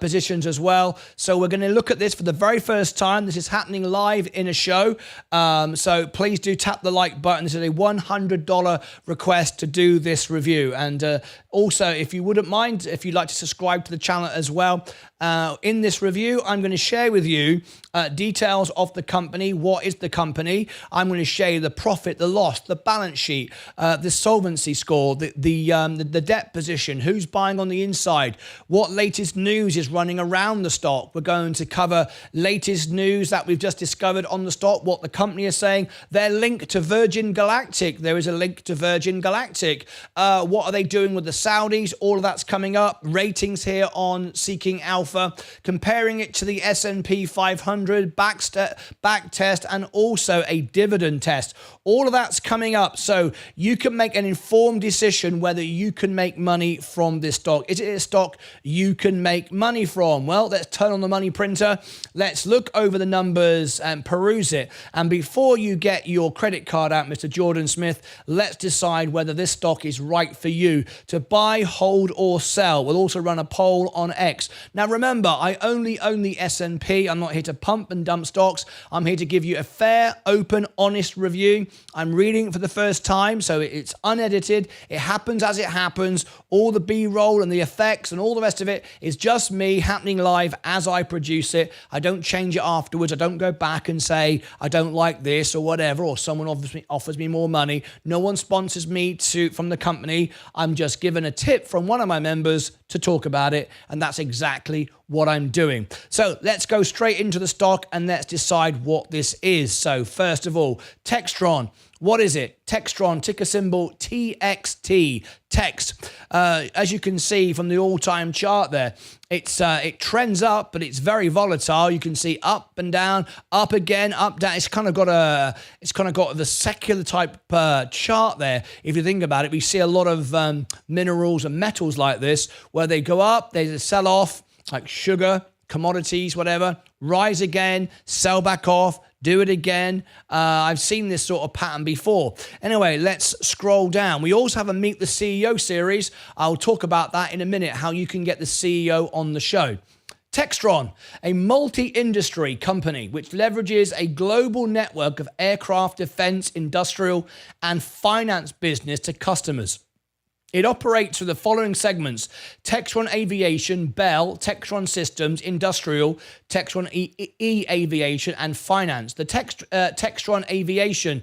positions as well. So we're going to look at this for the very first time. This is happening live in a show. So please do tap the like button. This is a $100 request to do this review. And also, if you wouldn't mind, if you'd like to subscribe to the channel as well, in this review, I'm going to share with you details of the company. What is the company? I'm going to share you the profit, the loss, the balance sheet, the solvency score, the debt position, who's buying on the inside, what latest news is running around the stock. We're going to cover latest news that we've just discovered on the stock, what the company is saying, their link to Virgin Galactic. There is a link to Virgin Galactic. What are they doing with the Saudis? All of that's coming up. Ratings here on Seeking Alpha, comparing it to the S&P 500 back test and also a dividend test. All of that's coming up, so you can make an informed decision whether you can make money from this stock. Is it a stock you can make money from? Well, let's turn on the money printer. Let's look over the numbers and peruse it. And before you get your credit card out, Mr. Jordan Smith, let's decide whether this stock is right for you to buy, hold, or sell. We'll also run a poll on X. Now, remember, I only own the S&P. I'm not here to pump and dump stocks. I'm here to give you a fair, open, honest review. I'm reading it for the first time, so it's unedited. It happens as it happens. All the B-roll and the effects and all the rest of it is just me happening live as I produce it. I don't change it afterwards. I don't go back and say, I don't like this or whatever, or someone offers me more money. No one sponsors me from the company. I'm just given a tip from one of my members to talk about it, and that's exactly what I'm doing. So let's go straight into the stock and let's decide what this is. So first of all, Textron. What is it? Textron, ticker symbol TXT, text. As you can see from the all-time chart there, it trends up, but it's very volatile. You can see up and down, up again, up, down. It's kind of got the secular type chart there. If you think about it, we see a lot of minerals and metals like this, where they go up, they sell off, like sugar, commodities, whatever, rise again, sell back off, do it again. I've seen this sort of pattern before. Anyway, let's scroll down. We also have a Meet the CEO series. I'll talk about that in a minute, how you can get the CEO on the show. Textron, a multi-industry company which leverages a global network of aircraft, defense, industrial, and finance business to customers. It operates through the following segments: Textron Aviation, Bell, Textron Systems, Industrial, Textron Aviation, and Finance. The Textron Aviation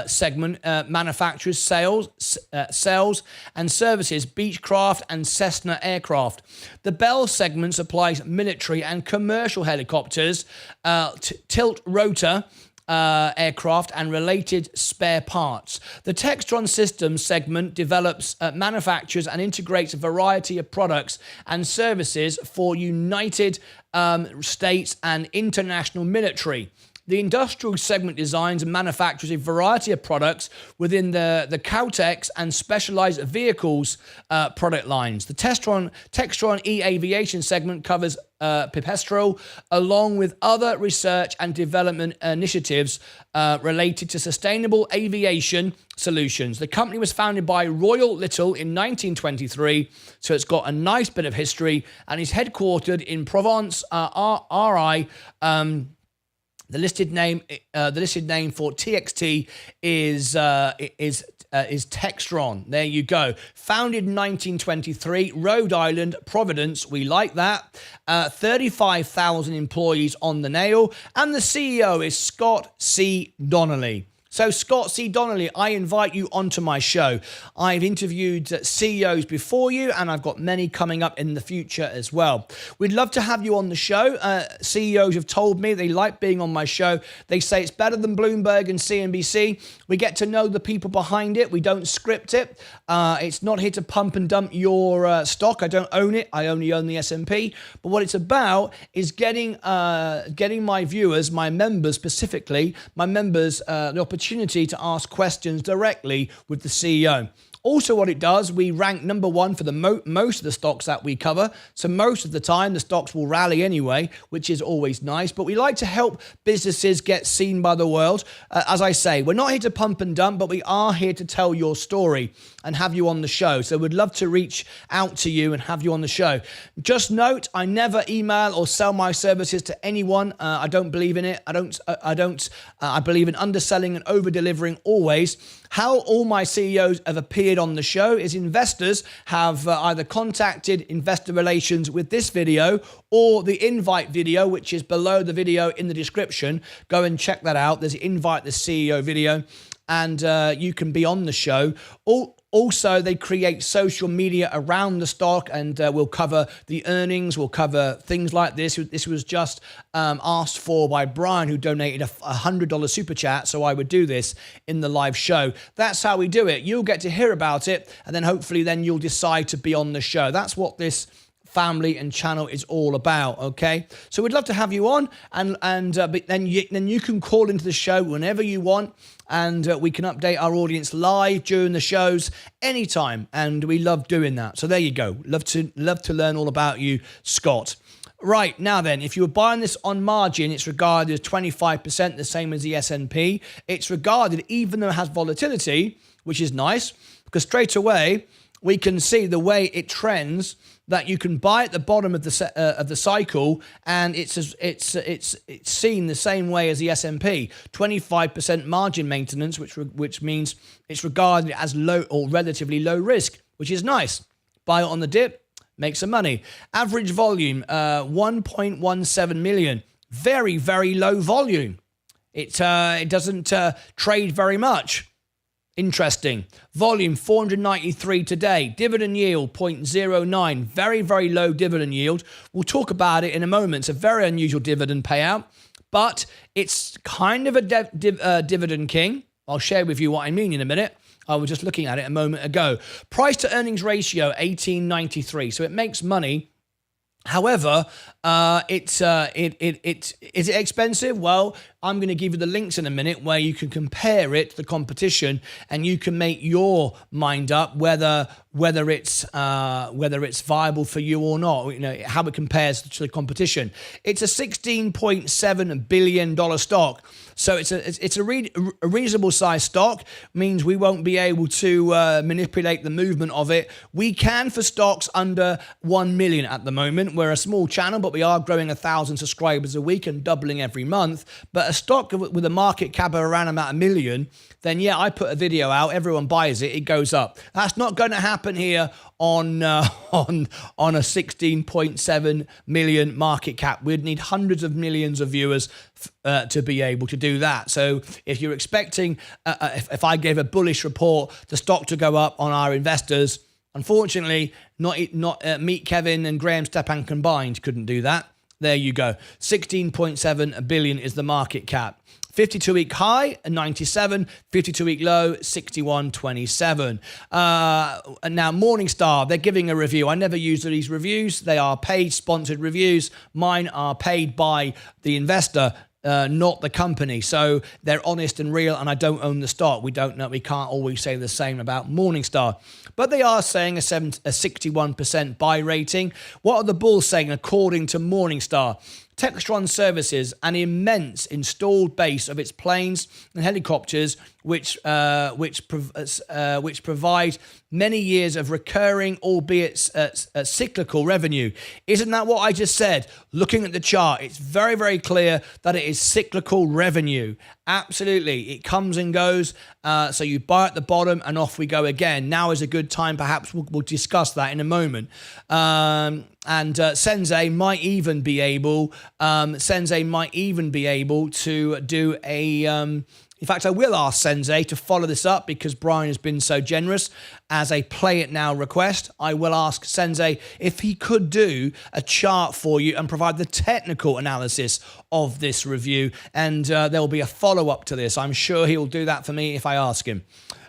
segment manufactures sales and services, Beechcraft and Cessna aircraft. The Bell segment supplies military and commercial helicopters, tilt rotor aircraft and related spare parts. The Textron Systems segment develops, manufactures and integrates a variety of products and services for United States and international military. The industrial segment designs and manufactures a variety of products within the Kautex and specialized vehicles product lines. The Textron E-Aviation segment covers Pipistrel, along with other research and development initiatives related to sustainable aviation solutions. The company was founded by Royal Little in 1923, so it's got a nice bit of history, and is headquartered in Provence, RI. The listed name for TXT is Textron. There you go. Founded in 1923, Rhode Island, Providence. We like that. 35,000 employees on the nail, and the CEO is Scott C. Donnelly. So Scott C. Donnelly, I invite you onto my show. I've interviewed CEOs before you, and I've got many coming up in the future as well. We'd love to have you on the show. CEOs have told me they like being on my show. They say it's better than Bloomberg and CNBC. We get to know the people behind it. We don't script it. It's not here to pump and dump your stock. I don't own it. I only own the S&P. But what it's about is getting my viewers, my members specifically, the opportunity to ask questions directly with the CEO. Also, what it does, we rank number one for the most of the stocks that we cover. So most of the time, the stocks will rally anyway, which is always nice. But we like to help businesses get seen by the world. As I say, we're not here to pump and dump, but we are here to tell your story and have you on the show. So we'd love to reach out to you and have you on the show. Just note, I never email or sell my services to anyone. I don't believe in it. I believe in underselling and over-delivering always. How all my CEOs have appeared on the show is investors have either contacted investor relations with this video or the invite video, which is below the video in the description. Go and check that out. There's invite the CEO video, and you can be on the show. Also, they create social media around the stock, and we'll cover the earnings. We'll cover things like this. This was just asked for by Brian, who donated a $100 super chat, so I would do this in the live show. That's how we do it. You'll get to hear about it, and then hopefully then you'll decide to be on the show. That's what this family and channel is all about. Okay, so we'd love to have you on, but then you can call into the show whenever you want, and we can update our audience live during the shows anytime, and we love doing that. So there you go. Love to learn all about you, Scott. Right, now then, if you were buying this on margin, it's regarded as 25%, the same as the S&P. It's regarded, even though it has volatility, which is nice, because straight away we can see the way it trends, that you can buy at the bottom of the cycle, and it's seen the same way as the S&P. 25% margin maintenance, which means it's regarded as low or relatively low risk, which is nice. Buy it on the dip, make some money. Average volume, 1.17 million. Very, very low volume. It doesn't trade very much. Interesting. Volume, 493 today. Dividend yield, 0.09. Very, very low dividend yield. We'll talk about it in a moment. It's a very unusual dividend payout, but it's kind of a dividend king. I'll share with you what I mean in a minute. I was just looking at it a moment ago. Price to earnings ratio, 1893. So it makes money. However, is it expensive? Well, I'm going to give you the links in a minute where you can compare it to the competition, and you can make your mind up whether it's viable for you or not. You know how it compares to the competition. It's a $16.7 billion stock. So it's a reasonable size stock. Means we won't be able to manipulate the movement of it. We can for stocks under 1 million at the moment. We're a small channel, but we are growing 1,000 subscribers a week and doubling every month. But a stock with a market cap of around about 1 million, then yeah, I put a video out, everyone buys it, it goes up. That's not going to happen here on a 16.7 million market cap. We'd need hundreds of millions of viewers to be able to do that. So if you're expecting, if I gave a bullish report, the stock to go up on our investors, unfortunately, not Meet Kevin and Graham Stepan combined couldn't do that. There you go. 16.7 billion is the market cap. 52-week high, 97. 52-week low, 61.27. Now, Morningstar, they're giving a review. I never use these reviews. They are paid, sponsored reviews. Mine are paid by the investor, not the company. So they're honest and real, and I don't own the stock. We don't know. We can't always say the same about Morningstar. But they are saying a 61% buy rating. What are the bulls saying according to Morningstar? Textron services an immense installed base of its planes and helicopters, which provide many years of recurring, albeit cyclical revenue. Isn't that what I just said? Looking at the chart, it's very, very clear that it is cyclical revenue. Absolutely. It comes and goes. So you buy at the bottom and off we go again. Now is a good time. Perhaps we'll discuss that in a moment. And Sensei might even be able to do a... in fact, I will ask Sensei to follow this up because Brian has been so generous as a play it now request. I will ask Sensei if he could do a chart for you and provide the technical analysis of this review. And there will be a follow-up to this. I'm sure he'll do that for me if I ask him.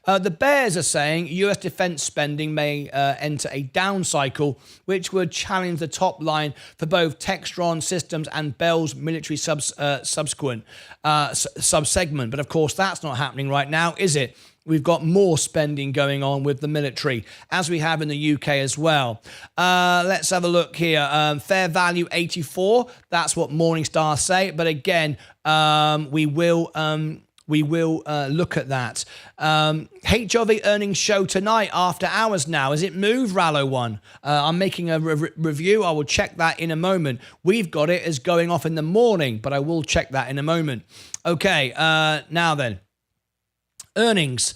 The bears are saying US defense spending may enter a down cycle, which would challenge the top line for both Textron Systems and Bell's military subsegment. But of course, that's not happening right now, is it? We've got more spending going on with the military, as we have in the UK as well. Let's have a look here. Fair value 84. That's what Morningstar say. But again, we will look at that. HRV earnings show tonight after hours now. Has it moved, Rallo one? I'm making a review. I will check that in a moment. We've got it as going off in the morning, but I will check that in a moment. Okay, now then. Earnings,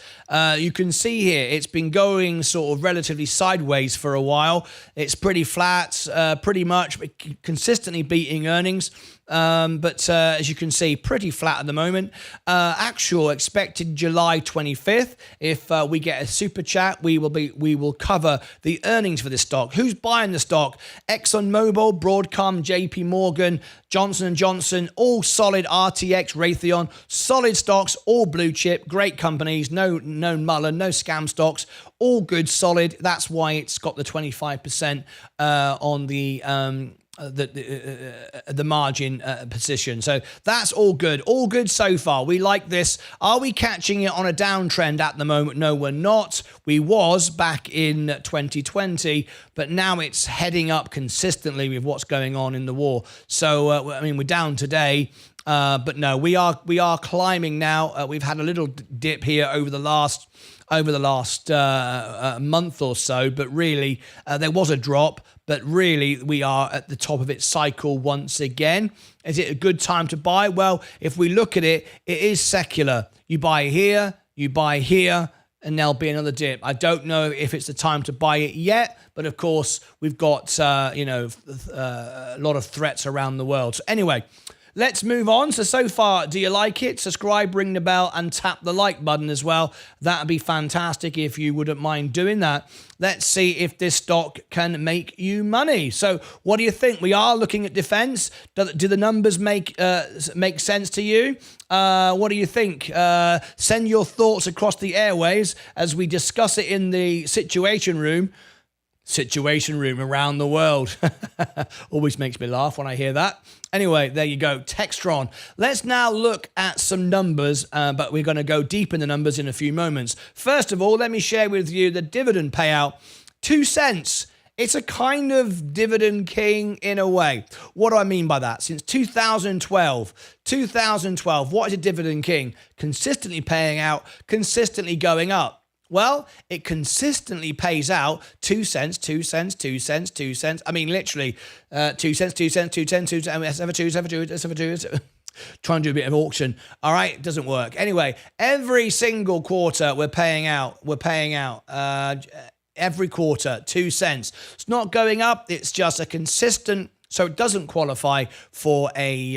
you can see here, it's been going sort of relatively sideways for a while. It's pretty flat, pretty much consistently beating earnings. But as you can see, pretty flat at the moment. Actual expected July 25th. If we get a super chat, we will cover the earnings for this stock. Who's buying the stock? ExxonMobil, Broadcom, JP Morgan, Johnson & Johnson, all solid. RTX, Raytheon, solid stocks, all blue chip, great companies, no mullen, no scam stocks, all good, solid. That's why it's got the 25% on the margin position. So that's all good so far. We like this. Are we catching it on a downtrend at the moment? No, we're not. We was back in 2020, but now it's heading up consistently with what's going on in the war. So I mean, we're down today, but no, we are climbing now. We've had a little dip here over the last month or so, but really there was a drop, but really we are at the top of its cycle once again. Is it a good time to buy? Well, if we look at it, it is secular. You buy here, and there'll be another dip. I don't know if it's the time to buy it yet, but of course we've got a lot of threats around the world. So anyway, let's move on. So far, do you like it? Subscribe, ring the bell, and tap the like button as well. That'd be fantastic if you wouldn't mind doing that. Let's see if this stock can make you money. So what do you think? We are looking at defense. Do the numbers make sense to you? What do you think? Send your thoughts across the airwaves as we discuss it in the situation room around the world. Always makes me laugh when I hear that. Anyway, there you go. Textron. Let's now look at some numbers, but we're going to go deep in the numbers in a few moments. First of all, let me share with you the dividend payout. 2 cents. It's a kind of dividend king in a way. What do I mean by that? Since 2012, what is a dividend king? Consistently paying out, consistently going up. Well, it consistently pays out 2 cents, 2 cents, 2 cents, 2 cents. I mean, literally 2 cents, 2 cents, 2 cents, 2 cents, 7 2. Try and do a bit of auction. All right, it doesn't work. Anyway, every single quarter we're paying out every quarter 2 cents. It's not going up. It's just a consistent. So it doesn't qualify for a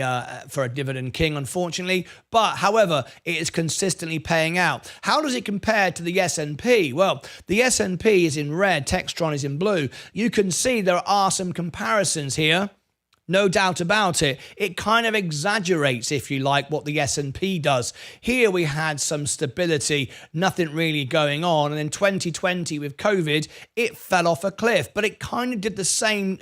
dividend king, unfortunately. But, however, it is consistently paying out. How does it compare to the S&P? Well, the S&P is in red. Textron is in blue. You can see there are some comparisons here. No doubt about it. It kind of exaggerates, if you like, what the S&P does. Here we had some stability, nothing really going on. And in 2020 with COVID, it fell off a cliff. But it kind of did the same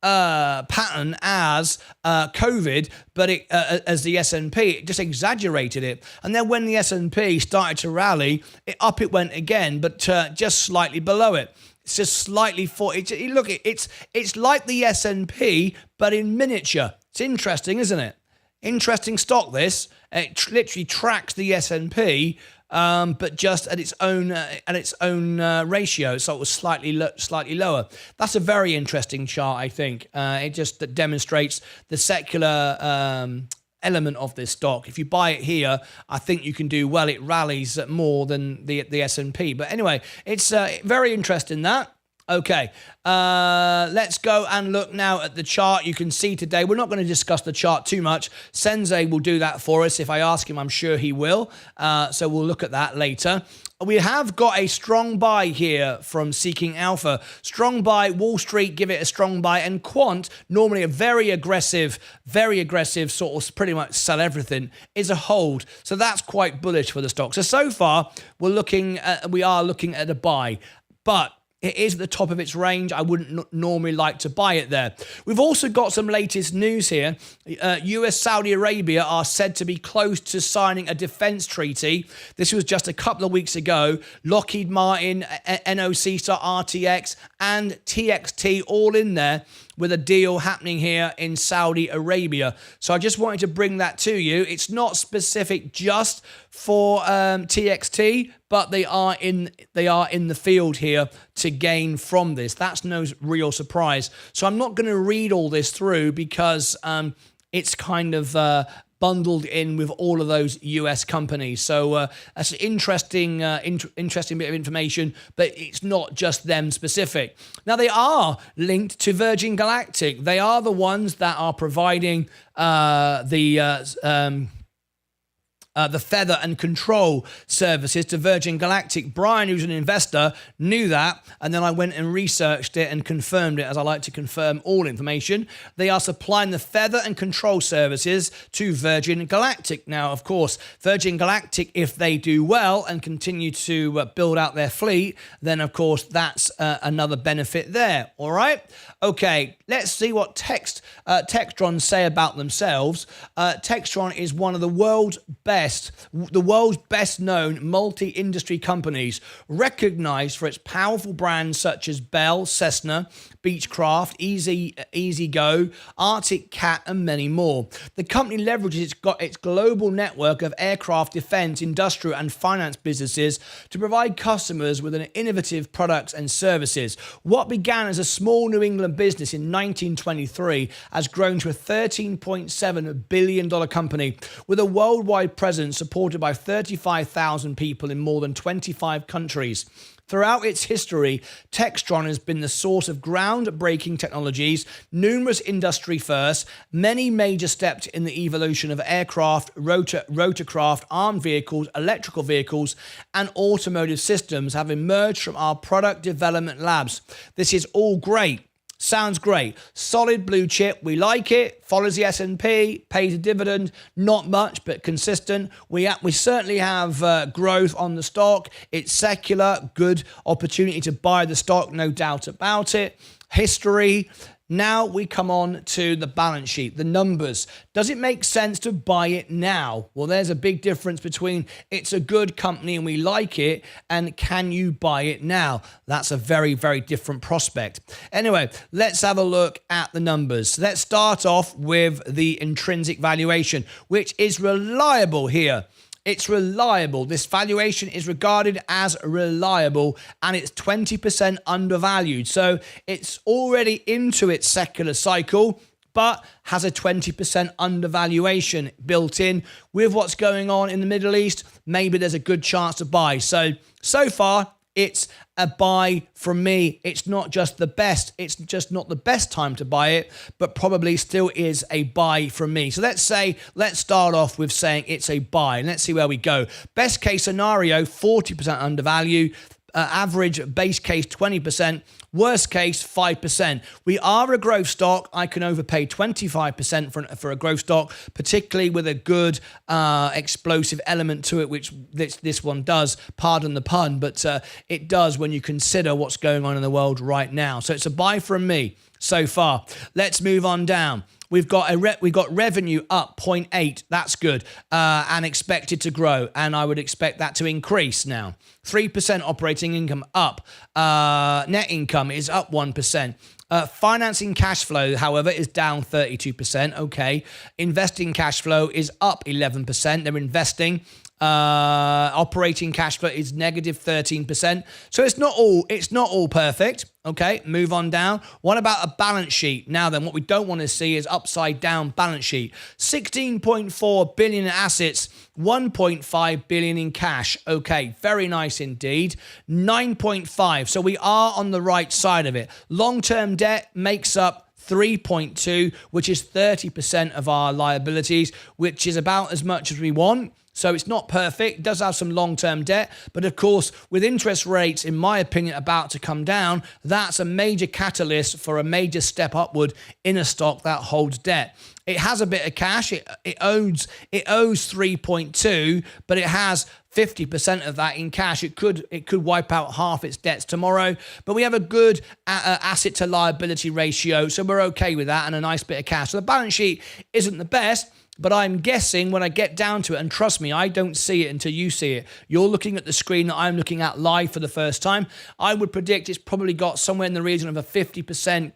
pattern as COVID, but as the S&P, it just exaggerated it. And then when the S&P started to rally, up it went again, but just slightly below it. It's just slightly it's like the S&P, but in miniature. It's interesting, isn't it? Interesting stock, this. It literally tracks the S&P, but just at its own ratio, so it was slightly lower. That's a very interesting chart, I think. It just demonstrates the secular element of this stock. If you buy it here, I think you can do well. It rallies more than the S&P. But anyway, it's very interesting that. Okay, let's go and look now at the chart. You can see today, we're not going to discuss the chart too much. Sensei will do that for us. If I ask him, I'm sure he will. So we'll look at that later. We have got a strong buy here from Seeking Alpha. Strong buy, Wall Street, give it a strong buy. And Quant, normally a very aggressive sort of pretty much sell everything, is a hold. So that's quite bullish for the stock. So far, we are looking at a buy. But it is at the top of its range. I wouldn't normally like to buy it there. We've also got some latest news here. US Saudi Arabia are said to be close to signing a defense treaty. This was just a couple of weeks ago. Lockheed Martin, NOC, RTX, and TXT all in there with a deal happening here in Saudi Arabia. So I just wanted to bring that to you. It's not specific just for TXT, but they are in the field here to gain from this. That's no real surprise. So I'm not going to read all this through because it's kind of bundled in with all of those US companies. So that's an interesting bit of information, but it's not just them specific. Now, they are linked to Virgin Galactic. They are the ones that are providing the feather and control services to Virgin Galactic. Brian, who's an investor, knew that, and then I went and researched it and confirmed it, as I like to confirm all information. They are supplying the feather and control services to Virgin Galactic. Now, of course, Virgin Galactic, if they do well and continue to build out their fleet, then, of course, that's another benefit there, all right? Okay, let's see what Textron say about themselves. Textron is one of the world's best known multi-industry companies, recognized for its powerful brands such as Bell, Cessna, Beechcraft, Easy Go, Arctic Cat, and many more. The company leverages its global network of aircraft, defense, industrial, and finance businesses to provide customers with an innovative products and services. What began as a small New England business in 1923 has grown to a $13.7 billion company with a worldwide presence supported by 35,000 people in more than 25 countries. Throughout its history, Textron has been the source of groundbreaking technologies, numerous industry firsts, many major steps in the evolution of aircraft, rotorcraft, armed vehicles, electrical vehicles, and automotive systems have emerged from our product development labs. This is all great. Sounds great. Solid blue chip. We like it. Follows the S&P. Pays a dividend. Not much, but consistent. We certainly have growth on the stock. It's secular. Good opportunity to buy the stock. No doubt about it. History. Now we come on to the balance sheet, the numbers. Does it make sense to buy it now? Well, there's a big difference between it's a good company and we like it and can you buy it now? That's a very, very different prospect. Anyway, let's have a look at the numbers. Let's start off with the intrinsic valuation, which is reliable here. It's reliable. This valuation is regarded as reliable and it's 20% undervalued. So it's already into its secular cycle, but has a 20% undervaluation built in. With what's going on in the Middle East, maybe there's a good chance to buy. So far, it's a buy from me. It's not just the best. It's just not the best time to buy it, but probably still is a buy from me. So let's start off with saying it's a buy and let's see where we go. Best case scenario, 40% undervalued. Average base case 20%, worst case 5%. We are a growth stock. I can overpay 25% for a growth stock, particularly with a good explosive element to it, which this one does. Pardon the pun, but it does when you consider what's going on in the world right now. So it's a buy from me so far. Let's move on down. We've got revenue up 0.8. That's good, and expected to grow. And I would expect that to increase now. 3% operating income up. Net income is up 1%. Financing cash flow, however, is down 32%. Okay. Investing cash flow is up 11%. They're investing. Operating cash flow is negative 13%. So it's not all perfect. Okay, move on down. What about a balance sheet? Now then, what we don't want to see is upside down balance sheet. 16.4 billion in assets, 1.5 billion in cash. Okay, very nice indeed. 9.5. So we are on the right side of it. Long-term debt makes up 3.2, which is 30% of our liabilities, which is about as much as we want. So it's not perfect. It does have some long-term debt. But of course, with interest rates, in my opinion, about to come down, that's a major catalyst for a major step upward in a stock that holds debt. It has a bit of cash. It owes 3.2, but it has 50% of that in cash. It could wipe out half its debts tomorrow, but we have a good asset to liability ratio, so we're okay with that and a nice bit of cash. So the balance sheet isn't the best, but I'm guessing when I get down to it, and trust me, I don't see it until you see it. You're looking at the screen that I'm looking at live for the first time. I would predict it's probably got somewhere in the region of a 50%,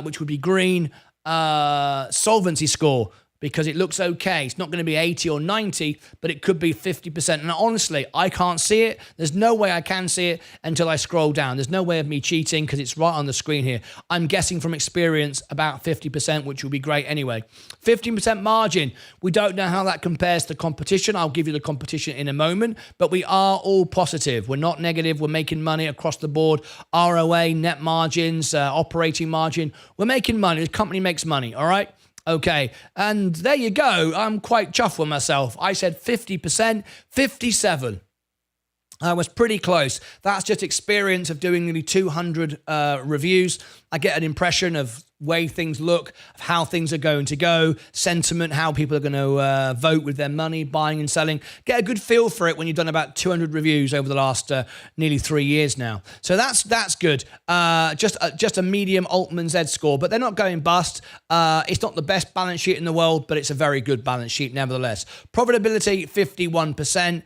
which would be green, solvency score. because it looks okay. It's not going to be 80 or 90, but it could be 50%. And honestly, I can't see it. There's no way I can see it until I scroll down. There's no way of me cheating because it's right on the screen here. I'm guessing from experience about 50%, which will be great anyway. 15% margin. We don't know how that compares to competition. I'll give you the competition in a moment, but we are all positive. We're not negative. We're making money across the board. ROA, net margins, operating margin. We're making money. The company makes money, all right? Okay, and there you go. I'm quite chuffed with myself. I said 50%, 57. I was pretty close. That's just experience of doing nearly 200 reviews. I get an impression of way things look, of how things are going to go, sentiment, how people are going to vote with their money, buying and selling. Get a good feel for it when you've done about 200 reviews over the last nearly 3 years now. So that's good. Just a medium Altman Z score, but they're not going bust. It's not the best balance sheet in the world, but it's a very good balance sheet nevertheless. Profitability, 51%.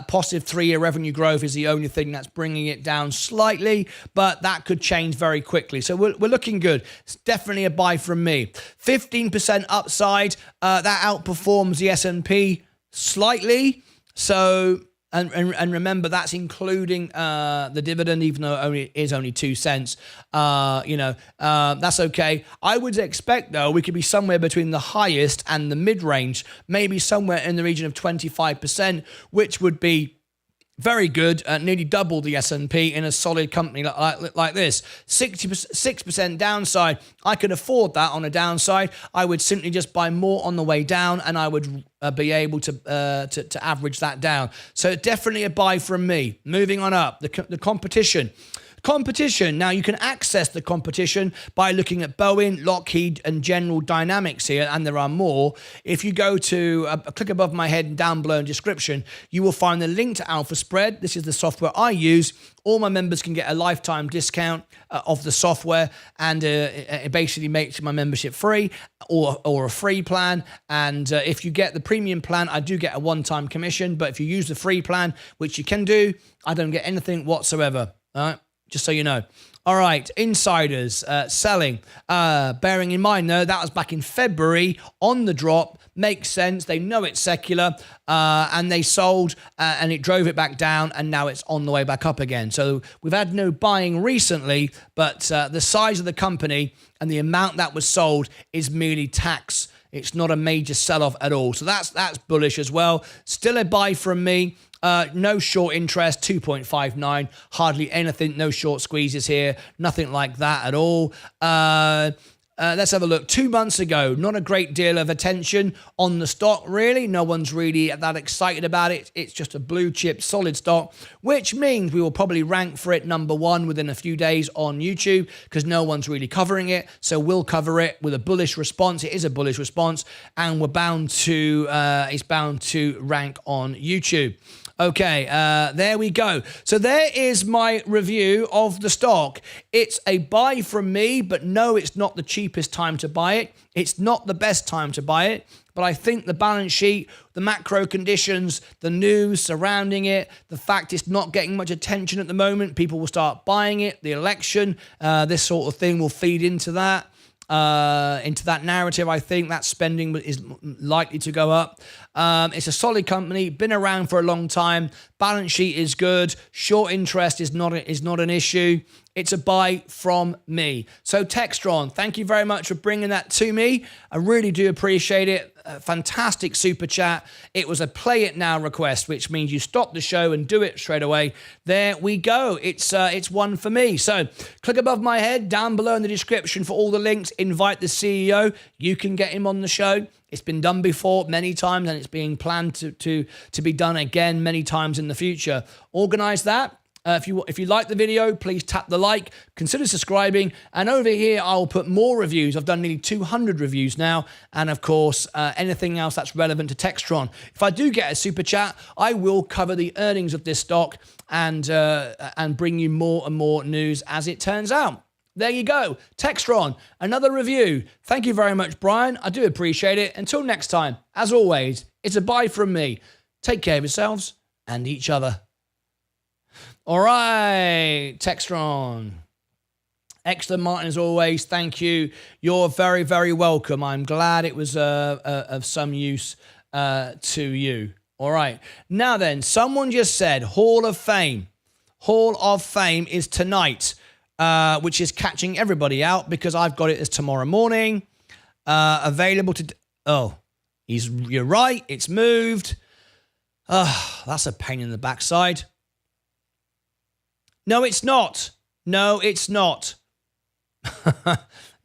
Positive 3-year revenue growth is the only thing that's bringing it down slightly, but that could change very quickly. So we're looking good. It's definitely a buy from me. 15% upside. That outperforms the S&P slightly. So, and remember, that's including the dividend, even though it is only 2 cents. That's okay. I would expect, though, we could be somewhere between the highest and the mid-range, maybe somewhere in the region of 25%, which would be very good, nearly double the S&P in a solid company like this. 6% downside. I could afford that on a downside. I would simply just buy more on the way down, and I would be able to average that down. So definitely a buy from me. Moving on up, the competition. Competition. Now, you can access the competition by looking at Boeing, Lockheed, and General Dynamics here, and there are more. If you go to click above my head and down below in the description, you will find the link to Alpha Spread. This is the software I use. All my members can get a lifetime discount of the software, and it basically makes my membership free or a free plan. And if you get the premium plan, I do get a one-time commission. But if you use the free plan, which you can do, I don't get anything whatsoever. All right? Just so you know. All right, insiders selling. Bearing in mind, though, that was back in February on the drop. Makes sense. They know it's secular, and they sold, and it drove it back down, and now it's on the way back up again. So we've had no buying recently, but the size of the company and the amount that was sold is merely tax. It's not a major sell-off at all. So that's bullish as well. Still a buy from me. No short interest, 2.59, hardly anything, no short squeezes here, nothing like that at all. Let's have a look. 2 months ago, not a great deal of attention on the stock, really. No one's really that excited about it. It's just a blue chip, solid stock, which means we will probably rank for it #1 within a few days on YouTube because no one's really covering it. So we'll cover it with a bullish response. It is a bullish response, and it's bound to rank on YouTube. Okay, there we go. So there is my review of the stock. It's a buy from me, but no, it's not the cheapest time to buy it. It's not the best time to buy it, but I think the balance sheet, the macro conditions, the news surrounding it, the fact it's not getting much attention at the moment, people will start buying it, the election, this sort of thing will feed into that. Into that narrative. I think that spending is likely to go up. It's a solid company, been around for a long time. Balance sheet is good. Short interest is not an issue. It's a buy from me. So Textron, thank you very much for bringing that to me. I really do appreciate it. Fantastic super chat. It was a play it now request, which means you stop the show and do it straight away. There we go. It's one for me. So click above my head, down below in the description for all the links. Invite the CEO. You can get him on the show. It's been done before many times, and it's being planned to be done again many times in the future. Organize that. If you like the video, please tap the like, consider subscribing, and over here I'll put more reviews. I've done nearly 200 reviews now, and of course anything else that's relevant to Textron. If I do get a super chat, I will cover the earnings of this stock and bring you more and more news as it turns out. There you go, Textron, another review. Thank you very much, Brian. I do appreciate it. Until next time, as always, it's a bye from me. Take care of yourselves and each other. All right, Textron. Excellent, Martin, as always. Thank you. You're very, very welcome. I'm glad it was of some use to you. All right. Now then, someone just said Hall of Fame. Hall of Fame is tonight, which is catching everybody out because I've got it as tomorrow morning. Available to... you're right. It's moved. That's a pain in the backside. No, it's not. No, it's not.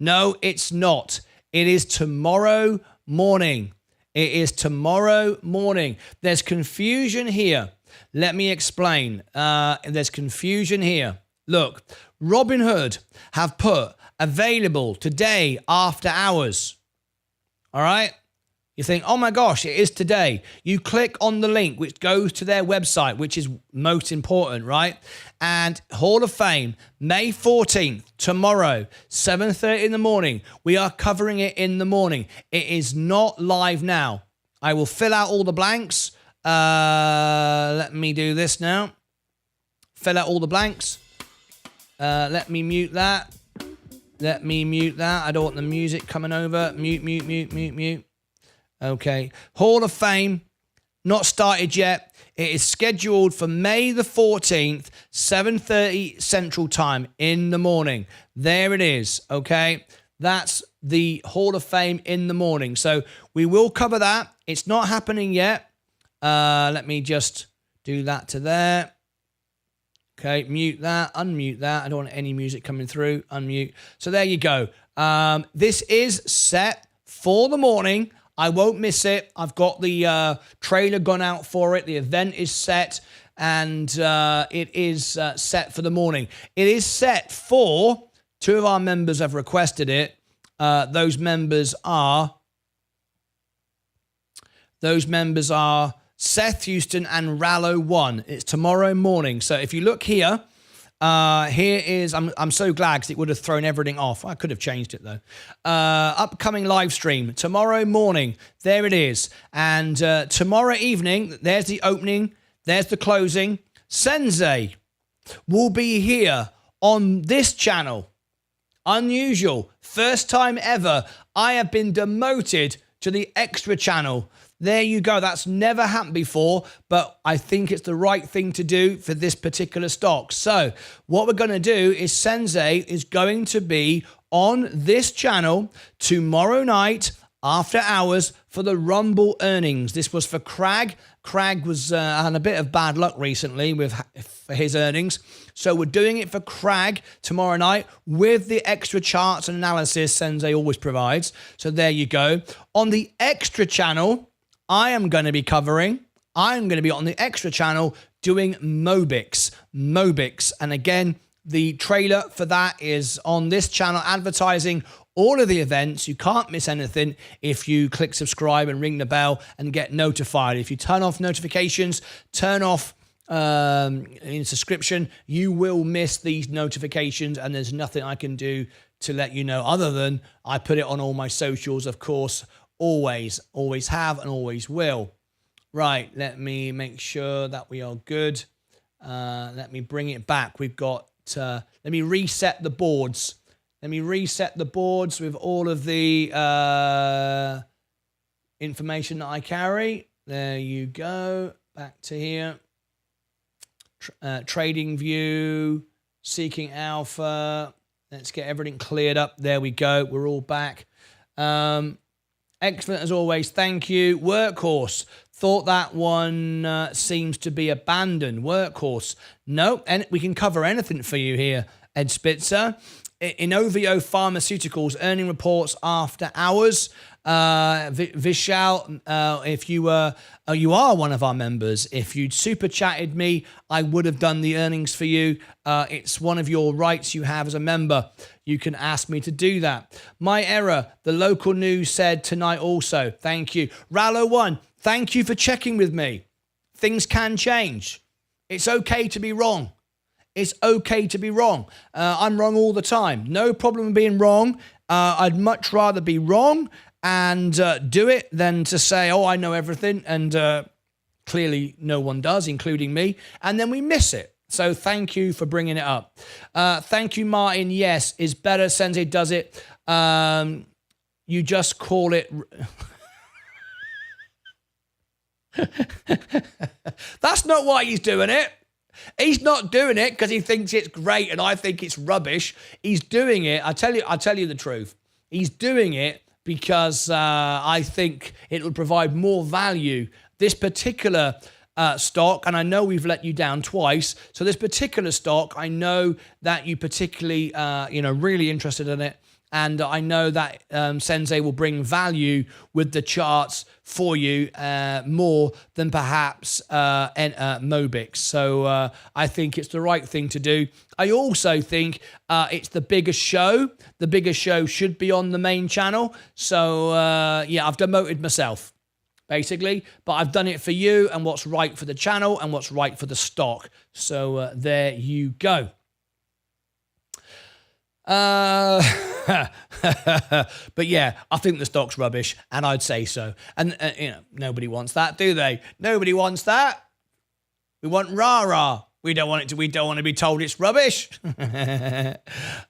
No, it's not. It is tomorrow morning. It is tomorrow morning. There's confusion here. Let me explain. There's confusion here. Look, Robinhood have put available today after hours. All right? You think, oh my gosh, it is today. You click on the link, which goes to their website, which is most important, right? And Hall of Fame, May 14th, tomorrow, 7:30 in the morning. We are covering it in the morning. It is not live now. I will fill out all the blanks. Let me do this now. Fill out all the blanks. Let me mute that. Let me mute that. I don't want the music coming over. Mute. Okay, Hall of Fame, not started yet. It is scheduled for May the 14th, 7:30 Central Time in the morning. There it is, okay? That's the Hall of Fame in the morning. So we will cover that. It's not happening yet. Let me just do that to there. Okay, mute that, unmute that. I don't want any music coming through. Unmute. So there you go. This is set for the morning. I won't miss it. I've got the trailer gone out for it. The event is set, and it is set for the morning. It is set for, two of our members have requested it. Those members are Seth Houston and Rallo1. It's tomorrow morning. So if you look here, here is, I'm so glad because it would have thrown everything off. I could have changed it though. Upcoming live stream tomorrow morning. There it is. And tomorrow evening, there's the opening. There's the closing. Sensei will be here on this channel. Unusual. First time ever. I have been demoted to the extra channel. There you go. That's never happened before, but I think it's the right thing to do for this particular stock. So what we're going to do is Sensei is going to be on this channel tomorrow night after hours for the Rumble earnings. This was for Crag. Crag was had a bit of bad luck recently with his earnings. So we're doing it for Crag tomorrow night with the extra charts and analysis Sensei always provides. So there you go. On the extra channel, I'm going to be on the extra channel doing Mobix. And again, the trailer for that is on this channel, advertising all of the events. You can't miss anything if you click subscribe and ring the bell and get notified. If you turn off notifications, turn off in subscription, you will miss these notifications, and there's nothing I can do to let you know other than I put it on all my socials, of course. Always have and always will. Right, let me make sure that we are good. Let me bring it back. We've got, let me reset the boards. Let me reset the boards with all of the information that I carry. There you go. Back to here. Trading view, seeking alpha. Let's get everything cleared up. There we go. We're all back. Excellent as always. Thank you. Workhorse. Thought that one seems to be abandoned. Workhorse. No, and we can cover anything for you here, Ed Spitzer. Inovio Pharmaceuticals earning reports after hours. Vishal, if you are one of our members, if you'd super chatted me, I would have done the earnings for you. It's one of your rights you have as a member. You can ask me to do that. My error, the local news said tonight also. Thank you. Rallo1, thank you for checking with me. Things can change. It's okay to be wrong. It's okay to be wrong. I'm wrong all the time. No problem being wrong. I'd much rather be wrong and do it than to say, oh, I know everything. And clearly no one does, including me. And then we miss it. So thank you for bringing it up. Thank you, Martin. Yes, it's better. Sensei does it. You just call it. That's not why he's doing it. He's not doing it because he thinks it's great and I think it's rubbish. He's doing it. I tell you the truth. He's doing it because I think it will provide more value. This particular stock, and I know we've let you down twice. So this particular stock, I know that you particularly, really interested in it. And I know that Sensei will bring value with the charts for you more than perhaps Mobix. So I think it's the right thing to do. I also think it's the biggest show. The biggest show should be on the main channel. So, I've demoted myself, basically. But I've done it for you and what's right for the channel and what's right for the stock. So there you go. But yeah, I think the stock's rubbish, and I'd say so. And nobody wants that, do they? Nobody wants that. We want rah-rah. We don't want to be told it's rubbish.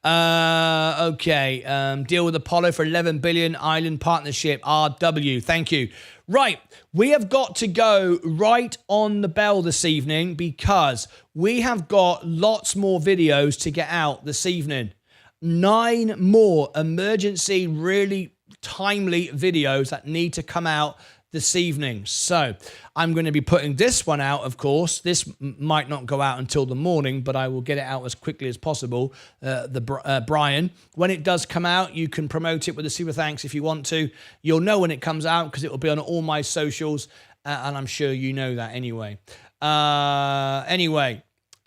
Okay. Deal with Apollo for 11 billion island partnership. RW. Thank you. Right. We have got to go right on the bell this evening because we have got lots more videos to get out this evening. 9 more emergency, really timely videos that need to come out this evening. So I'm going to be putting this one out, of course. This might not go out until the morning, but I will get it out as quickly as possible. Brian, when it does come out, you can promote it with a super thanks if you want to. You'll know when it comes out because it will be on all my socials, and I'm sure you know that anyway.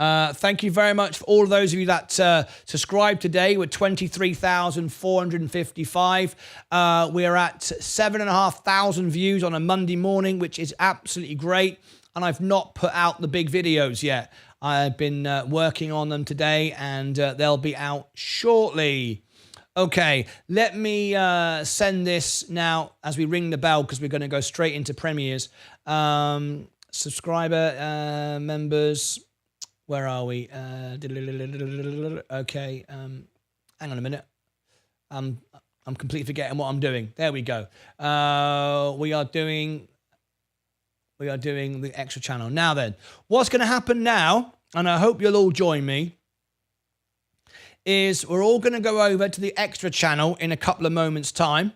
Thank you very much for all of those of you that subscribed today. We're 23,455. We're at 7,500 views on a Monday morning, which is absolutely great. And I've not put out the big videos yet. I've been working on them today, and they'll be out shortly. Okay, let me send this now as we ring the bell because we're going to go straight into premieres. Subscriber, members... Where are we? Okay. Hang on a minute. I'm completely forgetting what I'm doing. There we go. We are doing the extra channel. Now then, what's going to happen now, and I hope you'll all join me, is we're all going to go over to the extra channel in a couple of moments' time.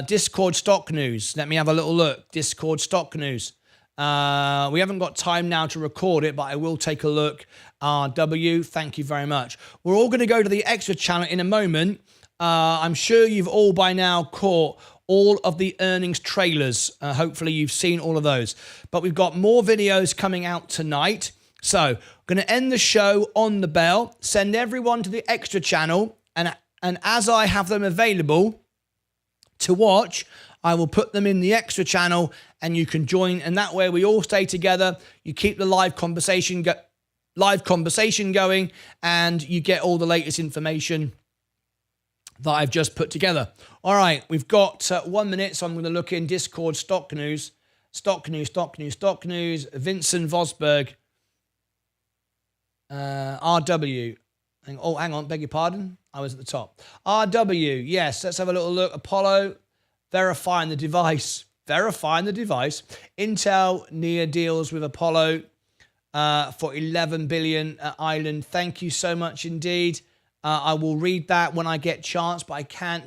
Discord stock news. Let me have a little look. Discord stock news. We haven't got time now to record it, but I will take a look. RW, thank you very much. We're all going to go to the extra channel in a moment. I'm sure you've all by now caught all of the earnings trailers. Hopefully you've seen all of those. But we've got more videos coming out tonight. So I'm going to end the show on the bell, send everyone to the extra channel, and as I have them available to watch, I will put them in the extra channel and you can join. And that way we all stay together. You keep the live conversation going and you get all the latest information that I've just put together. All right, we've got 1 minute, so I'm going to look in Discord stock news. Stock news. Vincent Vosberg. RW. Hang on, beg your pardon. I was at the top. RW, yes, let's have a little look. Apollo. Verifying the device. Intel near deals with Apollo for 11 billion island. Thank you so much indeed. I will read that when I get chance, but I can't,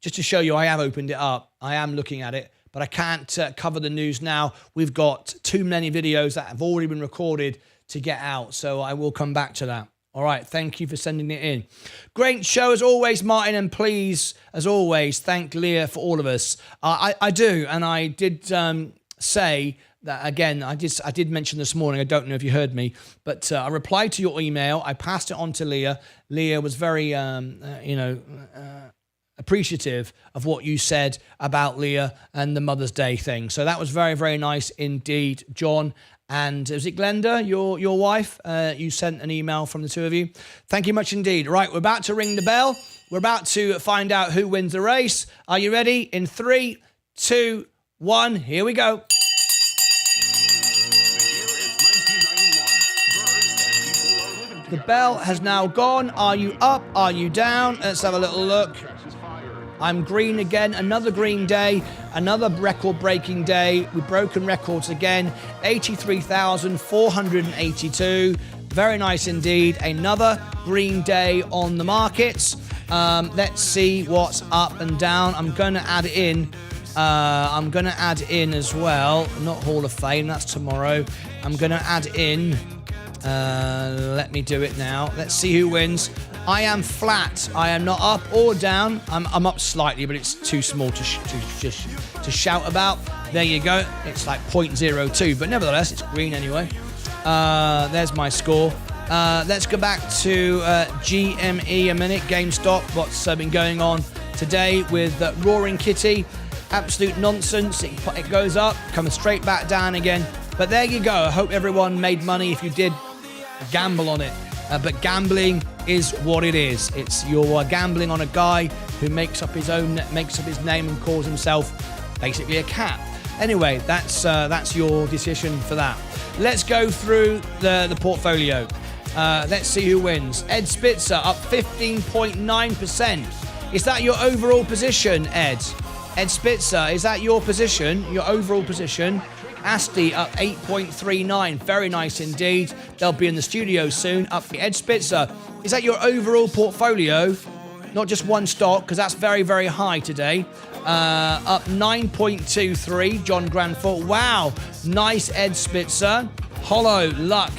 just to show you, I have opened it up. I am looking at it, but I can't cover the news now. We've got too many videos that have already been recorded to get out, so I will come back to that. All right, thank you for sending it in. Great show as always, Martin, and please, as always, thank Leah for all of us. I do, and I did say that again. I did mention this morning. I don't know if you heard me, but I replied to your email. I passed it on to Leah. Leah was very, appreciative of what you said about Leah and the Mother's Day thing. So that was very, very nice indeed, John. And was it Glenda, your wife? You sent an email from the two of you. Thank you much indeed. Right, we're about to ring the bell. We're about to find out who wins the race. Are you ready? In 3, 2, 1, here we go. The year is 1991. The bell has now gone. Are you up? Are you down? Let's have a little look. I'm green again. Another green day. Another record-breaking day. We've broken records again. 83,482. Very nice indeed. Another green day on the markets. Let's see what's up and down. I'm going to add in as well. Not Hall of Fame. That's tomorrow. I'm going to add in. Let me do it now. Let's see who wins. I am flat. I am not up or down. I'm up slightly, but it's too small to shout about. There you go. It's like 0.02, but nevertheless, it's green anyway. There's my score. Let's go back to GME a minute. GameStop. What's been going on today with Roaring Kitty? Absolute nonsense. It goes up, comes straight back down again. But there you go. I hope everyone made money if you did gamble on it. But gambling is what it is. It's you're gambling on a guy who makes up his name and calls himself basically a cat. Anyway, that's your decision for that. Let's go through the portfolio. Let's see who wins. Ed Spitzer up 15.9%. Is that your overall position, Ed? Ed Spitzer, is that your position, your overall position? Asti up 8.39. Very nice indeed. They'll be in the studio soon. Up for Ed Spitzer. Is that your overall portfolio? Not just one stock, because that's very, very high today. Up 9.23. John Granford. Wow. Nice Ed Spitzer. Hollow Luck.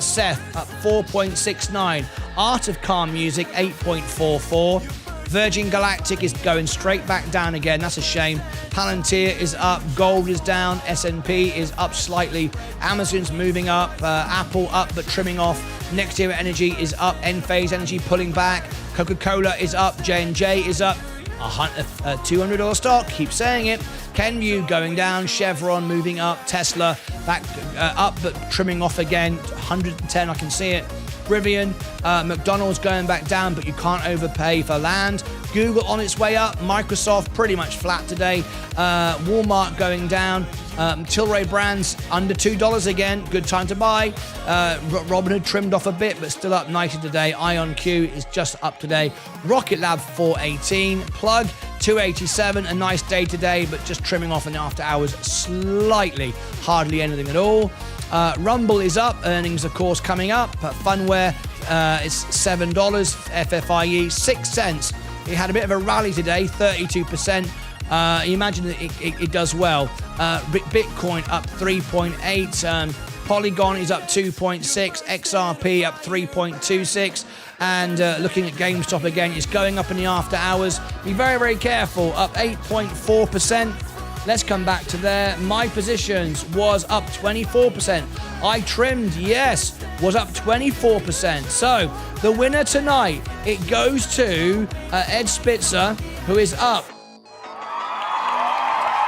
Seth up 4.69. Art of Calm Music 8.44. Virgin Galactic is going straight back down again. That's a shame. Palantir is up. Gold is down. S&P is up slightly. Amazon's moving up. Apple up but trimming off. Next Zero Energy is up. Enphase Energy pulling back. Coca-Cola is up. J&J is up. $200 stock. Keep saying it. Kenvue going down. Chevron moving up. Tesla back up but trimming off again. 110. I can see it. Rivian, McDonald's going back down, but you can't overpay for land. Google on its way up. Microsoft pretty much flat today. Walmart going down. Tilray Brands under $2 again. Good time to buy. Robinhood trimmed off a bit, but still up nicely today. IonQ is just up today. Rocket Lab 418. Plug 287. A nice day today, but just trimming off in the after hours slightly. Hardly anything at all. Rumble is up. Earnings, of course, coming up. Funware is $7. FFIE 6 cents. It had a bit of a rally today, 32%. You imagine that it does well. Bitcoin up 3.8. Polygon is up 2.6. XRP up 3.26. And looking at GameStop again, it's going up in the after hours. Be very, very careful. Up 8.4%. Let's come back to there. My positions was up 24%. I trimmed, yes, was up 24%. So the winner tonight, it goes to Ed Spitzer, who is up.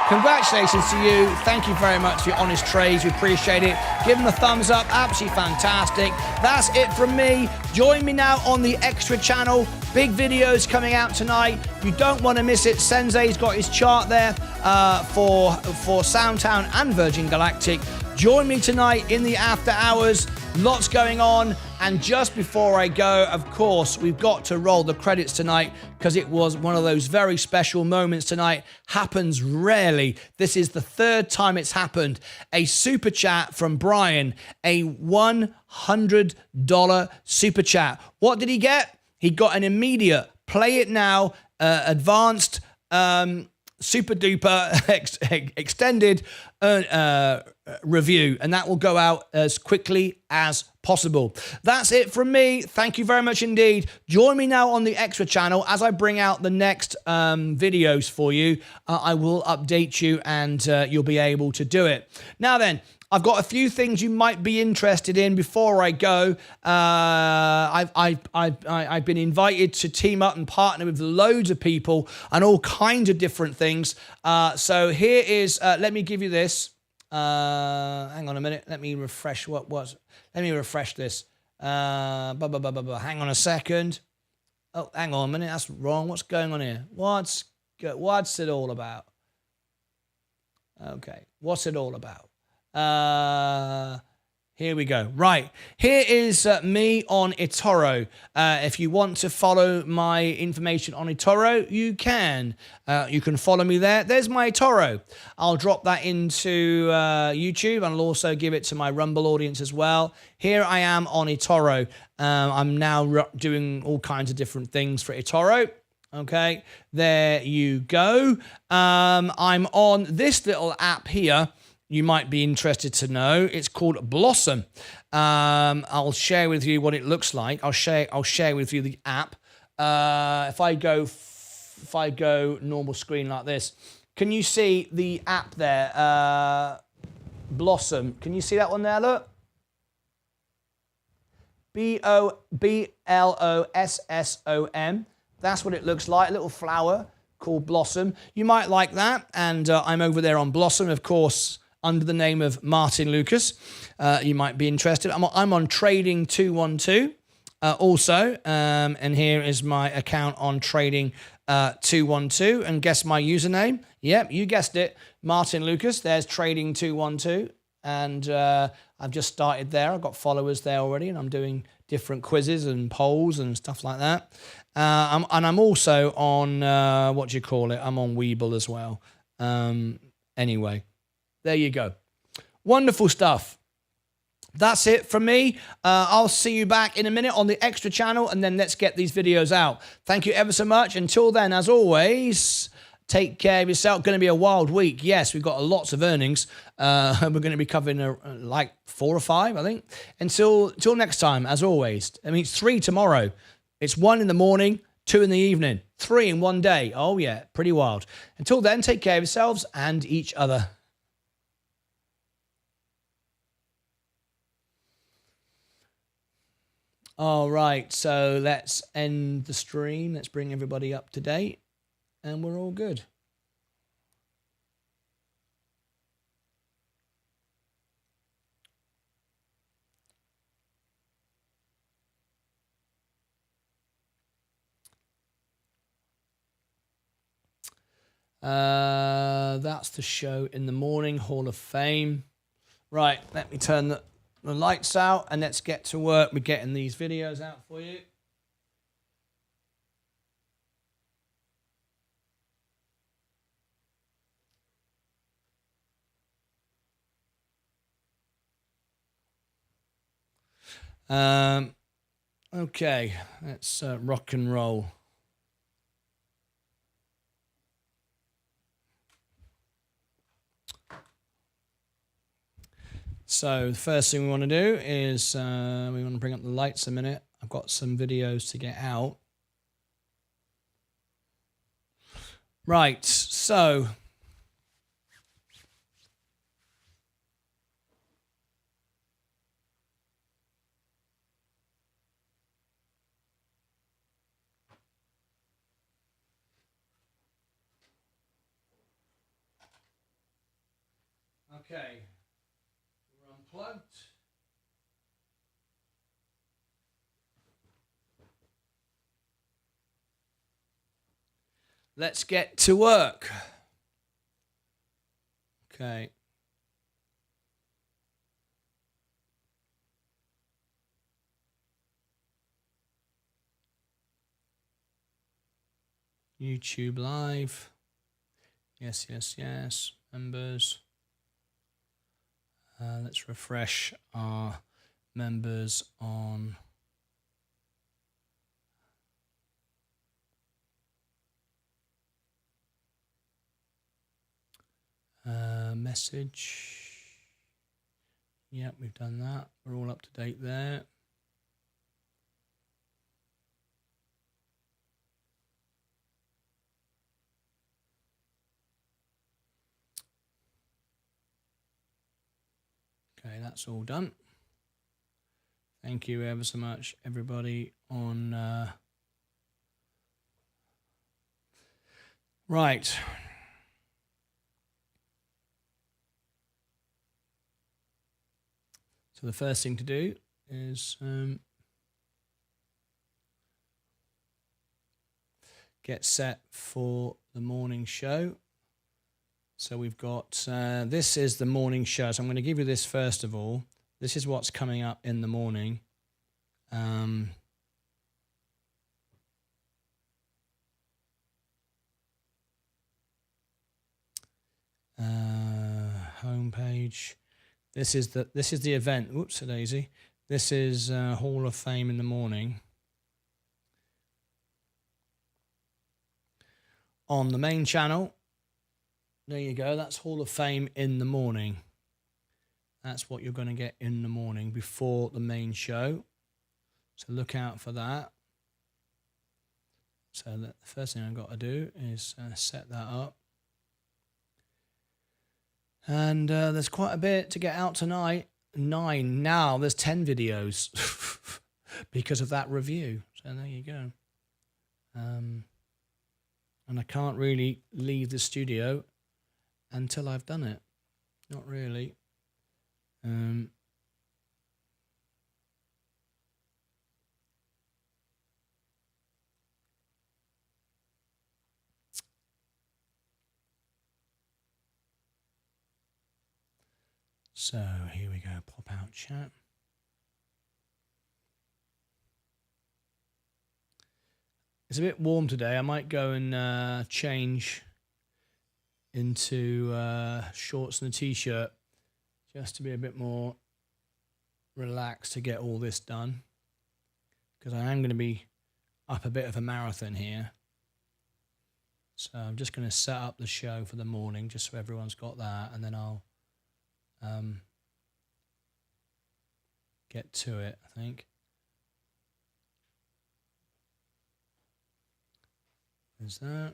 Congratulations to you. Thank you very much for your honest trades. We appreciate it. Give them a thumbs up. Absolutely fantastic. That's it from me. Join me now on the Extra channel. Big videos coming out tonight. You don't want to miss it. Sensei's got his chart there for Soundtown and Virgin Galactic. Join me tonight in the after hours. Lots going on. And just before I go, of course, we've got to roll the credits tonight because it was one of those very special moments tonight. Happens rarely. This is the third time it's happened. A super chat from Brian, a $100 super chat. What did he get? He got an immediate play it now, advanced, super duper extended review, and that will go out as quickly as possible. That's it from me. Thank you very much indeed. Join me now on the Extra channel as I bring out the next videos for you. I will update you and you'll be able to do it. Now then, I've got a few things you might be interested in before I go. I've been invited to team up and partner with loads of people and all kinds of different things. So here is, let me give you this. Hang on a minute. Let me refresh what was. Let me refresh this. Hang on a second. Oh, hang on a minute. That's wrong. What's going on here? What's it all about? Okay. What's it all about? Here we go. Right. Here is me on eToro. If you want to follow my information on eToro, you can. You can follow me there. There's my eToro. I'll drop that into YouTube, and I'll also give it to my Rumble audience as well. Here I am on eToro. I'm now doing all kinds of different things for eToro. Okay, there you go. I'm on this little app here. You might be interested to know. It's called Blossom. I'll share with you what it looks like. I'll share with you the app. If I go normal screen like this, can you see the app there? Blossom. Can you see that one there? Look. Blossom. That's what it looks like. A little flower called Blossom. You might like that. And I'm over there on Blossom, of course, under the name of Martyn Lucas. You might be interested. I'm on Trading 212 also. And here is my account on Trading 212. And guess my username? Yep, you guessed it. Martyn Lucas. There's Trading 212. And I've just started there. I've got followers there already. And I'm doing different quizzes and polls and stuff like that. And I'm also on, I'm on Weeble as well. Anyway. There you go. Wonderful stuff. That's it from me. I'll see you back in a minute on the extra channel, and then let's get these videos out. Thank you ever so much. Until then, as always, take care of yourself. Going to be a wild week. Yes, we've got lots of earnings. We're going to be covering like 4 or 5, I think. Until next time, as always. I mean, it's 3 tomorrow. It's 1 in the morning, 2 in the evening, 3 in one day. Oh, yeah, pretty wild. Until then, take care of yourselves and each other. All right, so let's end the stream. Let's bring everybody up to date, and we're all good. That's the show in the morning, Hall of Fame. Right, let me turn the lights out, and let's get to work with getting these videos out for you. Okay, let's rock and roll. So the first thing we want to do is we want to bring up the lights a minute. I've got some videos to get out. Right, so okay. Unplugged. Let's get to work. Okay. YouTube Live. Yes, yes, yes. Members. Let's refresh our members on message. Yep, we've done that. We're all up to date there. Okay, that's all done. Thank you ever so much, everybody on... Right. So the first thing to do is get set for the morning show. So we've got, this is the morning show. So I'm going to give you this first of all. This is what's coming up in the morning. Homepage. This is the event. Whoops, daisy. This is Hall of Fame in the morning. On the main channel. There you go. That's Hall of Fame in the morning. That's what you're going to get in the morning before the main show. So look out for that. So the first thing I've got to do is set that up. And there's quite a bit to get out tonight. 9. Now there's 10 videos because of that review. So there you go. And I can't really leave the studio until I've done it. Not really. So here we go, pop out chat. It's a bit warm today. I might go and change into shorts and a t-shirt just to be a bit more relaxed to get all this done, because I am going to be up a bit of a marathon here. So I'm just going to set up the show for the morning just so everyone's got that, and then I'll get to it, I think. There's that.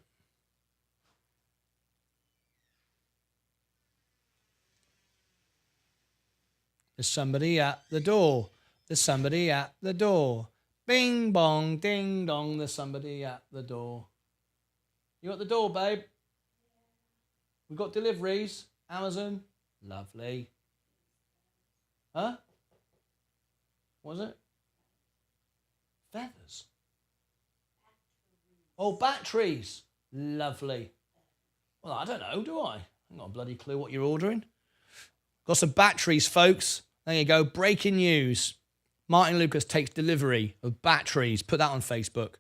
There's somebody at the door. There's somebody at the door. Bing bong, ding dong, there's somebody at the door. You at the door, babe? We've got deliveries. Amazon. Lovely. Huh? What was it? Feathers. Oh, batteries. Lovely. Well, I don't know, do I? I've got a bloody clue what you're ordering. Got some batteries, folks. There you go. Breaking news. Martyn Lucas takes delivery of batteries. Put that on Facebook.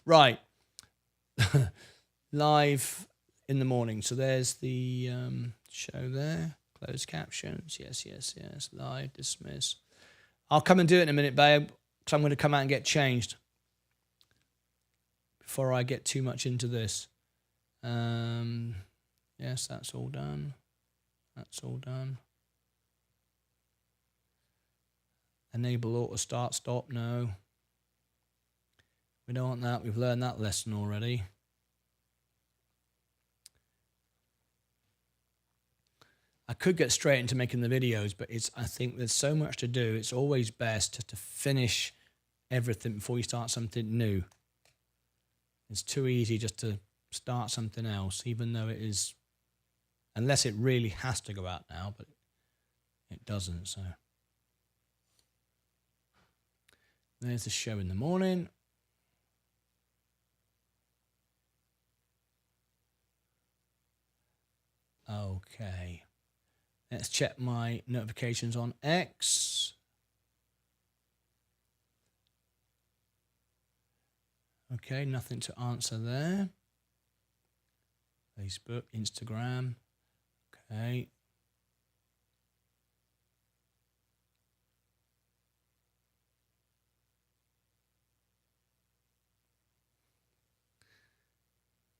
Right. Live in the morning. So there's the show there. Closed captions. Yes, yes, yes. Live, dismiss. I'll come and do it in a minute, babe, because I'm going to come out and get changed before I get too much into this. Yes, that's all done. That's all done. Enable auto start stop. No. We don't want that. We've learned that lesson already. I could get straight into making the videos, but I think there's so much to do. It's always best to finish everything before you start something new. It's too easy just to start something else, even though it is, unless it really has to go out now, but it doesn't. So there's the show in the morning. Okay. Let's check my notifications on X. Okay, nothing to answer there. Facebook, Instagram. Okay.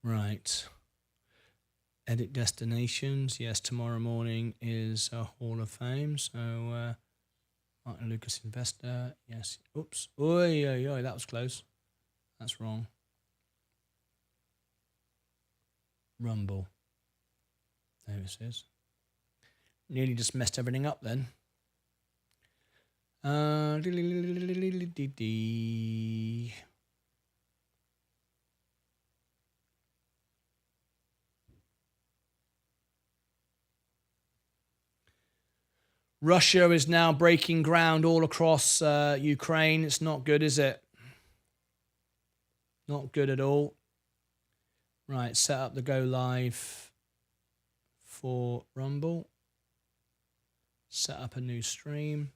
Right. Edit destinations. Yes, tomorrow morning is a Hall of Fame. So, Martyn Lucas Investor. Yes. Oops. Oi, oi, oi. That was close. That's wrong. Rumble. There it is. Nearly just messed everything up then. Russia is now breaking ground all across Ukraine. It's not good, is it? Not good at all. Right, set up the go live for Rumble. Set up a new stream.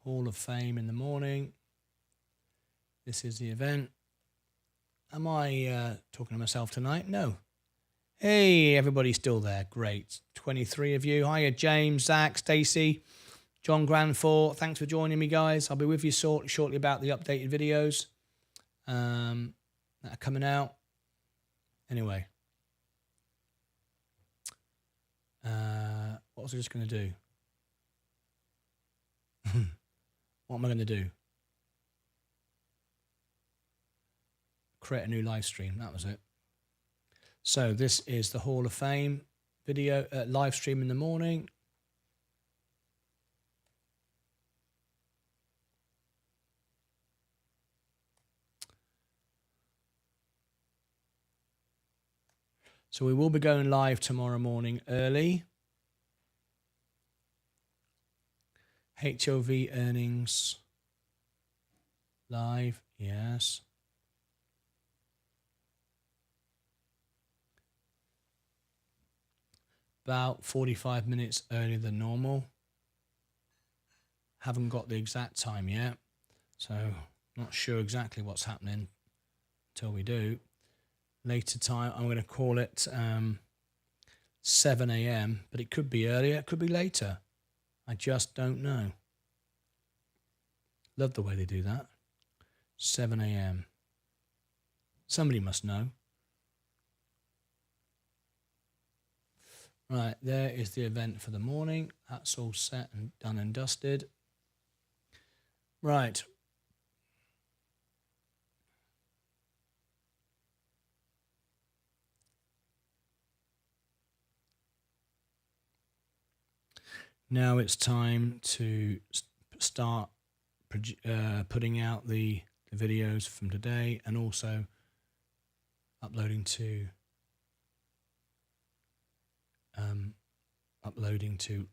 Hall of Fame in the morning. This is the event. Am I talking to myself tonight? No. Hey, everybody's still there. Great. 23 of you. Hiya, James, Zach, Stacey, John Granfort. Thanks for joining me, guys. I'll be with you shortly about the updated videos that are coming out. Anyway. What was I just going to do? What am I going to do? Create a new live stream. That was it. So this is the Hall of Fame video live stream in the morning. So we will be going live tomorrow morning early. HOV earnings live, yes. About 45 minutes earlier than normal. Haven't got the exact time yet, so not sure exactly what's happening until we do. Later time, I'm going to call it 7 a.m., but it could be earlier, it could be later. I just don't know. Love the way they do that. 7 a.m. Somebody must know. Right, there is the event for the morning. That's all set and done and dusted. Right. Now it's time to start putting out the videos from today and also uploading to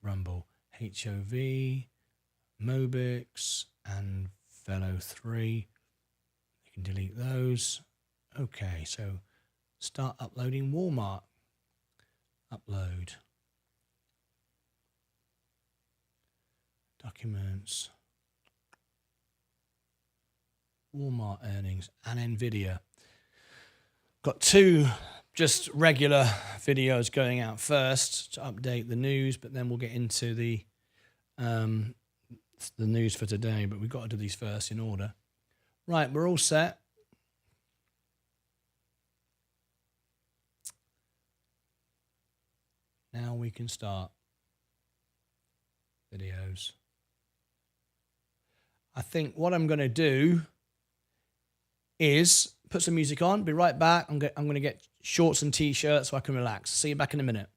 Rumble, HOV, Mobix, and Velo3. You can delete those. Okay, so start uploading Walmart. Upload. Documents. Walmart earnings and Nvidia. Got two just regular videos going out first to update the news, but then we'll get into the news for today. But we've got to do these first in order. Right, we're all set. Now we can start videos. I think what I'm going to do is put some music on, be right back. I'm going to get shorts and t-shirts so I can relax. See you back in a minute.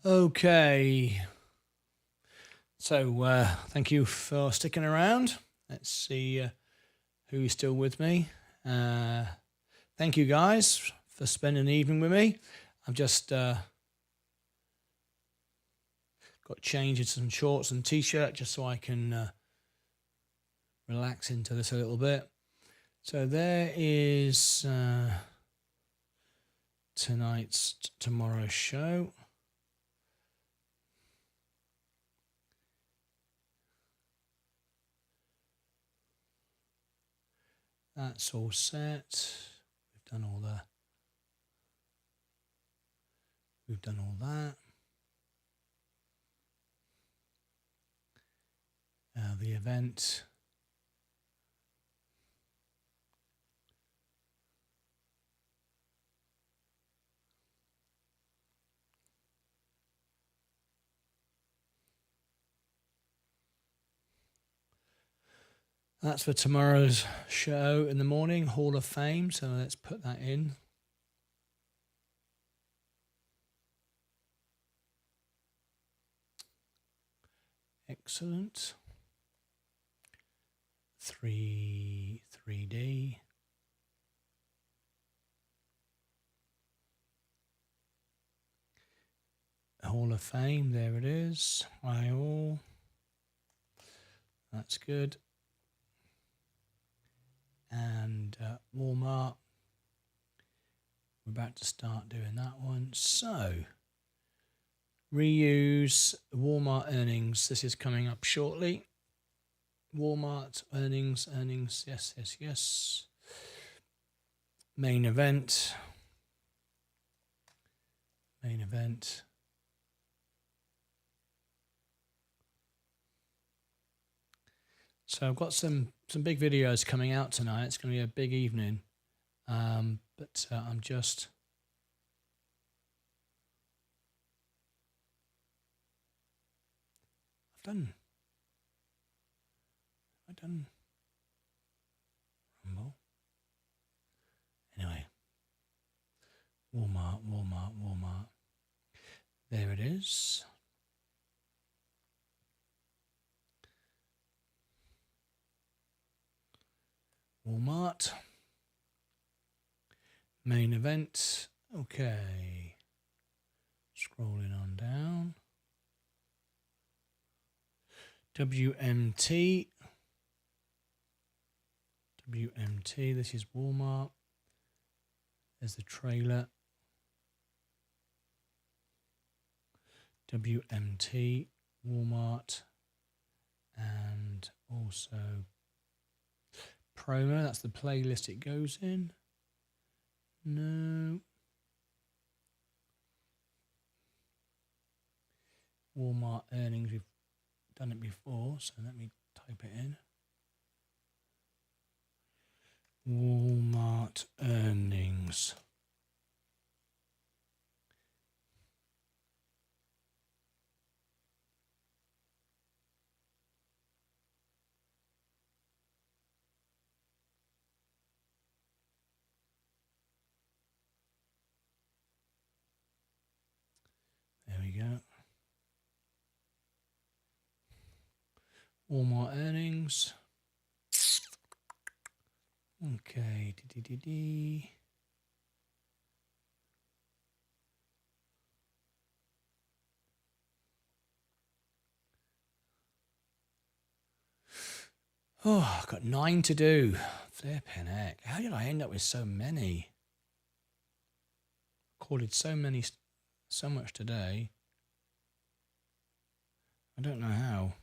Okay. So thank you for sticking around. Let's see who's still with me. Thank you guys for spending the evening with me. I've just got changed into some shorts and t-shirt just so I can relax into this a little bit. So there is tomorrow's show. That's all set. We've done all that. We've done all that. The event. That's for tomorrow's show in the morning, Hall of Fame. So let's put that in. Excellent. 3D. Hall of Fame, there it is. Hi all. That's good. And Walmart. We're about to start doing that one. So, reuse Walmart earnings. This is coming up shortly. Walmart earnings. Yes. Main event. So I've got some big videos coming out tonight. It's going to be a big evening, but I'm just I've done Rumble. Anyway, Walmart. There it is. Walmart. Main event. Okay. Scrolling on down. WMT. This is Walmart. There's the trailer. WMT, Walmart, and also promo. That's the playlist it goes in. No. Walmart earnings. We've done it before, so let me type it in. Walmart earnings. There we go. Walmart earnings. Okay. Oh, I've got 9 to do. Flipping heck. How did I end up with so many? Recorded so much today. I don't know how.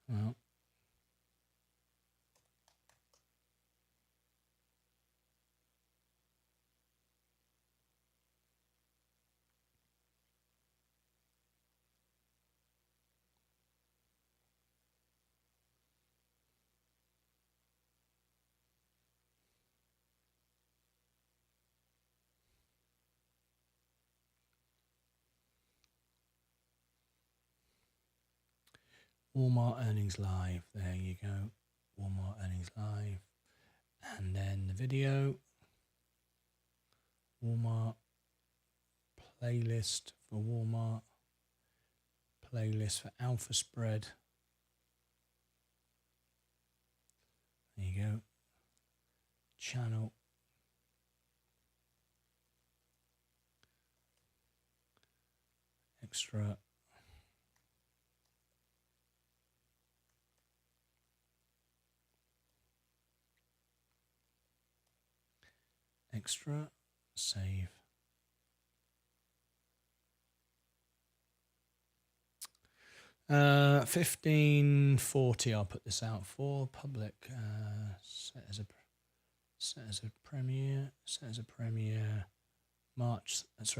Well. Walmart earnings live. There you go. Walmart earnings live. And then the video. Walmart. Playlist for Walmart. Playlist for Alpha Spread. There you go. Channel. Extra. Extra. Save. $15.40. I'll put this out for public. Set as a premiere.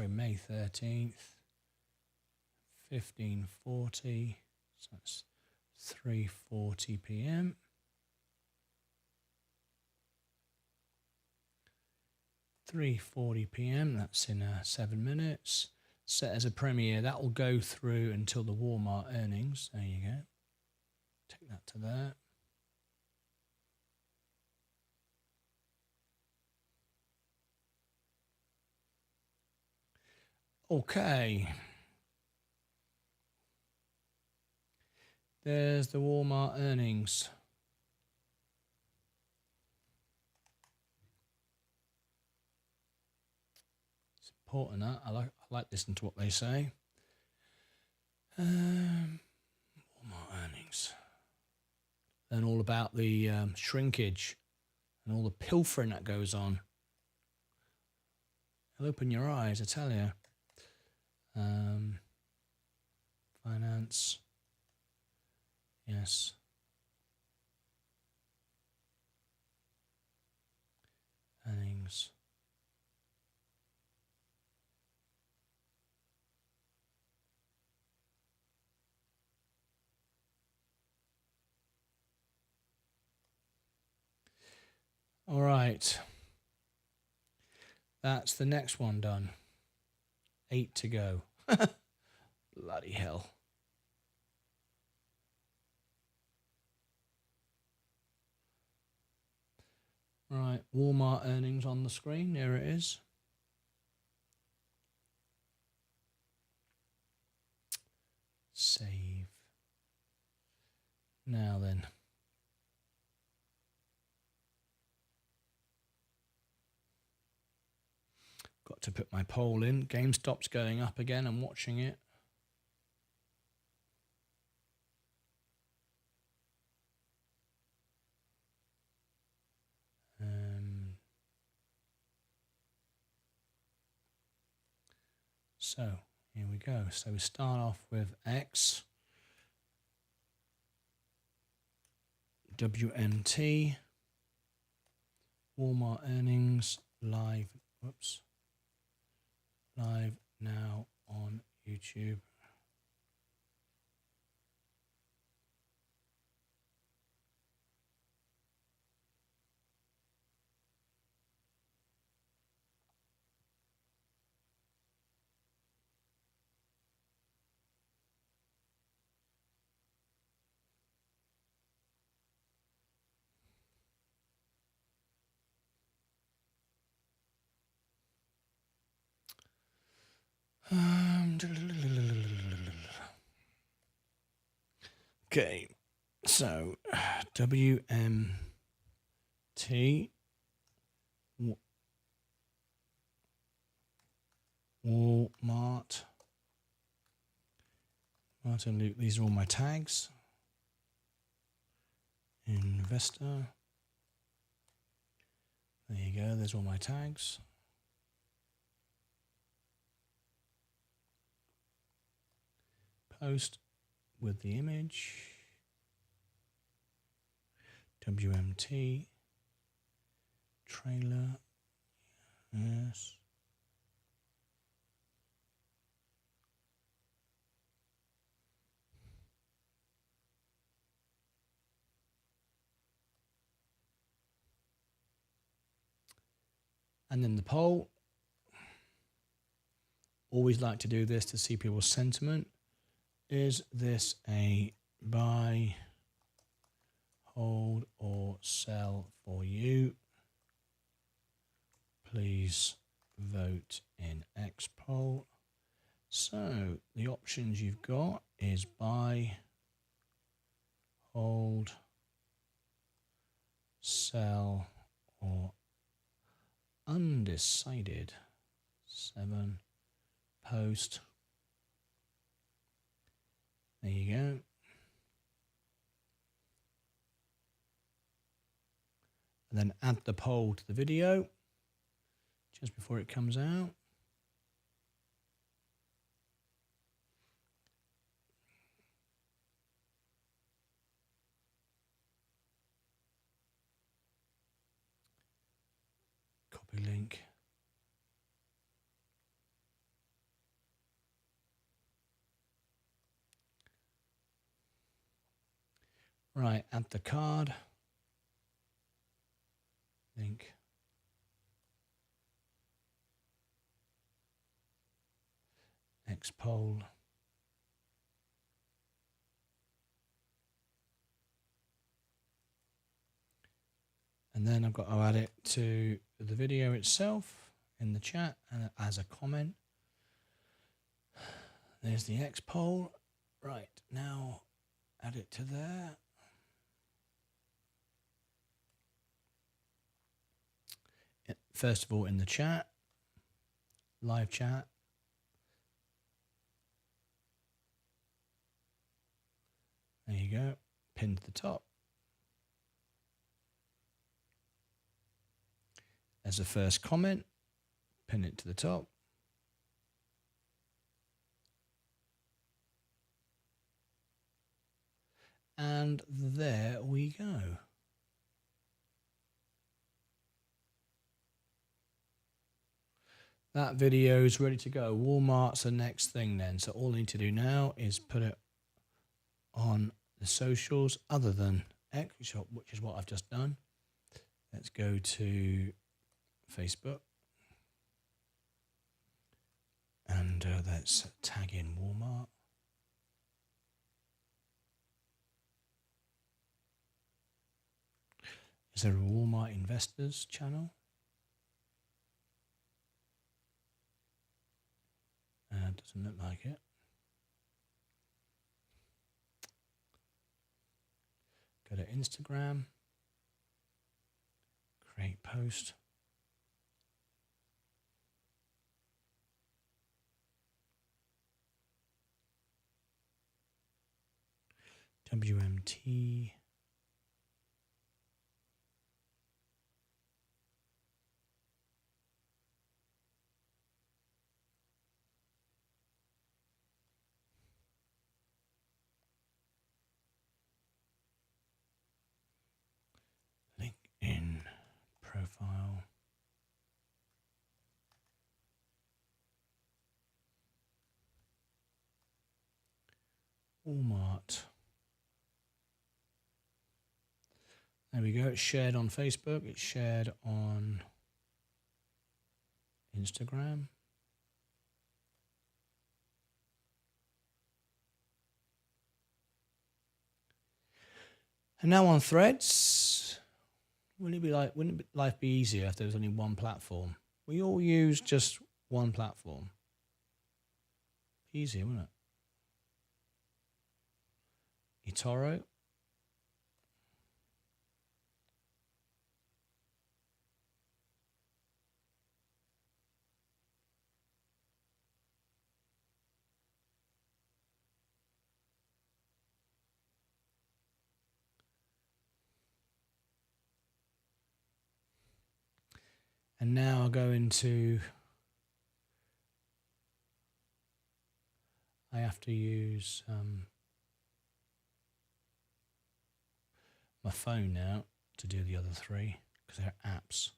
May 13th. 15:40. So that's 3:40 p.m. 3:40 p.m. That's in 7 minutes. Set as a premiere. That will go through until the Walmart earnings. There you go. Take that to there. Okay. There's the Walmart earnings. It's important that I like listening to what they say. Walmart earnings. And all about the shrinkage and all the pilfering that goes on. It'll open your eyes, I tell you. Finance. Yes. Earnings. All right. That's the next one done. 8 to go. Bloody hell. Right, Walmart earnings on the screen. There it is. Save. Now then. Got to put my poll in. GameStop's going up again. I'm watching it. So here we go. So we start off with X, WMT, Walmart earnings live. Whoops. Live now on YouTube. Okay, so WMT Walmart Martyn Lucas. These are all my tags. Investor. There you go. There's all my tags. Post with the image. WMT. Trailer. Yes. And then the poll. Always like to do this to see people's sentiment. Is this a buy, hold, or sell for you? Please vote in X poll. So the options you've got is buy, hold, sell, or undecided. 7, post. There you go. And then add the poll to the video just before it comes out. Copy link. Right, add the card. Link. X poll. And then I've got to add it to the video itself in the chat and as a comment. There's the X poll. Right, now add it to there. First of all, in the chat, live chat. There you go, pinned to the top. As a first comment, pin it to the top. And there we go. That video is ready to go. Walmart's the next thing then. So all I need to do now is put it on the socials other than X, which is what I've just done. Let's go to Facebook. And let's tag in Walmart. Is there a Walmart Investors channel? Doesn't look like it. Go to Instagram. Create post. WMT. LinkedIn profile. Walmart. There we go. It's shared on Facebook. It's shared on Instagram. And now on Threads. Wouldn't life be easier if there was only one platform? We all use just one platform. Easier, wouldn't it? eTORO. And now I'll go into, I have to use my phone now to do the other three because they're apps.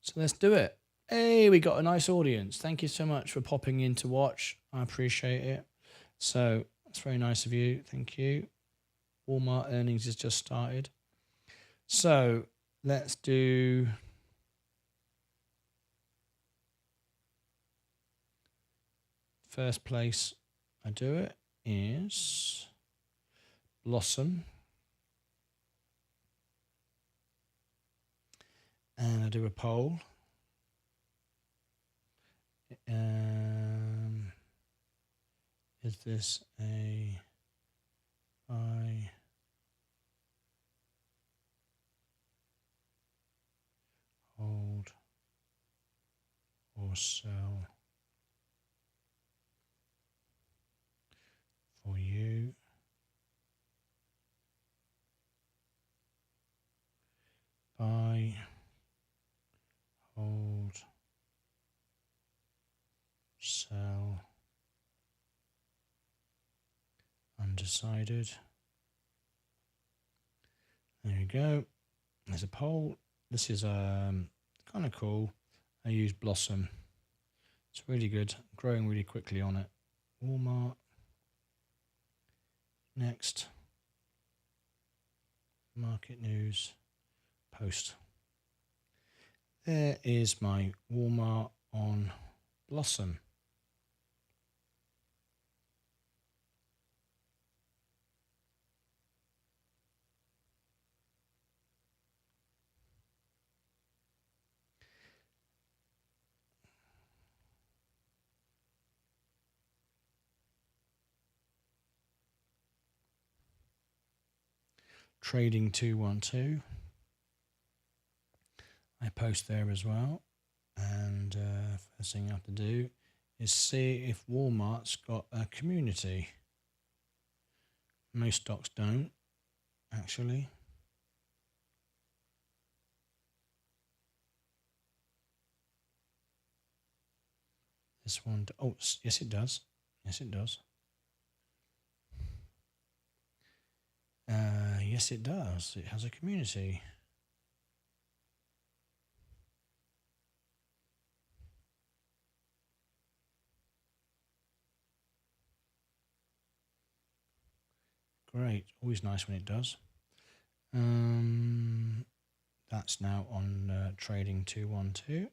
So let's do it. Hey, we got a nice audience. Thank you so much for popping in to watch. I appreciate it. So that's very nice of you. Thank you. Walmart earnings has just started. So let's do... First place I do it is Blossom. And I do a poll. Is this a buy hold or sell for you? Buy, hold, sell, undecided. There you go. There's a poll. This is kind of cool. I use Blossom. It's really good. Growing really quickly on it. Walmart. Next. Market news. Post. There is my Walmart on Blossom. Trading 212. I post there as well. And first thing I have to do is see if Walmart's got a community. Most stocks don't, actually. This one, oh, yes it does. Yes it does. Yes it does. It has a community. Great. Always nice when it does. That's now on Trading 212.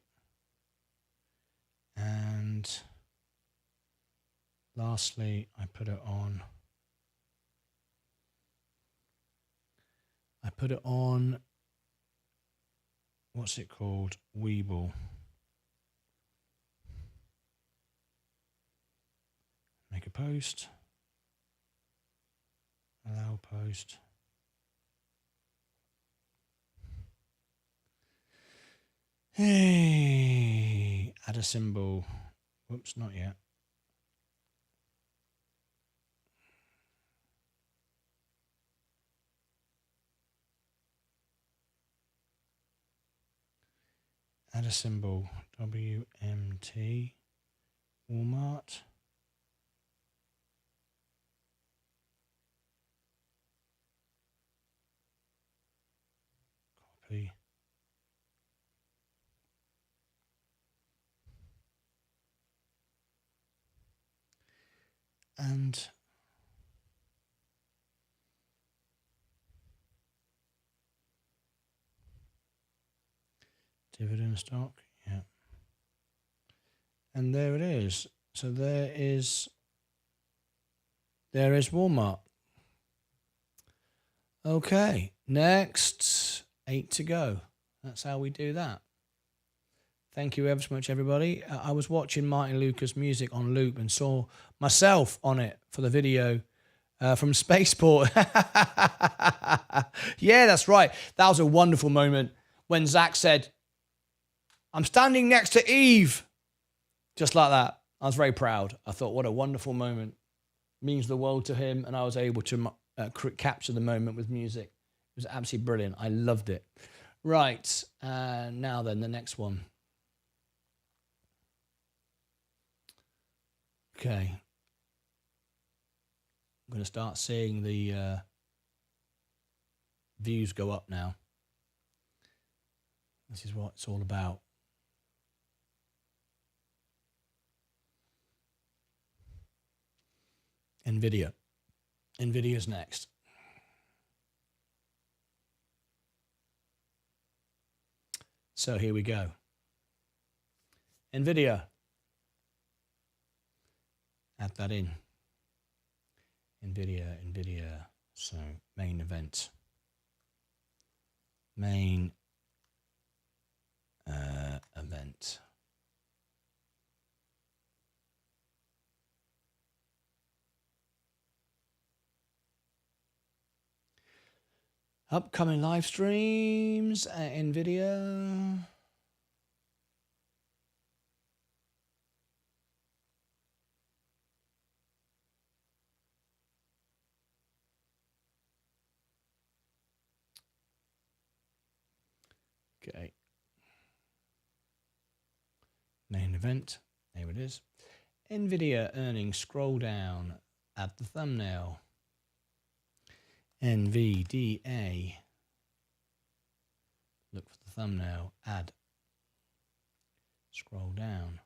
And lastly, I put it on what's it called? Weeble. Make a post. Allow post. Hey, add a symbol. Whoops, not yet. Add a symbol. WMT. Walmart. Copy. And dividend stock, yeah. And there it is. So there is Walmart. Okay, next 8 to go. That's how we do that. Thank you ever so much, everybody. I was watching Martyn Lucas music on loop and saw myself on it for the video from Spaceport. Yeah, that's right. That was a wonderful moment when Zach said, "I'm standing next to Eve." Just like that. I was very proud. I thought, what a wonderful moment. Means the world to him, and I was able to capture the moment with music. It was absolutely brilliant. I loved it. Right, now then, the next one. Okay. I'm going to start seeing the views go up now. This is what it's all about. NVIDIA. NVIDIA's next. So here we go. NVIDIA. Add that in. NVIDIA. So main event. Main event. Upcoming live streams at NVIDIA. Okay. Main event. There it is. NVIDIA earnings. Scroll down at the thumbnail. NVDA. Look for the thumbnail. Add. Scroll down.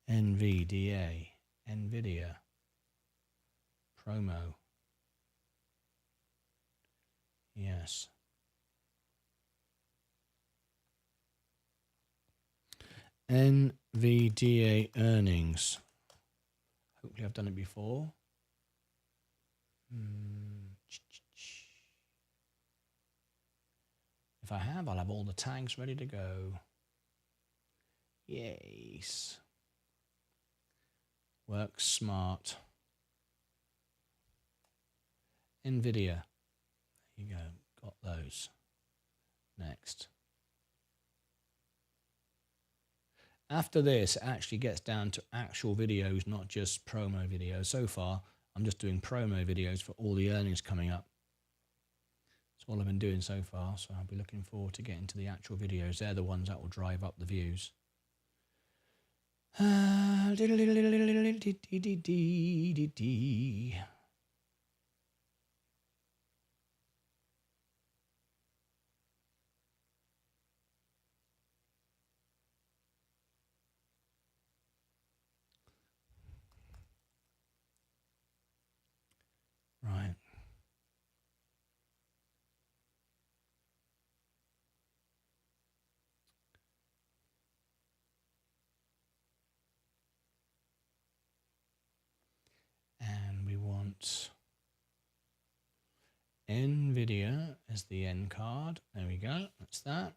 NVDA. NVIDIA. Promo. Yes. NVDA earnings. Hopefully I've done it before. If I have, I'll have all the tags ready to go. Yes. Work smart. NVIDIA. There you go. got those. Next. After this, it actually gets down to actual videos, not just promo videos. So far, I'm just doing promo videos for all the earnings coming up. That's all I've been doing so far, so I'll be looking forward to getting to the actual videos. They're the ones that will drive up the views. Right. And we want NVIDIA as the end card. There we go. That's that.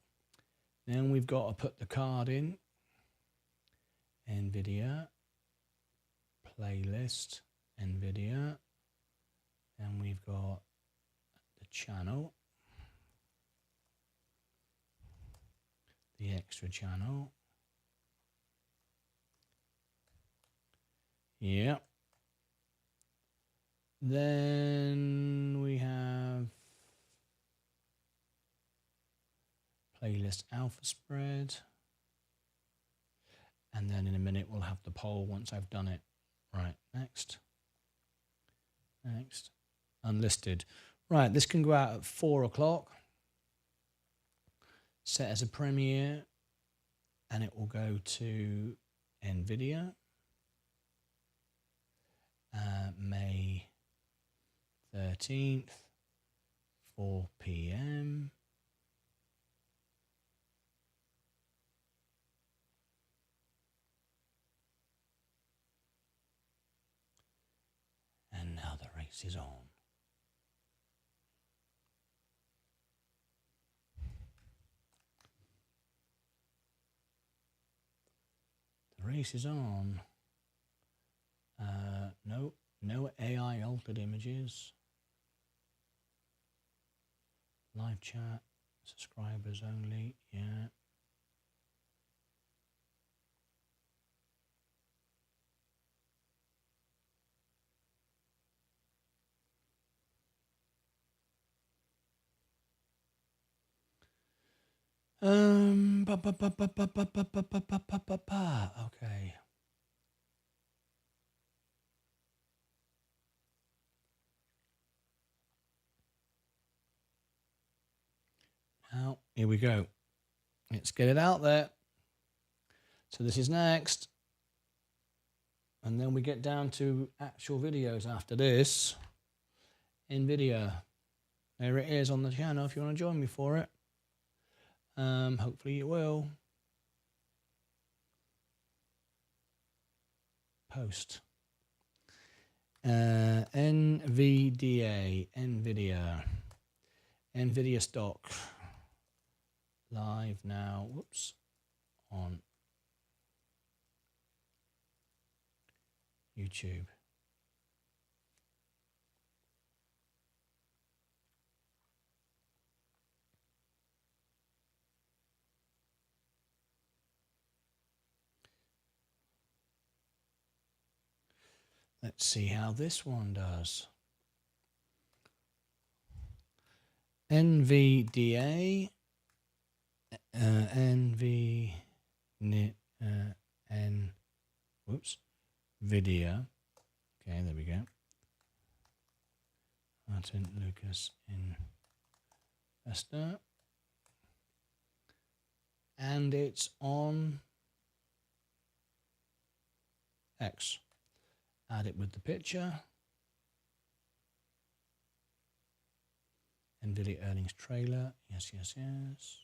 Then we've got to put the card in. NVIDIA. Playlist. NVIDIA. And we've got the channel. The extra channel. Yeah. Then we have playlist alpha spread. And then in a minute we'll have the poll once I've done it. Right, next. Next. Unlisted. Right, this can go out at 4 o'clock. Set as a premiere. And it will go to NVIDIA. May 13th, 4 p.m. And now the race is on. The race is on. No AI altered images. Live chat, subscribers only, yeah. Okay. Now, here we go. Let's get it out there. So this is next. And then we get down to actual videos after this. NVIDIA. There it is on the channel if you want to join me for it. Hopefully you will. Post. NVDA. NVIDIA stock. Live now. Whoops. On YouTube. Let's see how this one does. NVDA. Whoops. Video. Okay, there we go. Martyn Lucas Investor. And it's on X. Add it with the picture. NVIDIA earnings trailer. Yes, yes, yes.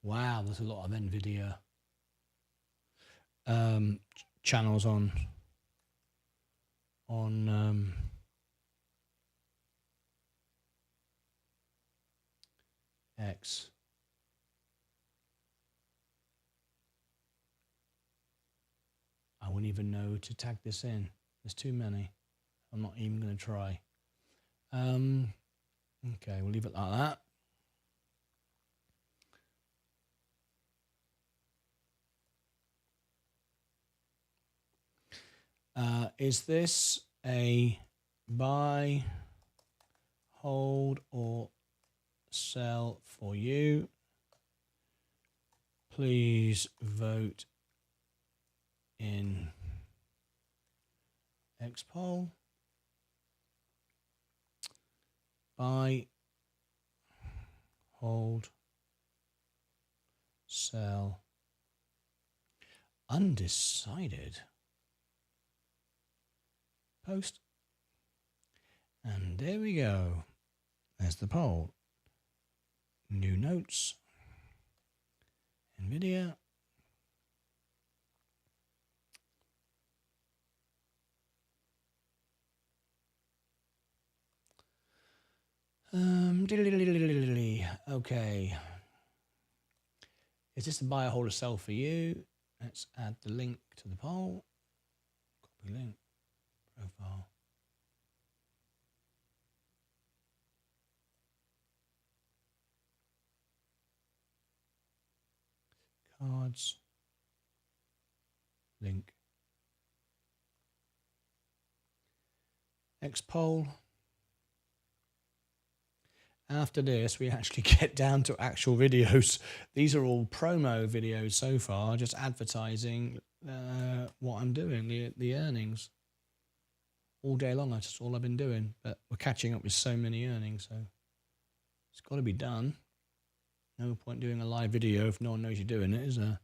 Wow, there's a lot of NVIDIA channels on X. I wouldn't even know to tag this in. There's too many. I'm not even going to try. Okay, we'll leave it like that. Is this a buy, hold, or sell for you? Please vote in X poll. Buy, hold, sell, undecided. Post. And there we go. There's the poll. New notes. NVIDIA. Okay. Is this a buy, hold, or sell for you? Let's add the link to the poll. Copy link. Profile. Cards. Link. X poll. After this, we actually get down to actual videos. These are all promo videos so far, just advertising what I'm doing, the earnings. All day long, that's all I've been doing. But we're catching up with so many earnings, so it's got to be done. No point doing a live video if no one knows you're doing it, is there?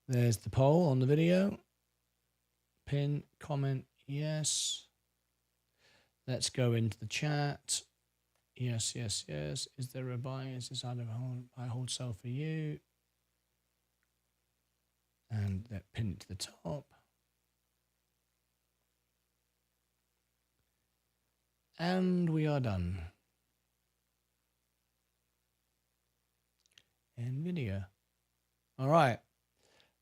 There's the poll on the video. Pin, comment, yes. Let's go into the chat. Yes, yes, yes. Is there a buy? Is this either buy, hold, sell for you? And that pin it to the top. And we are done. NVIDIA. All right.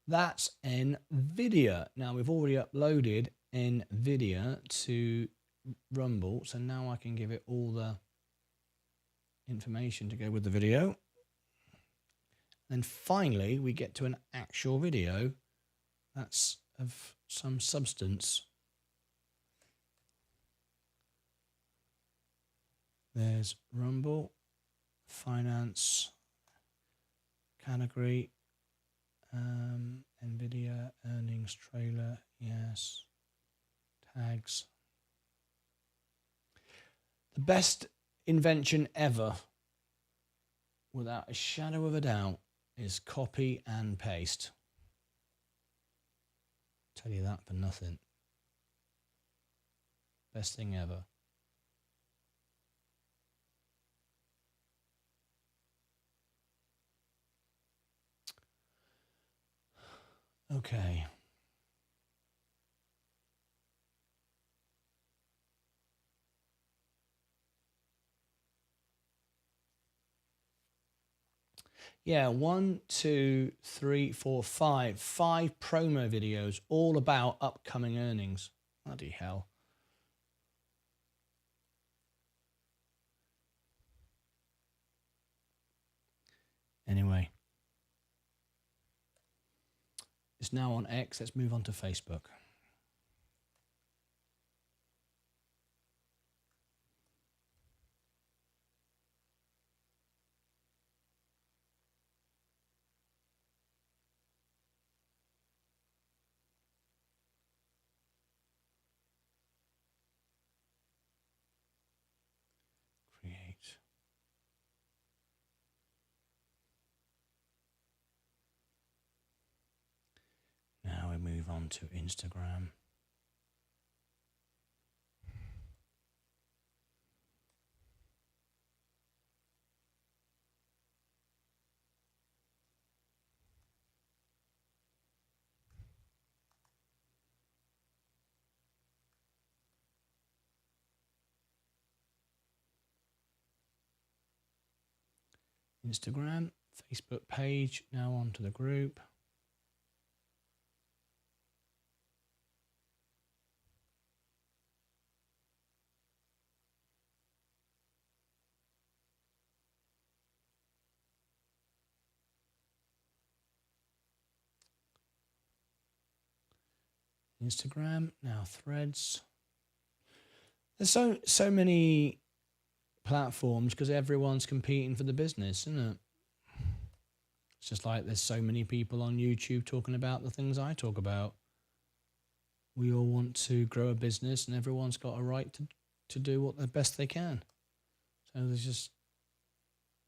That's NVIDIA. Now, we've already uploaded NVIDIA to Rumble, so now I can give it all the information to go with the video. Then finally, we get to an actual video that's of some substance. There's Rumble, finance, category, NVIDIA, earnings trailer, yes, tags. The best invention ever, without a shadow of a doubt, is copy and paste. Tell you that for nothing. Best thing ever. Okay. Yeah, 1, 2, 3, 4, 5. 5 promo videos all about upcoming earnings. Bloody hell. Anyway. It's now on X. Let's move on to Facebook. Create. Now we move on to Instagram. Instagram, Facebook page, now onto the group. Instagram, now Threads. There's so many platforms because everyone's competing for the business, isn't it? It's just like there's so many people on YouTube talking about the things I talk about. We all want to grow a business and everyone's got a right to do what the best they can. So there's just,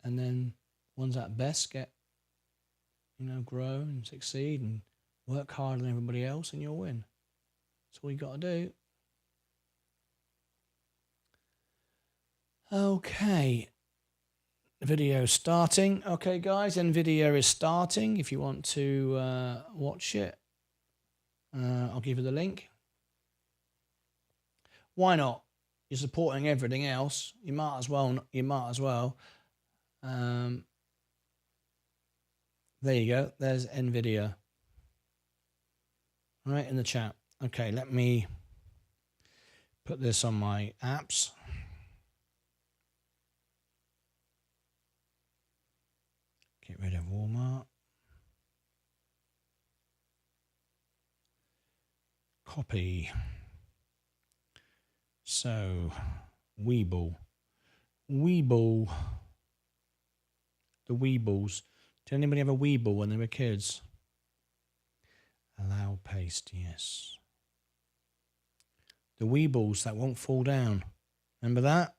and then ones that best get, grow and succeed and work harder than everybody else and you'll win. That's all you got to do. Okay. The video starting. Okay, guys, and video is starting. If you want to watch it, I'll give you the link. Why not? You're supporting everything else. You might as well. There you go. There's NVIDIA. Right in the chat. Okay, let me put this on my apps. Get rid of Walmart. Copy. So, Weeble. The Weebles. Did anybody have a Weeble when they were kids? Allow paste, yes. The Weebles that won't fall down. Remember that?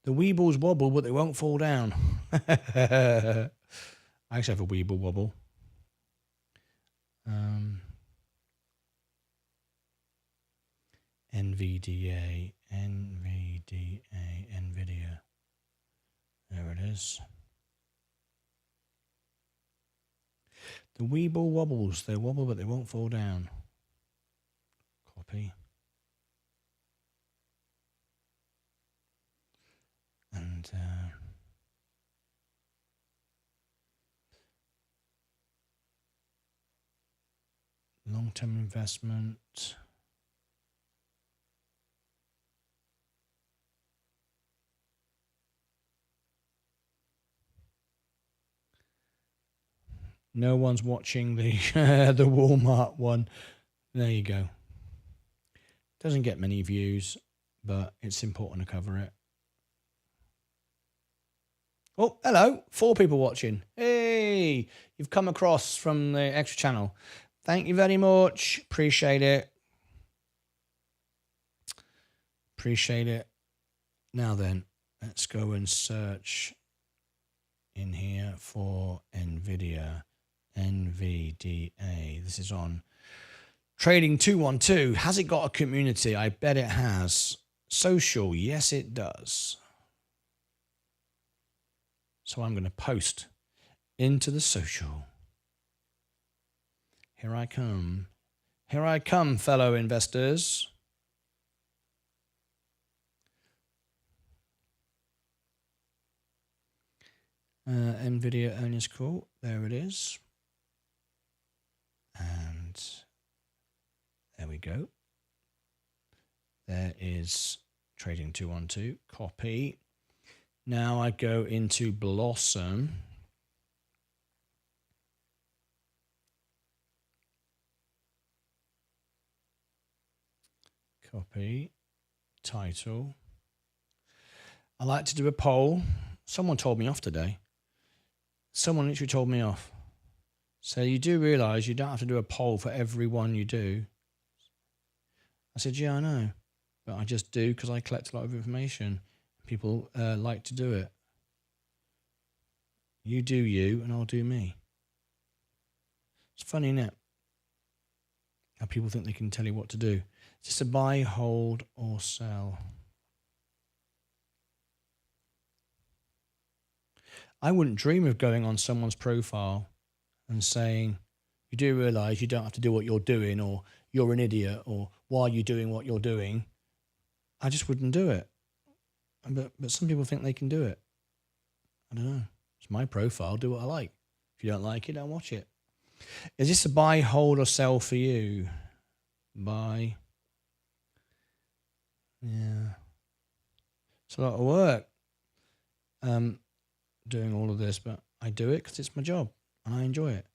The Weebles wobble, but they won't fall down. I actually have a Weeble wobble. NVDA, NVIDIA. There it is. The Weeble wobbles. They wobble, but they won't fall down. Copy. And long-term investment. No one's watching the the Walmart one. There you go. Doesn't get many views, but it's important to cover it. Oh, hello. 4 people watching. Hey, you've come across from the extra channel. Thank you very much. Appreciate it. Appreciate it. Now then, let's go and search in here for NVIDIA. NVDA. This is on Trading 212. Has it got a community? I bet it has. Social. Yes, it does. So I'm going to post into the social. Here I come. Here I come, fellow investors. NVIDIA earnings call. There it is. And there we go. There is Trading 212. Copy. Now I go into Blossom. Copy. Title. I like to do a poll. Someone told me off today. Someone literally told me off. So you do realise you don't have to do a poll for every one you do. I said, yeah, I know. But I just do because I collect a lot of information. People like to do it. You do you, and I'll do me. It's funny, isn't it? How people think they can tell you what to do. Just a buy, hold, or sell. I wouldn't dream of going on someone's profile and saying, you do realise you don't have to do what you're doing, or you're an idiot, or why are you doing what you're doing? I just wouldn't do it. But some people think they can do it. I don't know. It's my profile. Do what I like. If you don't like it, don't watch it. Is this a buy, hold, or sell for you? Buy. Yeah. It's a lot of work doing all of this, but I do it because it's my job and I enjoy it.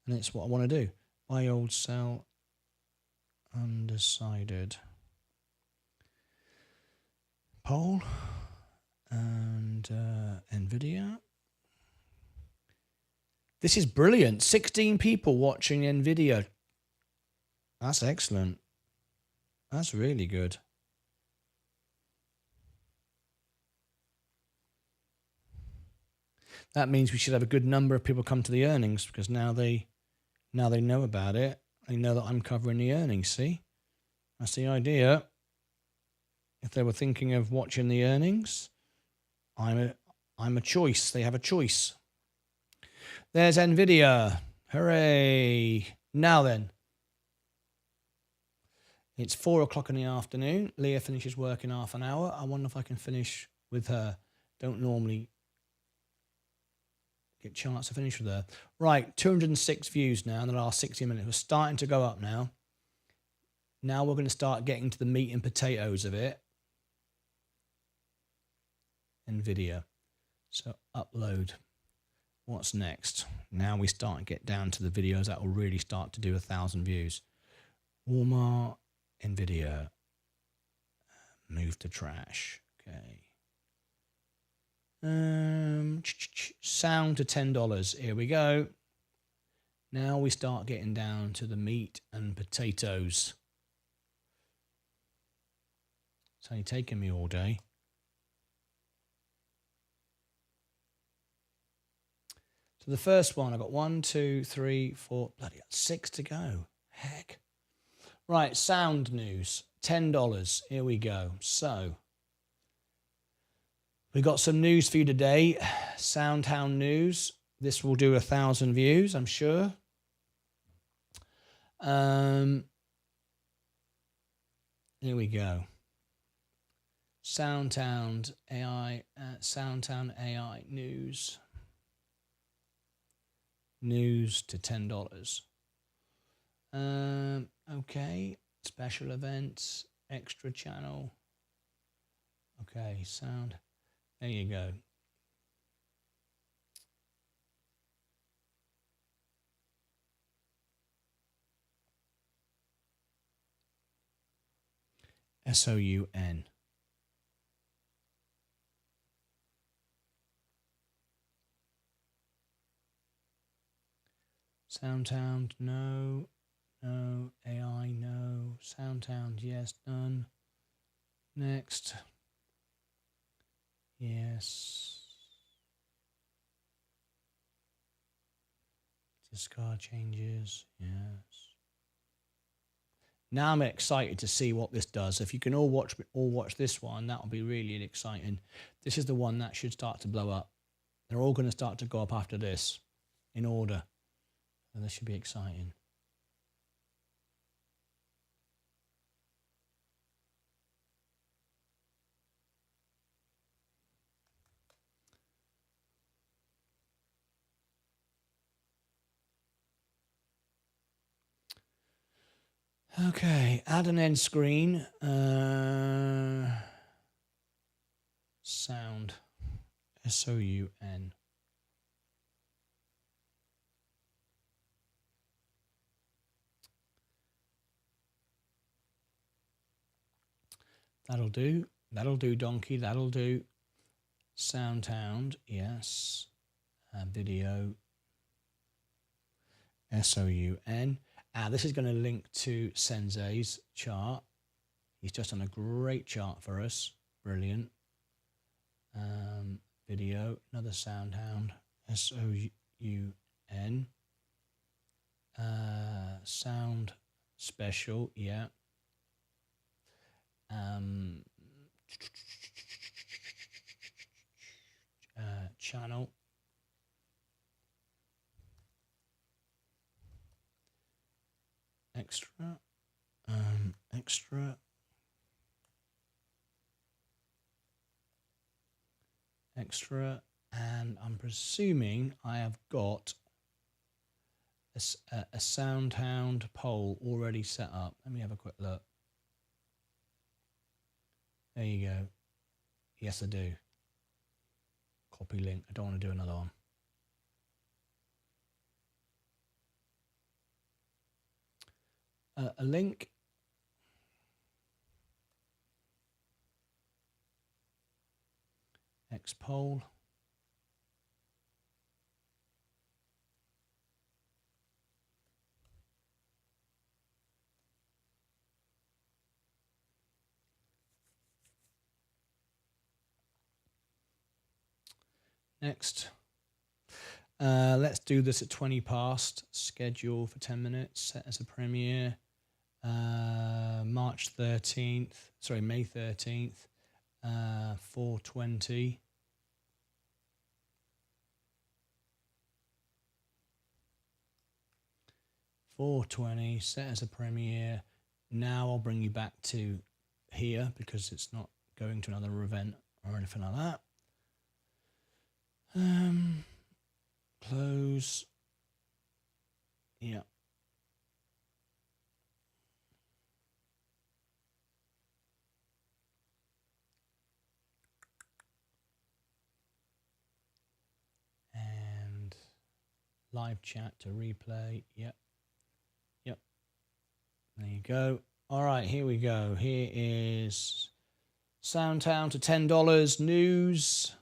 And it's what I want to do. Buy, hold, sell, undecided. Poll and NVIDIA. This is brilliant. 16 people watching NVIDIA. That's excellent. That's really good. That means we should have a good number of people come to the earnings because now they know about it. They know that I'm covering the earnings. See, that's the idea. If they were thinking of watching the earnings, I'm a choice. They have a choice. There's NVIDIA. Hooray! Now then, it's 4 o'clock in the afternoon. Leah finishes work in half an hour. I wonder if I can finish with her. Don't normally get a chance to finish with her. Right, 206 views now in the last 60 minutes. We're starting to go up now. Now we're going to start getting to the meat and potatoes of it. NVIDIA. So upload. What's next? Now we start to get down to the videos that will really start to do 1,000 views. Walmart, NVIDIA. Move to trash. Okay. Sound to $10. Here we go. Now we start getting down to the meat and potatoes. It's only taken me all day. So the first one, I've got 1, 2, 3, 4, bloody hell, 6 to go. Heck. Right, sound news, $10. Here we go. So we got some news for you today. Soundhound news. This will do 1,000 views, I'm sure. Here we go. Soundhound AI news. News to $10. Okay. Special events, extra channel. Okay, sound. There you go. SOUN. Soundhound, no. No. AI, no. Soundhound, yes. Done. Next. Yes. Discard changes, yes. Now I'm excited to see what this does. If you can all watch this one, that will be really exciting. This is the one that should start to blow up. They're all going to start to go up after this in order. And this should be exciting. Okay, add an end screen. Sound. SOUN. That'll do. That'll do, donkey. That'll do. Soundhound, yes. Video. SOUN. This is going to link to Sensei's chart. He's just done a great chart for us. Brilliant. Video, another Soundhound. SOUN. Sound special, yeah. Channel. Extra. Extra. Extra. And I'm presuming I have got a SoundHound poll already set up. Let me have a quick look. There you go. Yes, I do. Copy link. I don't want to do another one. A link. X poll. Next. Let's do this at 20 past. Schedule for 10 minutes. Set as a premiere. March 13th. Sorry, May 13th. 4:20. Set as a premiere. Now I'll bring you back to here because it's not going to another event or anything like that. Close. Yeah. And live chat to replay. Yep. Yep. There you go. All right, here we go. Here is SoundHound to $10 news.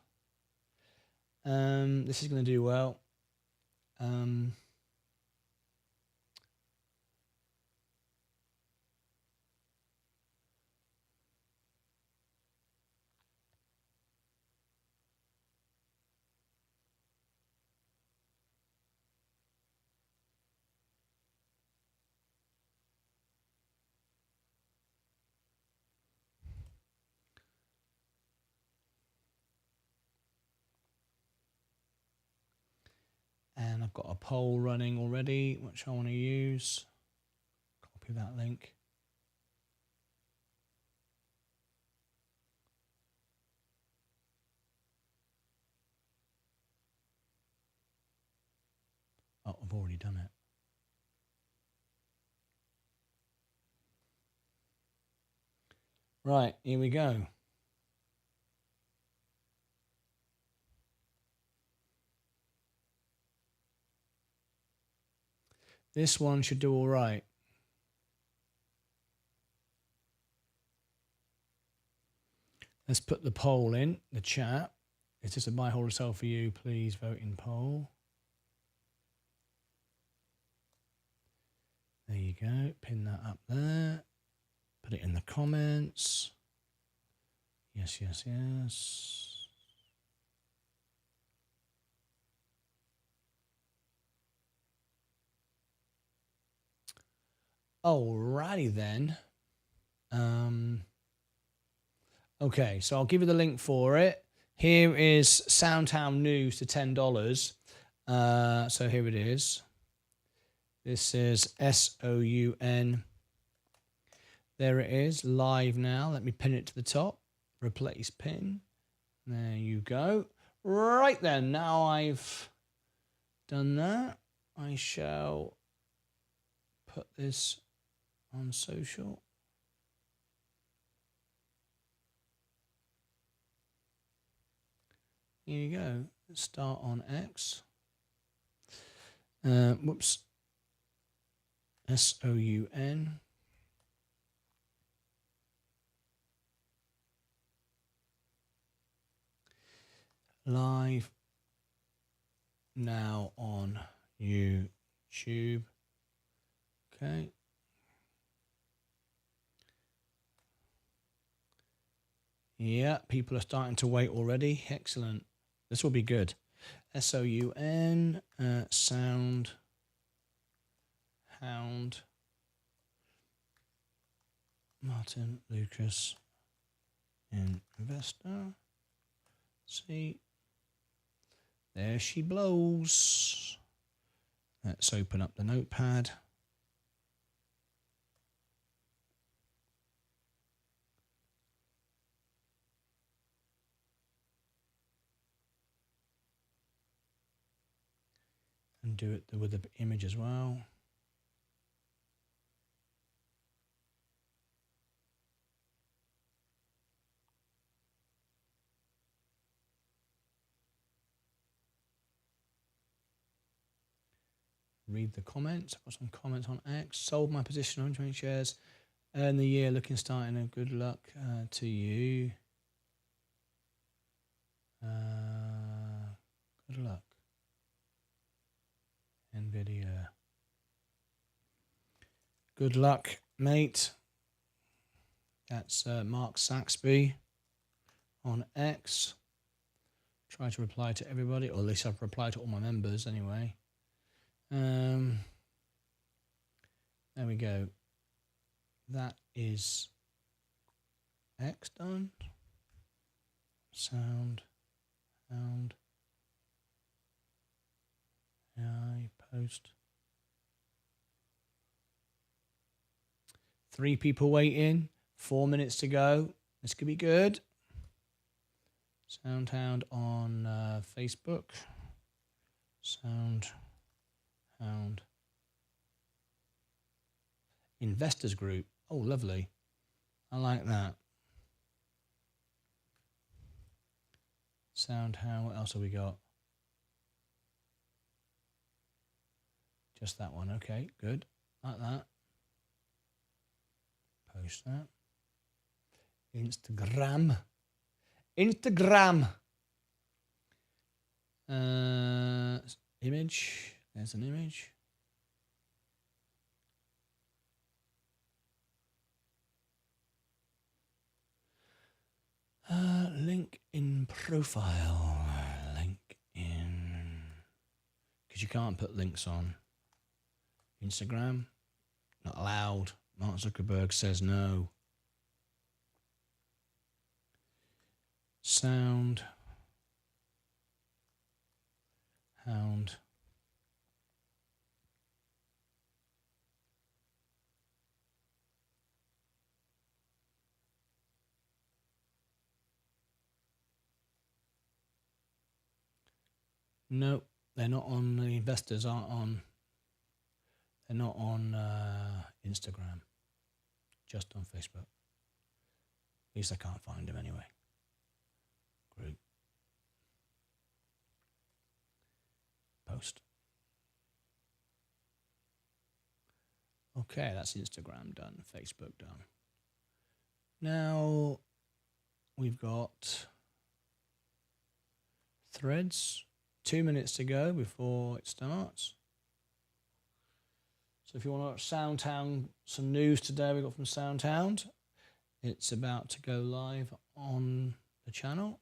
This is going to do well. And I've got a poll running already, which I want to use. Copy that link. Oh, I've already done it. Right, here we go. This one should do all right. Let's put the poll in the chat. Is this a buy, hold, or sell for you? Please vote in poll. There you go. Pin that up there. Put it in the comments. Yes, yes, yes. Alrighty then. Okay, so I'll give you the link for it. Here is SoundHound News to $10. So here it is. This is SOUN. There it is, live now. Let me pin it to the top. Replace pin. There you go. Right then, now I've done that, I shall put this on social. Here you go. Let's start on X. Whoops. SOUN. Live now on YouTube. Okay. Yeah, people are starting to wait already. Excellent. This will be good. SOUN, sound, hound, Martyn Lucas Investor. See, there she blows. Let's open up the notepad. And do it with the image as well. Read the comments. I've got some comments on X. Sold my position on 120 shares. Earn the year looking starting. And good luck to you. Good luck. NVIDIA. Good luck, mate. That's Mark Saxby on X. Try to reply to everybody, or at least I've replied to all my members anyway. There we go. That is X done. Sound. AI post. 3 people waiting. 4 minutes to go. This could be good. Soundhound on Facebook. Soundhound Investors Group. Oh, lovely. I like that. Soundhound. What else have we got? Just that one. Okay, good. Like that. Post that. Instagram. Image. There's an image. Link in profile. Link in. Because you can't put links on Instagram. Not allowed. Mark Zuckerberg says no. Sound. Hound. No, they're not on. The investors aren't on. They're not on Instagram. Just on Facebook. At least I can't find them anyway. Group. Post. Okay, that's Instagram done. Facebook done. Now we've got Threads. 2 minutes to go before it starts. So if you want to Soundhound, some news today we got from Soundhound. It's about to go live on the channel.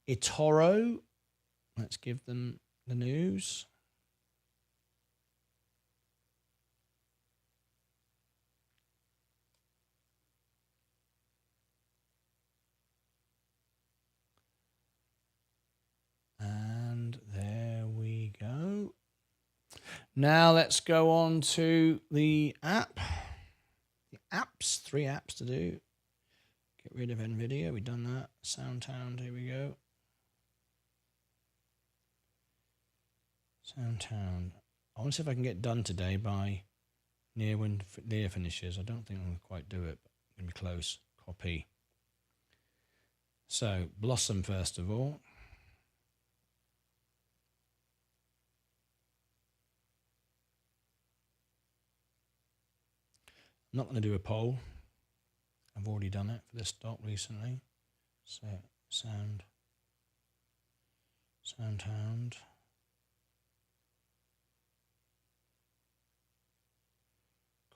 ETORO. Let's give them the news. And there we go. Now let's go on to the app. The apps, 3 apps to do. Get rid of NVIDIA, we've done that. Soundhound, here we go. Soundhound. I want to see if I can get done today by when Lear finishes. I don't think I'm going to quite do it, but I'm going to be close. Copy. So, Blossom first of all. I'm not going to do a poll. I've already done it for this stock recently. So, Soundhound.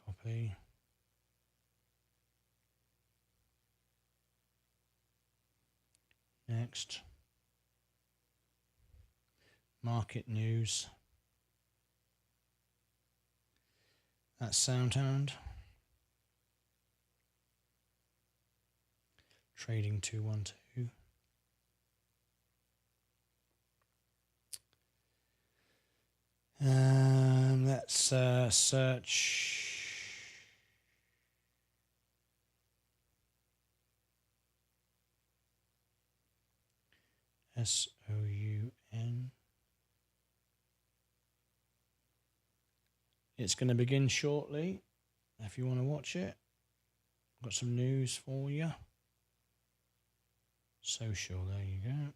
Copy. Next. Market news. That's Soundhound. Trading 212. Let's search. SOUN. It's going to begin shortly. If you want to watch it, I've got some news for you. Social, there you go.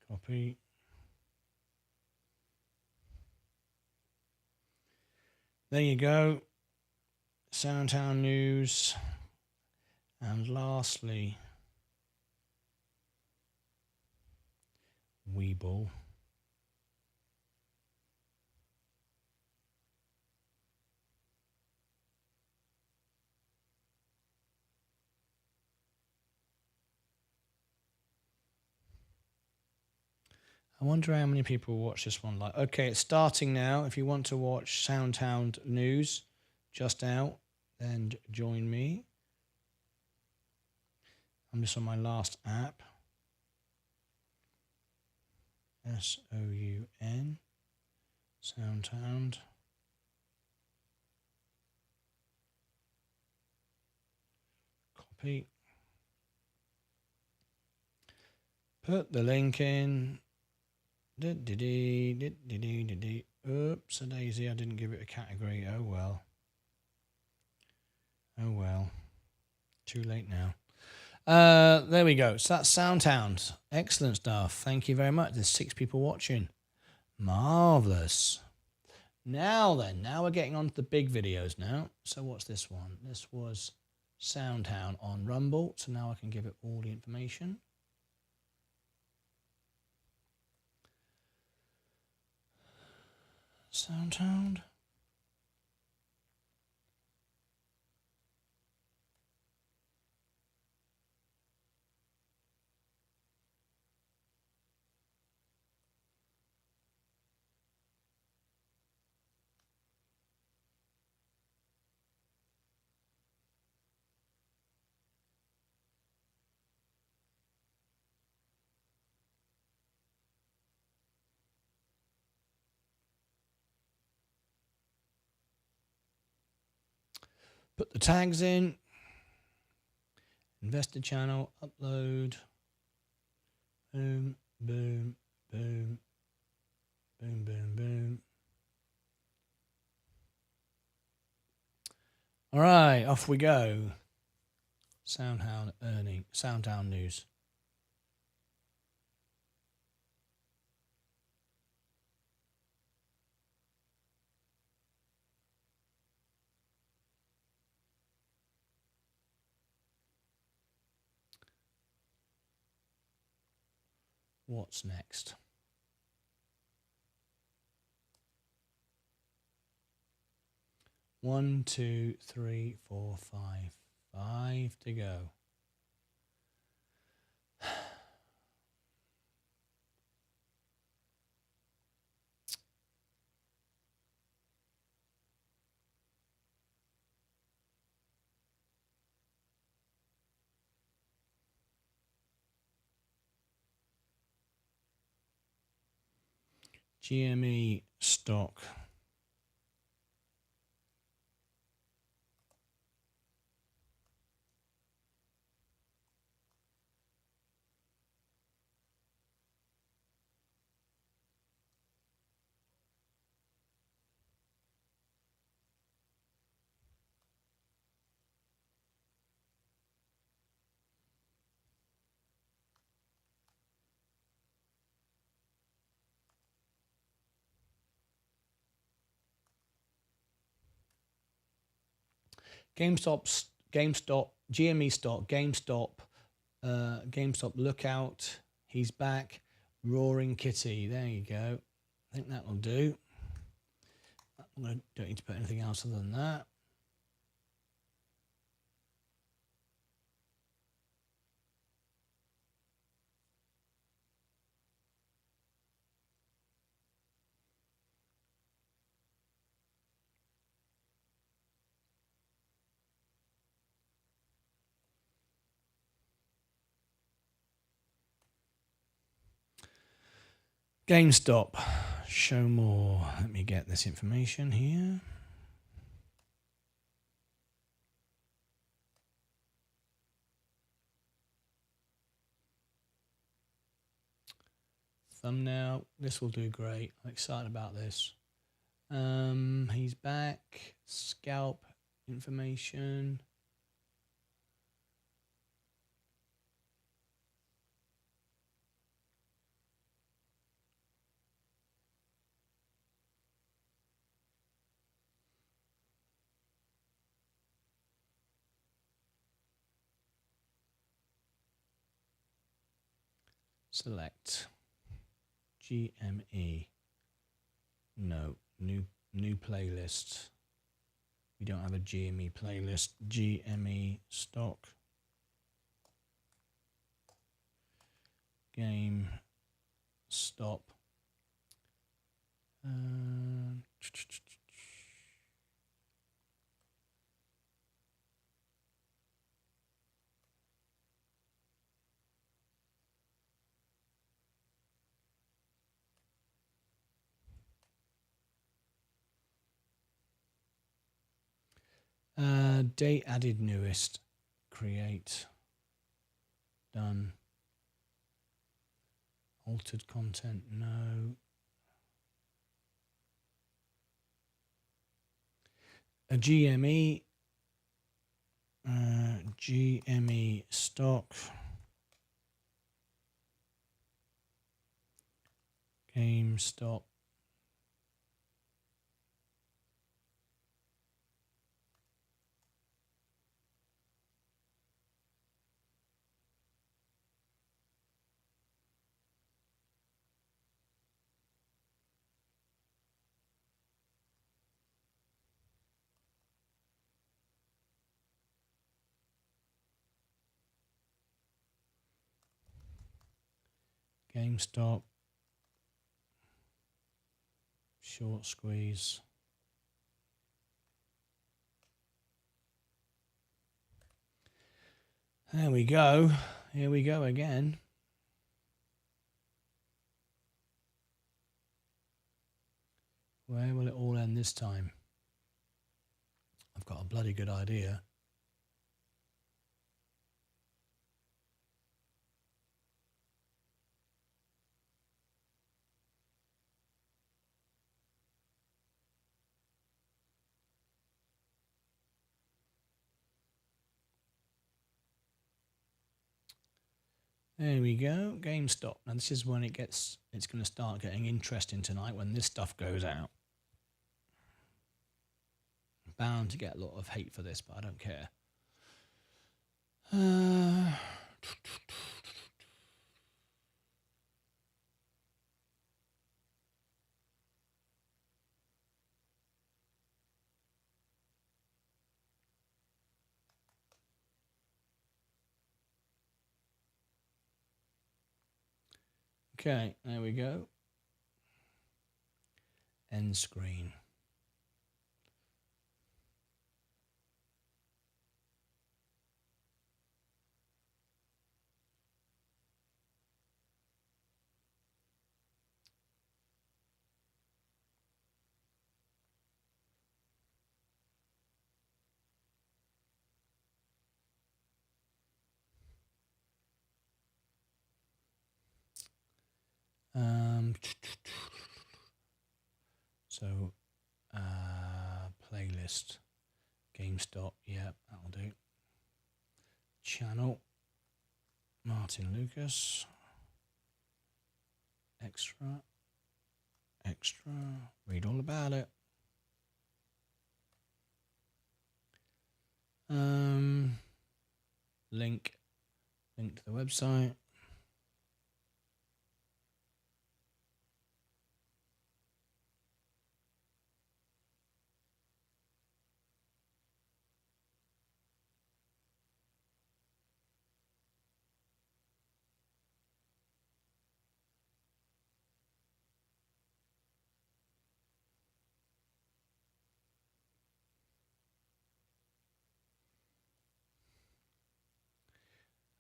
Copy. There you go. Soundtown news. And lastly, Weeble. I wonder how many people watch this one. Like, okay, it's starting now. If you want to watch Soundtown news just out, then join me. I'm just on my last app. SOUN. Soundtown. Copy. Put the link in. Oops, a daisy. I didn't give it a category. Oh well. Oh well. Too late now. There we go. So that's Soundtown. Excellent stuff. Thank you very much. There's 6 people watching. Marvelous. Now then, now we're getting on to the big videos now. So what's this one? This was Soundtown on Rumble. So now I can give it all the information. Soundtown. Put the tags in. Investor channel, upload. Boom, boom, boom. Boom, boom, boom. All right, off we go. Soundtown news. What's next? One, two, three, four, five. 5 to go. GME stock. GameStop, GME stock, GameStop lookout. He's back. Roaring Kitty. There you go. I think that will do. Don't need to put anything else other than that. GameStop, show more. Let me get this information here. thumbnail. This will do great. I'm excited about this. He's back. Scalp information. Select GME. No, new playlist. We don't have a GME playlist. GME stock. Game stop. Date added newest. Create. Done. Altered content. No. A GME. GME stock. GameStop. GameStop. Short squeeze. There we go. Here we go again. Where will it all end this time? I've got a bloody good idea. There we go, GameStop. Now this is when it's going to start getting interesting tonight when this stuff goes out. I'm bound to get a lot of hate for this, but I don't care. Okay, there we go. End screen. So, playlist, GameStop, yeah, that'll do. Channel, Martyn Lucas, extra, read all about it. Link to the website.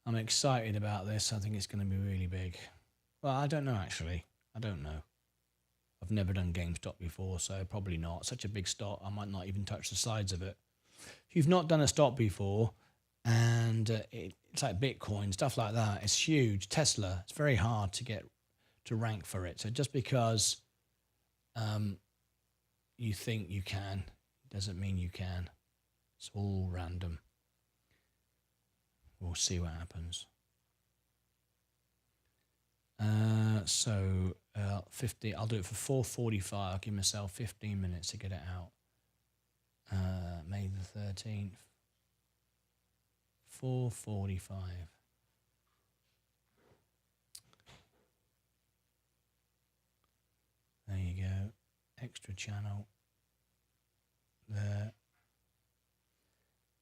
I'm excited about this. I think it's going to be really big. Well, I don't know, actually. I don't know. I've never done GameStop before, so probably not. Such a big stock, I might not even touch the sides of it. If you've not done a stock before, and it's like Bitcoin, stuff like that, it's huge. Tesla, it's very hard to to rank for it. So just because you think you can doesn't mean you can. It's all random. We'll see what happens. 50. I'll do it for 4:45. I'll give myself 15 minutes to get it out. May the 13th. 4:45. There you go. Extra channel. There.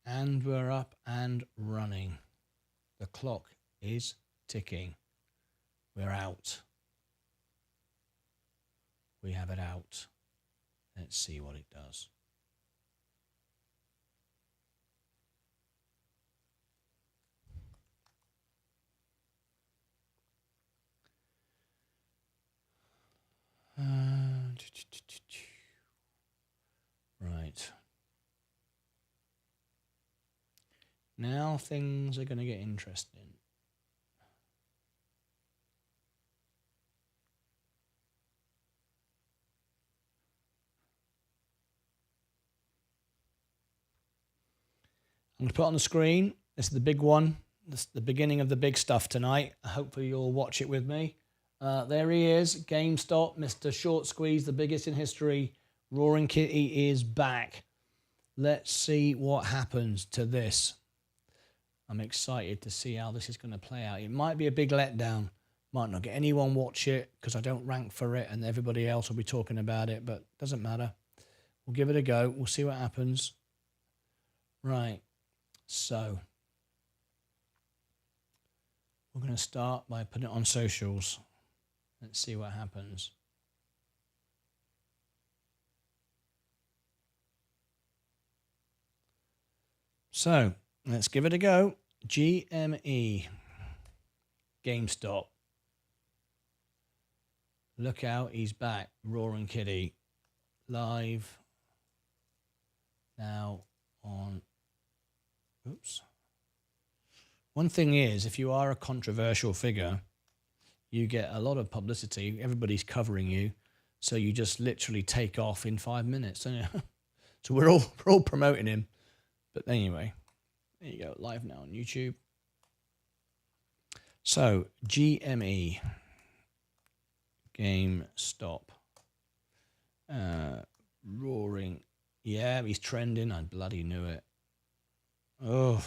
And we're up and running. The clock is ticking. We're out. We have it out. Let's see what it does. Right. Now things are going to get interesting. I'm going to put on the screen. This is the big one. This is the beginning of the big stuff tonight. Hopefully you'll watch it with me. There he is, GameStop, Mr. Short Squeeze, the biggest in history. Roaring Kitty is back. Let's see what happens to this. I'm excited to see how this is going to play out. It might be a big letdown. Might not get anyone watch it because I don't rank for it and everybody else will be talking about it, but doesn't matter. We'll give it a go. We'll see what happens. Right. So we're going to start by putting it on socials. Let's see what happens. So let's give it a go. GME. GameStop. Look out, he's back. Roaring Kitty. Live. Now on. Oops. One thing is, if you are a controversial figure, you get a lot of publicity. Everybody's covering you. So you just literally take off in 5 minutes. Don't you? So we're all promoting him. But anyway, there you go. Live now on YouTube. So GME. GameStop. Roaring. Yeah, he's trending. I bloody knew it. Oh.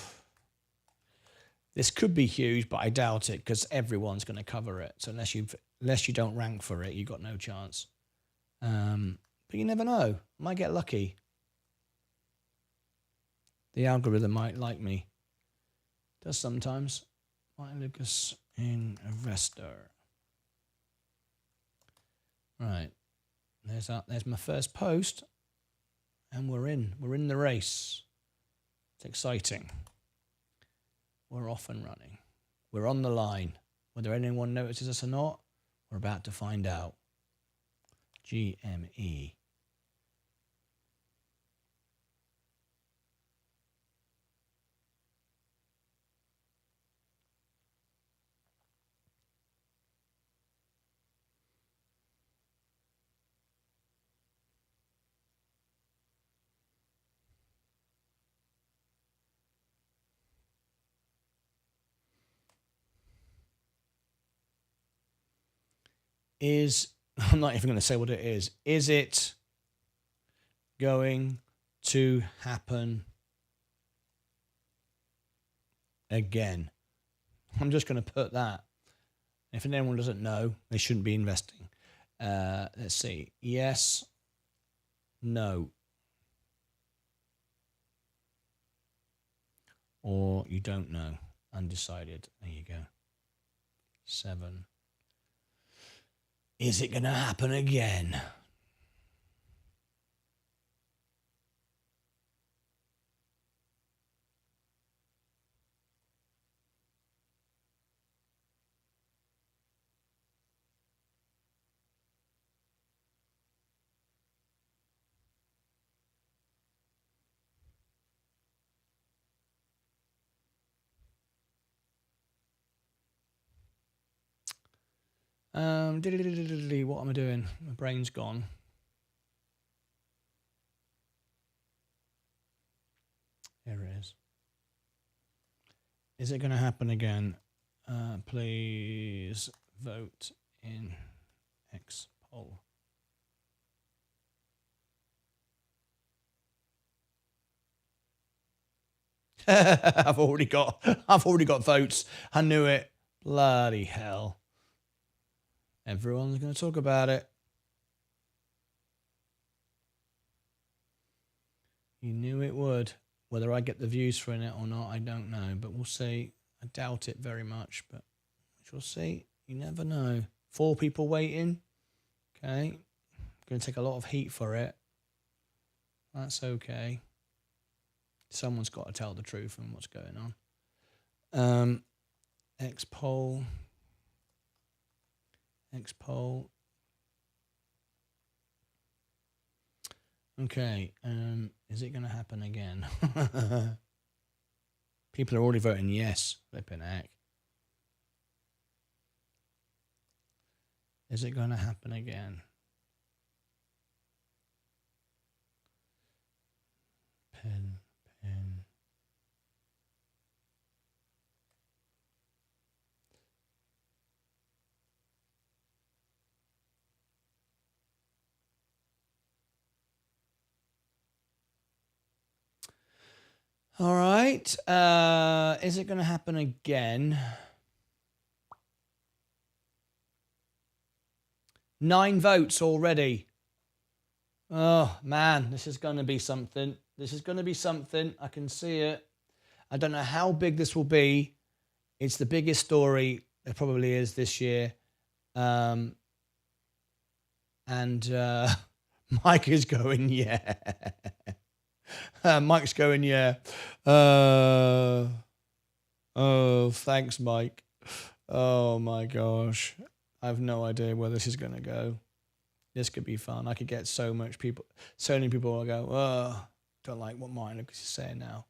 This could be huge, but I doubt it because everyone's going to cover it. So unless you don't rank for it, you've got no chance. But you never know. I might get lucky. The algorithm might like me. Does sometimes. Martyn Lucas Investor. Right. There's my first post. And we're in. We're in the race. It's exciting. We're off and running. We're on the line. Whether anyone notices us or not, we're about to find out. GME. I'm not even going to say what it is. Is it going to happen again? I'm just going to put that. If anyone doesn't know, they shouldn't be investing. Let's see. Yes. No. Or you don't know. Undecided. There you go. 7. Is it going to happen again? What am I doing? My brain's gone. Here it is. Is it going to happen again? Please vote in X poll. I've already got votes. I knew it. Bloody hell. Everyone's going to talk about it. You knew it would. Whether I get the views for it or not, I don't know. But we'll see. I doubt it very much, but we'll see. You never know. 4 people waiting. Okay. Going to take a lot of heat for it. That's okay. Someone's got to tell the truth and what's going on. X poll. X poll. Okay. Is it going to happen again? People are already voting yes. Flipping heck. Is it going to happen again? Pen. All right. Is it going to happen again? 9 votes already. Oh, man, this is going to be something. This is going to be something. I can see it. I don't know how big this will be. It's the biggest story it probably is this year. And Mike is going, yeah. Mike's going, yeah. Oh, thanks, Mike. Oh, my gosh. I have no idea where this is going to go. This could be fun. I could get so many people will go, oh, don't like what Martyn Lucas is saying now.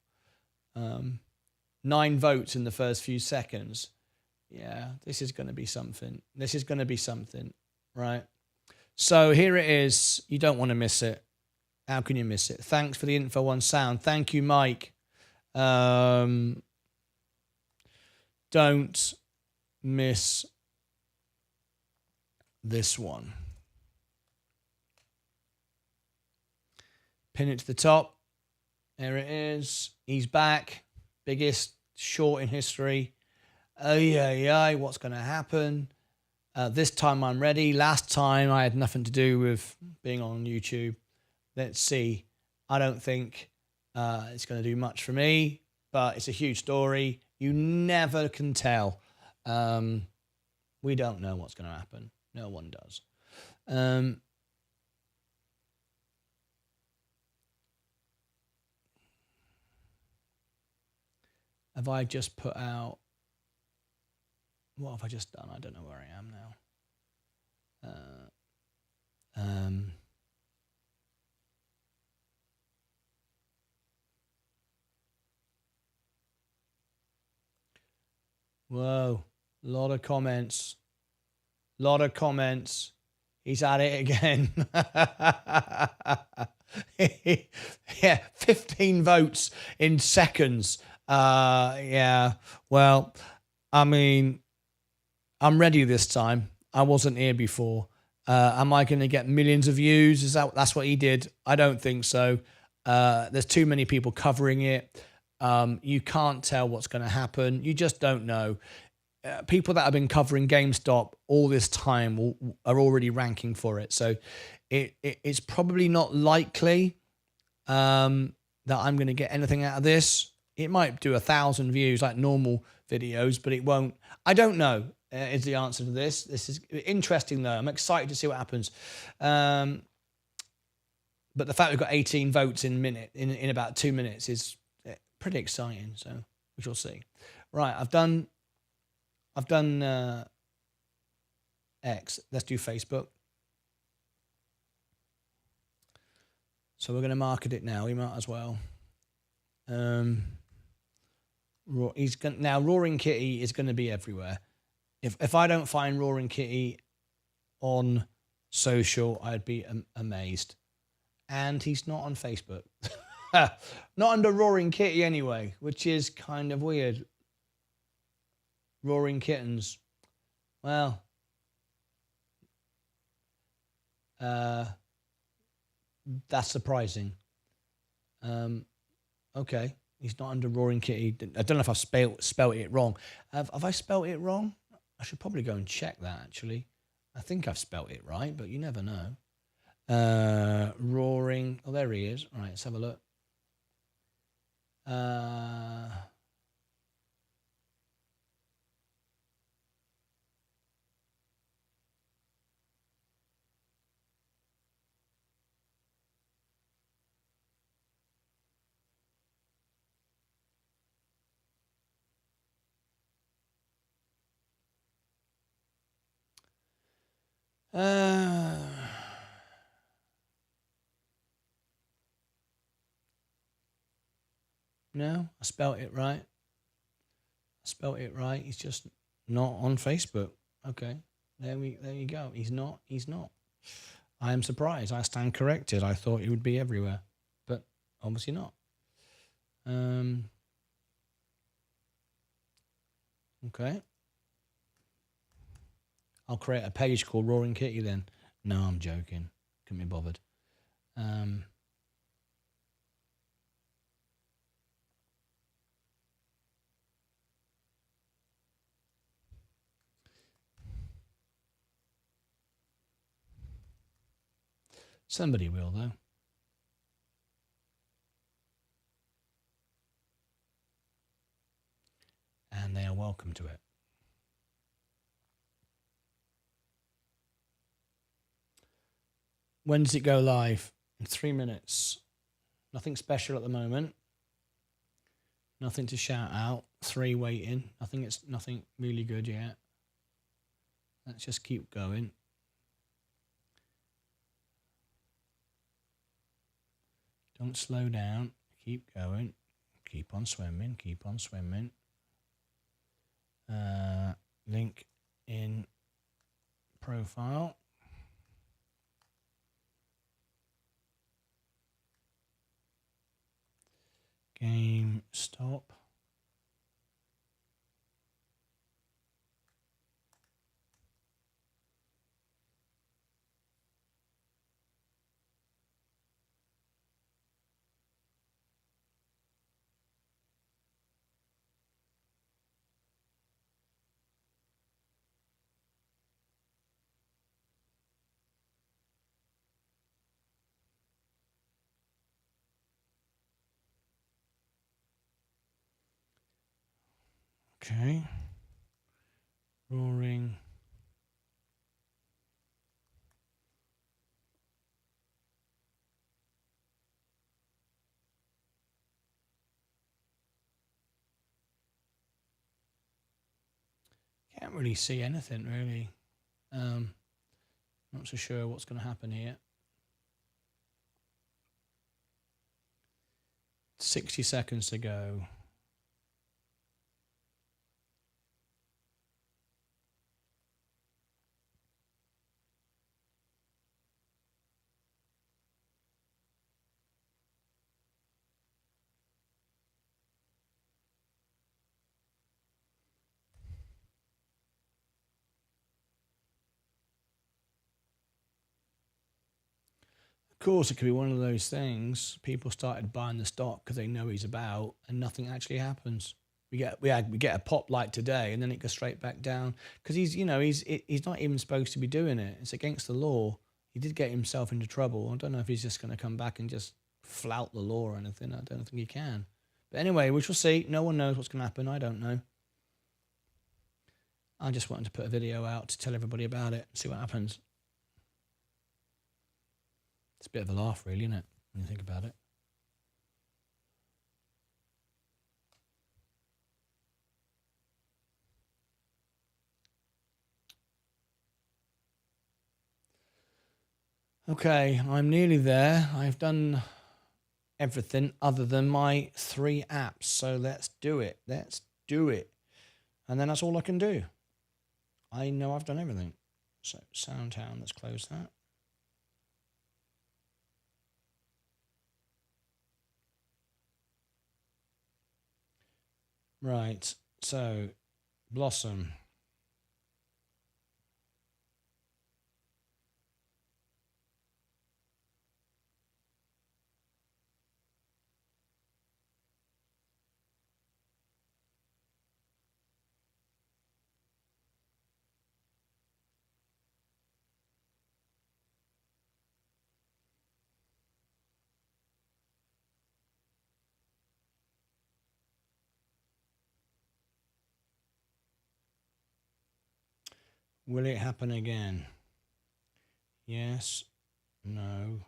9 votes in the first few seconds. Yeah, this is going to be something. This is going to be something, right? So here it is. You don't want to miss it. How can you miss it? Thanks for the info on sound. Thank you, Mike. Don't miss this one. Pin it to the top. There it is. He's back. Biggest short in history. Oh, yeah. What's going to happen? This time I'm ready. Last time I had nothing to do with being on YouTube. Let's see. I don't think it's going to do much for me, but it's a huge story. You never can tell. We don't know what's going to happen. No one does. Have I just put out... What have I just done? I don't know where I am now. Whoa, a lot of comments. He's at it again. Yeah, 15 votes in seconds. Yeah, well, I mean, I'm ready this time. I wasn't here before. Am I going to get millions of views? That's what he did? I don't think so. There's too many people covering it. You can't tell what's going to happen. You just don't know. People that have been covering GameStop all this time are already ranking for it. So it's probably not likely that I'm going to get anything out of this. It might do 1,000 views like normal videos, but it won't. I don't know is the answer to this. This is interesting, though. I'm excited to see what happens. But the fact we've got 18 votes in about 2 minutes is pretty exciting. So we shall see. Right, I've done X. Let's do Facebook. So we're going to market it now. We might as well. Roaring Kitty is going to be everywhere. If I don't find Roaring Kitty on social, I'd be amazed. And he's not on Facebook. Not under Roaring Kitty anyway, which is kind of weird. Roaring Kittens. Well, that's surprising. Okay, he's not under Roaring Kitty. I don't know if I've spelt it wrong. Have I spelt it wrong? I should probably go and check that, actually. I think I've spelt it right, but you never know. Roaring. Oh, there he is. All right, let's have a look. No, I spelt it right. He's just not on Facebook. Okay, there you go. He's not. I am surprised. I stand corrected. I thought he would be everywhere, but obviously not. Okay. I'll create a page called Roaring Kitty then. No, I'm joking. Couldn't be bothered. Somebody will, though. And they are welcome to it. When does it go live? In 3 minutes. Nothing special at the moment. Nothing to shout out. 3 waiting. I think it's nothing really good yet. Let's just keep going. Don't slow down. Keep going. Keep on swimming. Keep on swimming. Link in profile. Game stop. Okay. Roaring. Can't really see anything really. Not so sure what's going to happen here. 60 seconds to go. Of course, it could be one of those things. People started buying the stock because they know he's about, and nothing actually happens. We get a pop like today, and then it goes straight back down because he's not even supposed to be doing it. It's against the law. He did get himself into trouble. I don't know if he's just going to come back and just flout the law or anything. I don't think he can. But anyway, we shall see. No one knows what's going to happen. I don't know. I just wanted to put a video out to tell everybody about it and see what happens. It's a bit of a laugh, really, isn't it, when you think about it? Okay, I'm nearly there. I've done everything other than my 3 apps. So let's do it. Let's do it. And then that's all I can do. I know I've done everything. So Soundtown, let's close that. Right, so Blossom. Will it happen again? Yes, no.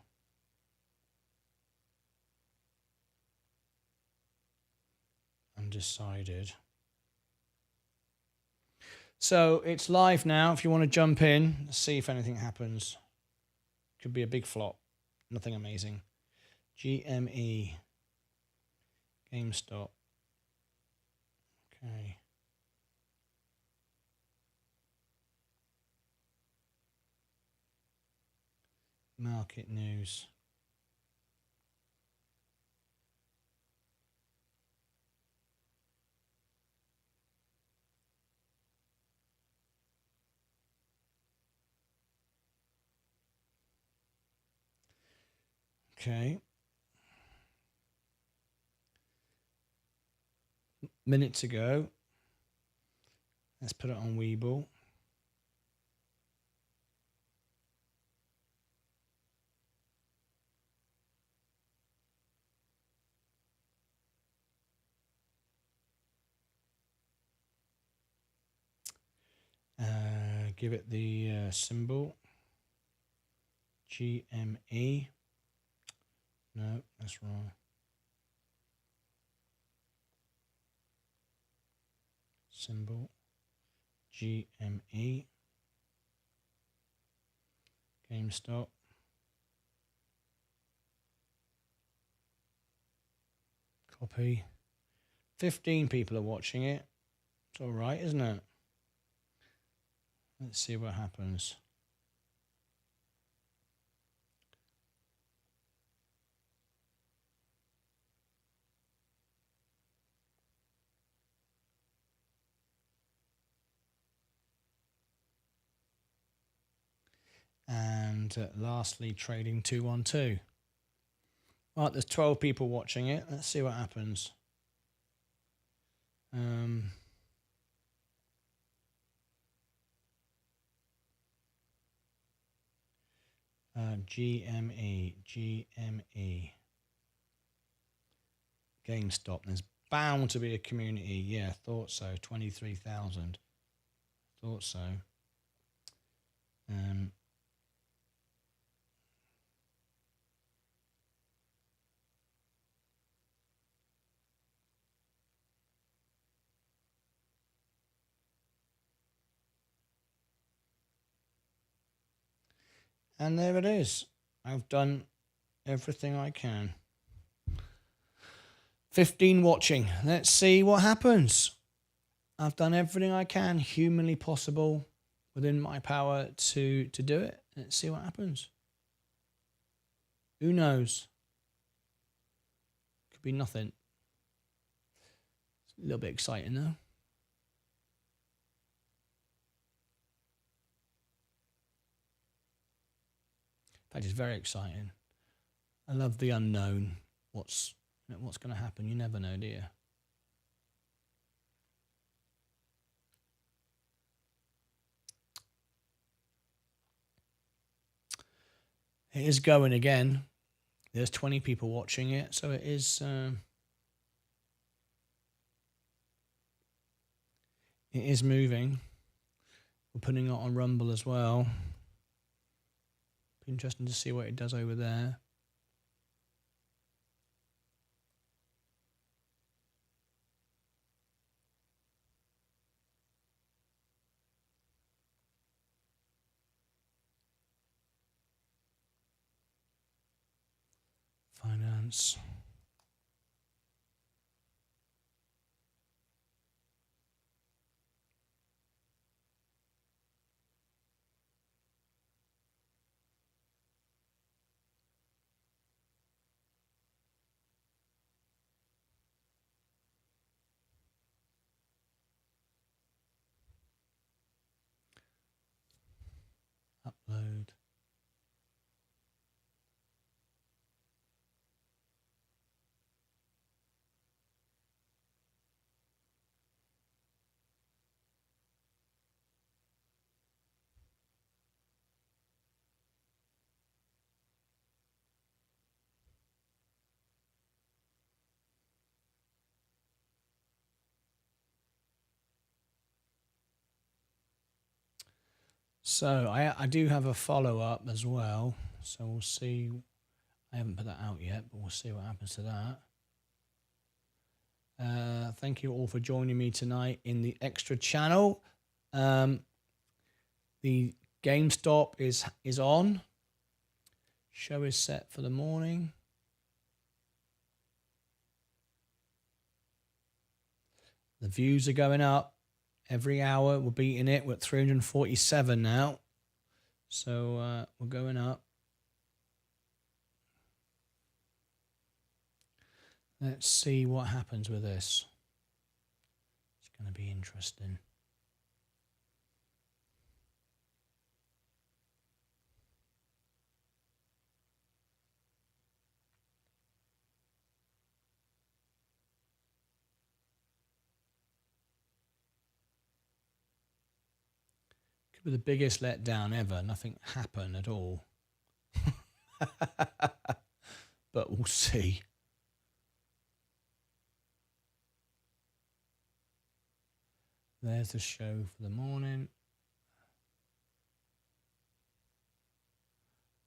Undecided. So it's live now. If you want to jump in, let's see if anything happens. Could be a big flop. Nothing amazing. GME. GameStop. Okay. Market news. Okay. Minutes ago. Let's put it on Webull. Give it the symbol. GME. No, that's wrong. Symbol. GME. GameStop. Copy. 15 people are watching it. It's all right, isn't it? Let's see what happens. And lastly, trading 212. Right, there's 12 people watching it. Let's see what happens. GME. GameStop. There's bound to be a community. Yeah, thought so. 23,000. Thought so. And there it is. I've done everything I can. 15 watching. Let's see what happens. I've done everything I can humanly possible within my power to do it. Let's see what happens. Who knows? Could be nothing. It's a little bit exciting though. In fact, it's very exciting. I love the unknown. What's going to happen? You never know, do you? It is going again. There's 20 people watching it, so it is. It is moving. We're putting it on Rumble as well. Be interesting to see what it does over there. Finance. So I do have a follow-up as well. So we'll see. I haven't put that out yet, but we'll see what happens to that. Thank you all for joining me tonight in the extra channel. The GameStop is on. Show is set for the morning. The views are going up every hour. We're beating it. We're at 347 now. So we're going up. Let's see what happens with this. It's going to be interesting. Could be the biggest letdown ever. Nothing happened at all. But we'll see. There's the show for the morning.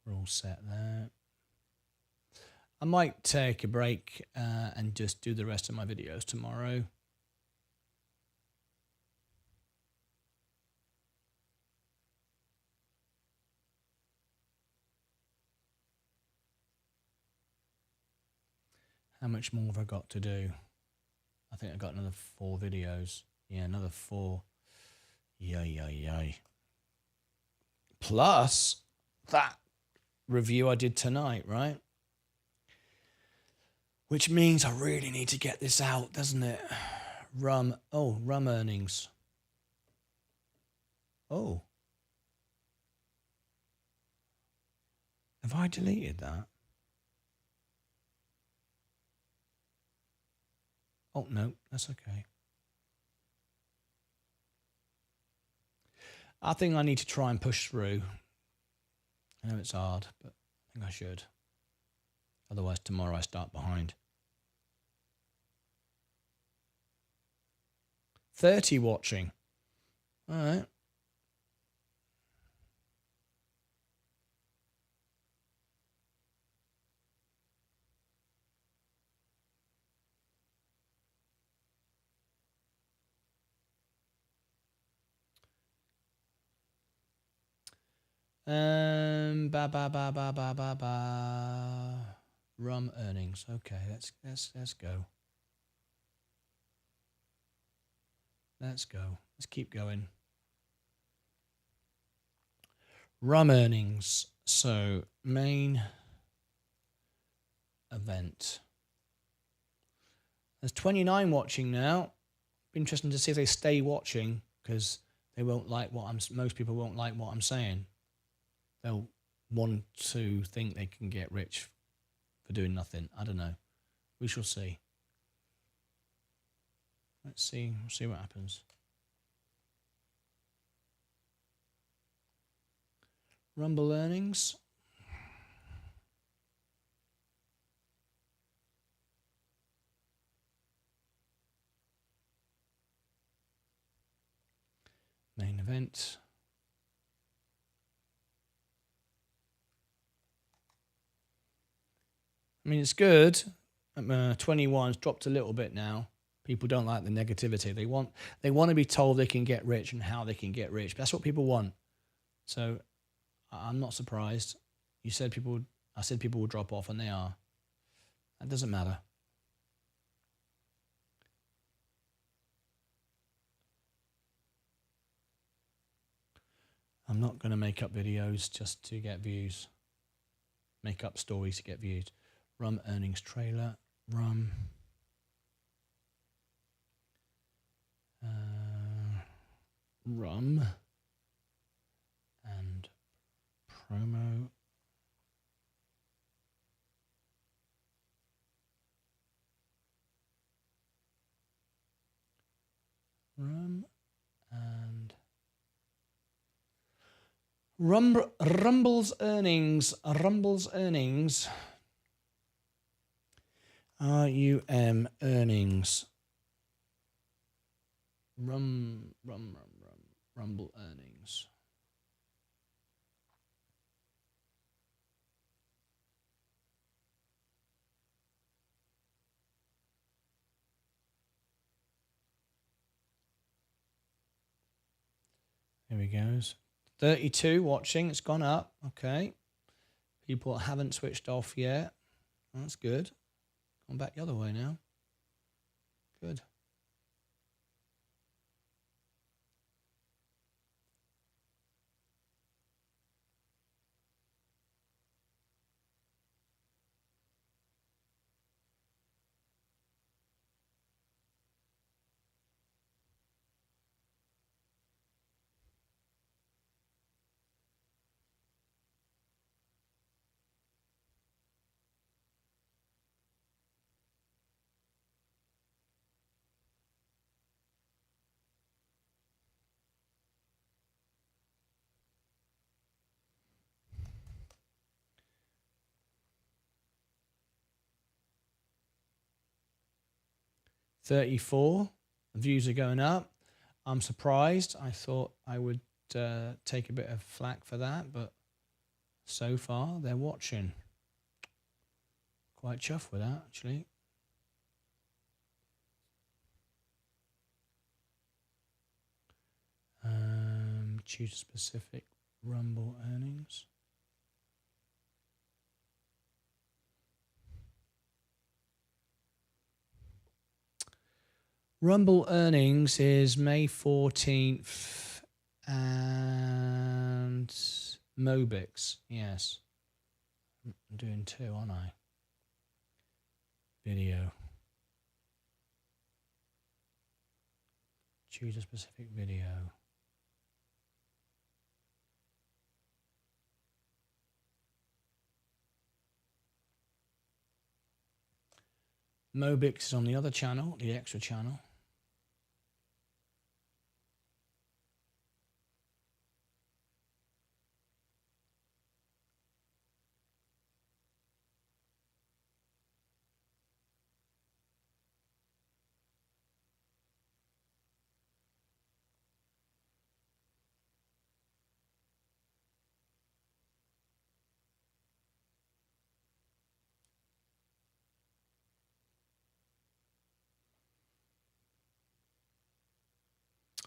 We're all set there. I might take a break and just do the rest of my videos tomorrow. How much more have I got to do? I think I've got another 4 videos. Yeah, another 4. Yay. Plus that review I did tonight, right? Which means I really need to get this out, doesn't it? Rum earnings. Oh. Have I deleted that? Oh, no, that's okay. I think I need to try and push through. I know it's hard, but I think I should. Otherwise, tomorrow I start behind. 30 watching. All right. Rum earnings. Okay, let's go. Let's go. Let's keep going. Rum earnings. So main event. There's 29 watching now. Be interesting to see if they stay watching, because they won't like most people won't like what I'm saying. They'll want to think they can get rich for doing nothing. I don't know. We shall see. Let's see. We'll see what happens. Rumble earnings. Main event. I mean, it's good. 21's dropped a little bit now. People don't like the negativity. They want to be told they can get rich and how they can get rich. But that's what people want. So I'm not surprised. I said people would drop off, and they are. That doesn't matter. I'm not going to make up videos just to get views. Make up stories to get views. Rum earnings trailer. Rum. Rum. And promo. Rum and Rumble's earnings. Rumble's earnings. RUM earnings. Rumble earnings. There he goes. 32 watching. It's gone up. Okay. People haven't switched off yet. That's good. I'm back the other way now. Good. $34. Views are going up. I'm surprised. I thought I would take a bit of flack for that, but so far they're watching. Quite chuffed with that, actually. Choose a specific Rumble earnings. Rumble earnings is May 14th and Mobix. Yes. I'm doing two, aren't I? Video. Choose a specific video. Mobix is on the other channel, the extra channel.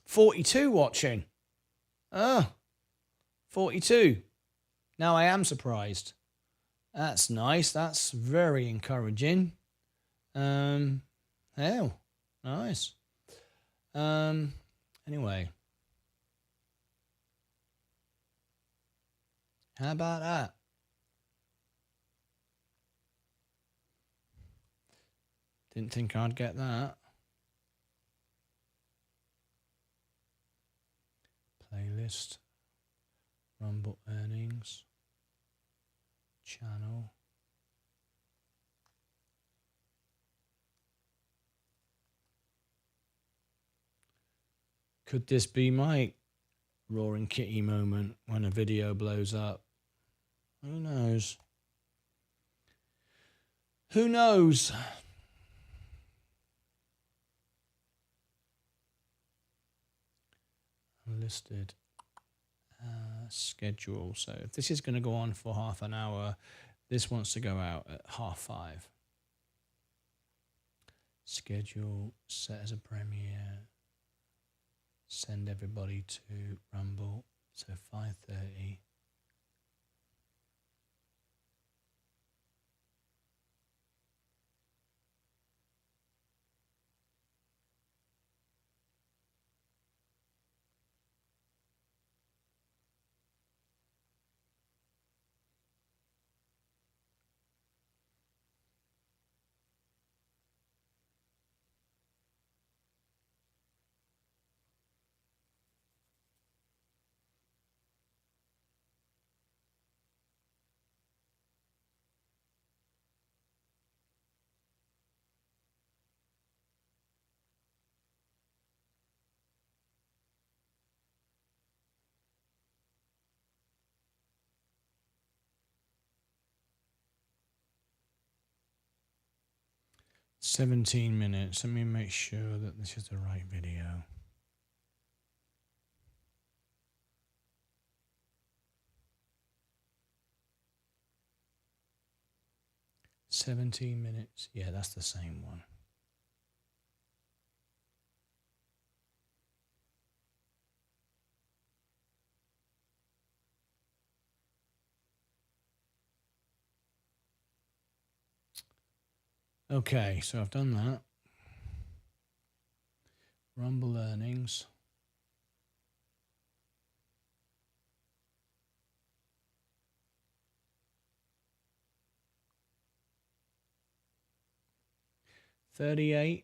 $42 watching. Oh, 42. Now I am surprised. That's nice. That's very encouraging. Hell, nice. Anyway. How about that? Didn't think I'd get that. Playlist. Rumble earnings. Channel. Could this be my roaring kitty moment when a video blows up? Who knows? Who knows? Listed schedule. So if this is going to go on for half an hour, this wants to go out at 5:30. Schedule set as a premiere. Send everybody to Rumble. So 5:30. $17 minutes. Let me make sure that this is the right video. $17 minutes. Yeah, that's the same one. Okay, so I've done that. Rumble earnings. $38.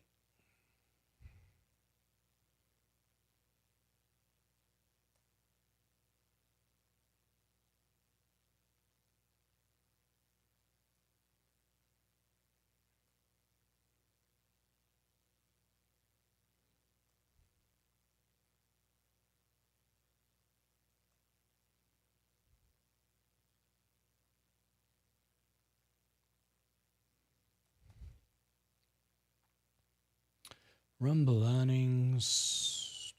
Rumble earnings.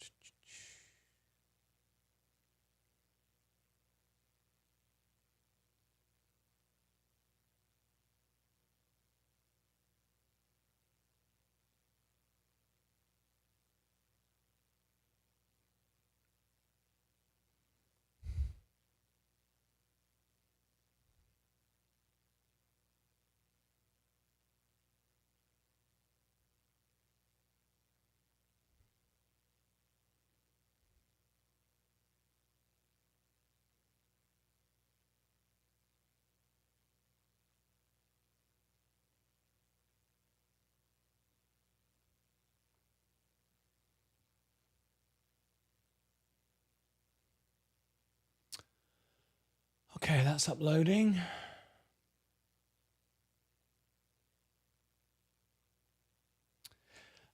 Okay, that's uploading.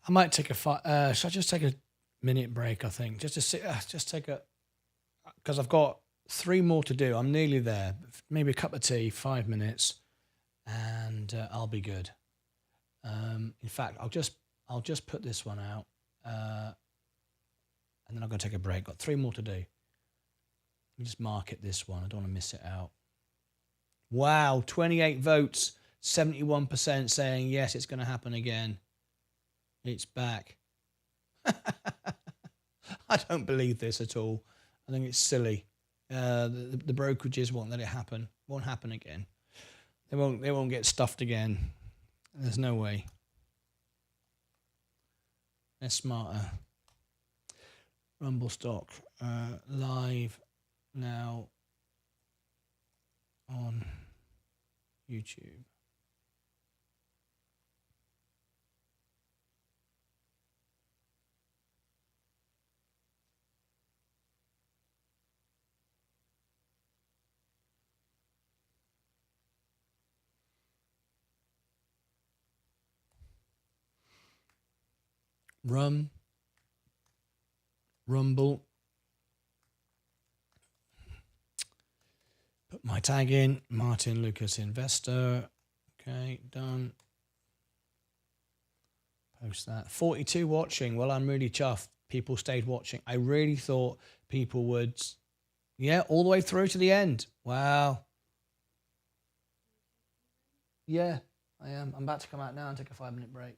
I might take a should I just take a minute break? I think just to sit, just take a, because I've got 3 more to do. I'm nearly there. Maybe a cup of tea, 5 minutes, and I'll be good. In fact, I'll just put this one out, and then I'm going to take a break. Got 3 more to do. Let me just market this one. I don't want to miss it out. Wow, 28 votes, 71% saying yes, it's going to happen again. It's back. I don't believe this at all. I think it's silly. The brokerages won't let it happen. Won't happen again. They won't get stuffed again. There's no way. They're smarter. Rumble stock live now on YouTube. Rumble. Put my tag in, Martyn Lucas Investor. Okay, done. Post that. 42 watching. Well, I'm really chuffed. People stayed watching. I really thought people would, yeah, all the way through to the end. Wow. Yeah, I am. I'm about to come out now and take a 5-minute break.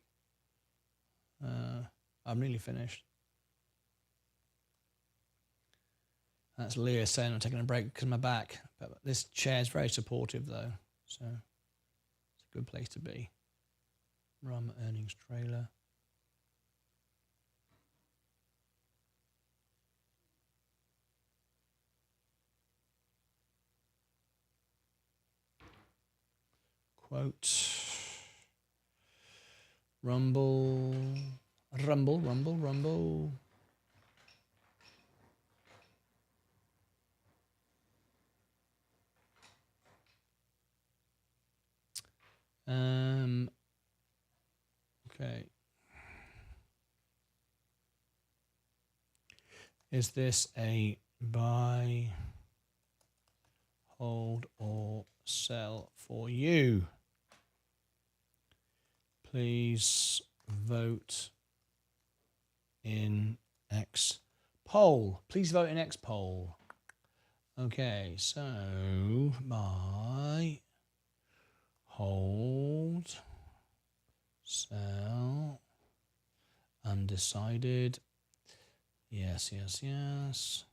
I'm nearly finished. That's Leah saying I'm taking a break because of my back. But this chair is very supportive, though. So it's a good place to be. Rum earnings trailer. Quote. Rumble. Rumble, rumble, rumble. Okay. Is this a buy, hold, or sell for you? Please vote in X poll. Please vote in X poll. Okay, so buy, hold, sell, undecided. Yes, yes, yes.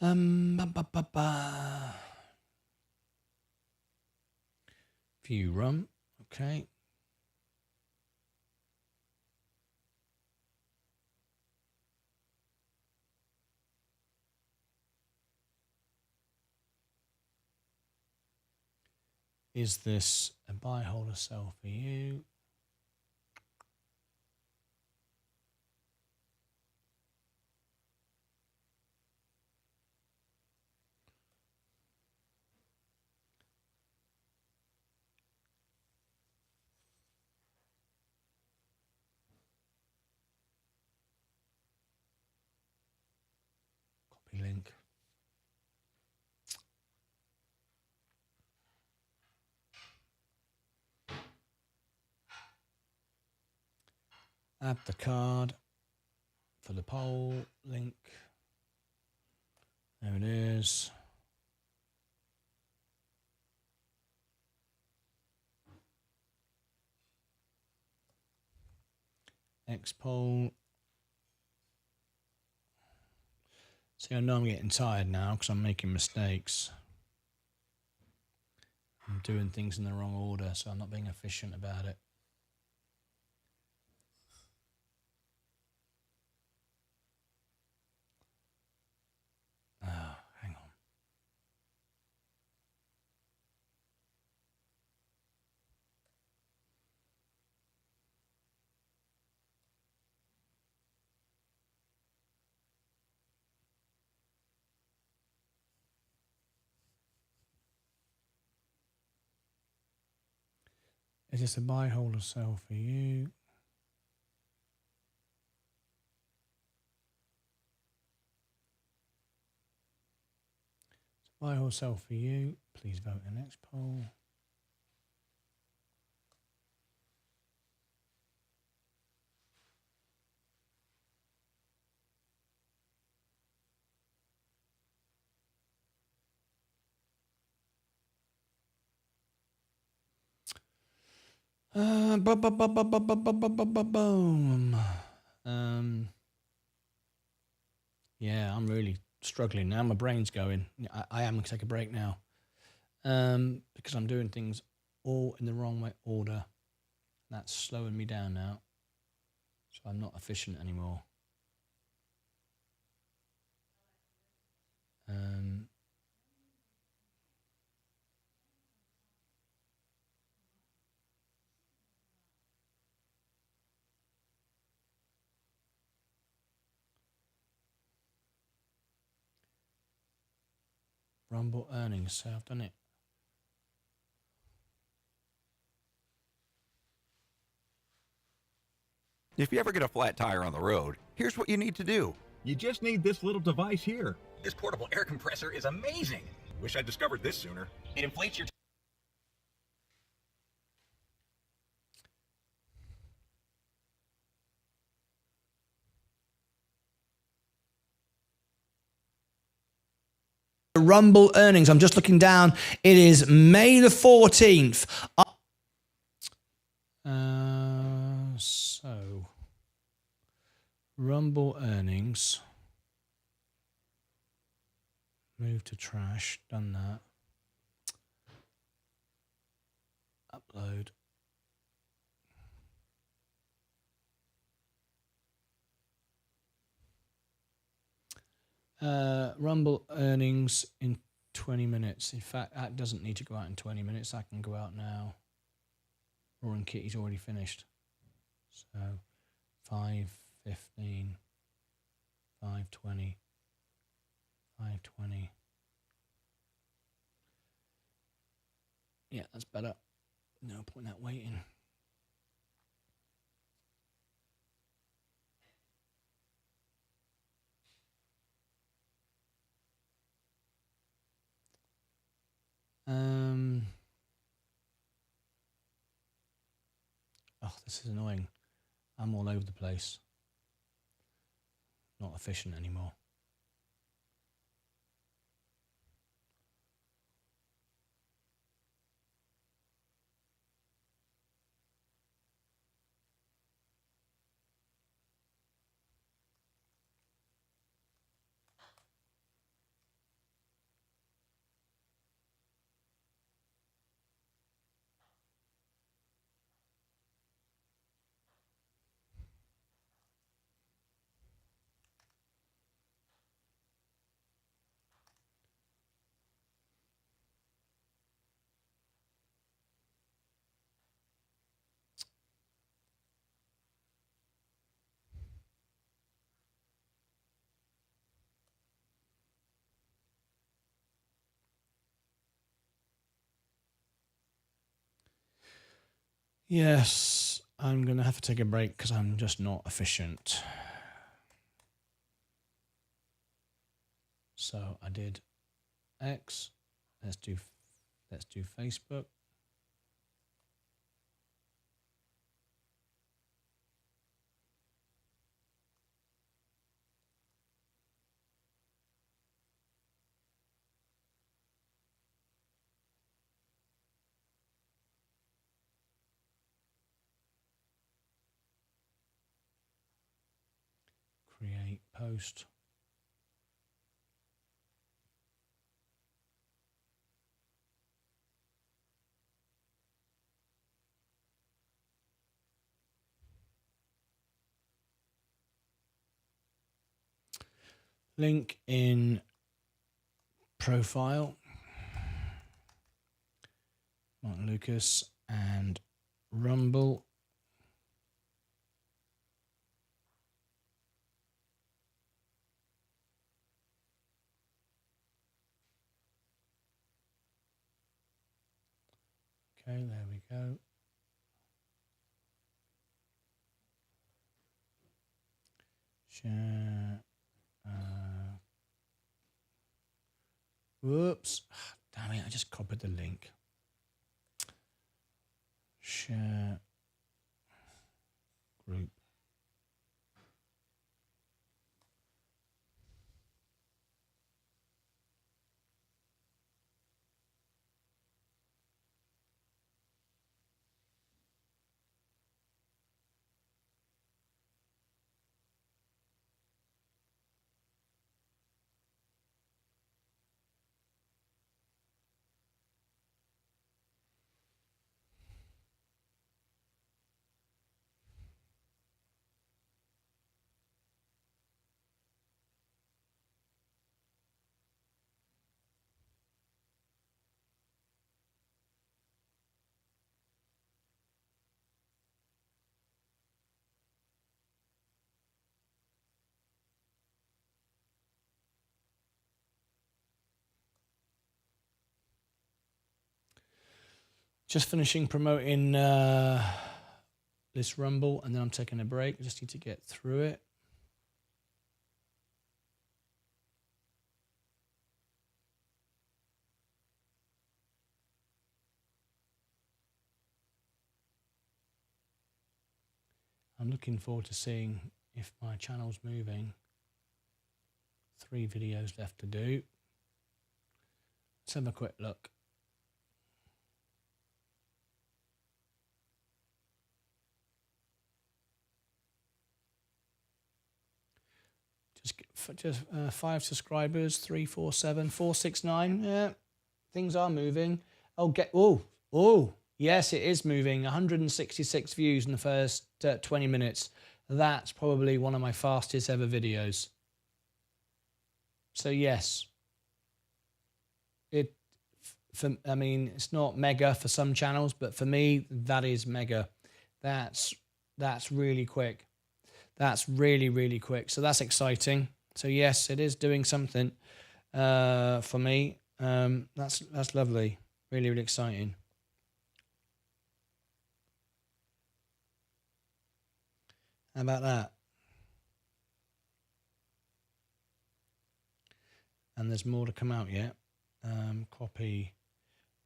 Ba, ba, ba. View run. Okay. Is this a buy, hold, or sell for you? Copy link. Add the card for the poll link. There it is. X poll. See, I know I'm getting tired now because I'm making mistakes. I'm doing things in the wrong order, so I'm not being efficient about it. Oh, hang on. Is this a buy, hold, or sell for you? Buy or sell for you? Please vote in the next poll. Boom. Yeah, I'm really struggling now. My brain's going. I am going to take a break now because I'm doing things all in the wrong way order. That's slowing me down now. So I'm not efficient anymore. Rumble earnings, so I've done it. If you ever get a flat tire on the road, here's what you need to do. You just need this little device here. This portable air compressor is amazing. Wish I'd discovered this sooner. It inflates your Rumble earnings. I'm just looking down. It is May the 14th. So Rumble earnings. Move to trash. Done that. Upload. Rumble earnings in 20 minutes. In fact, that doesn't need to go out in 20 minutes. That can go out now. Roaring Kitty's already finished. So 5:15, 5:20, 5:20. Yeah, that's better. No point in that waiting. Oh, this is annoying. I'm all over the place. Not efficient anymore. Yes, I'm going to have to take a break because I'm just not efficient. So I did X. Let's do Facebook. Create post. Link in profile. Martyn Lucas and Rumble. Okay, there we go. Share. Whoops. Damn it, I just copied the link. Share group. Just finishing promoting this Rumble, and then I'm taking a break. I just need to get through it. I'm looking forward to seeing if my channel's moving. 3 videos left to do. Let's have a quick look. Just 5 subscribers, 3, 4, 7, 4, 6, 9. Yeah, things are moving. Oh, yes, it is moving. 166 views in the first 20 minutes. That's probably one of my fastest ever videos. So yes, I mean, it's not mega for some channels, but for me, that is mega. That's really quick. That's really, really quick. So that's exciting. So yes, it is doing something for me. That's lovely. Really, really exciting. How about that? And there's more to come out yet. Copy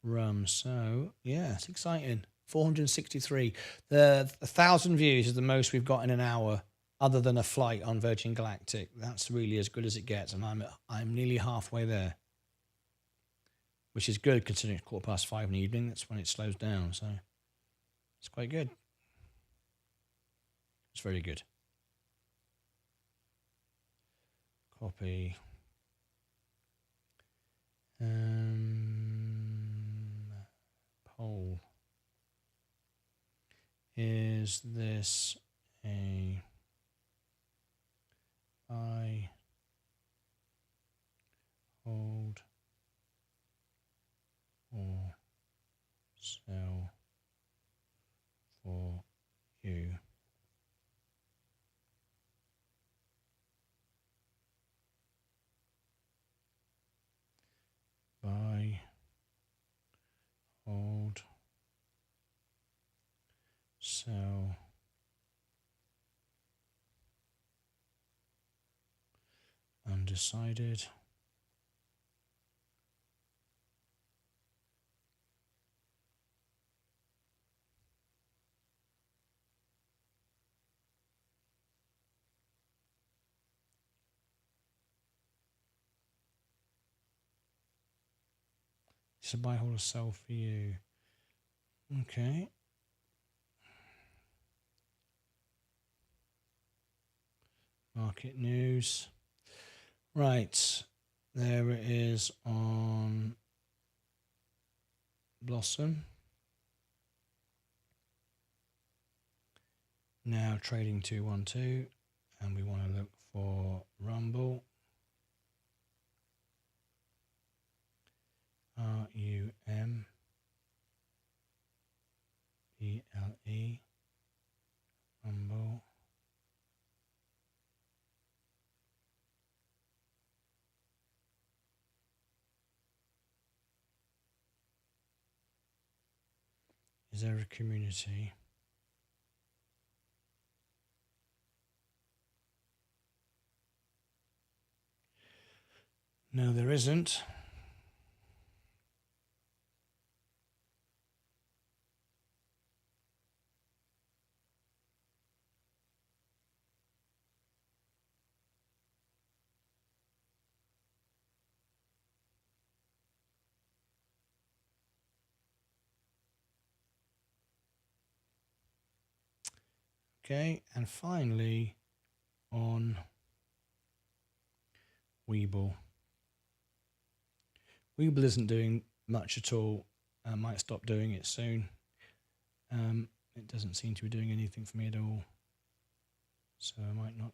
rum. So yeah, it's exciting. 463. The 1,000 views is the most we've got in an hour, other than a flight on Virgin Galactic. That's really as good as it gets, and I'm nearly halfway there, which is good considering it's 5:15 in the evening. That's when it slows down, so it's quite good. It's very good. Copy. Poll. Is this a buy, hold, or sell for you? Buy, hold, So undecided. It's a buy, hold, or sell for you. Okay. Market news. Right. There it is on Blossom. Now trading 212, and we want to look for Rumble. RUMBLE. Rumble. Is there a community? No, there isn't. Okay, and finally on Weeble. Weeble isn't doing much at all. I might stop doing it soon. It doesn't seem to be doing anything for me at all. So I might not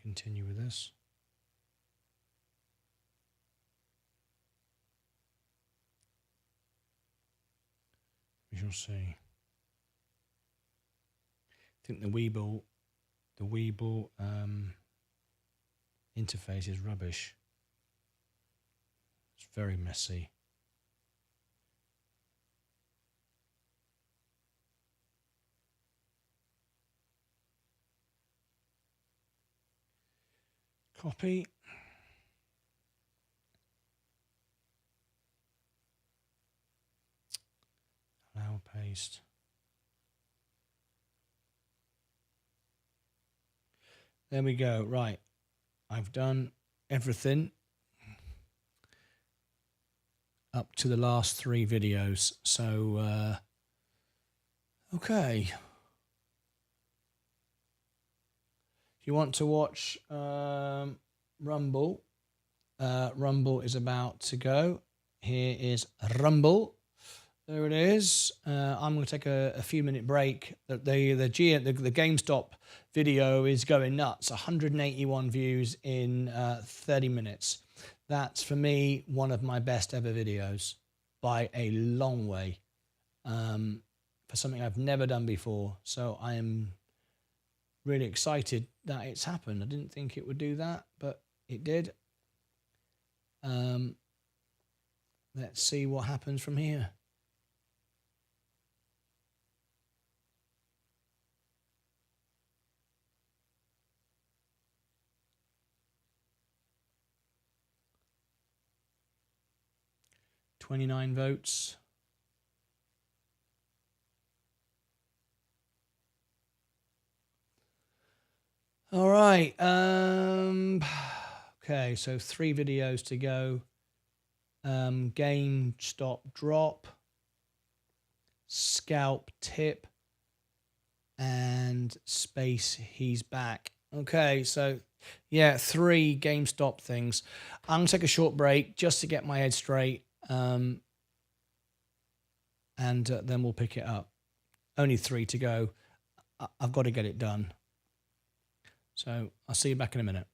continue with this. We shall see. I think the Weeble interface is rubbish. It's very messy. Copy. Allow paste. There we go. Right. I've done everything up to the last 3 videos. So, okay. If you want to watch Rumble, Rumble is about to go. Here is Rumble. There it is. I'm going to take a few minute break. The GameStop video is going nuts. 181 views in 30 minutes. That's, for me, one of my best ever videos by a long way, for something I've never done before. So I am really excited that it's happened. I didn't think it would do that, but it did. Let's see what happens from here. $29 votes. All right. Okay, so 3 videos to go. GameStop drop, scalp tip, and space he's back. Okay, so yeah, 3 GameStop things. I'm gonna take a short break just to get my head straight, and then we'll pick it up. Only 3 to go. I've got to get it done. So I'll see you back in a minute.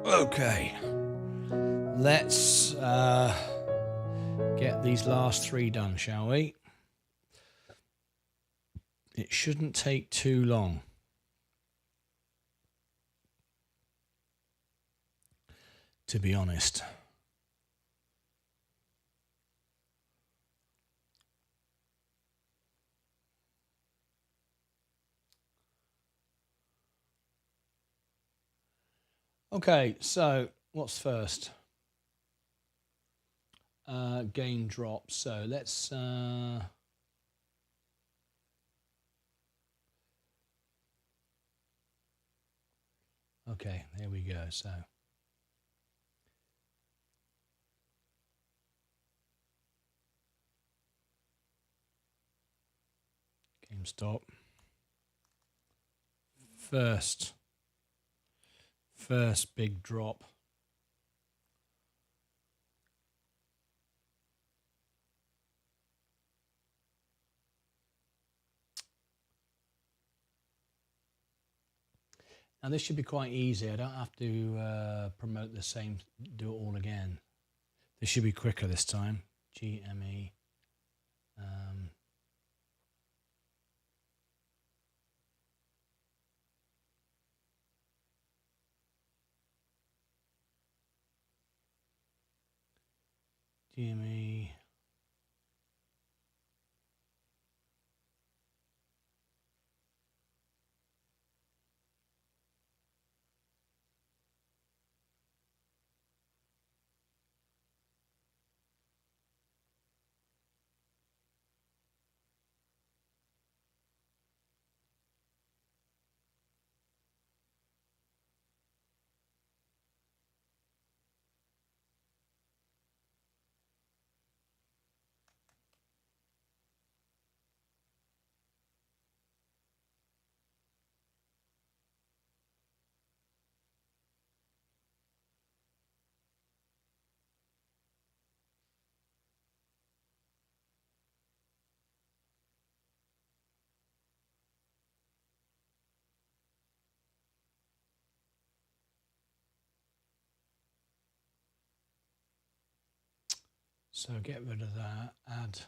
Okay, let's get these last three done, shall we? It shouldn't take too long. To be honest. Okay, so what's first? Gain drop. So let's okay, there we go. So GameStop. First big drop. Now this should be quite easy. I don't have to promote the same, do it all again. This should be quicker this time. GME. GME. So get rid of that, add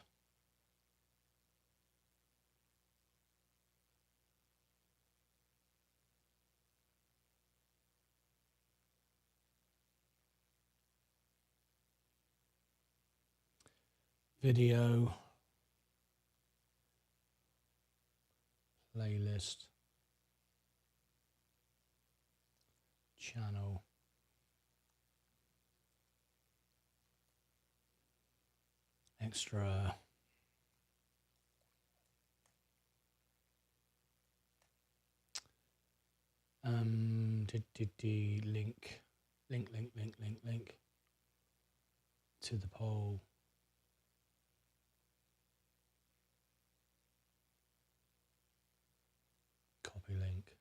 video, playlist, channel, extra, link to the poll. Copy link.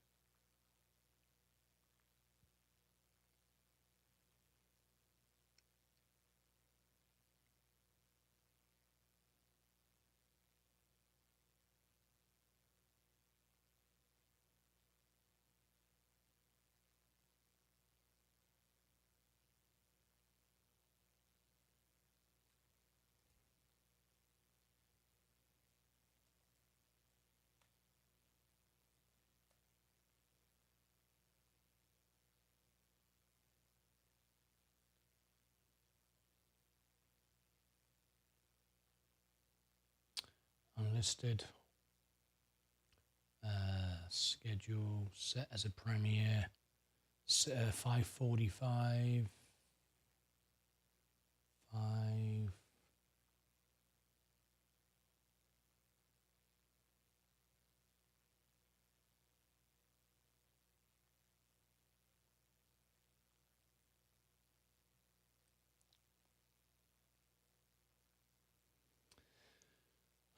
Unlisted. Schedule set as a premiere. 5:45. 5.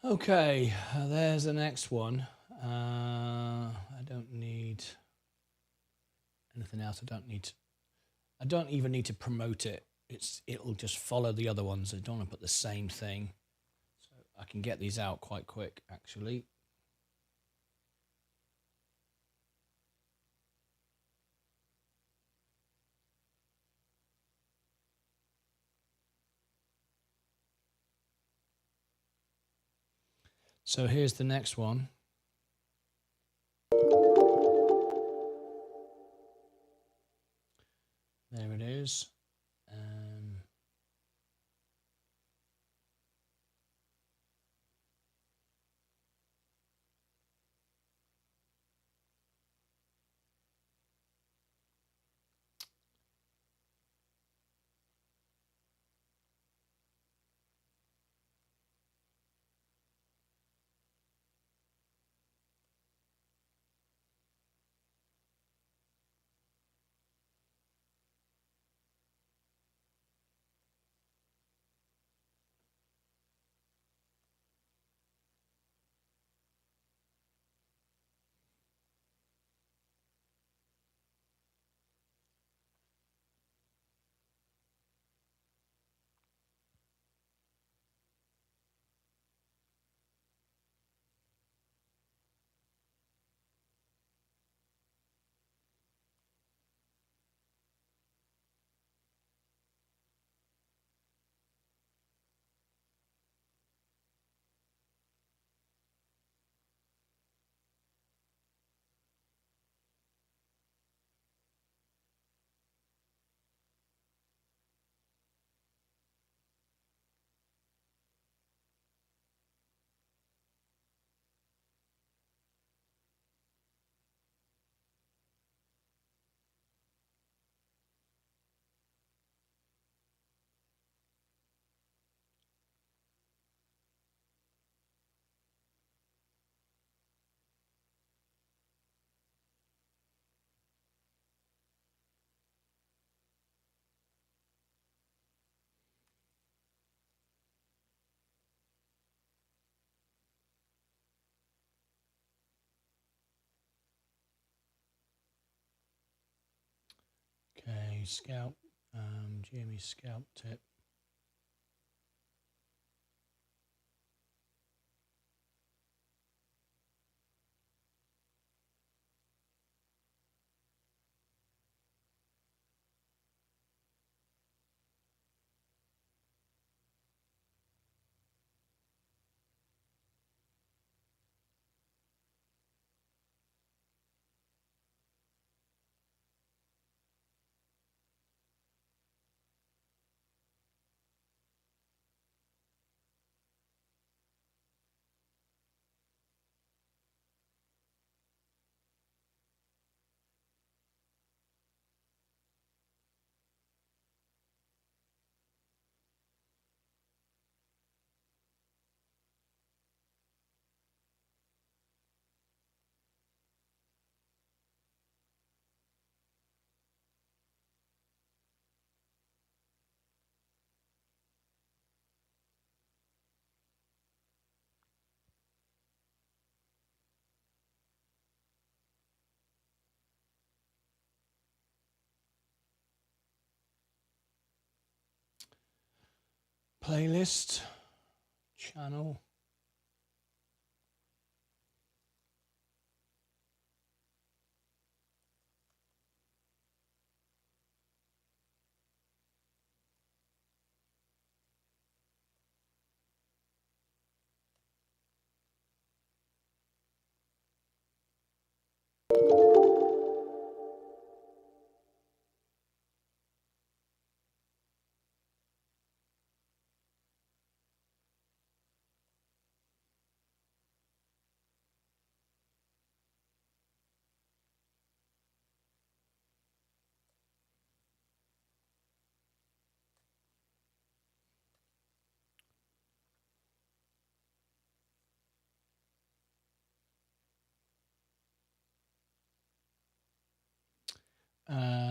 Okay, there's the next one. I don't need anything else. I don't even need to promote it. It'll just follow the other ones. I don't want to put the same thing. So I can get these out quite quick, actually. So here's the next one. There it is. Okay, scalp, GME scalp tip. Playlist, channel.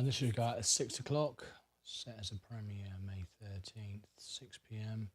This will go out at 6 o'clock, set as a premiere May 13th, 6 p.m.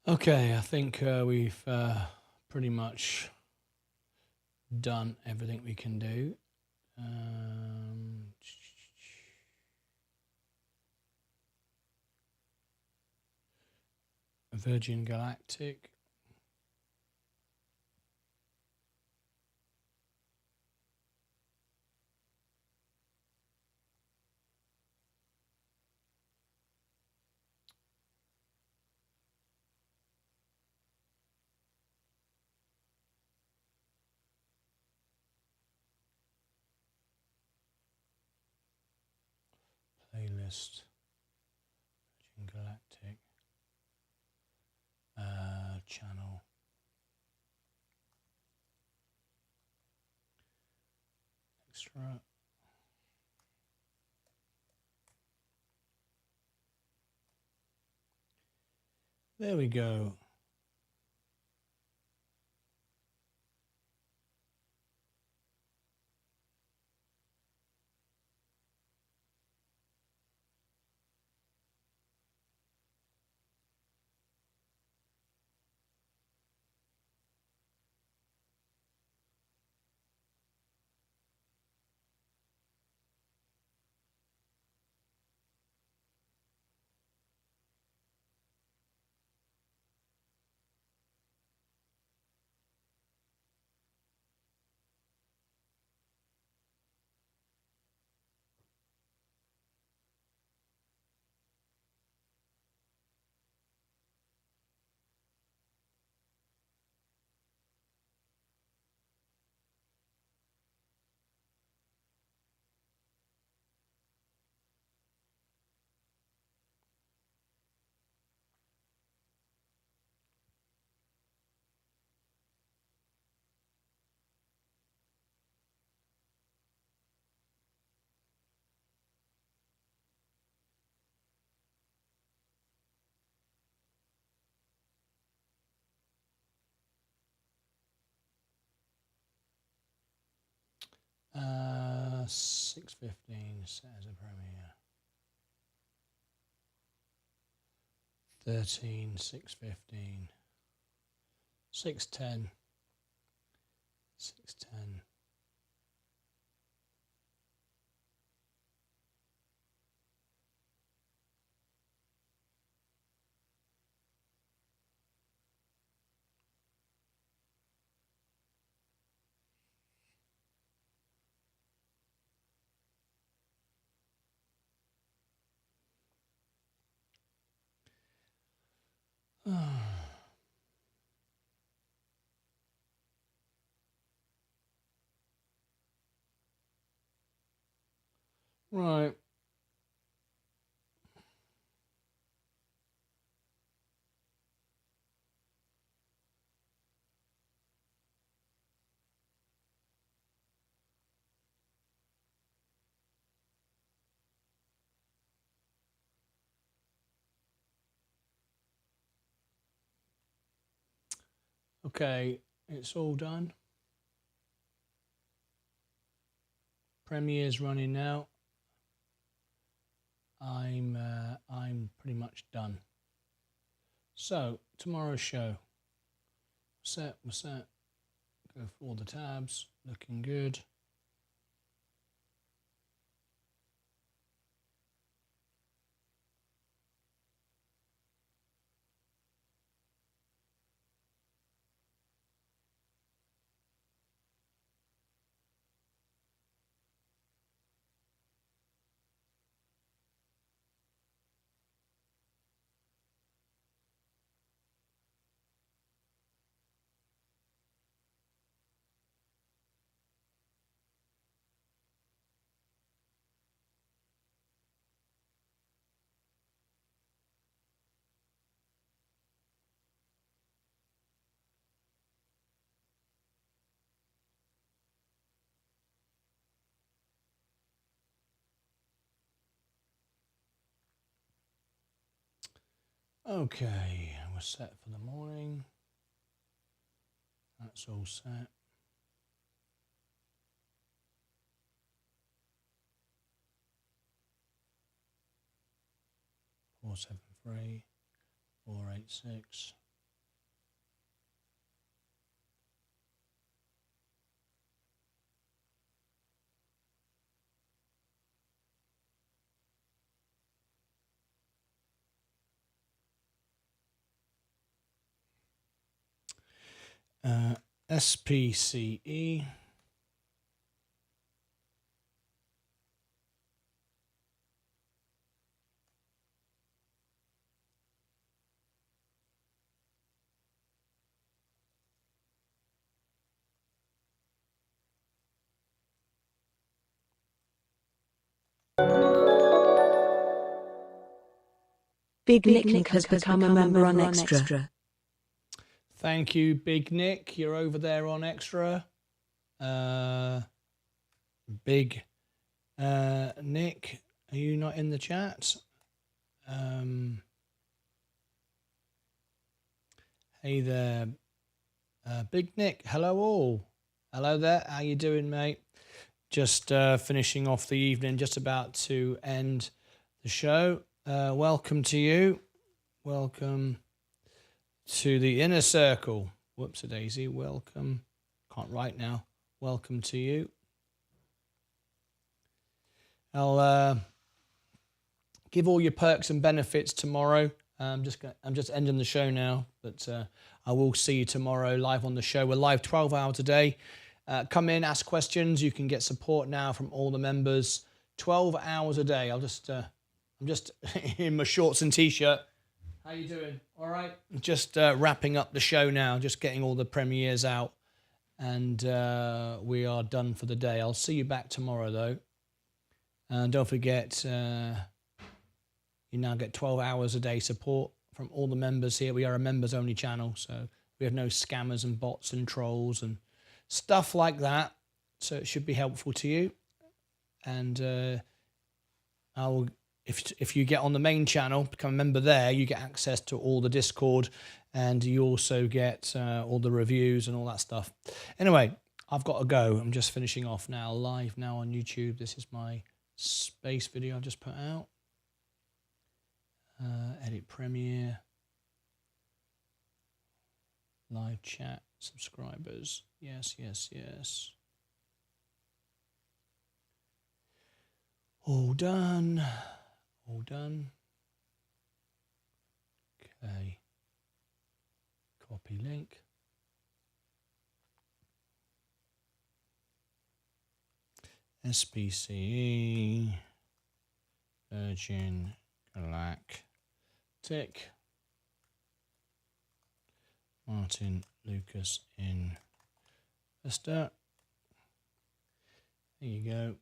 Okay, I think we've pretty much done everything we can do. Virgin Galactic. Playlist. Virgin Galactic. Channel. Extra. There we go. Uh, 6:15 set as a premiere. 13, 6:15. 6:10. 6:10. Right. Okay, it's all done. Premiere's running now. I'm pretty much done. So tomorrow's show. We're set. Go for all the tabs. Looking good. Okay, we're set for the morning. That's all set. Four 7 3 4 8 6. SPCE. Big Nick has become a member on Extra. Thank you, Big Nick. You're over there on Extra. Big Nick, are you not in the chat? Hey there, Big Nick. Hello all. Hello there. How you doing, mate? Just finishing off the evening, just about to end the show. Welcome to you. Welcome to the inner circle. Whoops-a-daisy. Welcome. Can't write now. Welcome to you. I'll give all your perks and benefits tomorrow. I'm just ending the show now, but I will see you tomorrow live on the show. We're live 12 hours a day. Come in, ask questions. You can get support now from all the members. 12 hours a day. I'm just in my shorts and t-shirt. How you doing? All right. Just wrapping up the show now. Just getting all the premieres out, and we are done for the day. I'll see you back tomorrow though. And don't forget, you now get 12 hours a day support from all the members here. We are a members-only channel, so we have no scammers and bots and trolls and stuff like that. So it should be helpful to you. And if you get on the main channel, become a member there, you get access to all the Discord, and you also get all the reviews and all that stuff. Anyway, I've got to go. I'm just finishing off now, live now on YouTube. This is my space video I just put out. Edit Premiere, live chat, subscribers. Yes, yes, yes. All done. All done. Okay. Copy link. SPCE, Virgin Galactic, Martyn Lucas Investor. There you go.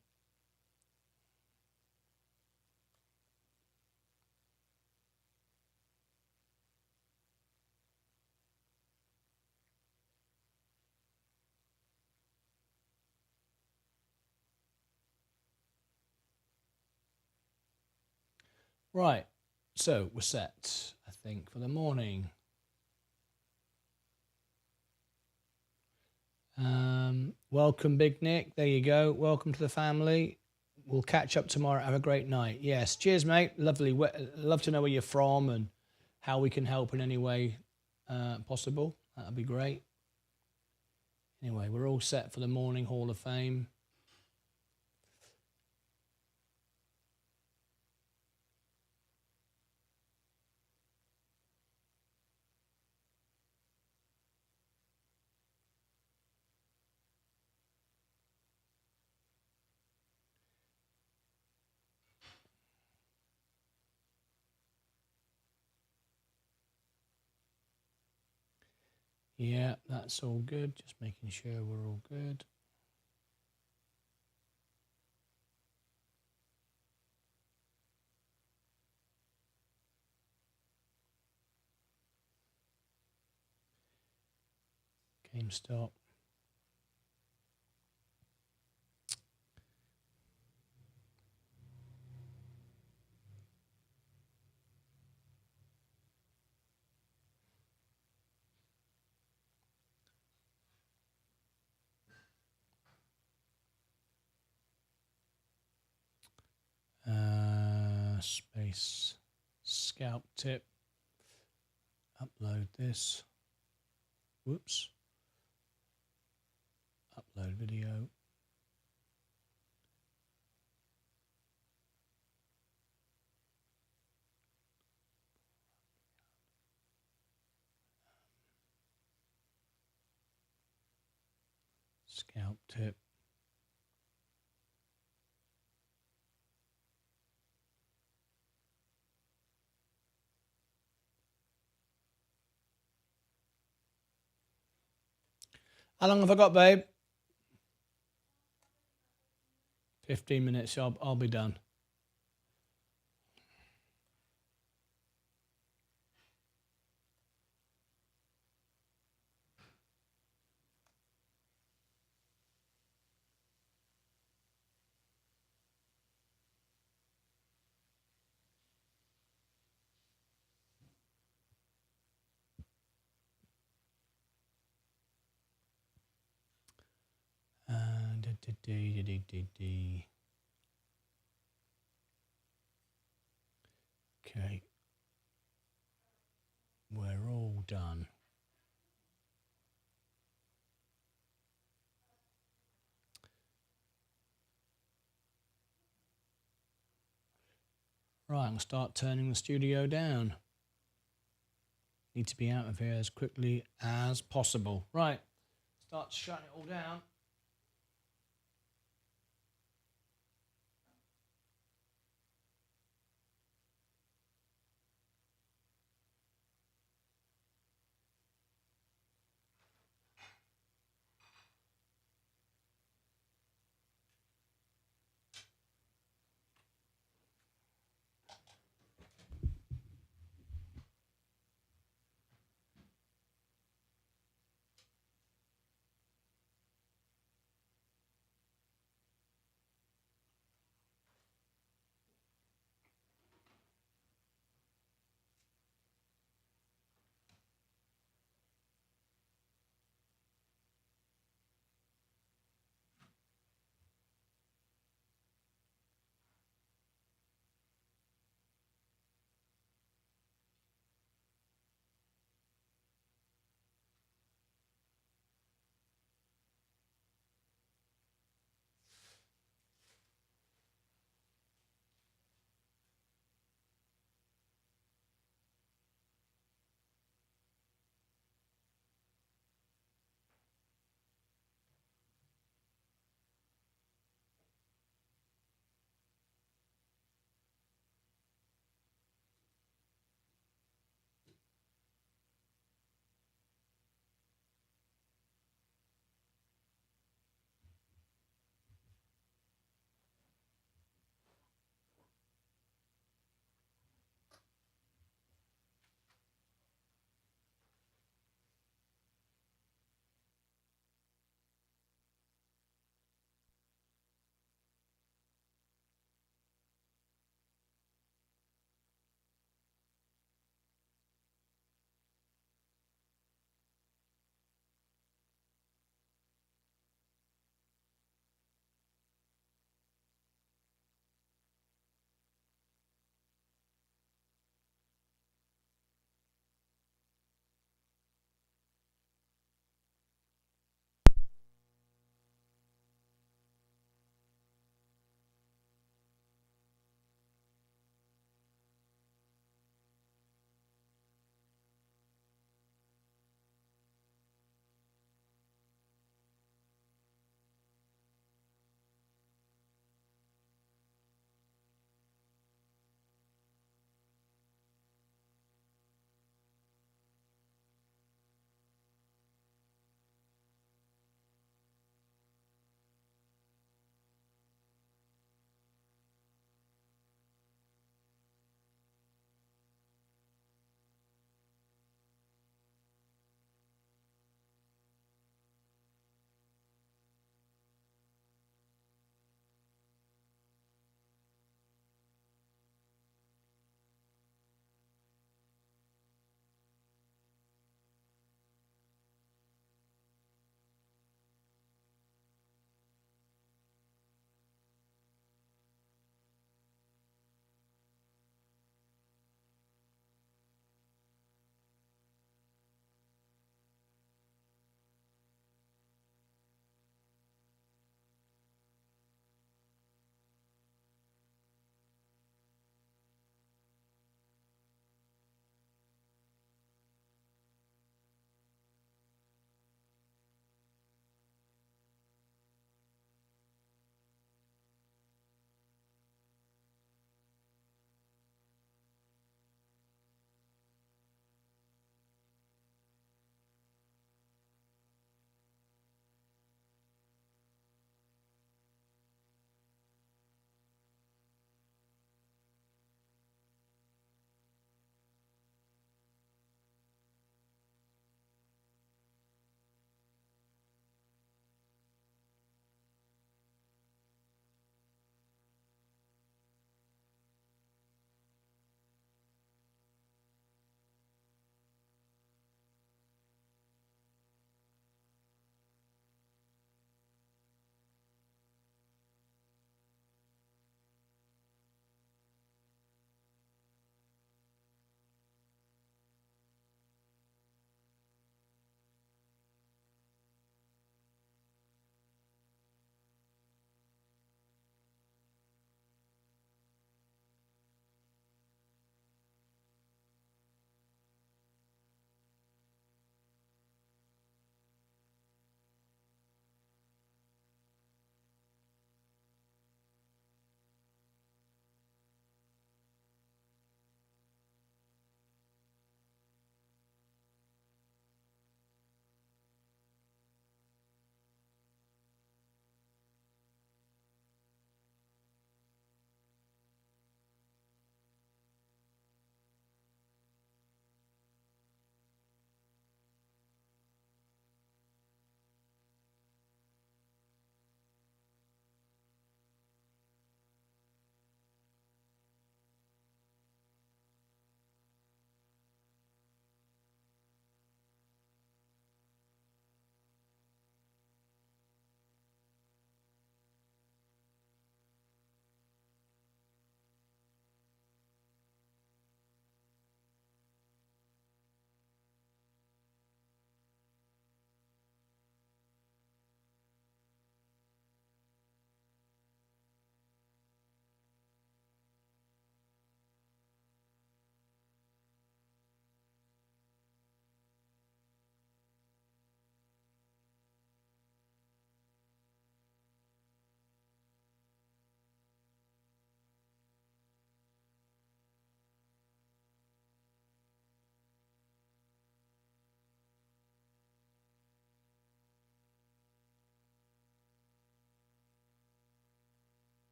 Right, so we're set, I think, for the morning. Welcome, Big Nick. There you go. Welcome to the family. We'll catch up tomorrow. Have a great night. Yes, cheers, mate. Lovely. Love to know where you're from and how we can help in any way possible. That'd be great. Anyway, we're all set for the morning Hall of Fame. Yeah, that's all good. Just making sure we're all good. GameStop. Space scalp tip. Upload this. Whoops. Upload video. Scalp tip. How long have I got, babe? 15 minutes. I'll be done. Okay. We're all done. Right, I'm going to start turning the studio down. Need to be out of here as quickly as possible. Right, start shutting it all down.